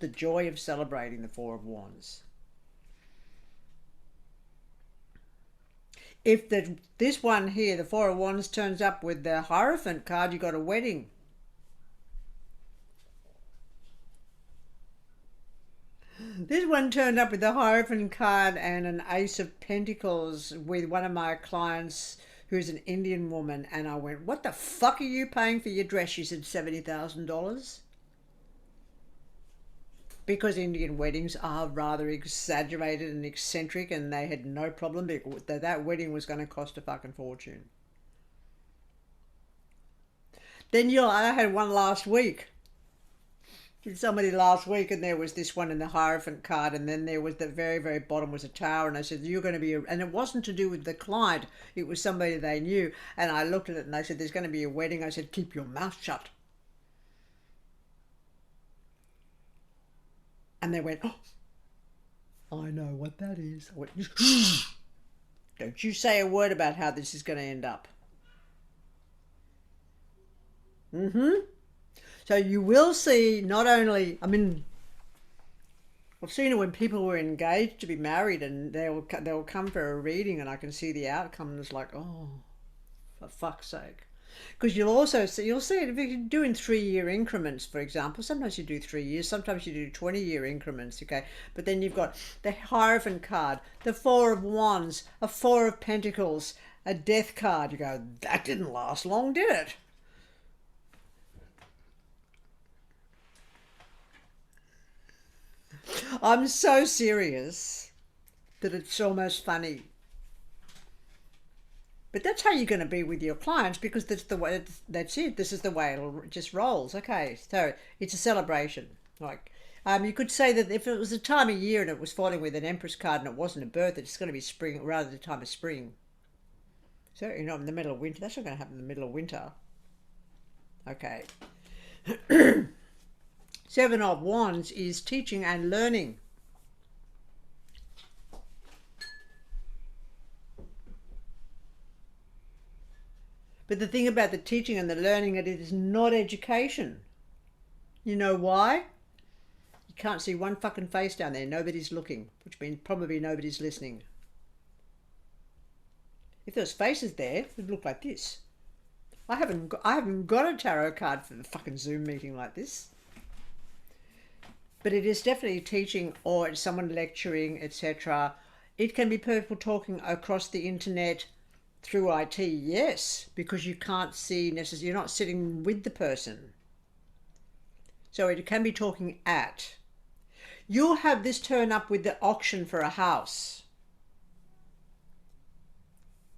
the joy of celebrating the 4 of Wands. If this one here, the 4 of Wands, turns up with the Hierophant card, you got a wedding. This one turned up with the Hierophant card and an Ace of Pentacles with one of my clients who's an Indian woman, and I went, what the fuck are you paying for your dress? She said $70,000. Because Indian weddings are rather exaggerated and eccentric, and they had no problem that wedding was going to cost a fucking fortune. Then I had one last week. Somebody last week, and there was this one in the Hierophant card, and then there was the very, very bottom was a tower, and I said, you're going to be, and it wasn't to do with the client, it was somebody they knew, and I looked at it and they said, there's going to be a wedding. I said, keep your mouth shut. And they went, oh, I know what that is. I went, don't you say a word about how this is going to end up. So you will see not only, I mean, I've seen it when people were engaged to be married, and they'll come for a reading, and I can see the outcome, and it's like, oh, for fuck's sake. Because you'll see it if you're doing 3-year increments, for example. Sometimes you do 3 years, sometimes you do 20-year increments, okay? But then you've got the Hierophant card, the Four of Wands, a Four of Pentacles, a Death card. You go, that didn't last long, did it? I'm so serious that it's almost funny. But that's how you're going to be with your clients, because that's the way, that's it. This is the way it just rolls. Okay, so it's a celebration. Like, you could say that if it was a time of year and it was falling with an Empress card and it wasn't a birth, it's going to be spring, rather the time of spring. So, you know, in the middle of winter. That's not going to happen in the middle of winter. Okay. Seven of Wands is teaching and learning. But the thing about the teaching and the learning, it is not education. You know why? You can't see one fucking face down there. Nobody's looking, which means probably nobody's listening. If there's faces there, it would look like this. I haven't got a tarot card for the fucking Zoom meeting like this. But it is definitely teaching, or it's someone lecturing, etc. It can be people talking across the internet through IT, yes, because you can't see necessarily, you're not sitting with the person. So it can be talking at. You'll have this turn up with the auction for a house.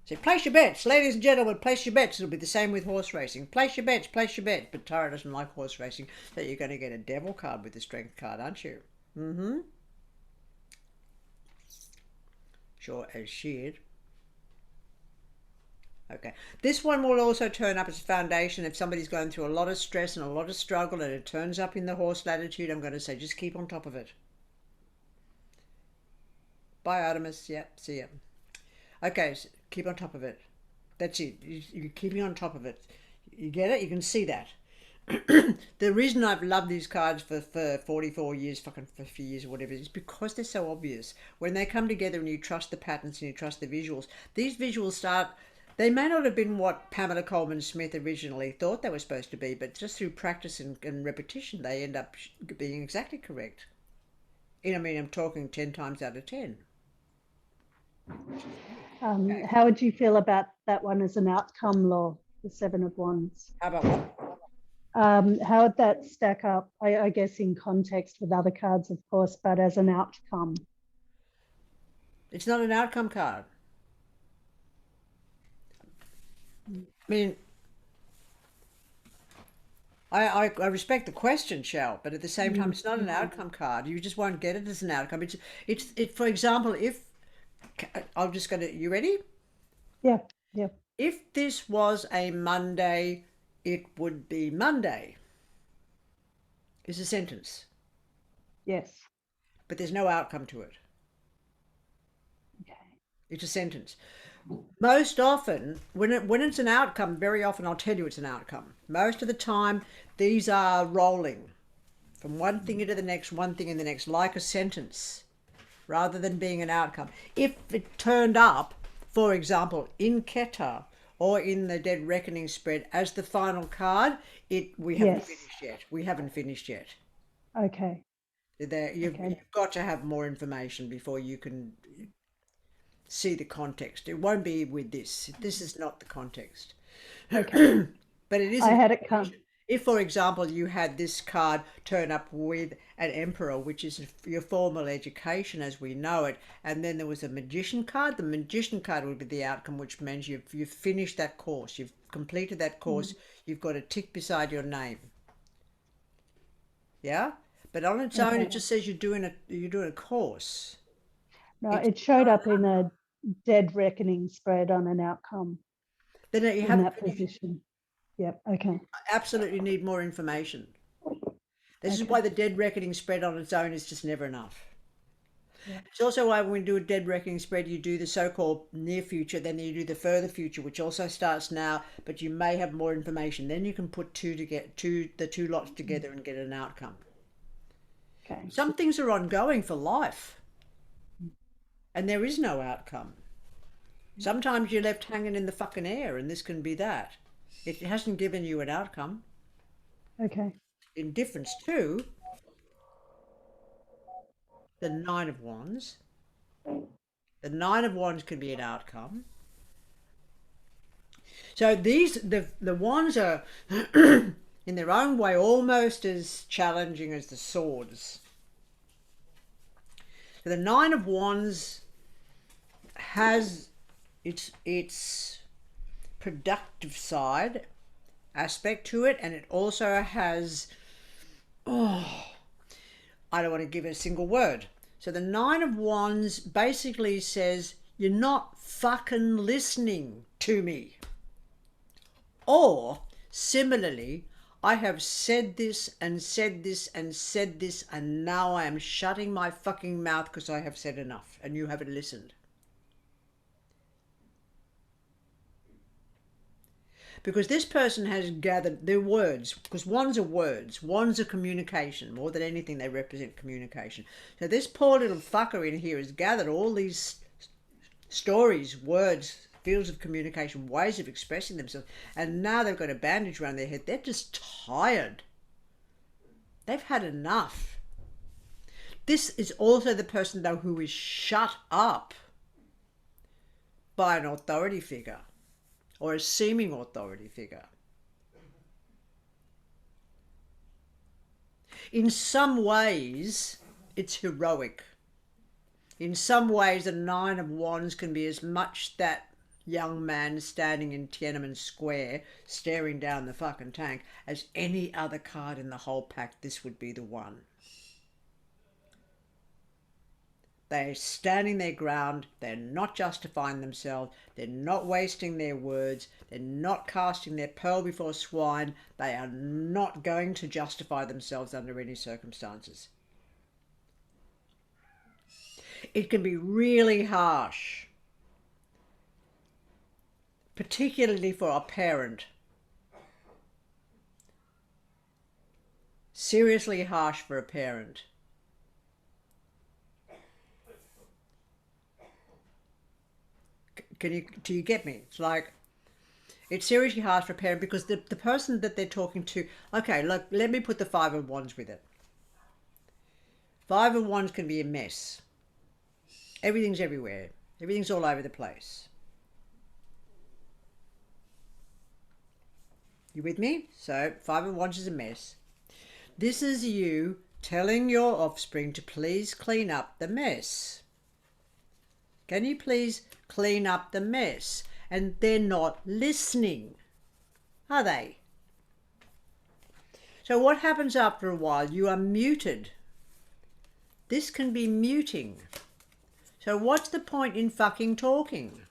So place your bets, ladies and gentlemen, place your bets. It'll be the same with horse racing. Place your bets, place your bets. But Tara doesn't like horse racing, so you're going to get a devil card with the strength card, aren't you? Mm-hmm. Sure as shit. Okay. This one will also turn up as a foundation if somebody's going through a lot of stress and a lot of struggle, and it turns up in the horse latitude. I'm going to say just keep on top of it. Bye, Artemis. Yep, see ya. Okay, so keep on top of it. That's it. You're keeping on top of it. You get it? You can see that. The reason I've loved these cards for 44 years, fucking 50 years or whatever, is because they're so obvious. When they come together and you trust the patterns and you trust the visuals, these visuals start... They may not have been what Pamela Coleman Smith originally thought they were supposed to be, but just through practice and repetition, they end up being exactly correct. I mean, I'm talking 10 times out of 10. Okay. How would you feel about that one as an outcome law, the Seven of Wands? How about what? How would that stack up, I guess, in context with other cards, of course, but as an outcome? It's not an outcome card. I mean, I respect the question, Shell, but at the same time, it's not an outcome card. You just won't get it as an outcome. It's for example, if I'm just going to, you ready? Yeah, yeah. If this was a Monday, it would be Monday. Is a sentence. Yes. But there's no outcome to it. Okay. It's a sentence. Most often, when it's an outcome, very often I'll tell you it's an outcome. Most of the time, these are rolling from one thing into the next, one thing in the next, like a sentence, rather than being an outcome. If it turned up, for example, in Keter or in the Dead Reckoning spread as the final card, we haven't finished yet. We haven't finished yet. Okay. You've got to have more information before you can see the context. It won't be with this. This is not the context. Okay. But it is. I had it come. If, for example, you had this card turn up with an Emperor, which is your formal education as we know it, and then there was a Magician card, the Magician card would be the outcome, which means you've finished that course, you've completed that course, you've got a tick beside your name. Yeah? But on its own, it just says you're doing a course. No, it showed up in a Dead Reckoning spread on an outcome. Then you in that position. Yep. Okay. Absolutely need more information. This is why the Dead Reckoning spread on its own is just never enough. Yeah. It's also why when we do a Dead Reckoning spread, you do the so-called near future, then you do the further future, which also starts now, but you may have more information. Then you can put the two lots together and get an outcome. Okay. Some things are ongoing for life, and there is no outcome. Sometimes you're left hanging in the fucking air, and this can be that. It hasn't given you an outcome. Okay. In difference to the Nine of Wands. The Nine of Wands can be an outcome. So the wands are in their own way almost as challenging as the swords. So the Nine of Wands has its productive side aspect to it, and it also has, I don't want to give it a single word. So the Nine of Wands basically says, you're not fucking listening to me. Or, similarly, I have said this and said this and said this, and now I am shutting my fucking mouth because I have said enough and you haven't listened. Because this person has gathered their words, because wands are words, wands are communication. More than anything, they represent communication. So this poor little fucker in here has gathered all these stories, words, fields of communication, ways of expressing themselves, and now they've got a bandage around their head. They're just tired. They've had enough. This is also the person, though, who is shut up by an authority figure or a seeming authority figure. In some ways, it's heroic. In some ways, the Nine of Wands can be as much that young man standing in Tiananmen Square staring down the fucking tank as any other card in the whole pack. This would be the one. They're standing their ground. They're not justifying themselves. They're not wasting their words. They're not casting their pearl before swine. They are not going to justify themselves under any circumstances. It can be really harsh, particularly for a parent. Seriously harsh for a parent. Do you get me? It's like, it's seriously harsh for a parent because the person that they're talking to, okay, look, let me put the Five of Wands with it. Five of Wands can be a mess. Everything's everywhere. Everything's all over the place. You with me? So, Five of Wands is a mess. This is you telling your offspring to please clean up the mess. Can you please clean up the mess? And they're not listening, are they? So what happens after a while? You are muted. This can be muting. So what's the point in fucking talking?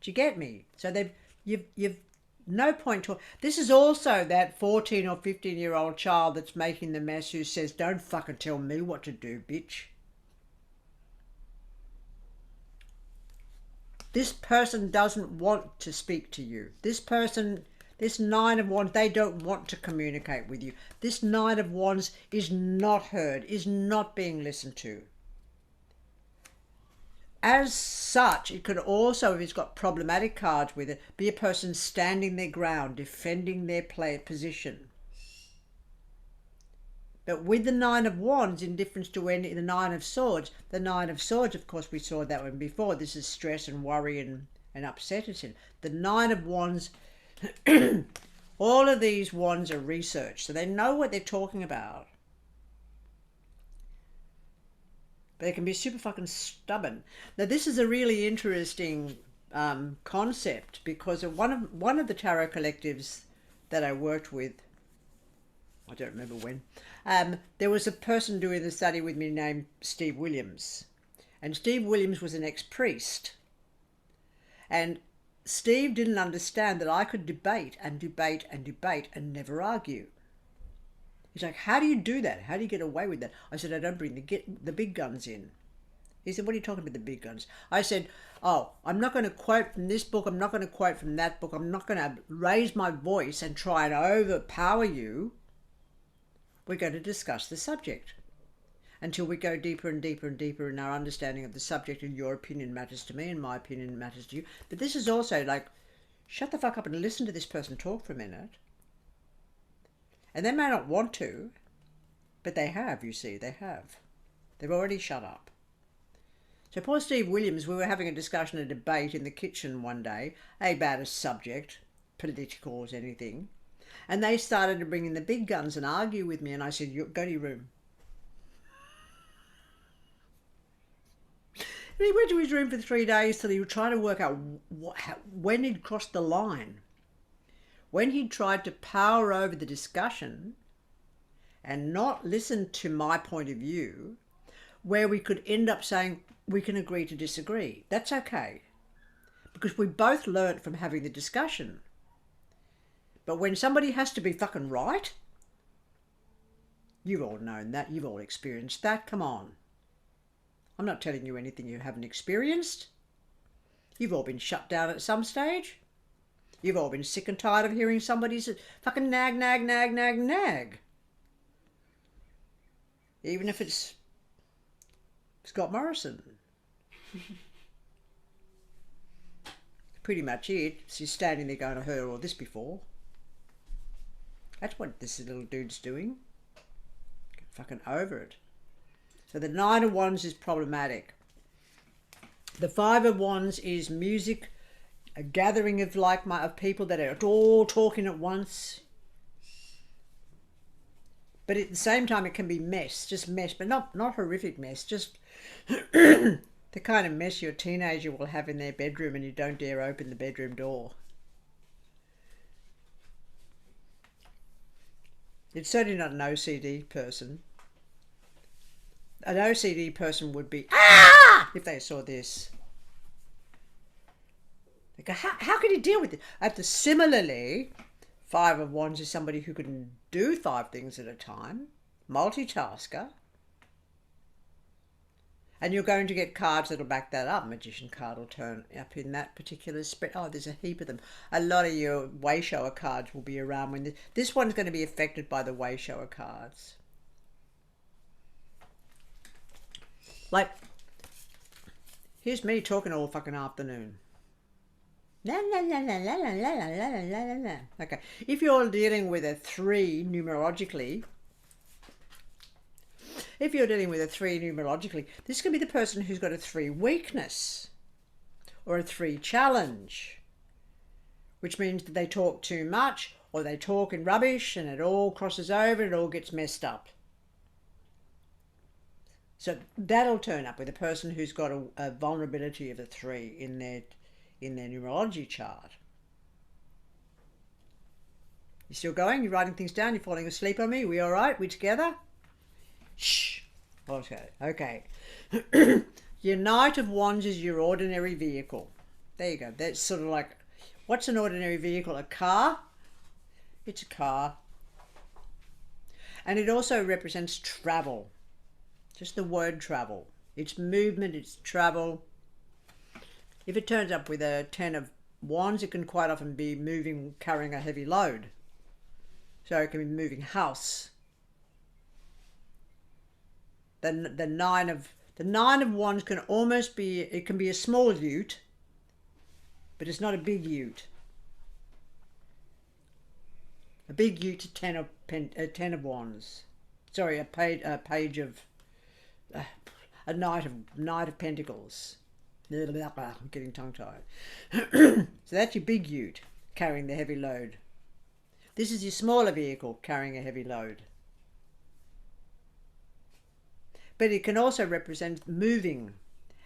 Do you get me? So you've no point to. This is also that 14 or 15-year-old child that's making the mess who says, don't fucking tell me what to do, bitch. This person doesn't want to speak to you. This person, this Nine of Wands, they don't want to communicate with you. This Nine of Wands is not heard, is not being listened to. As such, it could also, if it's got problematic cards with it, be a person standing their ground, defending their position. But with the Nine of Wands, in difference to the Nine of Swords, the Nine of Swords, of course, we saw that one before. This is stress and worry and upsetting. The Nine of Wands, all of these wands are research, so they know what they're talking about. But they can be super fucking stubborn. Now, this is a really interesting concept because of one of the tarot collectives that I worked with, I don't remember when, there was a person doing the study with me named Steve Williams. And Steve Williams was an ex-priest. And Steve didn't understand that I could debate and debate and debate and never argue. He's like, how do you do that? How do you get away with that? I said, I don't bring the big guns in. He said, what are you talking about, the big guns? I said, oh, I'm not going to quote from this book. I'm not going to quote from that book. I'm not going to raise my voice and try and overpower you. we're going to discuss the subject until we go deeper and deeper and deeper in our understanding of the subject, and your opinion matters to me and my opinion matters to you. But this is also like, shut the fuck up and listen to this person talk for a minute. And they may not want to, but they have, you see, they have. They've already shut up. So poor Steve Williams, we were having a discussion, a debate in the kitchen one day about a subject, political or anything, and they started to bring in the big guns and argue with me, and I said, go to your room. And he went to his room for 3 days till he was trying to work out when he'd crossed the line. When he tried to power over the discussion and not listen to my point of view, where we could end up saying we can agree to disagree. That's okay, because we both learnt from having the discussion. But when somebody has to be fucking right, you've all known that, you've all experienced that, come on. I'm not telling you anything you haven't experienced. You've all been shut down at some stage. You've all been sick and tired of hearing somebody's fucking nag, nag, nag, nag, nag. Even if it's Scott Morrison. Pretty much it. She's standing there going, I heard all this before. That's what this little dude's doing. Get fucking over it. So the 9 of Wands is problematic. The 5 of Wands is music, a gathering of of people that are all talking at once. But at the same time, it can be mess, just mess, but not horrific mess, just the kind of mess your teenager will have in their bedroom and you don't dare open the bedroom door. It's certainly not an OCD person. An OCD person would be, ah, if they saw this. They go, how can you deal with it? Similarly, 5 of Wands is somebody who can do 5 things at a time, multitasker. And you're going to get cards that'll back that up. Magician card will turn up in that particular spread. Oh, there's a heap of them. A lot of your way shower cards will be around when this one's going to be affected by the way shower cards. Like, here's me talking all fucking afternoon. La, la, la, la, la, la, la, la, la, la, la. Okay, if you're dealing with a 3 numerologically, this can be the person who's got a 3 weakness or a 3 challenge, which means that they talk too much or they talk in rubbish and it all crosses over and it all gets messed up. So that'll turn up with a person who's got a vulnerability of a 3 in their numerology chart. You still going? You're writing things down? You're falling asleep on me? We all right? We together? Shh. Okay. Your Knight of Wands is your ordinary vehicle. There you go. That's sort of like, what's an ordinary vehicle? A car? It's a car. And it also represents travel. Just the word travel. It's movement, it's travel. If it turns up with a 10 of Wands, it can quite often be moving, carrying a heavy load. So it can be moving house. The 9 of Wands can almost be, it can be a small ute, but it's not a big ute. A big ute, a 10 of Wands. Sorry, a page of, a knight of pentacles. I'm getting tongue-tied. So that's your big ute carrying the heavy load. This is your smaller vehicle carrying a heavy load. But it can also represent moving.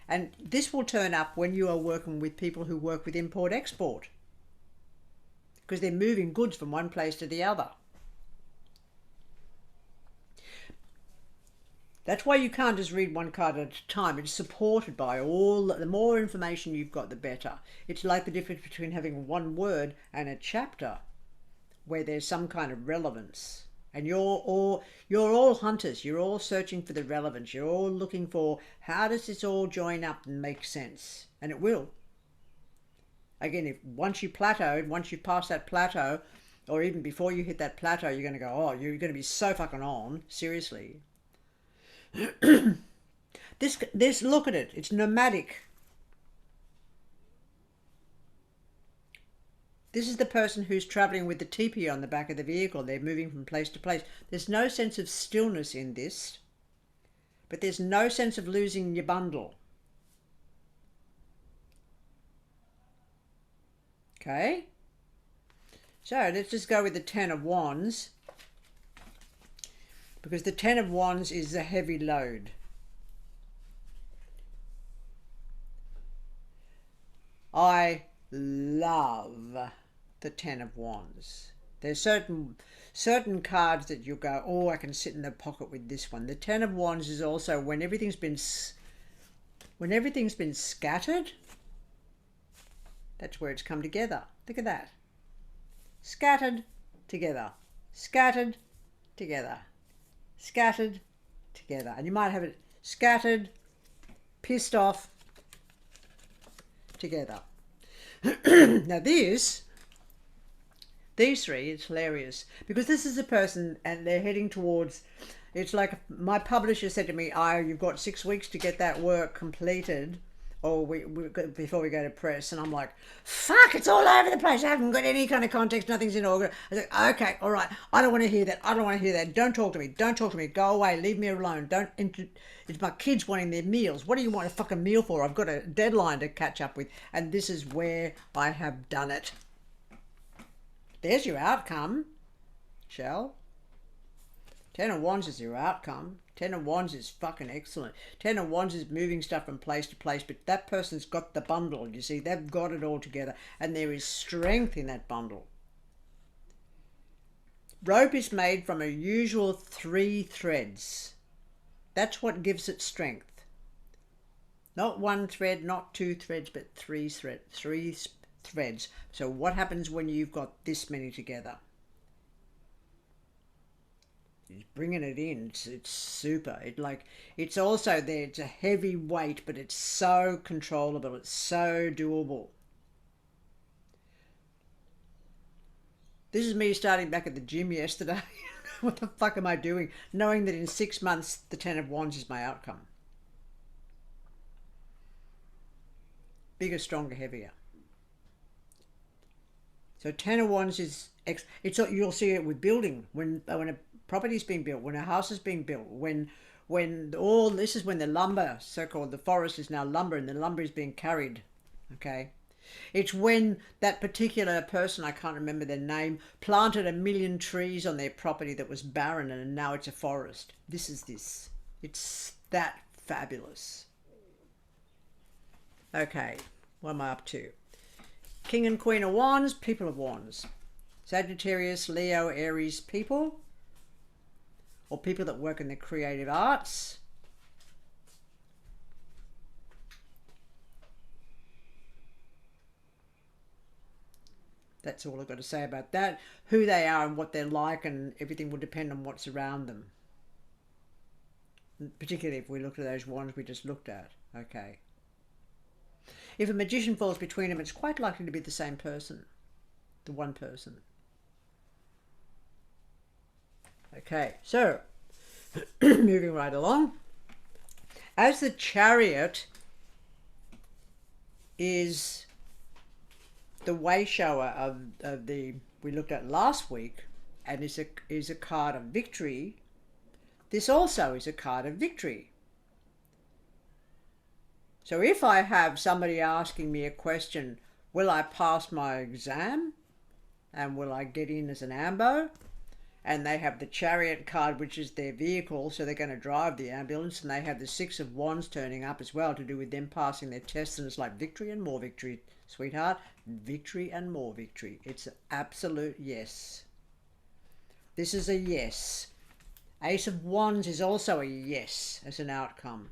And this will turn up when you are working with people who work with import-export, because they're moving goods from one place to the other. That's why you can't just read one card at a time. It's supported by all, the more information you've got, the better. It's like the difference between having one word and a chapter, where there's some kind of relevance. And you're all hunters. You're all searching for the relevance. You're all looking for, how does this all join up and make sense? And it will. Again, once you plateaued, once you pass that plateau or even before you hit that plateau, you're going to go, oh, you're going to be so fucking on, seriously. This, look at it, it's nomadic. This is the person who's traveling with the teepee on the back of the vehicle. They're moving from place to place. There's no sense of stillness in this, but there's no sense of losing your bundle. Okay? So let's just go with the 10 of Wands, because the 10 of Wands is a heavy load. I love the 10 of Wands. There's certain cards that you go, oh, I can sit in the pocket with this one. The 10 of Wands is also when everything's been scattered. That's where it's come together. Look at that. Scattered together. Scattered together. Scattered together. And you might have it scattered, pissed off, together. Now these three, it's hilarious because this is a person and they're heading towards, it's like my publisher said to me, you've got 6 weeks to get that work completed or before we go to press. And I'm like, fuck, it's all over the place. I haven't got any kind of context. Nothing's in order. I was like, okay, all right. I don't want to hear that. I don't want to hear that. Don't talk to me. Don't talk to me. Go away. Leave me alone. It's my kids wanting their meals. What do you want a fucking meal for? I've got a deadline to catch up with. And this is where I have done it. There's your outcome, Shell. 10 of Wands is your outcome. 10 of Wands is fucking excellent. 10 of Wands is moving stuff from place to place, but that person's got the bundle, you see. They've got it all together, and there is strength in that bundle. Rope is made from a usual 3 threads. That's what gives it strength. Not 1 thread, not 2 threads, but 3 threads. So what happens when you've got this many together? It's bringing it in. It's super. It's also there. It's a heavy weight, but it's so controllable. It's so doable. This is me starting back at the gym yesterday. What the fuck am I doing? Knowing that in 6 months, the 10 of Wands is my outcome. Bigger, stronger, heavier. So 10 of Wands is, you'll see it with building. When a property's being built, when a house is being built, when this is when the lumber, so-called the forest is now lumber and the lumber is being carried, okay? It's when that particular person, I can't remember their name, planted 1 million trees on their property that was barren and now it's a forest. This is this. It's that fabulous. Okay, what am I up to? King and Queen of Wands, People of Wands. Sagittarius, Leo, Aries people, or people that work in the creative arts. That's all I've got to say about that. Who they are and what they're like, and everything will depend on what's around them. Particularly if we look at those wands we just looked at. Okay. If a magician falls between them, it's quite likely to be the same person. The one person. Okay, so moving right along. As the Chariot is the way shower of the we looked at last week, and is a card of victory, this also is a card of victory. So if I have somebody asking me a question, will I pass my exam? And will I get in as an ambo? And they have the Chariot card, which is their vehicle, so they're going to drive the ambulance, and they have the 6 of Wands turning up as well to do with them passing their tests, and it's like victory and more victory, sweetheart. Victory and more victory. It's an absolute yes. This is a yes. Ace of Wands is also a yes as an outcome.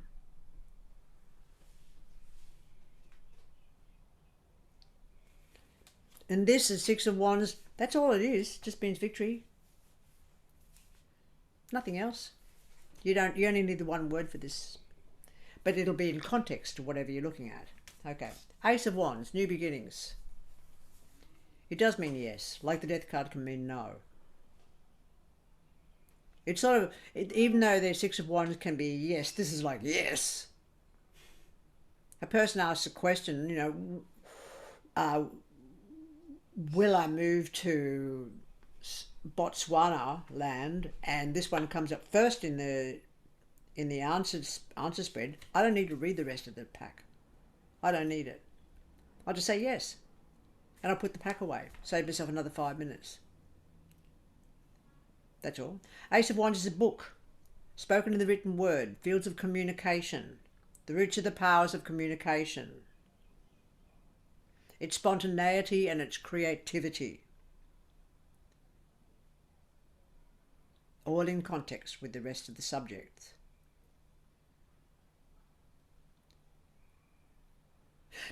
And this is 6 of Wands. That's all it is. Just means victory. Nothing else. You only need the one word for this. But it'll be in context to whatever you're looking at. Okay. Ace of Wands, new beginnings. It does mean yes, like the death card can mean no. It's sort of, even though the Six of Wands can be yes, this is like yes. A person asks a question, you know, will I move to Botswana land? And this one comes up first in the answer spread. I don't need to read the rest of the pack. I don't need it. I'll just say yes. And I'll put the pack away. Save myself another 5 minutes. That's all. Ace of Wands is a book. Spoken in the written word. Fields of communication. The roots of the powers of communication. It's spontaneity and it's creativity. All in context with the rest of the subjects.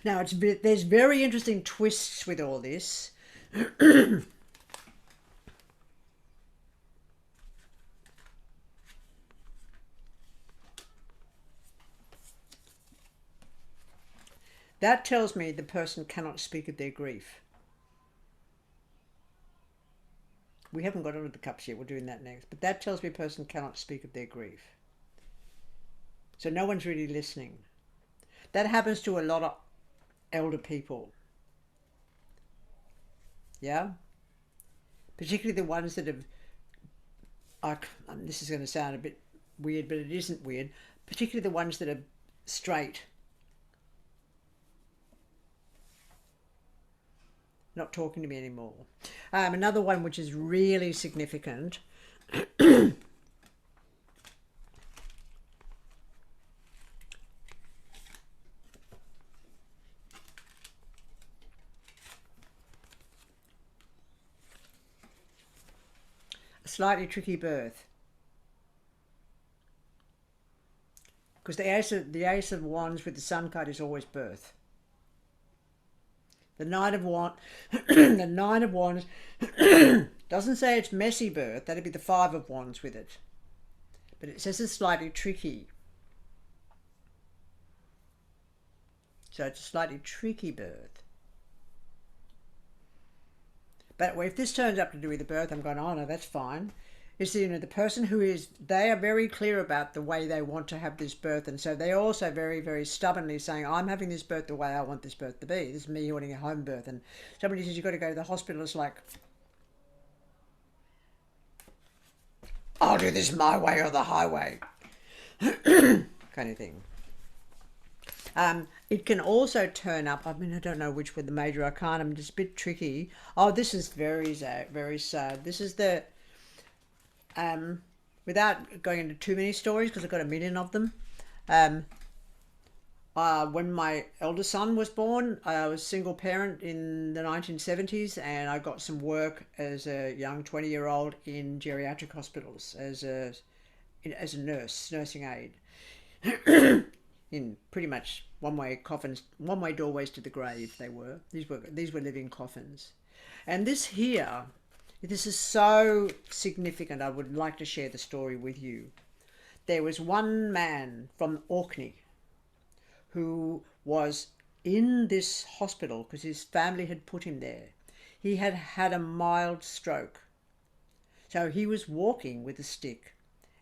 Now, there's very interesting twists with all this. That tells me the person cannot speak of their grief. We haven't got onto the cups yet. We're doing that next. But that tells me a person cannot speak of their grief. So no one's really listening. That happens to a lot of elder people. Yeah? Particularly the ones that have, this is going to sound a bit weird, but it isn't weird. Particularly the ones that are straight. Not talking to me anymore. Another one which is really significant. A slightly tricky birth. Because the Ace of Wands with the Sun card is always birth. The Knight of Wands, the Nine of Wands doesn't say it's messy birth. That'd be the Five of Wands with it. But it says it's slightly tricky. So it's a slightly tricky birth. But if this turns up to do with the birth, I'm going, oh no, that's fine. Is the person who is, they are very clear about the way they want to have this birth, and so they're also very, very stubbornly saying, I'm having this birth the way I want this birth to be. This is me wanting a home birth. And somebody says, you've got to go to the hospital. It's like, I'll do this my way or the highway. Kind of thing. It can also turn up, I mean, I don't know which were the major arcana, it's a bit tricky. Oh, this is very sad, very sad. This is the, without going into too many stories, because I've got a million of them. When my eldest son was born, I was a single parent in the 1970s, and I got some work as a young 20-year-old in geriatric hospitals as a nurse, nursing aide. In pretty much one-way coffins, one-way doorways to the grave. They were. These were living coffins, and this here, this is so significant. I would like to share the story with you. There was one man from Orkney who was in this hospital because his family had put him there. He had had a mild stroke, so he was walking with a stick.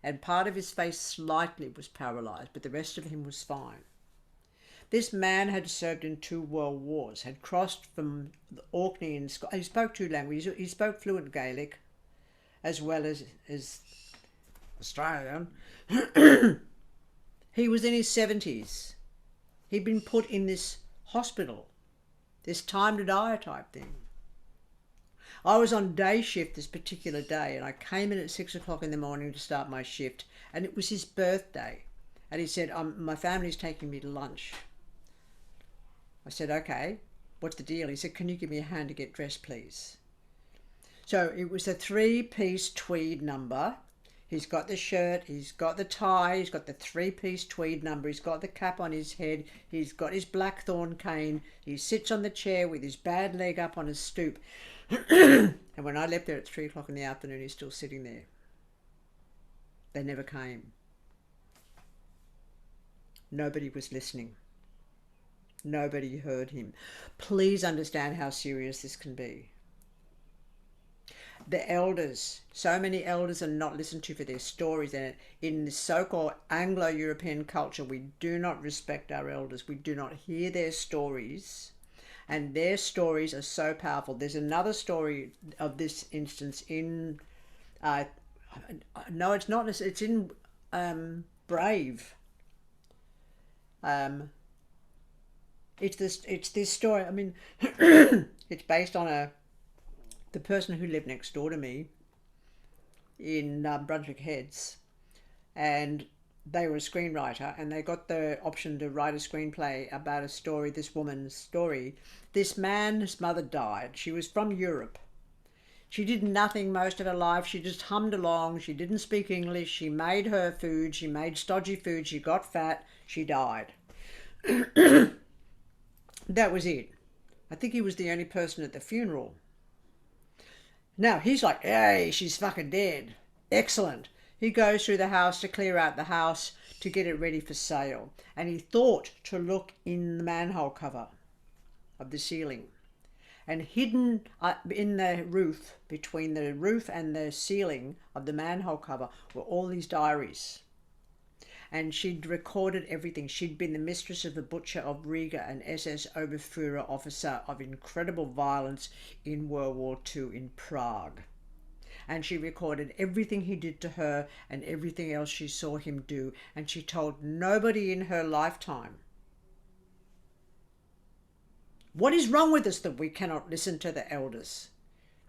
And part of his face slightly was paralyzed, but the rest of him was fine. This man had served in 2 world wars, had crossed from Orkney in Scotland. He spoke 2 languages. He spoke fluent Gaelic as well as Australian. He was in his 70s. He'd been put in this hospital, this time to die type thing. I was on day shift this particular day, and I came in at 6 o'clock in the morning to start my shift, and it was his birthday. And he said, my family's taking me to lunch. I said, okay, what's the deal? He said, can you give me a hand to get dressed, please? So it was a 3-piece tweed number. He's got the shirt, he's got the tie, he's got the 3-piece tweed number, he's got the cap on his head, he's got his blackthorn cane, he sits on the chair with his bad leg up on his stoop. And when I left there at 3 o'clock in the afternoon, he's still sitting there. They never came. Nobody was listening. Nobody heard him. Please understand how serious this can be. the elders. So many elders are not listened to for their stories. And in the so-called Anglo-European culture, we do not respect our elders. We do not hear their stories. And their stories are so powerful. There's another story of this instance in... no, it's not. It's in Brave. It's this story. I mean, it's based on the person who lived next door to me in Brunswick Heads, and they were a screenwriter, and they got the option to write a screenplay about a story, this woman's story. This man's mother died. She was from Europe. She did nothing most of her life. She just hummed along. She didn't speak English. She made her food. She made stodgy food. She got fat. She died. That was it. I think he was the only person at the funeral. Now, he's like, hey, she's fucking dead. Excellent. He goes through the house to clear out the house to get it ready for sale. And he thought to look in the manhole cover of the ceiling. And hidden in the roof, between the roof and the ceiling of the manhole cover, were all these diaries. And she'd recorded everything. She'd been the mistress of the butcher of Riga, an SS Oberführer officer of incredible violence in World War II in Prague. And she recorded everything he did to her and everything else she saw him do. And she told nobody in her lifetime. What is wrong with us that we cannot listen to the elders?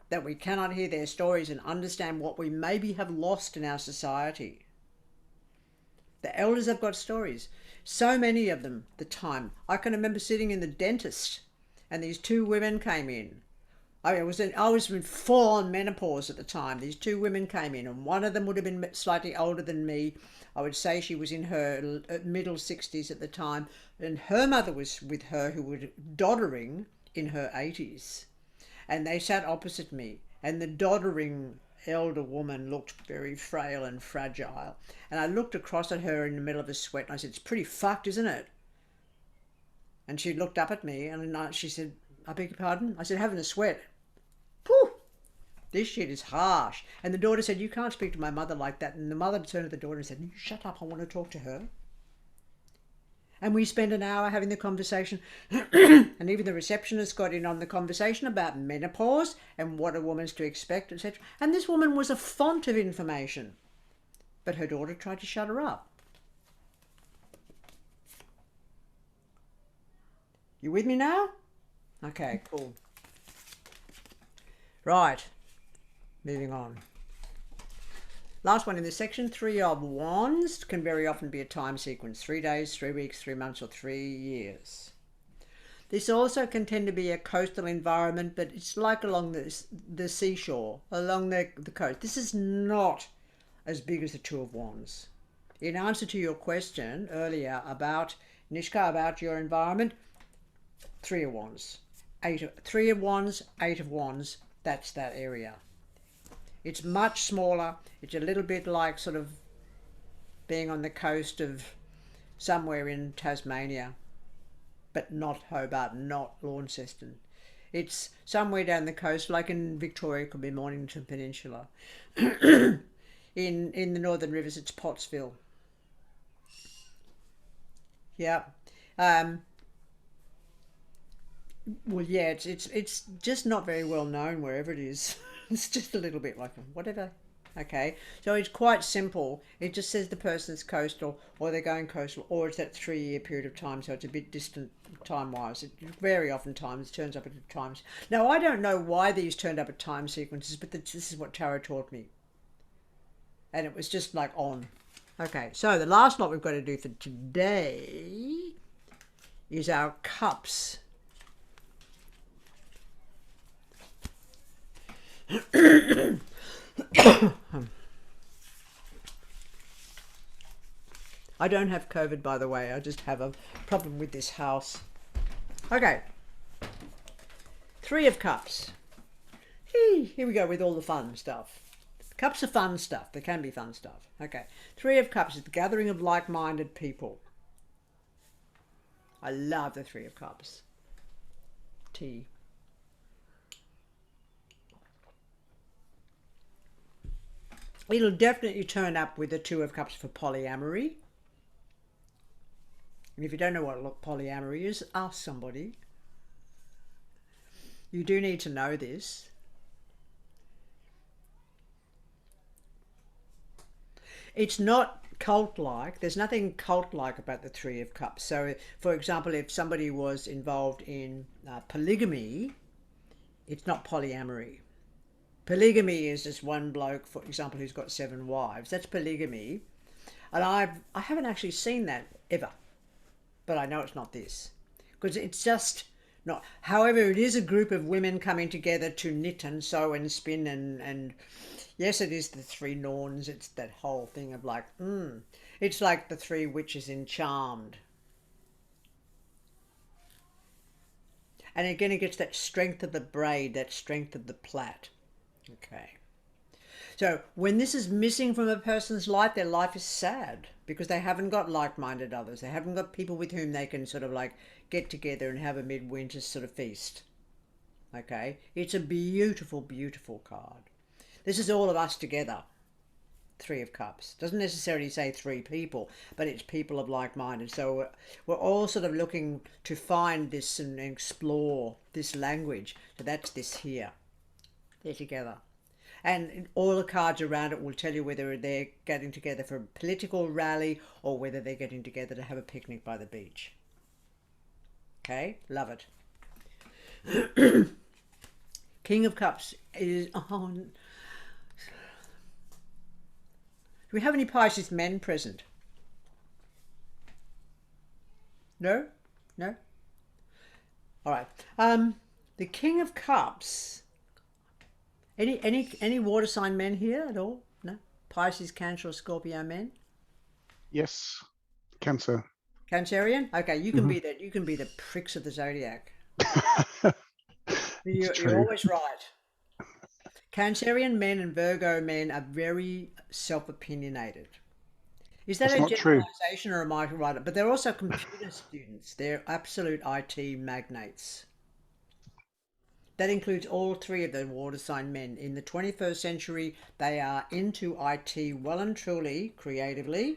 That we cannot hear their stories and understand what we maybe have lost in our society? The elders have got stories. So many of them, the time. I can remember sitting in the dentist and these two women came in. I was in full-on menopause at the time. These two women came in, and one of them would have been slightly older than me. I would say she was in her middle 60s at the time, and her mother was with her, who was doddering in her 80s. And they sat opposite me, and the doddering elder woman looked very frail and fragile. And I looked across at her in the middle of a sweat, and I said, it's pretty fucked, isn't it? And she looked up at me, and she said, I beg your pardon? I said, having a sweat. Whew, this shit is harsh. And the daughter said, you can't speak to my mother like that. And the mother turned to the daughter and said, you shut up, I want to talk to her. And we spent an hour having the conversation. And even the receptionist got in on the conversation about menopause and what a woman's to expect, etc. And this woman was a font of information. But her daughter tried to shut her up. You with me now? Okay, cool. Right. Moving on. Last one in this section, 3 of Wands can very often be a time sequence. 3 days, 3 weeks, 3 months, or 3 years. This also can tend to be a coastal environment, but it's like along the seashore, along the coast. This is not as big as the 2 of Wands. In answer to your question earlier about, Nishka, about your environment, 3 of Wands. 3 of Wands, 8 of Wands, that's that area. It's much smaller. It's a little bit like sort of being on the coast of somewhere in Tasmania, but not Hobart, not Launceston. It's somewhere down the coast, like in Victoria, it could be Mornington Peninsula. in the Northern Rivers, it's Pottsville. Yeah. Well, yeah, it's just not very well known wherever it is. It's just a little bit like whatever. Okay, so it's quite simple. It just says the person's coastal, or they're going coastal, or it's that 3-year period of time, so it's a bit distant time-wise. It very often times turns up at times. Now, I don't know why these turned up at time sequences, but this is what tarot taught me. And it was just like on. Okay, so the last lot we've got to do for today is our cups. I don't have COVID, by the way. I just have a problem with this house. Okay. 3 of Cups. Here we go with all the fun stuff. Cups are fun stuff. There can be fun stuff. Okay. 3 of Cups is the gathering of like-minded people. I love the 3 of Cups. Tea. It'll definitely turn up with the Two of Cups for polyamory. And if you don't know what polyamory is, ask somebody. You do need to know this. It's not cult-like. There's nothing cult-like about the Three of Cups. So, for example, if somebody was involved in polygamy, it's not polyamory. Polygamy is just one bloke, for example, who's got 7 wives. That's polygamy. And I haven't actually seen that ever. But I know it's not this. Because it's just not. However, it is a group of women coming together to knit and sew and spin and yes, it is the 3 Norns. It's that whole thing of like, it's like the 3 witches in Charmed. And again, it gets that strength of the braid, that strength of the plait. Okay. So when this is missing from a person's life, their life is sad because they haven't got like-minded others. They haven't got people with whom they can sort of like get together and have a midwinter sort of feast. Okay. It's a beautiful, beautiful card. This is all of us together. 3 of Cups. Doesn't necessarily say 3 people, but it's people of like-minded. So we're all sort of looking to find this and explore this language. So that's this here. They're together. And all the cards around it will tell you whether they're getting together for a political rally or whether they're getting together to have a picnic by the beach. Okay, love it. King of Cups is... Oh, do we have any Pisces men present? No? No? All right. The King of Cups... Any water sign men here at all? No? Pisces, Cancer, or Scorpio men? Yes. Cancer. Cancerian? Okay, you can be that. You can be the pricks of the zodiac. You're always right. Cancerian men and Virgo men are very self-opinionated. Is that That's a not true. generalization or am I right? But they're also computer students. They're absolute IT magnates. That includes all 3 of the water sign men. In the 21st century, they are into IT well and truly, creatively.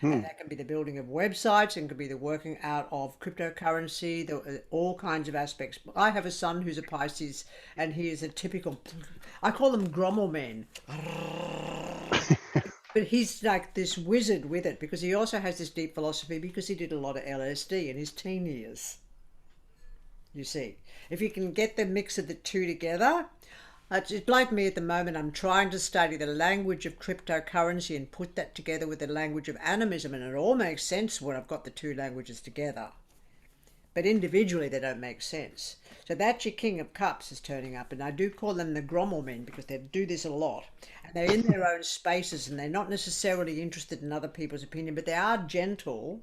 And that can be the building of websites and could be the working out of cryptocurrency, all kinds of aspects. I have a son who's a Pisces and he is a typical, I call them Grommel men. But he's like this wizard with it because he also has this deep philosophy because he did a lot of LSD in his teen years. You see, if you can get the mix of the 2 together, it's like me at the moment. I'm trying to study the language of cryptocurrency and put that together with the language of animism, and it all makes sense when I've got the 2 languages together. But individually, they don't make sense. So that's your King of Cups is turning up, and I do call them the Grommel men because they do this a lot. And they're in their own spaces, and they're not necessarily interested in other people's opinion, but they are gentle,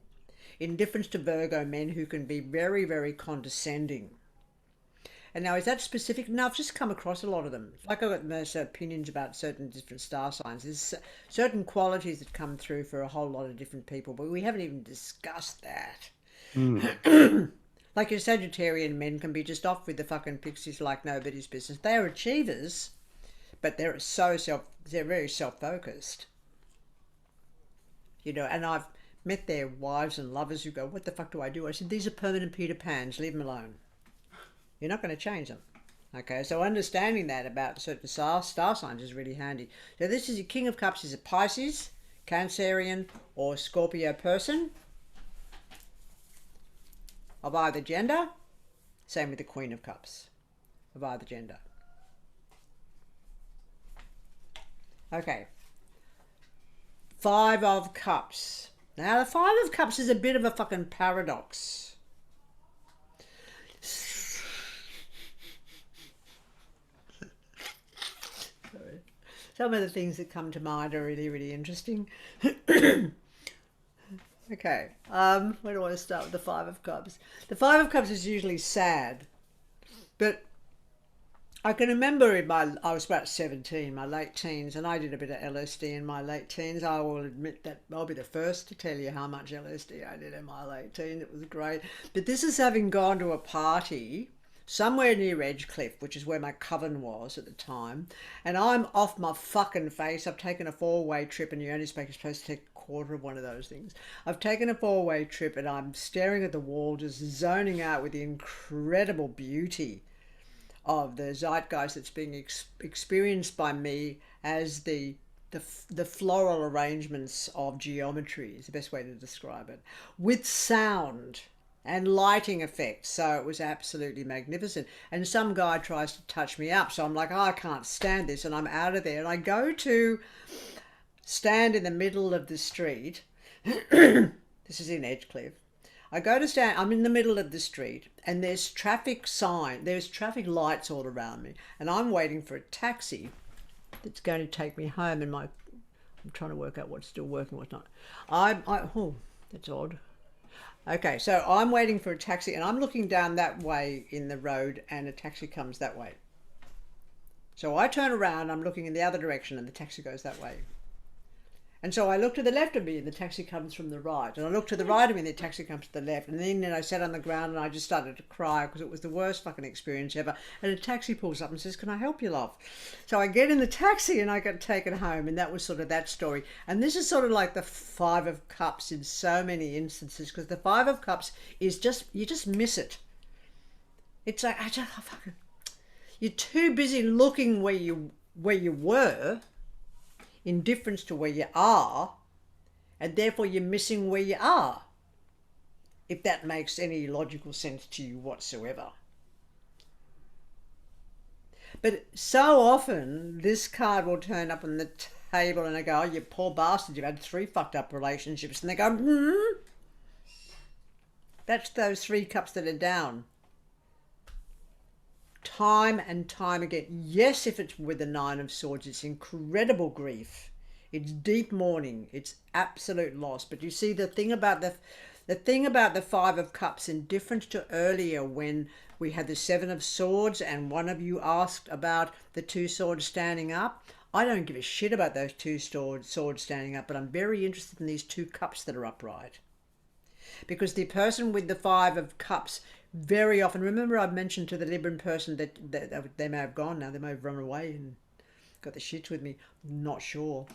in difference to Virgo men who can be very, very condescending. And now, is that specific? No, I've just come across a lot of them. Like I've got most opinions about certain different star signs. There's certain qualities that come through for a whole lot of different people, but we haven't even discussed that. Like your Sagittarian men can be just off with the fucking pixies like nobody's business. They are achievers, but they're very self-focused. You know, and I've met their wives and lovers who go, what the fuck do I do? I said, these are permanent Peter Pans, leave them alone. You're not going to change them. Okay, so understanding that about certain star signs is really handy. So this is your King of Cups is a Pisces, Cancerian, or Scorpio person of either gender. Same with the Queen of Cups of either gender. Okay. 5 of Cups. Now, the 5 of Cups is a bit of a fucking paradox. Some of the things that come to mind are really, really interesting. Okay, where do I want to start with the 5 of Cups? The 5 of Cups is usually sad, but I can remember I was about 17, my late teens, and I did a bit of LSD in my late teens. I will admit that I'll be the first to tell you how much LSD I did in my late teens. It was great. But this is having gone to a party somewhere near Edgecliff, which is where my coven was at the time, and I'm off my fucking face. I've taken a 4-way trip, and you're only supposed to take a quarter of one of those things. I've taken a 4-way trip, and I'm staring at the wall, just zoning out with the incredible beauty of the zeitgeist that's being experienced by me as the floral arrangements of geometry is the best way to describe it, with sound and lighting effects. So it was absolutely magnificent. And some guy tries to touch me up, so I'm like, oh, I can't stand this, and I'm out of there. And I go to stand in the middle of the street. This is in Edgecliff. I go to stand, I'm in the middle of the street, and there's traffic lights all around me, and I'm waiting for a taxi that's going to take me home. And I'm trying to work out what's still working, what's not. Oh, that's odd. Okay, so I'm waiting for a taxi, and I'm looking down that way in the road, and a taxi comes that way. So I turn around, I'm looking in the other direction, and the taxi goes that way. And so I look to the left of me, and the taxi comes from the right. And I look to the right of me, and the taxi comes to the left. And then I sat on the ground, and I just started to cry because it was the worst fucking experience ever. And a taxi pulls up and says, "Can I help you, love?" So I get in the taxi, and I got taken home. And that was sort of that story. And this is sort of like the 5 of Cups in so many instances, because the 5 of Cups is just, you just miss it. It's like, you're too busy looking where you were, in difference to where you are, and therefore you're missing where you are, if that makes any logical sense to you whatsoever. But so often this card will turn up on the table, and I go, "Oh, you poor bastard, you've had 3 fucked up relationships." And they go, That's those 3 cups that are down. Time and time again. Yes, if it's with the 9 of Swords, it's incredible grief. It's deep mourning. It's absolute loss. But you see, the thing about the 5 of Cups, in difference to earlier when we had the 7 of Swords and one of you asked about the 2 swords standing up, I don't give a shit about those 2 swords standing up, but I'm very interested in these 2 cups that are upright. Because the person with the 5 of Cups very often, remember I mentioned to the Libran person that they may have gone now, they may have run away and got the shits with me, not sure,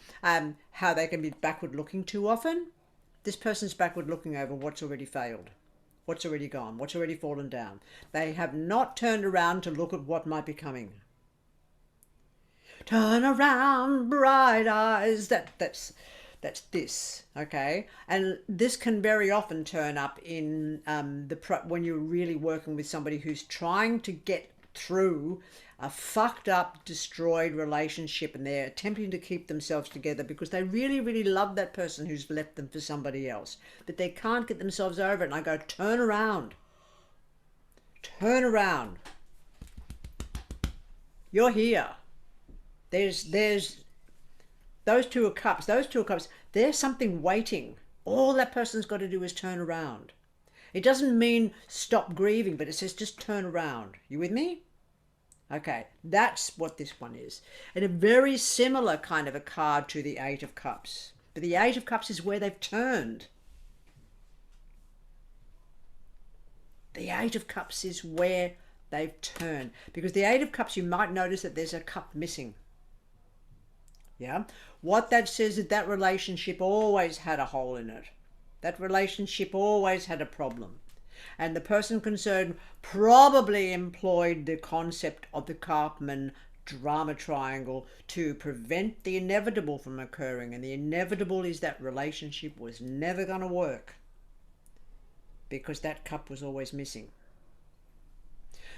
how they can be backward looking too often. This person's backward looking over what's already failed, what's already gone, what's already fallen down. They have not turned around to look at what might be coming. Turn around, bright eyes. That's this, okay? And this can very often turn up in when you're really working with somebody who's trying to get through a fucked up, destroyed relationship, and they're attempting to keep themselves together because they really, really love that person who's left them for somebody else, but they can't get themselves over it. And I go, turn around. Turn around. You're here. There's those 2 of Cups, there's something waiting. All that person's got to do is turn around. It doesn't mean stop grieving, but it says just turn around. You with me? Okay, that's what this one is. And a very similar kind of a card to the 8 of Cups. But the 8 of Cups is where they've turned. The 8 of Cups is where they've turned. Because the 8 of Cups, you might notice that there's a cup missing. Yeah, what that says is that relationship always had a hole in it. That relationship always had a problem. And the person concerned probably employed the concept of the Karpman drama triangle to prevent the inevitable from occurring. And the inevitable is that relationship was never going to work because that cup was always missing.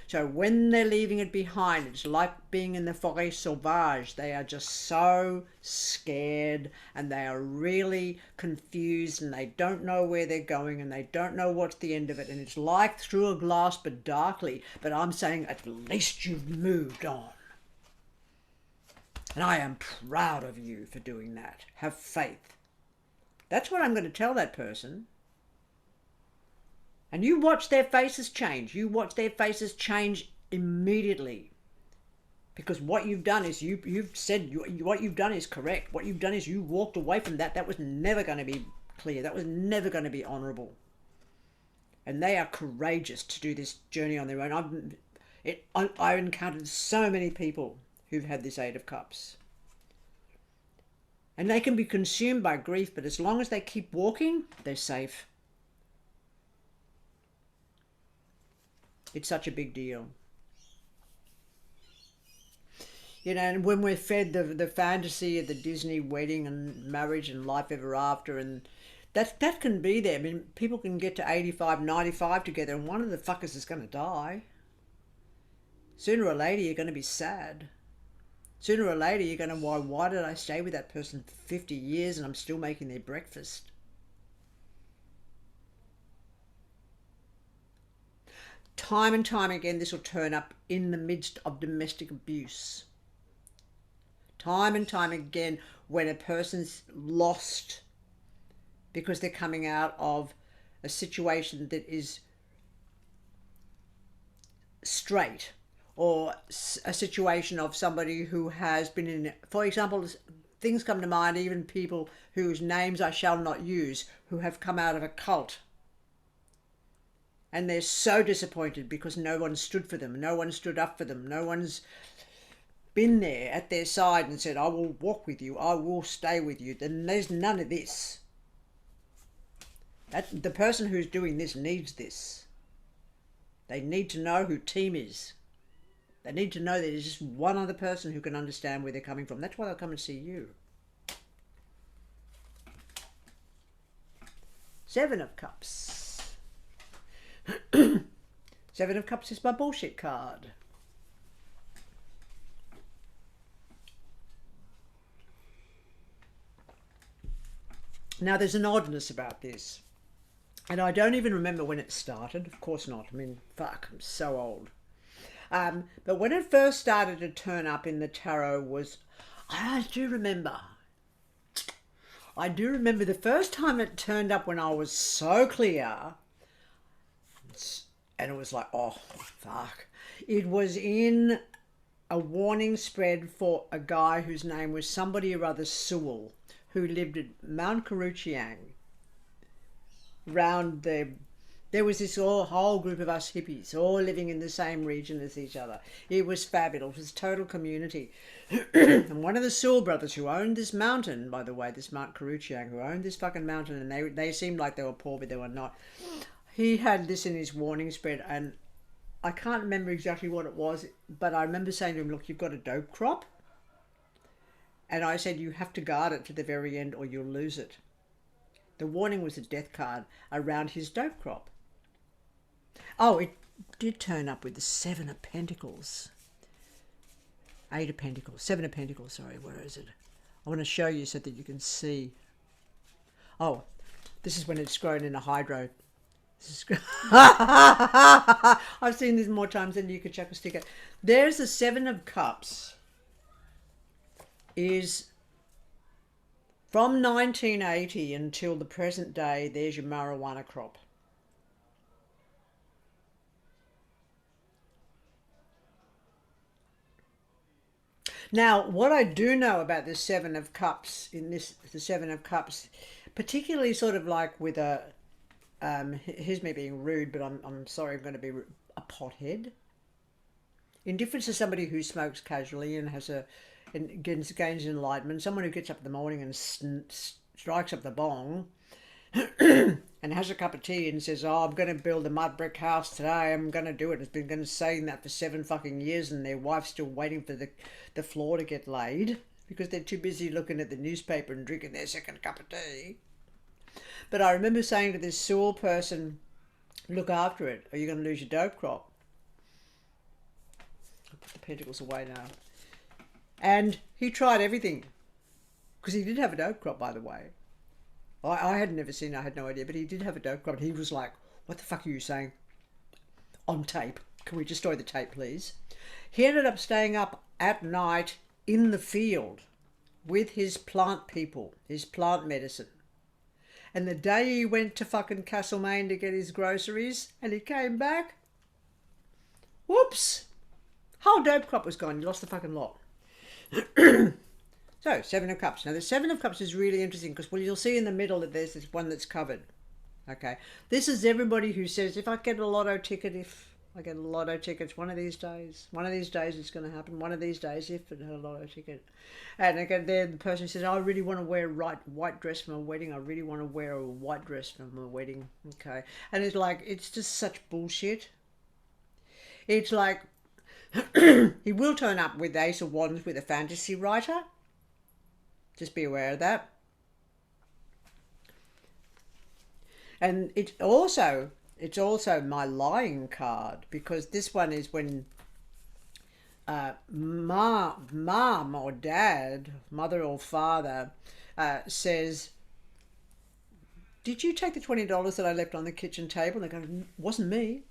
So when they're leaving it behind, it's like being in the forêt sauvage. They are just so scared, and they are really confused, and they don't know where they're going, and they don't know what's the end of it. And it's like through a glass but darkly. But I'm saying at least you've moved on. And I am proud of you for doing that. Have faith. That's what I'm going to tell that person. And you watch their faces change. You watch their faces change immediately. Because what you've done is you've said what you've done is correct. What you've done is you walked away from that. That was never going to be clear. That was never going to be honourable. And they are courageous to do this journey on their own. I've encountered so many people who've had this Eight of Cups. And they can be consumed by grief, but as long as they keep walking, they're safe. It's such a big deal. You know, and when we're fed the fantasy of the Disney wedding and marriage and life ever after, and that can be there. I mean, people can get to 85, 95 together, and one of the fuckers is going to die. Sooner or later, you're going to be sad. Sooner or later, you're going to, why did I stay with that person for 50 years and I'm still making their breakfast? Time and time again, this will turn up in the midst of domestic abuse. Time and time again, when a person's lost because they're coming out of a situation that is straight, or a situation of somebody who has been in, for example, things come to mind, even people whose names I shall not use, who have come out of a cult. And they're so disappointed because no one stood for them, no one stood up for them, no one's been there at their side and said, I will walk with you, I will stay with you. Then there's none of this. The person who's doing this needs this. They need to know who team is. They need to know that there's just one other person who can understand where they're coming from. That's why they'll come and see you. Seven of Cups. Seven of Cups is my bullshit card. Now, there's an oddness about this. And I don't even remember when it started. Of course not. I mean, fuck, I'm so old. But when it first started to turn up in the tarot was, I do remember the first time it turned up when I was so clear, and it was like, oh, fuck. It was in a warning spread for a guy whose name was somebody or other Sewell, who lived at Mount Karuchiang. There was this whole group of us hippies all living in the same region as each other. It was fabulous. It was total community. And one of the Sewell brothers who owned this mountain, by the way, this Mount Karuchiang, who owned this fucking mountain, and they seemed like they were poor, but they were not. He had this in his warning spread, and I can't remember exactly what it was, but I remember saying to him, look, you've got a dope crop. And I said, you have to guard it to the very end or you'll lose it. The warning was a death card around his dope crop. Oh, it did turn up with the Seven of Pentacles. Eight of Pentacles. Seven of Pentacles, sorry, where is it? I want to show you so that you can see. Oh, this is when it's grown in a hydro. I've seen this more times than you could chuck a sticker. There's the Seven of Cups. Is from 1980 until the present day, there's your marijuana crop. Now, what I do know about the Seven of Cups, the Seven of Cups, particularly sort of like with a, here's me being rude, but I'm sorry, I'm going to be a pothead. In difference to somebody who smokes casually and has and gains enlightenment, someone who gets up in the morning and strikes up the bong and has a cup of tea and says, oh, I'm going to build a mud brick house today, I'm going to do it. It's been going to saying that for 7 fucking years, and their wife's still waiting for the floor to get laid because they're too busy looking at the newspaper and drinking their second cup of tea. But I remember saying to this Sewell person, look after it, or you're going to lose your dope crop. I'll put the pentacles away now. And he tried everything, because he did have a dope crop, by the way. I had never seen it, I had no idea, but he did have a dope crop. And he was like, what the fuck are you saying? On tape. Can we destroy the tape, please? He ended up staying up at night in the field with his plant people, his plant medicine. And the day he went to fucking Castlemaine to get his groceries, and he came back, whoops, whole dope crop was gone. He lost the fucking lot. So, Seven of Cups. Now, the Seven of Cups is really interesting because, well, you'll see in the middle that there's this one that's covered. Okay. This is everybody who says, if I get a lotto ticket, if I get lotto tickets one of these days. One of these days it's going to happen. One of these days, if it had a lotto ticket. And again, there the person says, I really want to wear a white dress for my wedding. I really want to wear a white dress for my wedding. Okay. And it's like, it's just such bullshit. It's like, he will turn up with the Ace of Wands with a fantasy writer. Just be aware of that. And it's also my lying card, because this one is when mom or dad, mother or father says, did you take the $20 that I left on the kitchen table? And they go, wasn't me.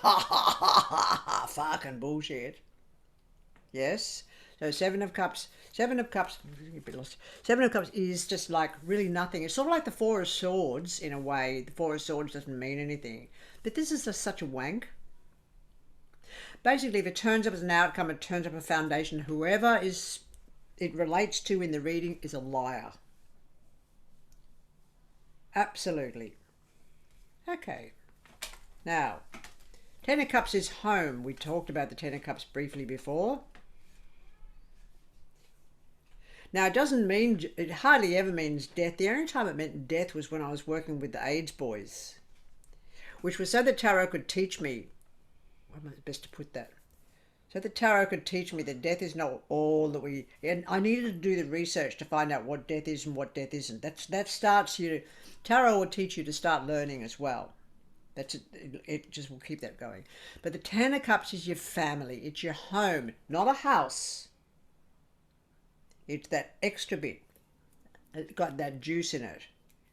Ha ha ha ha ha, fucking bullshit. Yes. So Seven of Cups is just like really nothing. It's sort of like the Four of Swords in a way. The Four of Swords doesn't mean anything. But this is just such a wank. Basically, if it turns up as an outcome, it turns up a foundation. Whoever it relates to in the reading is a liar. Absolutely. Okay. Now, Ten of Cups is home. We talked about the Ten of Cups briefly before. Now, it hardly ever means death. The only time it meant death was when I was working with the AIDS boys, which was so that tarot could teach me, how am I best to put that? So that tarot could teach me that death is not all that and I needed to do the research to find out what death is and what death isn't. That starts you, tarot will teach you to start learning as well. It just will keep that going. But the Ten of Cups is your family. It's your home, not a house. It's that extra bit. It's got that juice in it,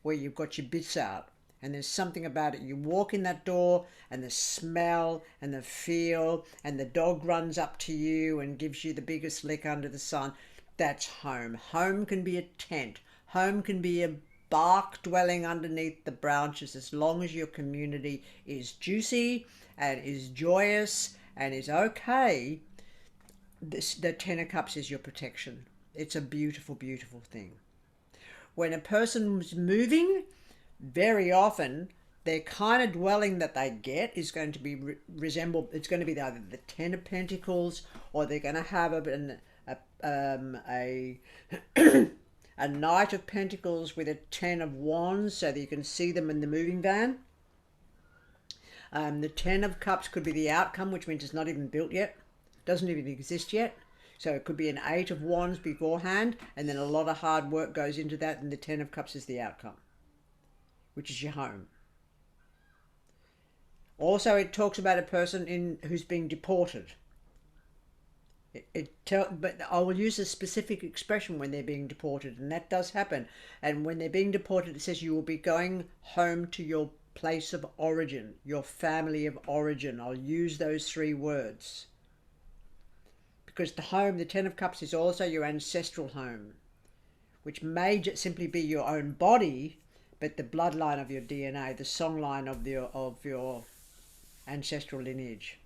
where you've got your bits out. And there's something about it. You walk in that door and the smell and the feel, and the dog runs up to you and gives you the biggest lick under the sun. That's home. Home can be a tent. Home can be a bark dwelling underneath the branches, as long as your community is juicy and is joyous and is okay. The Ten of Cups is your protection. It's a beautiful, beautiful thing. When a person's moving, very often their kind of dwelling that they get is going to be it's going to be either the Ten of Pentacles, or they're going to have a Knight of Pentacles with a Ten of Wands, so that you can see them in the moving van. The Ten of Cups could be the outcome, which means it's not even built yet, doesn't even exist yet. So it could be an Eight of Wands beforehand, and then a lot of hard work goes into that, and the Ten of Cups is the outcome, which is your home. Also, it talks about a person who's being deported. But I will use a specific expression when they're being deported, and that does happen. And when they're being deported, it says you will be going home to your place of origin, your family of origin. I'll use those three words. Because the home, the Ten of Cups, is also your ancestral home, which may simply be your own body, but the bloodline of your DNA, the songline of your ancestral lineage.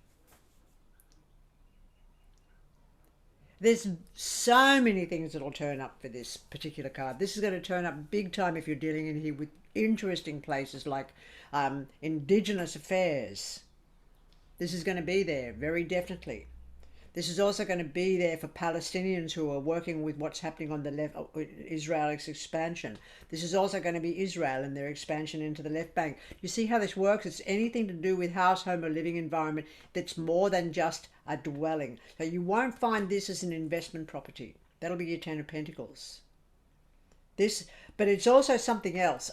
There's so many things that will turn up for this particular card. This is going to turn up big time if you're dealing in here with interesting places like Indigenous affairs. This is going to be there, very definitely. This is also going to be there for Palestinians who are working with what's happening on the left, Israel's expansion. This is also going to be Israel and their expansion into the left bank. You see how this works? It's anything to do with house, home, or living environment that's more than just a dwelling. So you won't find this as an investment property. That'll be your Ten of Pentacles. But it's also something else.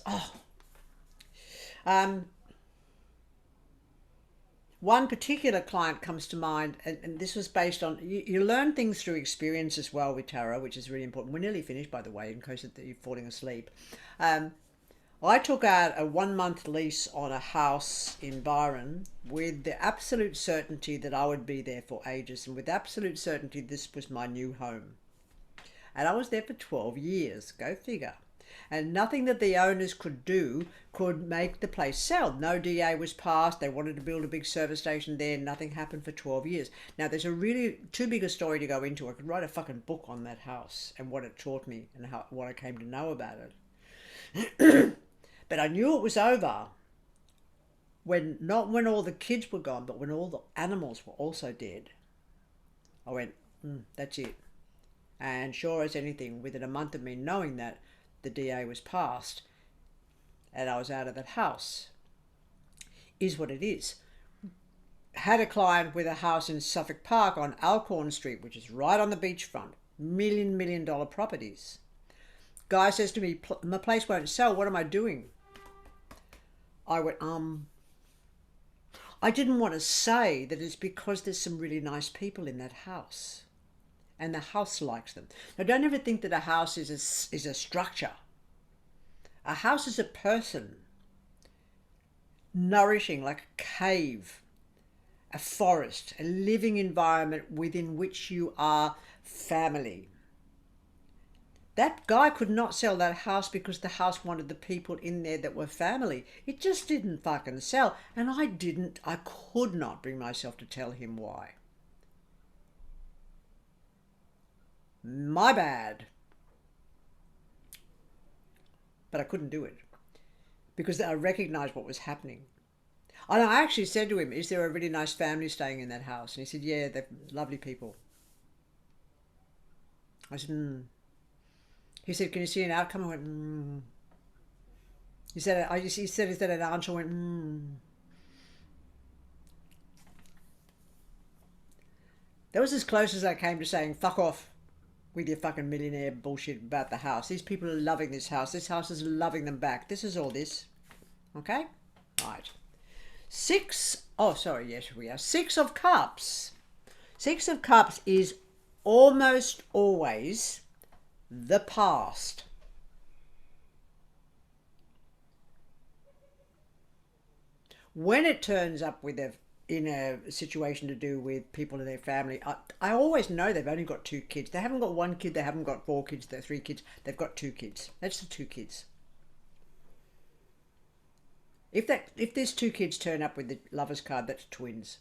One particular client comes to mind, and this was based on, you learn things through experience as well with tarot, which is really important. We're nearly finished, by the way, in case you're falling asleep. I took out a 1-month lease on a house in Byron with the absolute certainty that I would be there for ages, and with absolute certainty this was my new home. And I was there for 12 years, go figure. And nothing that the owners could do could make the place sell. No DA was passed. They wanted to build a big service station there. Nothing happened for 12 years. Now, there's a really too big a story to go into. I could write a fucking book on that house and what it taught me and what I came to know about it. But I knew it was over not when all the kids were gone, but when all the animals were also dead, I went, that's it. And sure as anything, within a month of me knowing that, the DA was passed and I was out of that house. Is what it is. Had a client with a house in Suffolk Park on Alcorn Street, which is right on the beachfront, $1 million properties. Guy says to me, my place won't sell, what am I doing? I went, I didn't want to say that it's because there's some really nice people in that house and the house likes them. Now, don't ever think that a house is a structure. A house is a person, nourishing, like a cave, a forest, a living environment within which you are family. That guy could not sell that house because the house wanted the people in there that were family. It just didn't fucking sell. And I could not bring myself to tell him why. My bad. But I couldn't do it because I recognized what was happening. And I actually said to him, is there a really nice family staying in that house? And he said, yeah, they're lovely people. I said, He said, can you see an outcome? I went, He said, is that an answer? I went, That was as close as I came to saying, fuck off with your fucking millionaire bullshit about the house. These people are loving this house. This house is loving them back. This is all this. Okay? Right. 6 of Cups. 6 of Cups is almost always the past. When it turns up in a situation to do with people in their family, I always know they've only got 2 kids. They haven't got 1 kid, they haven't got 4 kids, they're 3 kids. They've got 2 kids. That's the 2 kids. If there's 2 kids turn up with the Lover's card, that's twins.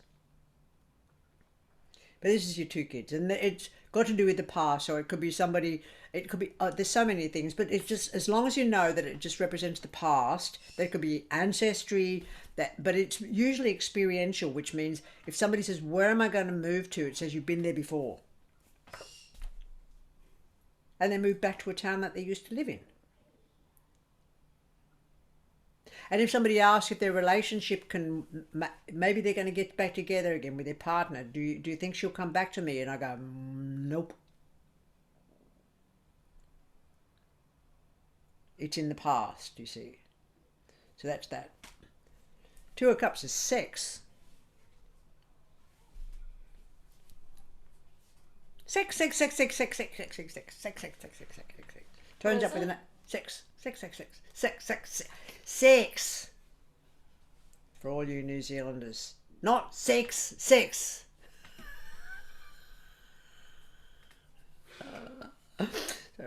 But this is your 2 kids, and it's got to do with the past. So it could be somebody, it could be, there's so many things, but it's just, as long as you know that it just represents the past, there could be ancestry, but it's usually experiential, which means if somebody says, where am I going to move to? It says you've been there before. And they move back to a town that they used to live in. And if somebody asks if their relationship maybe they're going to get back together again with their partner, do you think she'll come back to me? And I go, nope. It's in the past, you see. So that's that. 2 of Cups is sex. Sex. Turns up with an sex. For all you New Zealanders. Not sex. So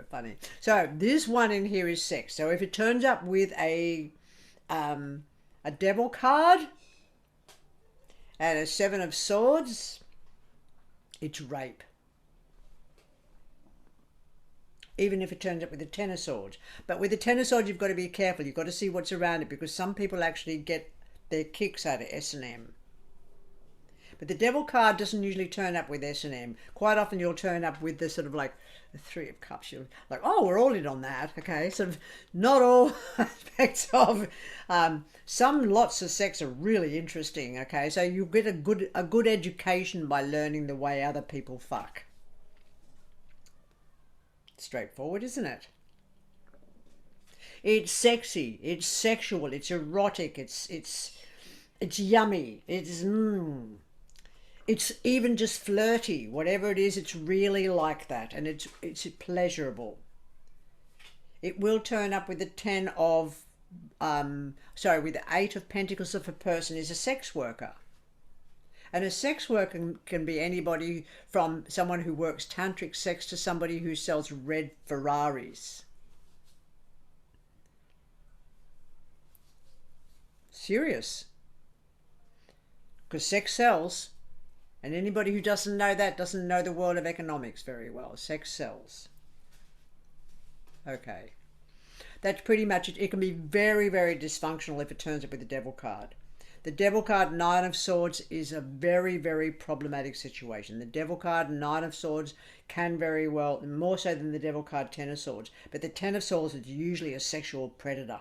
funny. So this one in here is sex. So if it turns up with a devil card and a 7 of Swords, it's rape. Even if it turns up with a 10 of Swords. But with the 10 of Swords, you've got to be careful. You've got to see what's around it, because some people actually get their kicks out of S&M. But the devil card doesn't usually turn up with S&M. Quite often you'll turn up with the sort of like the 3 of Cups. You're like, oh, we're all in on that. Okay, sort of not all aspects of some lots of sex are really interesting. Okay, so you get a good education by learning the way other people fuck. Straightforward, isn't it? It's sexy, it's sexual, it's erotic, it's yummy, it's even just flirty. Whatever it is, it's really like that, and it's pleasurable. It will turn up with the 10 of with the 8 of Pentacles if a person is a sex worker. And a sex worker can be anybody from someone who works tantric sex to somebody who sells red Ferraris. Serious. Because sex sells. And anybody who doesn't know that doesn't know the world of economics very well. Sex sells. Okay. That's pretty much it. It can be very, very dysfunctional if it turns up with the devil card. The Devil card, Nine of Swords, is a very, very problematic situation. The Devil card, Nine of Swords, can very well, more so than the Devil card, Ten of Swords. But the Ten of Swords is usually a sexual predator.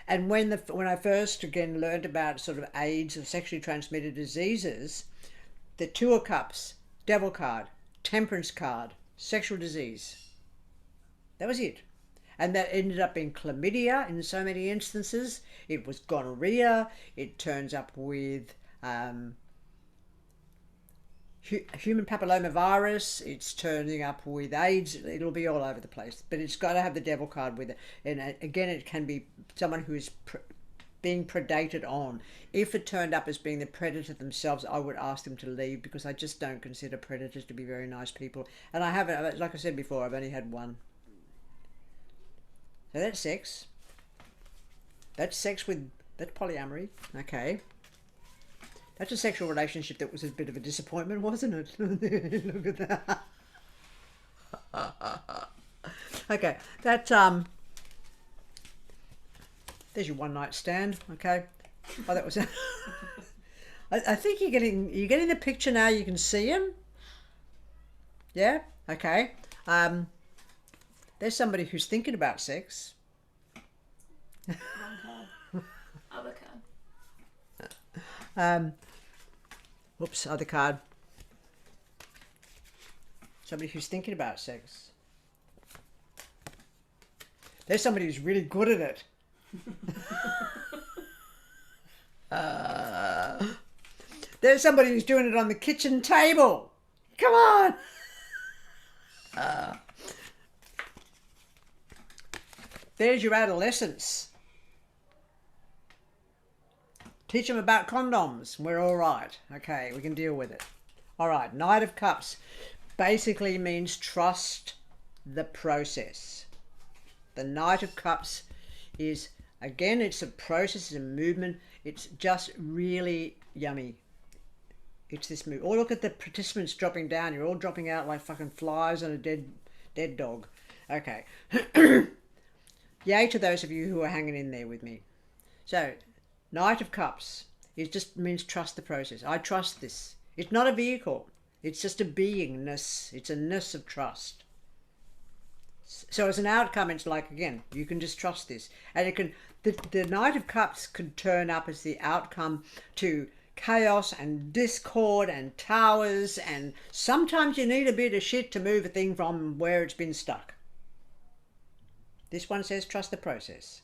And when I first, again, learned about sort of AIDS or sexually transmitted diseases, the Two of Cups, Devil card, Temperance card, sexual disease. That was it. And that ended up being chlamydia in so many instances. It was gonorrhea. It turns up with human papillomavirus. It's turning up with AIDS. It'll be all over the place. But it's got to have the Devil card with it. And again, it can be someone who is being predated on. If it turned up as being the predator themselves, I would ask them to leave, because I just don't consider predators to be very nice people. And I haven't, like I said before, I've only had one. So that's sex. That's sex with, that's polyamory. Okay. That's a sexual relationship that was a bit of a disappointment, wasn't it? Look at that. Okay, that's there's your one night stand. Okay. Oh, that was I think you're getting the picture now. You can see him. Yeah. Okay. There's somebody who's thinking about sex. Wrong card. Other card. Whoops, other card. Somebody who's thinking about sex. There's somebody who's really good at it. There's somebody who's doing it on the kitchen table. Come on. There's your adolescence. Teach them about condoms. We're all right. Okay, we can deal with it. All right, Knight of Cups basically means trust the process. The Knight of Cups is, again, it's a process, it's a movement. It's just really yummy. It's this move. Oh, look at the participants dropping down. You're all dropping out like fucking flies on a dead dog. Okay. Yay to those of you who are hanging in there with me. So, Knight of Cups, it just means trust the process. I trust this. It's not a vehicle. It's just a beingness. It's a ness of trust. So as an outcome, it's like, again, you can just trust this. And it can, the Knight of Cups could turn up as the outcome to chaos and discord and towers. And sometimes you need a bit of shit to move a thing from where it's been stuck. This one says trust the process.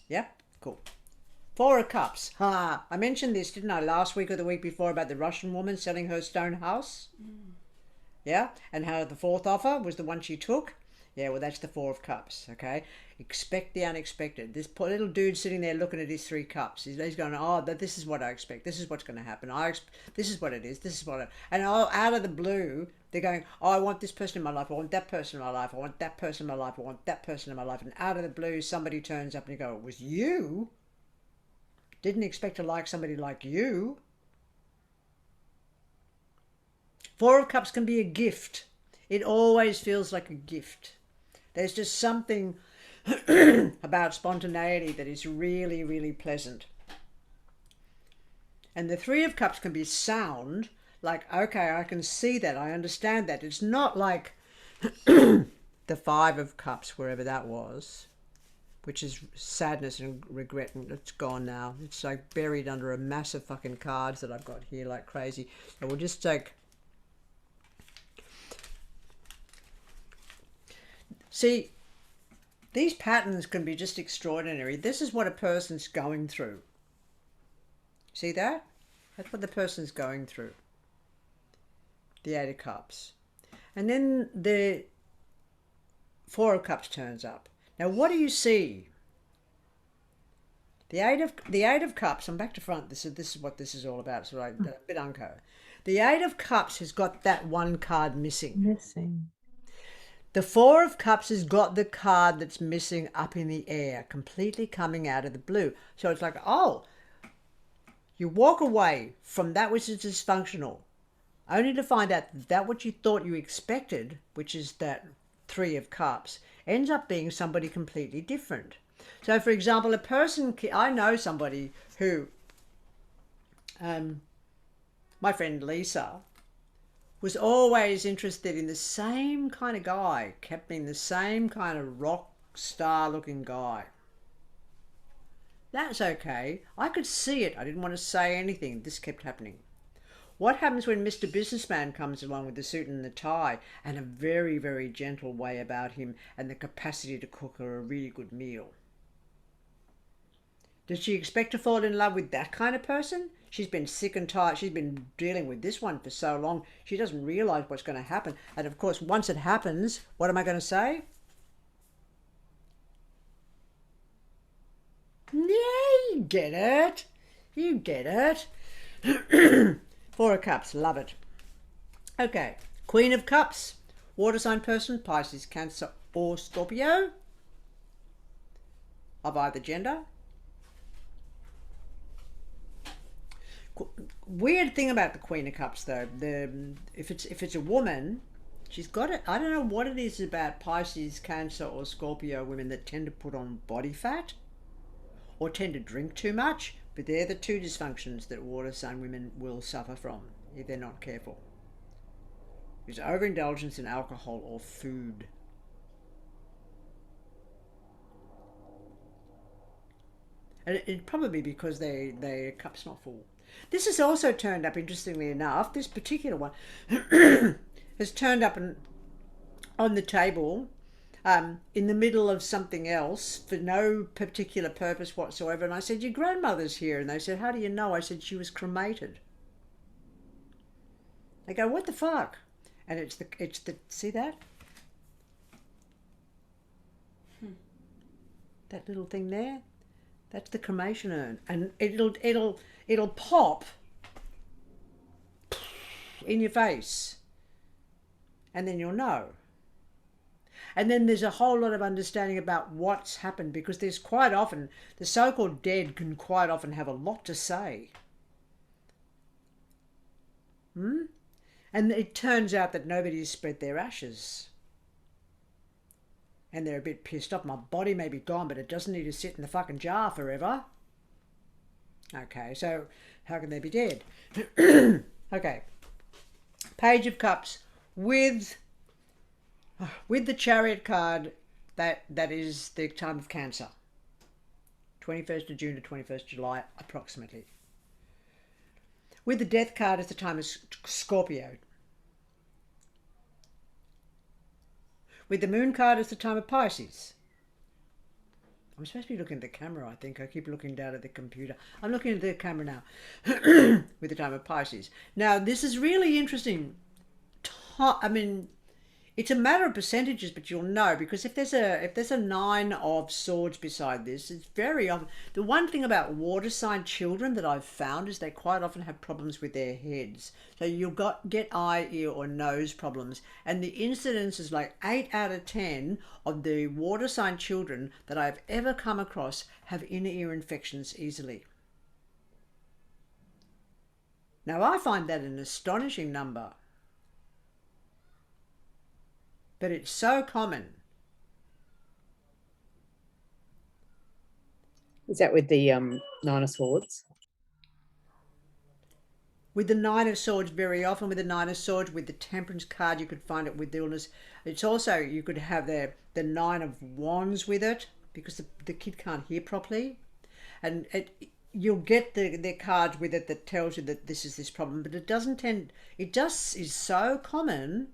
Yep, cool. Four of Cups. I mentioned this, didn't I, last week or the week before about the Russian woman selling her stone house? Yeah, and how the fourth offer was the one she took? Yeah, well, that's the Four of Cups, okay? Expect the unexpected. This poor little dude sitting there looking at his 3 cups. He's going, oh, this is what I expect. This is what's going to happen. This is what it is. This is what and out of the blue, they're going, oh, I want this person in my life. I want that person in my life. I want that person in my life. I want that person in my life. And out of the blue, somebody turns up and you go, it was you? Didn't expect to like somebody like you. Four of Cups can be a gift. It always feels like a gift. There's just something about spontaneity that is really, really pleasant. And the Three of Cups can be sound, like, okay, I can see that, I understand that. It's not like the Five of Cups, wherever that was, which is sadness and regret, and it's gone now. It's like buried under a massive fucking cards that I've got here like crazy. So we'll just take... See, these patterns can be just extraordinary. This is what a person's going through. See that? That's what the person's going through. The Eight of Cups. And then the Four of Cups turns up. Now, what do you see? The Eight of Cups, I'm back to front. This is what this is all about. So a bit unco. The Eight of Cups has got that one card missing. The Four of Cups has got the card that's missing up in the air, completely coming out of the blue. So it's like, oh, you walk away from that which is dysfunctional, only to find out that what you thought you expected, which is that Three of Cups, ends up being somebody completely different. So, for example, a person, I know somebody who, my friend Lisa, was always interested in the same kind of guy, kept being the same kind of rock star looking guy. That's okay. I could see it. I didn't want to say anything. This kept happening. What happens when Mr. Businessman comes along with the suit and the tie and a very, very gentle way about him and the capacity to cook her a really good meal? Does she expect to fall in love with that kind of person? She's been sick and tired. She's been dealing with this one for so long. She doesn't realize what's going to happen. And of course, once it happens, what am I going to say? Yeah, you get it. You get it. Four of Cups, love it. Okay, Queen of Cups, water sign person, Pisces, Cancer or Scorpio of either gender. Weird thing about the Queen of Cups though, if it's a woman, she's got it. I don't know what it is about Pisces, Cancer or Scorpio women that tend to put on body fat or tend to drink too much, but they're the two dysfunctions that water sign women will suffer from if they're not careful. It's overindulgence in alcohol or food. And it probably because their cup's not full. This has also turned up, interestingly enough, this particular one has turned up on the table in the middle of something else for no particular purpose whatsoever. And I said, your grandmother's here. And they said, how do you know? I said, she was cremated. They go, what the fuck? And it's the see that? That little thing there? That's the cremation urn. And it'll pop in your face. And then you'll know. And then there's a whole lot of understanding about what's happened, because there's quite often, the so-called dead can quite often have a lot to say. And it turns out that nobody's spread their ashes. And they're a bit pissed off. My body may be gone, but it doesn't need to sit in the fucking jar forever. Okay, so how can they be dead? Okay. Page of Cups with the Chariot card, that is the time of Cancer. 21st of June to 21st July, approximately. With the Death card, it's the time of Scorpio. With the Moon card, it's the time of Pisces. I'm supposed to be looking at the camera, I think. I keep looking down at the computer. I'm looking at the camera now. With the time of Pisces. Now, this is really interesting. I mean, it's a matter of percentages, but you'll know, because if there's a 9 of Swords beside this, it's very often. The one thing about water sign children that I've found is they quite often have problems with their heads. So you'll get eye, ear, or nose problems, and the incidence is like 8 out of 10 of the water sign children that I've ever come across have inner ear infections easily. Now I find that an astonishing number. But it's so common. Is that with the Nine of Swords? With the Nine of Swords, very often with the Nine of Swords, with the Temperance card, you could find it with illness. It's also, you could have the Nine of Wands with it, because the kid can't hear properly. And you'll get the cards with it that tells you that this is this problem, but it doesn't tend, it just is so common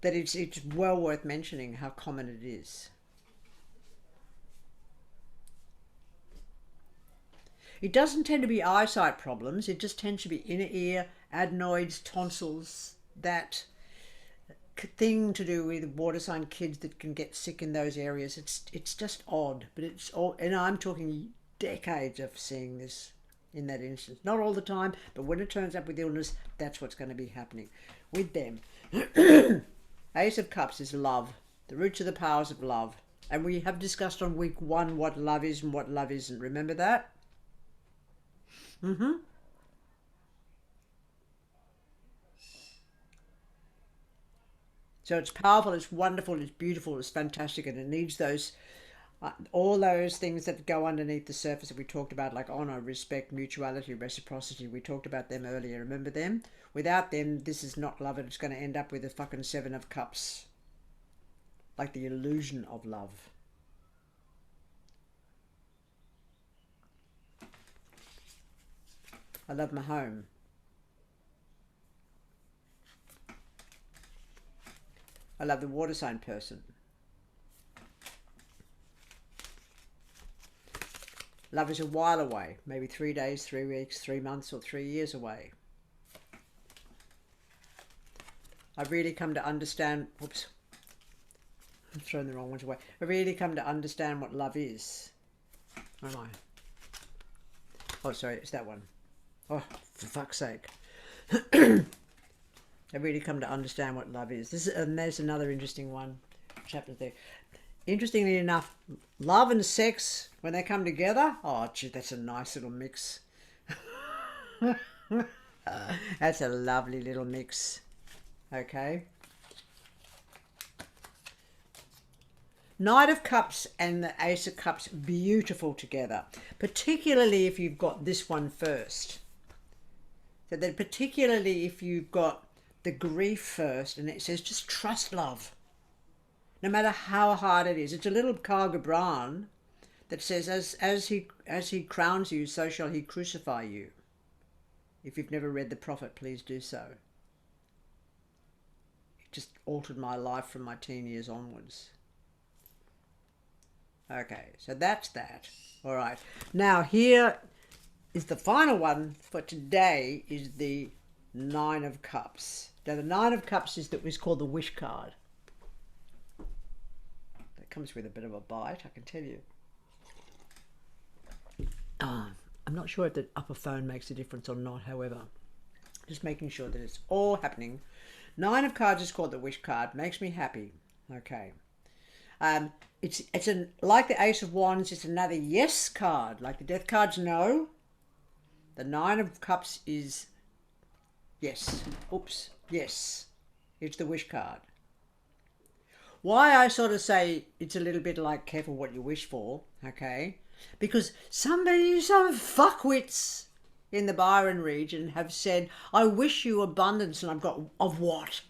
that it's well worth mentioning how common it is. It doesn't tend to be eyesight problems. It just tends to be inner ear, adenoids, tonsils, that thing to do with water sign kids that can get sick in those areas. It's just odd, but it's all, and I'm talking decades of seeing this in that instance. Not all the time, but when it turns up with illness, that's what's going to be happening with them. Ace of Cups is love, the roots of the powers of love. And we have discussed on week 1 what love is and what love isn't. Remember that? So it's powerful, it's wonderful, it's beautiful, it's fantastic, and it needs those All those things that go underneath the surface that we talked about, like honor, respect, mutuality, reciprocity, we talked about them earlier. Remember them? Without them, this is not love, and it's going to end up with a fucking 7 of Cups. Like the illusion of love. I love my home. I love the water sign person. Love is a while away, maybe 3 days, 3 weeks, 3 months, or 3 years away. I've really come to understand, whoops, I've thrown the wrong ones away. I've really come to understand what love is. Where am I? Oh, sorry, it's that one. Oh, for fuck's sake. I've really come to understand what love is. And there's another interesting one, chapter there. Interestingly enough, love and sex, when they come together, oh, gee, that's a nice little mix. That's a lovely little mix. Okay. Knight of Cups and the Ace of Cups, beautiful together. Particularly if you've got this one first. So then particularly if you've got the grief first, and it says just trust love. No matter how hard it is. It's a little Kargabran that says, as he crowns you, so shall he crucify you. If you've never read The Prophet, please do so. It just altered my life from my teen years onwards. Okay, so that's that. All right. Now here is the final one for today, is the 9 of Cups. Now the 9 of Cups is called the wish card. That comes with a bit of a bite, I can tell you. I'm not sure if the upper phone makes a difference or not, however. Just making sure that it's all happening. 9 of Cards is called the wish card. Makes me happy. Okay. It's like the Ace of Wands, it's another yes card. Like the Death card's no. The 9 of Cups is yes. Oops. Yes. It's the wish card. Why I sort of say it's a little bit like careful what you wish for, okay? Because some fuckwits in the Byron region have said, I wish you abundance, and I've got, of what?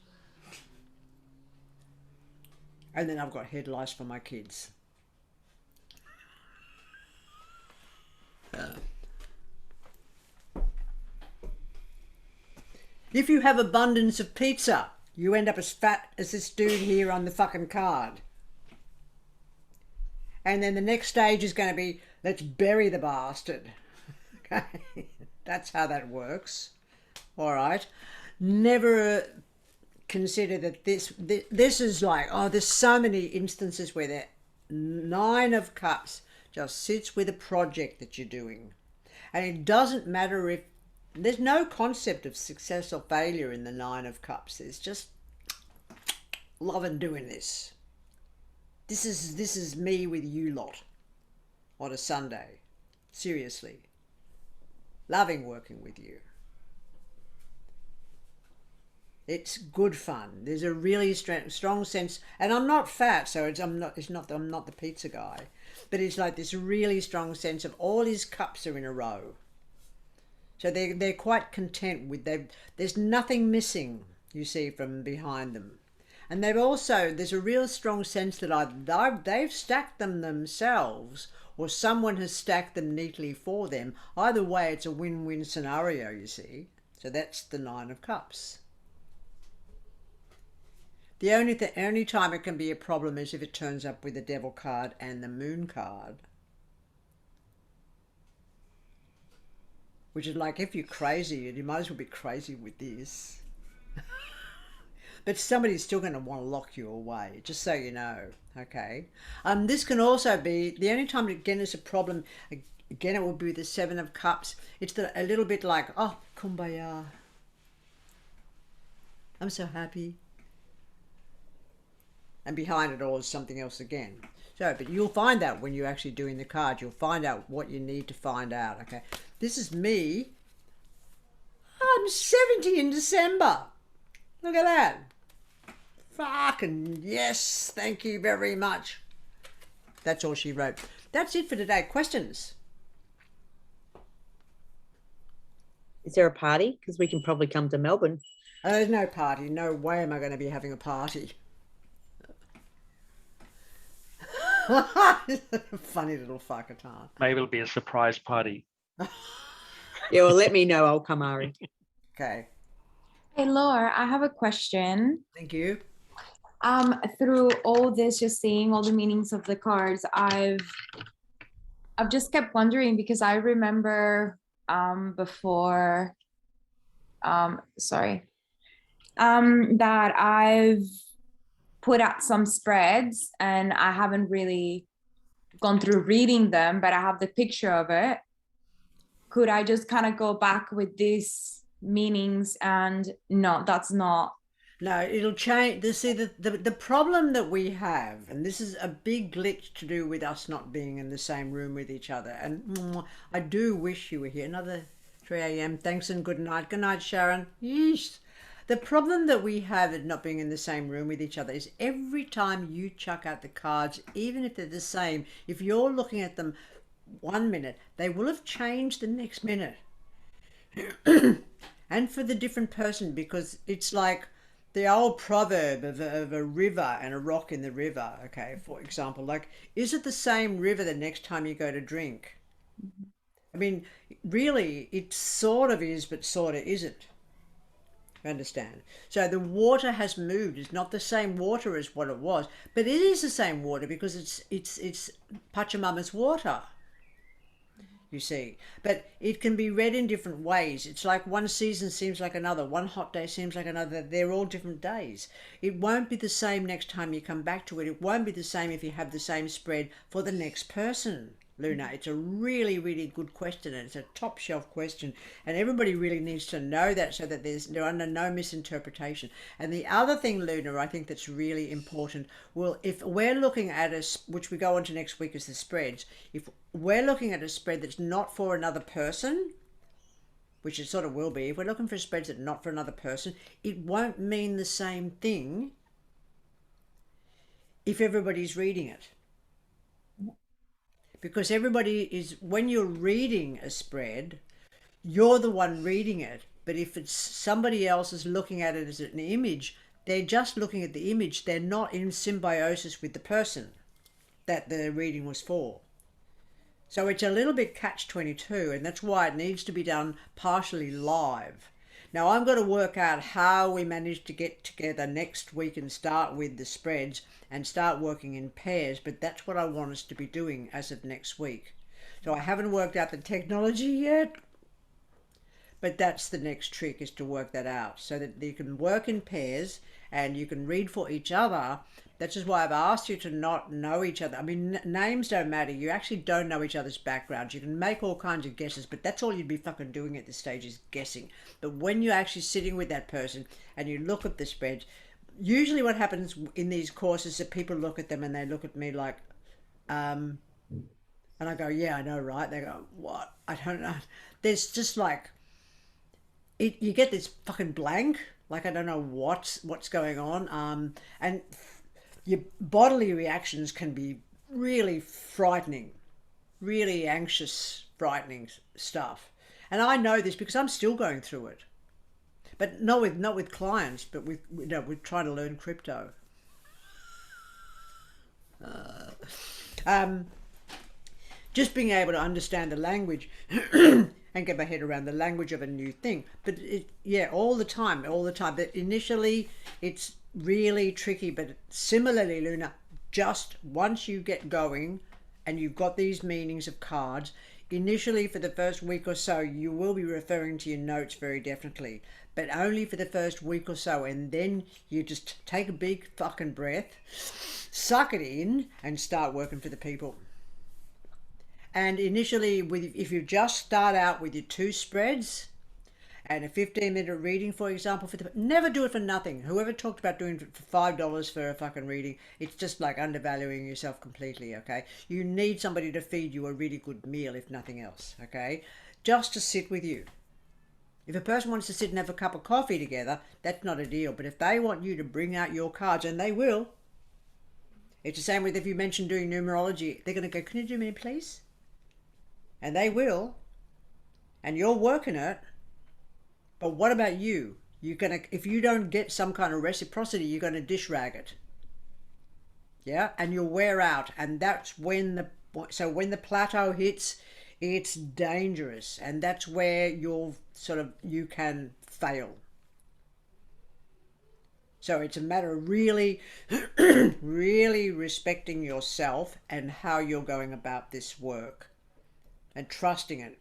And then I've got head lice for my kids. If you have abundance of pizza, you end up as fat as this dude here on the fucking card. And then the next stage is going to be, let's bury the bastard. Okay, that's how that works. All right. Never consider that this is like, oh, there's so many instances where the 9 of Cups just sits with a project that you're doing. And it doesn't matter if, there's no concept of success or failure in the 9 of Cups. There's just loving doing this. This is me with you lot on a Sunday. Seriously. Loving working with you. It's good fun. There's a really strong sense, and I'm not fat, so I'm not the pizza guy, but it's like this really strong sense of all his cups are in a row. So they're quite content with there's nothing missing, you see, from behind them. And there's a real strong sense that they've stacked them themselves, or someone has stacked them neatly for them. Either way, it's a win-win scenario, you see. So that's the 9 of Cups. The only time it can be a problem is if it turns up with the Devil card and the Moon card. Which is like, if you're crazy, you might as well be crazy with this. But somebody's still going to want to lock you away, just so you know, okay? This can also be, the only time, again, it's a problem, again, it will be the 7 of Cups. It's a little bit like, oh, kumbaya. I'm so happy. And behind it all is something else again. So, but you'll find out when you're actually doing the card. You'll find out what you need to find out, okay? This is me. I'm 70 in December. Look at that. Fucking yes, thank you very much. That's all she wrote. That's it for today. Questions? Is there a party? Because we can probably come to Melbourne. There's no party. No way am I going to be having a party. Funny little fuckatan. Maybe it'll be a surprise party. Yeah, well, let me know. I'll come, Ari. Okay. Hey, Laura, I have a question. Thank you. Through all this, just seeing all the meanings of the cards, I've just kept wondering, because I remember before, that I've put out some spreads and I haven't really gone through reading them, but I have the picture of it. Could I just kind of go back with these meanings and no, that's not. No, it'll change. See, the problem that we have, and this is a big glitch to do with us not being in the same room with each other. And I do wish you were here. Another 3 a.m. Thanks and good night. Good night, Sharon. Yeesh. The problem that we have at not being in the same room with each other is every time you chuck out the cards, even if they're the same, if you're looking at them 1 minute, they will have changed the next minute. And for the different person, because it's like the old proverb of a river and a rock in the river, okay, for example, like, is it the same river the next time you go to drink? I mean, really, it sort of is, but sort of isn't. Understand? So the water has moved. It's not the same water as what it was, but it is the same water because it's Pachamama's water. You see, but it can be read in different ways. It's like one season seems like another, one hot day seems like another. They're all different days. It won't be the same next time you come back to it. It won't be the same if you have the same spread for the next person. Luna, it's a really, really good question, and it's a top shelf question, and everybody really needs to know that so that they're under no misinterpretation. And the other thing, Luna, I think that's really important, well, if we're looking at which we go on to next week, is the spreads. If we're looking at a spread that's not for another person, which it sort of will be, if we're looking for spreads that are not for another person, it won't mean the same thing if everybody's reading it. Because everybody is, when you're reading a spread, you're the one reading it. But if it's somebody else is looking at it as an image, they're just looking at the image. They're not in symbiosis with the person that the reading was for. So it's a little bit catch-22, and that's why it needs to be done partially live. Now, I'm going to work out how we manage to get together next week and start with the spreads and start working in pairs, but that's what I want us to be doing as of next week. So I haven't worked out the technology yet, but that's the next trick, is to work that out so that you can work in pairs and you can read for each other. That's just why I've asked you to not know each other. I mean, names don't matter. You actually don't know each other's backgrounds. You can make all kinds of guesses, but that's all you'd be fucking doing at this stage, is guessing. But when you're actually sitting with that person and you look at the spreads, usually what happens in these courses is that people look at them and they look at me like, and I go, yeah, I know, right? They go, what? I don't know. There's just like, you get this fucking blank, like I don't know what's going on, and your bodily reactions can be really frightening, really anxious, frightening stuff. And I know this because I'm still going through it, but not with clients, but with, you know, we're trying to learn crypto. Just being able to understand the language and get my head around the language of a new thing. But yeah, all the time. But initially, it's really tricky. But similarly, Luna, just once you get going and you've got these meanings of cards, initially for the first week or so, you will be referring to your notes very definitely, but only for the first week or so. And then you just take a big fucking breath, suck it in, and start working for the people. And initially, if you just start out with your 2 spreads and a 15-minute reading, for example, never do it for nothing. Whoever talked about doing it for $5 for a fucking reading, it's just like undervaluing yourself completely, okay? You need somebody to feed you a really good meal, if nothing else, okay? Just to sit with you. If a person wants to sit and have a cup of coffee together, that's not a deal. But if they want you to bring out your cards, and they will, It's the same with if you mention doing numerology. They're going to go, can you do me, please? And they will. And you're working it. But what about you? You're going to, if you don't get some kind of reciprocity, you're going to dish rag it. Yeah? And you'll wear out. And that's when when the plateau hits, it's dangerous. And that's where you can fail. So it's a matter of really, really respecting yourself and how you're going about this work and trusting it.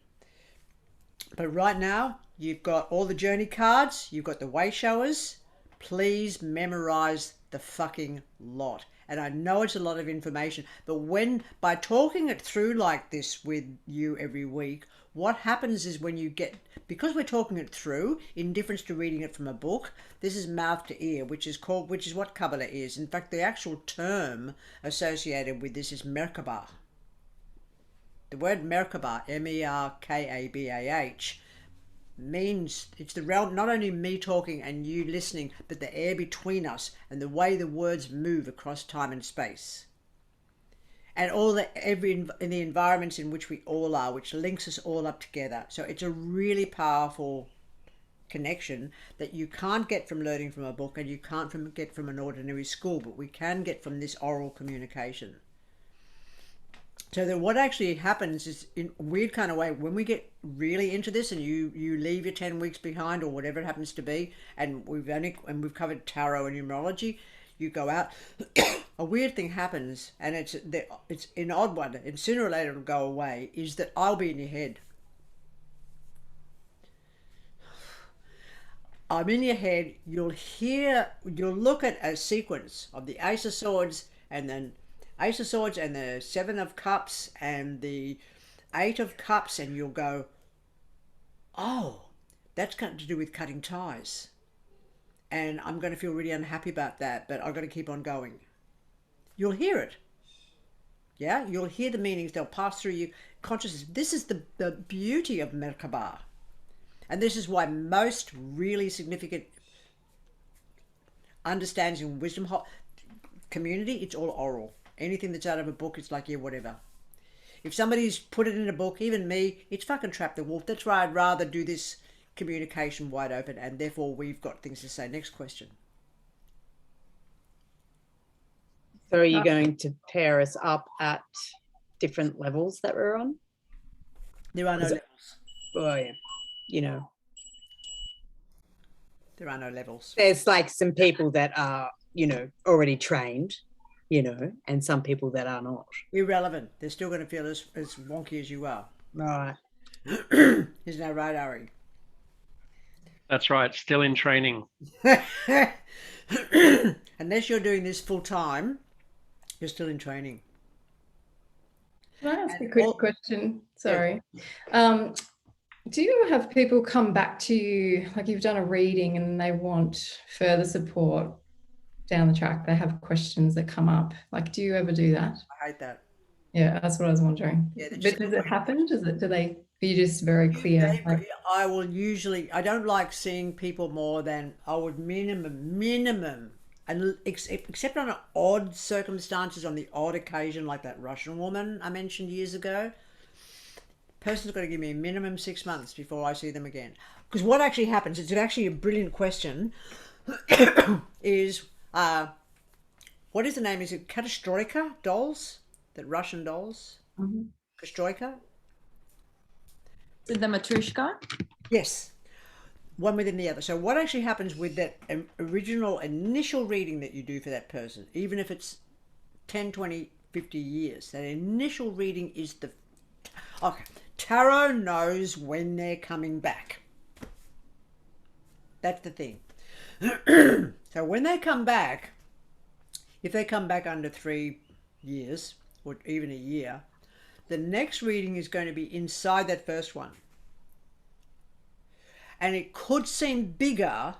But right now, you've got all the journey cards, you've got the way showers. Please memorize the fucking lot. And I know it's a lot of information, but by talking it through like this with you every week, what happens is when you get, because we're talking it through, in difference to reading it from a book, this is mouth to ear, which is what Kabbalah is. In fact, the actual term associated with this is Merkabah. The word Merkabah, Merkabah, means it's the realm, not only me talking and you listening, but the air between us and the way the words move across time and space. And in the environments in which we all are, which links us all up together. So it's a really powerful connection that you can't get from learning from a book and you can't get from an ordinary school, but we can get from this oral communication. So that what actually happens is, in a weird kind of way, when we get really into this and you leave your 10 weeks behind or whatever it happens to be, and we've covered tarot and numerology, you go out, a weird thing happens, and it's an odd one, and sooner or later it'll go away, is that I'll be in your head. I'm in your head, you'll look at a sequence of the Ace of Swords, and then Ace of Swords and the Seven of Cups and the Eight of Cups, and you'll go, oh, that's got to do with cutting ties. And I'm going to feel really unhappy about that, but I've got to keep on going. You'll hear it. Yeah, you'll hear the meanings. They'll pass through your consciousness. This is the beauty of Merkabah. And this is why most really significant understandings in wisdom community, it's all oral. Anything that's out of a book, it's like, yeah, whatever. If somebody's put it in a book, even me, it's fucking trap the wolf. That's why I'd rather do this communication wide open, and therefore we've got things to say. Next question. So are you going to pair us up at different levels that we're on? There are no levels. Oh yeah, there are no levels. There's like some people that are, already trained, and some people that are not. Irrelevant. They're still going to feel as wonky as you are. Right. Isn't that right, Ari? That's right. Still in training. Unless you're doing this full time, you're still in training. Can I ask a quick question? Sorry. Yeah. Do you have people come back to you, like you've done a reading and they want further support down the track? They have questions that come up. Like, do you ever do that? I hate that. Yeah, that's what I was wondering. Yeah, but does it happen? Are you just very clear? I will usually, I don't like seeing people more than I would minimum, and except on odd circumstances, on the odd occasion, like that Russian woman I mentioned years ago. Person's got to give me a minimum 6 months before I see them again. Because what actually happens, it's actually a brilliant question, is, what is the name? Is it Katastroika dolls? The Russian dolls? Mm-hmm. Katastroika? Is it the Matrushka? Yes. One within the other. So what actually happens with that original initial reading that you do for that person, even if it's 10, 20, 50 years, that initial reading is the... Okay. Tarot knows when they're coming back. That's the thing. So when they come back, if they come back under 3 years or even a year, the next reading is going to be inside that first one. And it could seem bigger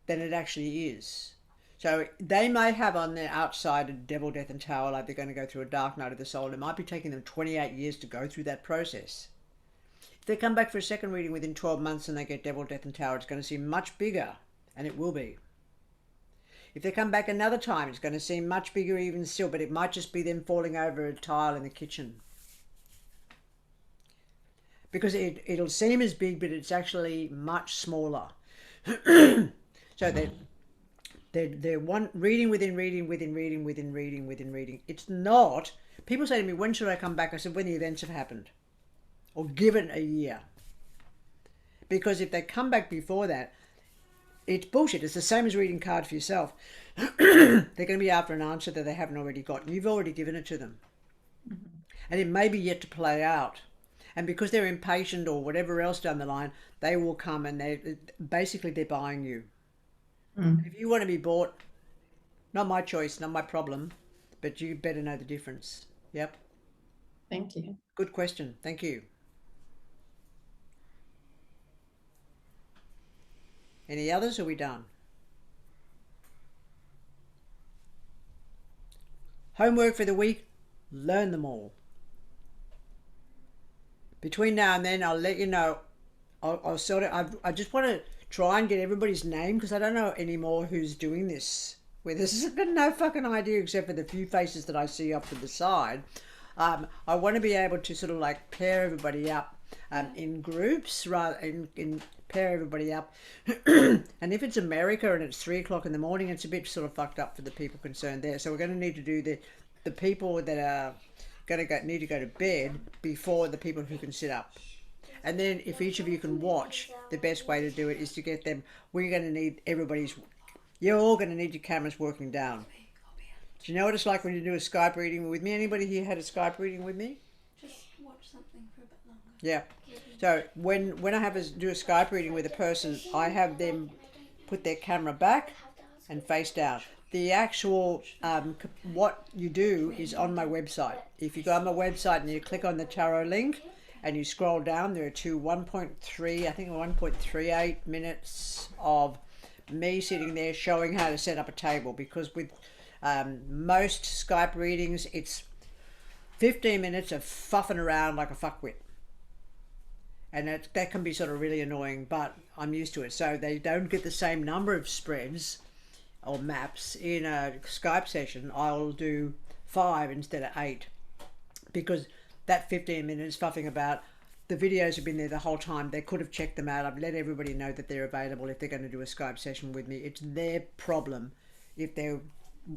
than it actually is. So they may have on their outside a devil, death and tower, like they're going to go through a dark night of the soul. It might be taking them 28 years to go through that process. If they come back for a second reading within 12 months and they get devil, death and tower, it's going to seem much bigger, and it will be. If they come back another time, it's going to seem much bigger even still, but it might just be them falling over a tile in the kitchen. Because it'll seem as big, but it's actually much smaller. So they're reading within reading within reading within reading within reading. It's not. People say to me, when should I come back? I said, when the events have happened. Or give it a year. Because if they come back before that, it's bullshit. It's the same as reading cards for yourself. They're going to be after an answer that they haven't already got. You've already given it to them. And it may be yet to play out. And because they're impatient or whatever else down the line, they will come and they're buying you. If you want to be bought, not my choice, not my problem, but you better know the difference. Yep. Thank you. Good question. Thank you. Any others, or are we done? Homework for the week, learn them all. Between now and then, I'll let you know. I'll sort of, I just want to try and get everybody's name, because I don't know anymore who's doing this with us. I've got no fucking idea except for the few faces that I see up to the side. I want to be able to sort of like pair everybody up in groups, rather in pair everybody up. And if it's America and it's 3 o'clock in the morning, it's a bit sort of fucked up for the people concerned there. So we're going to need to do the people that are going to need to go to bed before the people who can sit up. And then if each of you can watch, the best way to do it is to get them. We're going to need you're all going to need your cameras working down. Do you know what it's like when you do a Skype reading with me? Anybody here had a Skype reading with me? Just watch something for a bit longer. Yeah. So when I have do a Skype reading with a person, I have them put their camera back and face down. The actual, what you do is on my website. If you go on my website and you click on the tarot link and you scroll down, there are 1.3, I think 1.38 minutes of me sitting there showing how to set up a table, because with most Skype readings, it's 15 minutes of fuffing around like a fuckwit. And that can be sort of really annoying, but I'm used to it. So they don't get the same number of spreads or maps in a Skype session. I'll do 5 instead of 8, because that 15 minutes fuffing about, the videos have been there the whole time. They could have checked them out. I've let everybody know that they're available if they're going to do a Skype session with me. It's their problem if they're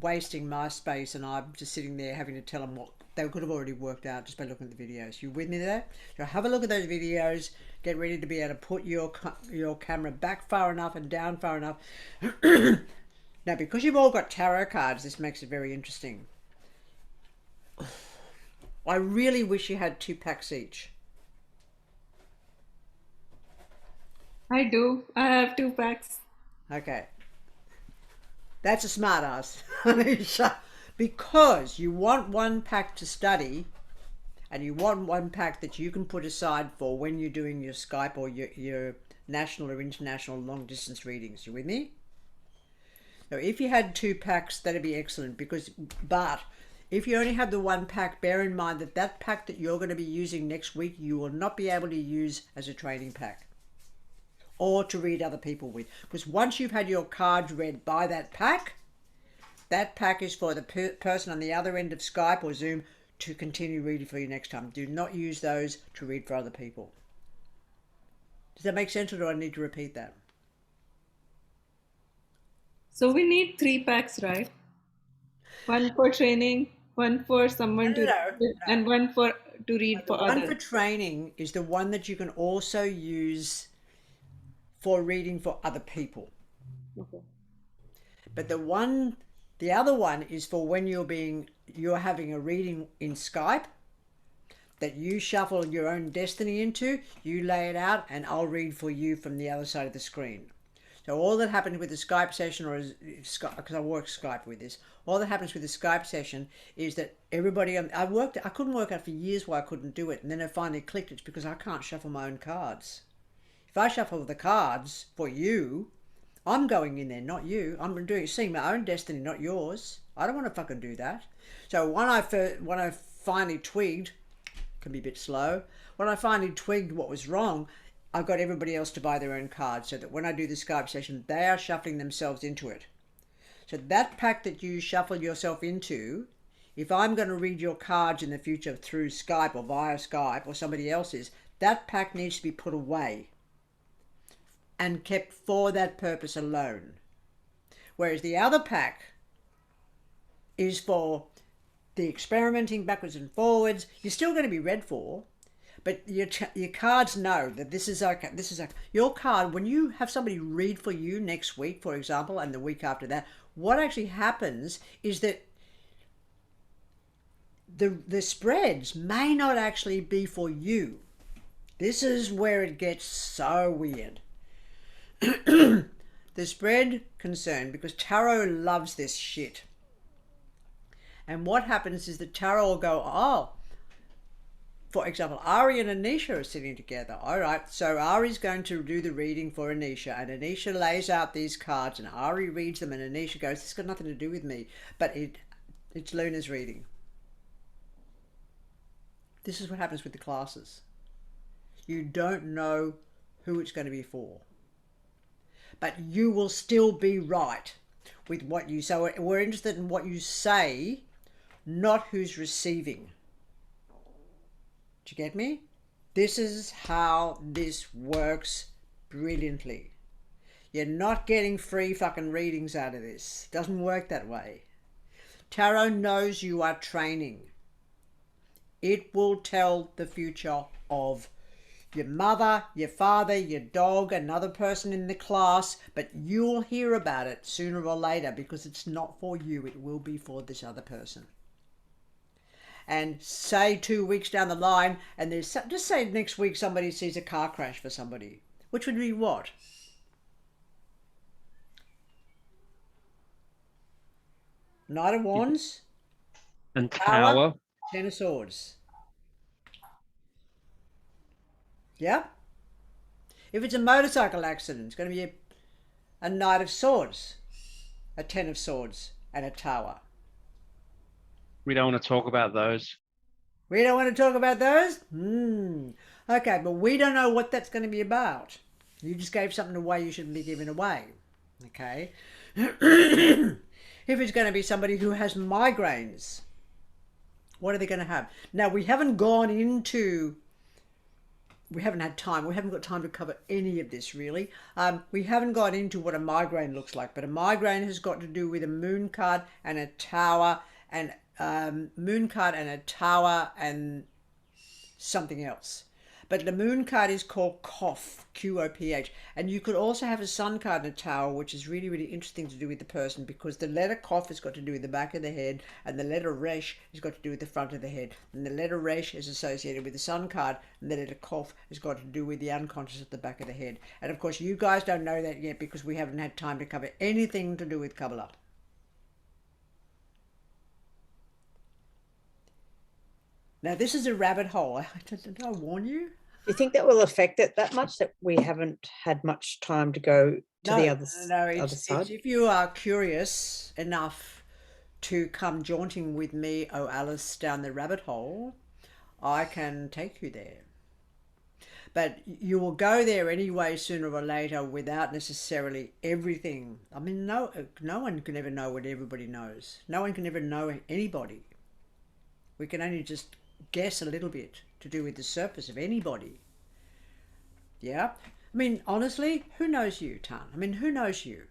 wasting my space and I'm just sitting there having to tell them what they could have already worked out just by looking at the videos. You with me there? So have a look at those videos. Get ready to be able to put your camera back far enough and down far enough. Now, because you've all got tarot cards, this makes it very interesting. I really wish you had 2 packs each. I do. I have 2 packs. Okay. That's a smart ass. Because you want 1 pack to study, and you want 1 pack that you can put aside for when you're doing your Skype or your national or international long distance readings. You with me? So if you had 2 packs, that'd be excellent, but if you only have the 1 pack, bear in mind that pack that you're going to be using next week, you will not be able to use as a training pack or to read other people with. Because once you've had your cards read by that pack is for the person on the other end of Skype or Zoom to continue reading for you next time. Do not use those to read for other people. Does that make sense, or do I need to repeat that? So we need 3 packs, right? 1 for training, 1 for someone to read, and 1 to read for others. 1 for training is the one that you can also use for reading for other people. Okay. But the other one is for when you're having a reading in Skype that you shuffle your own destiny into, you lay it out, and I'll read for you from the other side of the screen. So all that happens with the Skype session, because I work Skype with this, all that happens with the Skype session is that everybody, I couldn't work out for years why I couldn't do it, and then I finally clicked. It's because I can't shuffle my own cards. If I shuffle the cards for you, I'm going in there, not you. I'm seeing my own destiny, not yours. I don't want to fucking do that. So when I finally twigged, can be a bit slow, when I finally twigged what was wrong, I got everybody else to buy their own cards so that when I do the Skype session, they are shuffling themselves into it. So that pack that you shuffle yourself into, if I'm going to read your cards in the future through Skype or via Skype or somebody else's, that pack needs to be put away and kept for that purpose alone. Whereas the other pack is for the experimenting backwards and forwards. You're still going to be read for, but your cards know that this is okay. This is okay. Your card, when you have somebody read for you next week, for example, and the week after that, what actually happens is that the spreads may not actually be for you. This is where it gets so weird. The spread concern, because tarot loves this shit. And what happens is the tarot will go, oh, for example, Ari and Anisha are sitting together. All right, so Ari's going to do the reading for Anisha, and Anisha lays out these cards, and Ari reads them, and Anisha goes, this has got nothing to do with me, but it's Luna's reading. This is what happens with the classes. You don't know who it's going to be for, but you will still be right with what you say. So we're interested in what you say, not who's receiving. Do you get me? This is how this works brilliantly. You're not getting free fucking readings out of this. It doesn't work that way. Tarot knows you are training. It will tell the future of your mother, your father, your dog, another person in the class, but you'll hear about it sooner or later because it's not for you. It will be for this other person. And say 2 weeks down the line, and there's, just say next week somebody sees a car crash for somebody, which would be what? Knight of Wands and Tower, Ten of Swords. Yeah. If it's a motorcycle accident, it's going to be a Knight of Swords, a Ten of Swords, and a Tower. we don't want to talk about those. We don't want to talk about those? Okay, but we don't know what that's going to be about. You just gave something away you shouldn't be giving away. Okay? If it's going to be somebody who has migraines, what are they going to have? Now, we haven't gone into... We haven't had time. We haven't got time to cover any of this, really. We haven't got into what a migraine looks like, but a migraine has got to do with a moon card and a tower, and moon card and a tower and something else. But the moon card is called Koph, Q-O-P-H. And you could also have a sun card and a tower, which is really, really interesting to do with the person, because the letter Koph has got to do with the back of the head, and the letter Resh has got to do with the front of the head. And the letter Resh is associated with the sun card, and the letter Koph has got to do with the unconscious at the back of the head. And of course, you guys don't know that yet because we haven't had time to cover anything to do with Kabbalah. Now, this is a rabbit hole. Did I warn you? Do you think that will affect it that much that we haven't had much time to go to the other side? If you are curious enough to come jaunting with me, oh Alice, down the rabbit hole, I can take you there. But you will go there anyway sooner or later without necessarily everything. I mean, no one can ever know what everybody knows. No one can ever know anybody. We can only just guess a little bit to do with the surface of anybody. Yeah. I mean, honestly, who knows you, Tan? I mean, who knows you?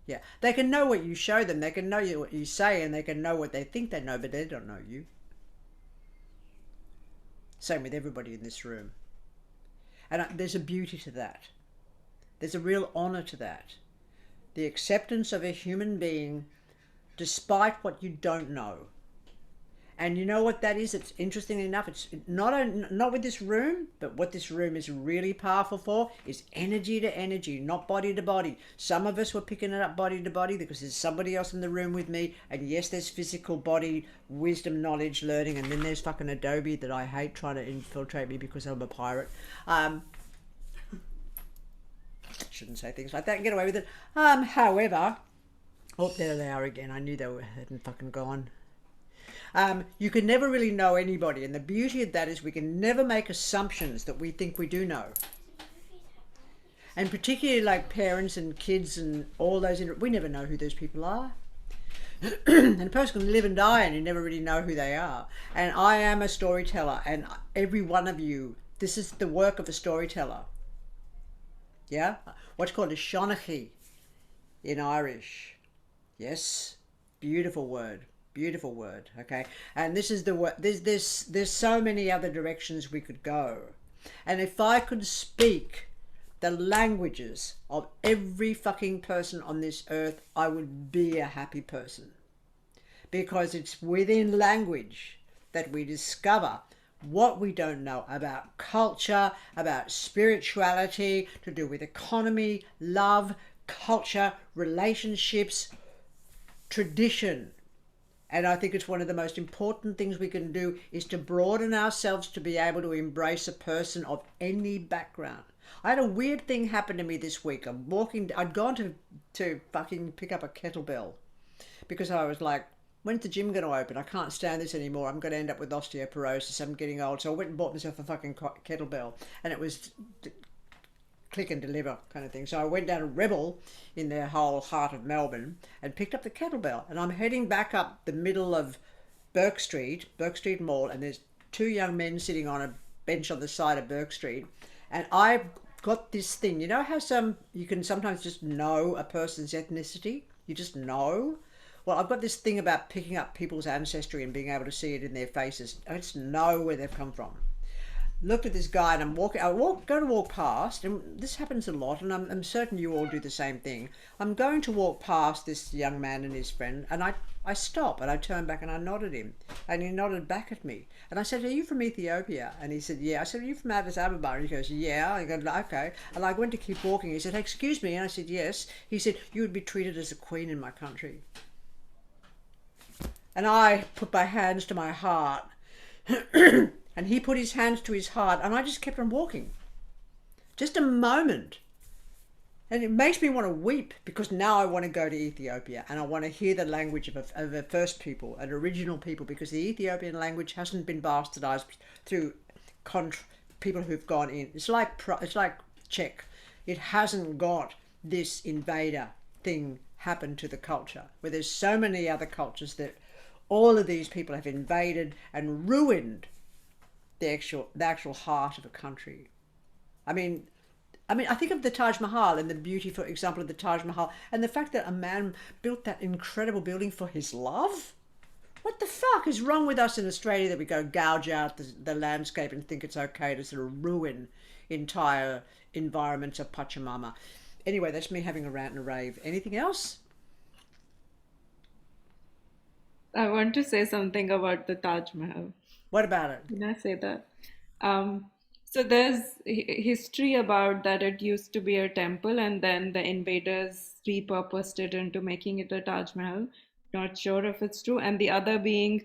Yeah. They can know what you show them. They can know what you say, and they can know what they think they know, but they don't know you. Same with everybody in this room. And there's a beauty to that. There's a real honor to that. The acceptance of a human being despite what you don't know. And you know what that is? It's interesting enough. It's not with this room, but what this room is really powerful for is energy to energy, not body to body. Some of us were picking it up body to body because there's somebody else in the room with me. And yes, there's physical body, wisdom, knowledge, learning. And then there's fucking Adobe that I hate trying to infiltrate me because I'm a pirate. Shouldn't say things like that and get away with it. However, oh, there they are again. I knew they hadn't fucking gone. You can never really know anybody, and the beauty of that is we can never make assumptions that we think we do know. And particularly like parents and kids and all those, we never know who those people are. And a person can live and die and you never really know who they are. And I am a storyteller, and every one of you, this is the work of a storyteller. Yeah? What's called a shonachie in Irish. Yes? Beautiful word. Beautiful word. Okay? And this is the word. There's so many other directions we could go. And if I could speak the languages of every fucking person on this earth, I would be a happy person. Because it's within language that we discover what we don't know about culture, about spirituality, to do with economy, love, culture, relationships, tradition. And I think it's one of the most important things we can do is to broaden ourselves to be able to embrace a person of any background. I had a weird thing happen to me this week. I'd gone to fucking pick up a kettlebell because I was like, when's the gym going to open? I can't stand this anymore. I'm going to end up with osteoporosis. I'm getting old. So I went and bought myself a fucking kettlebell, and it was click and deliver kind of thing. So I went down to Rebel in the whole heart of Melbourne and picked up the kettlebell, and I'm heading back up the middle of Burke Street Mall, and there's two young men sitting on a bench on the side of Burke Street, and I've got this thing, you know how you can sometimes just know a person's ethnicity? You just know? Well, I've got this thing about picking up people's ancestry and being able to see it in their faces. I just know where they've come from. Looked at this guy, and go to walk past, and this happens a lot, and I'm certain you all do the same thing. I'm going to walk past this young man and his friend, and I stop, and I turn back and I nodded him, and he nodded back at me. And I said, "Are you from Ethiopia?" And he said, "Yeah." I said, "Are you from Addis Ababa?" And he goes, "Yeah." I go, "Okay." And I went to keep walking. He said, "Excuse me." And I said, "Yes." He said, "You would be treated as a queen in my country." And I put my hands to my heart, and he put his hands to his heart, and I just kept on walking. Just a moment. And it makes me want to weep, because now I want to go to Ethiopia, and I want to hear the language of a first people, an original people, because the Ethiopian language hasn't been bastardized through people who've gone in. It's like Czech. It hasn't got this invader thing happen to the culture, where there's so many other cultures that all of these people have invaded and ruined the actual heart of a country. I mean, I think of the Taj Mahal and the beauty, for example, of the Taj Mahal, and the fact that a man built that incredible building for his love. What the fuck is wrong with us in Australia that we go gouge out the landscape and think it's okay to sort of ruin entire environments of Pachamama? Anyway, that's me having a rant and a rave. Anything else? I want to say something about the Taj Mahal. What about it? Can I say that? So there's history about that it used to be a temple, and then the invaders repurposed it into making it a Taj Mahal. Not sure if it's true. And the other being,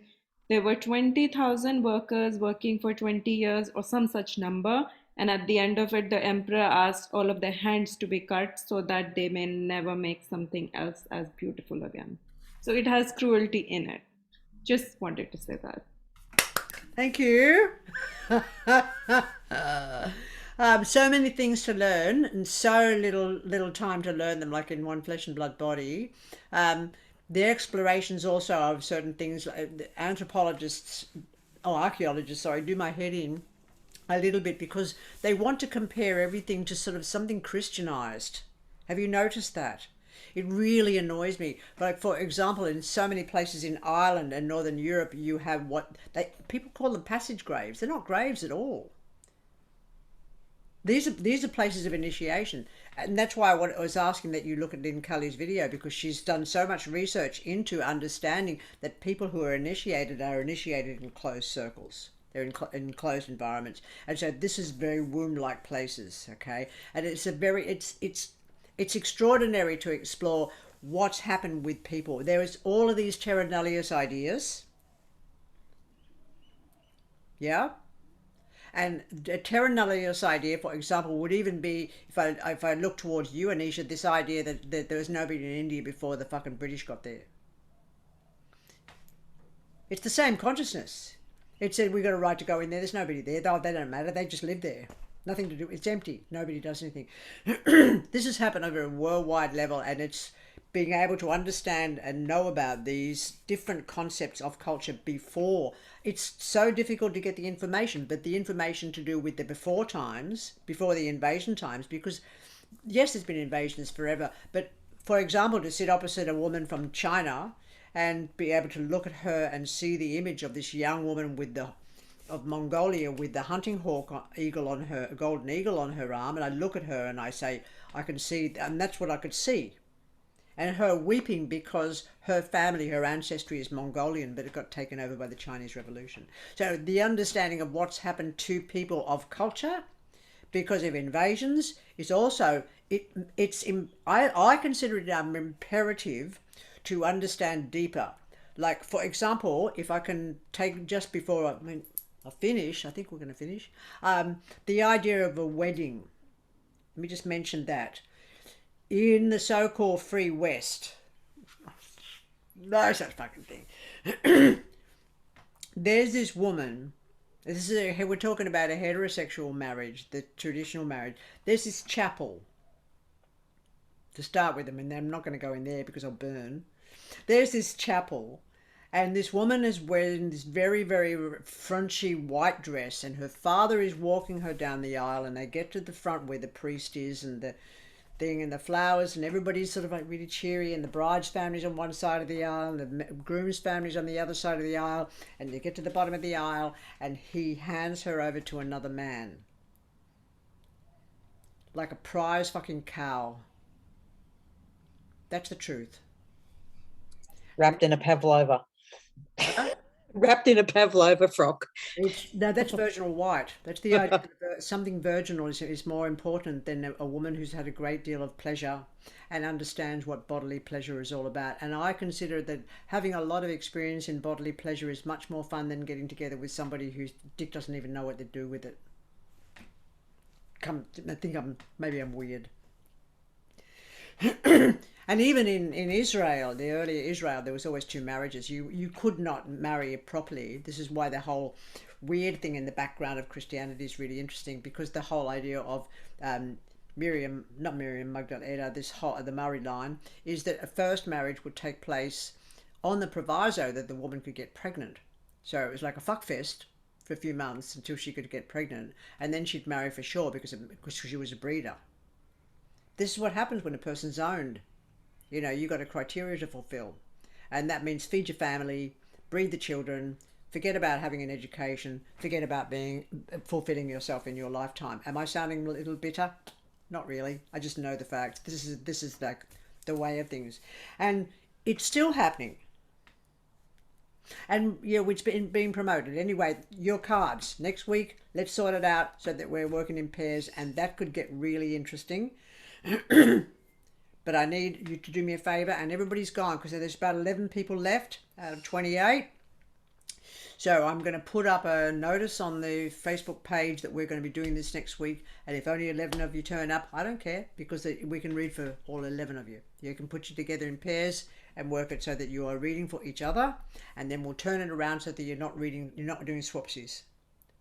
there were 20,000 workers working for 20 years or some such number. And at the end of it, the emperor asked all of their hands to be cut so that they may never make something else as beautiful again. So it has cruelty in it. Just wanted to say that. Thank you. So many things to learn, and so little time to learn them, like in one flesh and blood body. The explorations also of certain things, archaeologists, do my head in a little bit, because they want to compare everything to sort of something Christianized. Have you noticed that? It really annoys me. Like, for example, in so many places in Ireland and Northern Europe, you have what people call them passage graves. They're not graves at all. These are places of initiation. And that's why I was asking that you look at Lynn Cully's video, because she's done so much research into understanding that people who are initiated in closed circles. They're in closed environments. And so this is very womb-like places, okay? And it's extraordinary to explore what's happened with people. There is all of these terra nullius ideas. Yeah? And a terra nullius idea, for example, would even be, if I look towards you, Anisha, this idea that there was nobody in India before the fucking British got there. It's the same consciousness. It said we got a right to go in there. There's nobody there. They don't matter. They just live there. Nothing to do. It's empty. Nobody does anything. This has happened over a worldwide level, and it's being able to understand and know about these different concepts of culture before. It's so difficult to get the information, but the information to do with the before times, before the invasion times, because yes, there's been invasions forever, but for example, to sit opposite a woman from China and be able to look at her and see the image of this young woman of Mongolia with the hunting hawk eagle on her, golden eagle on her arm, and I look at her and I say, I can see, and that's what I could see. And her weeping because her family, her ancestry is Mongolian, but it got taken over by the Chinese Revolution. So the understanding of what's happened to people of culture because of invasions is also, I consider it imperative to understand deeper. Like, for example, if I can take just before I finish, I think we're going to finish, the idea of a wedding. Let me just mention that. In the so-called free West, no such fucking thing. There's this woman, we're talking about a heterosexual marriage, the traditional marriage. There's this chapel, to start with them, and I'm not going to go in there because I'll burn. There's this chapel, and this woman is wearing this very, very frunchy white dress, and her father is walking her down the aisle, and they get to the front where the priest is and the thing and the flowers, and everybody's sort of like really cheery, and the bride's family's on one side of the aisle and the groom's family's on the other side of the aisle, and they get to the bottom of the aisle and he hands her over to another man like a prize fucking cow. That's the truth. Wrapped in a pavlova. Wrapped in a pavlova frock. No, that's virginal white. That's the idea that something virginal is more important than a woman who's had a great deal of pleasure and understands what bodily pleasure is all about. And I consider that having a lot of experience in bodily pleasure is much more fun than getting together with somebody whose dick doesn't even know what to do with it. I think maybe I'm weird. And even in Israel, the earlier Israel, there was always two marriages. You could not marry properly. This is why the whole weird thing in the background of Christianity is really interesting, because the whole idea of Miriam Magdalena, the Murray line, is that a first marriage would take place on the proviso that the woman could get pregnant. So it was like a fuck fest for a few months until she could get pregnant, and then she'd marry for sure because she was a breeder. This is what happens when a person's owned. You know, you got a criteria to fulfill, and that means feed your family, breed the children, forget about having an education, forget about fulfilling yourself in your lifetime. Am I sounding a little bitter? Not really. I just know the fact. This is like the way of things, and it's still happening. And it's being promoted. Anyway, your cards next week. Let's sort it out so that we're working in pairs, and that could get really interesting. But I need you to do me a favor, and everybody's gone because there's about 11 people left out of 28. So I'm going to put up a notice on the Facebook page that we're going to be doing this next week. And if only 11 of you turn up, I don't care, because we can read for all 11 of you. You can put you together in pairs and work it so that you are reading for each other. And then we'll turn it around so that you're not doing swapsies.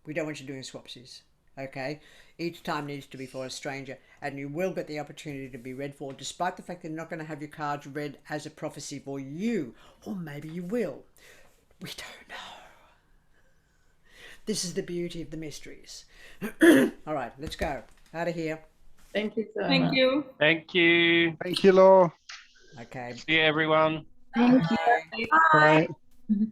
We don't want you doing swapsies. Okay? Each time needs to be for a stranger, and you will get the opportunity to be read for, despite the fact that you're not going to have your cards read as a prophecy for you. Or maybe you will. We don't know. This is the beauty of the mysteries. All right, let's go. Out of here. Thank you so much. Thank you. Thank you. Thank you, Law. Okay. See you, everyone. Thank you. Bye. Bye.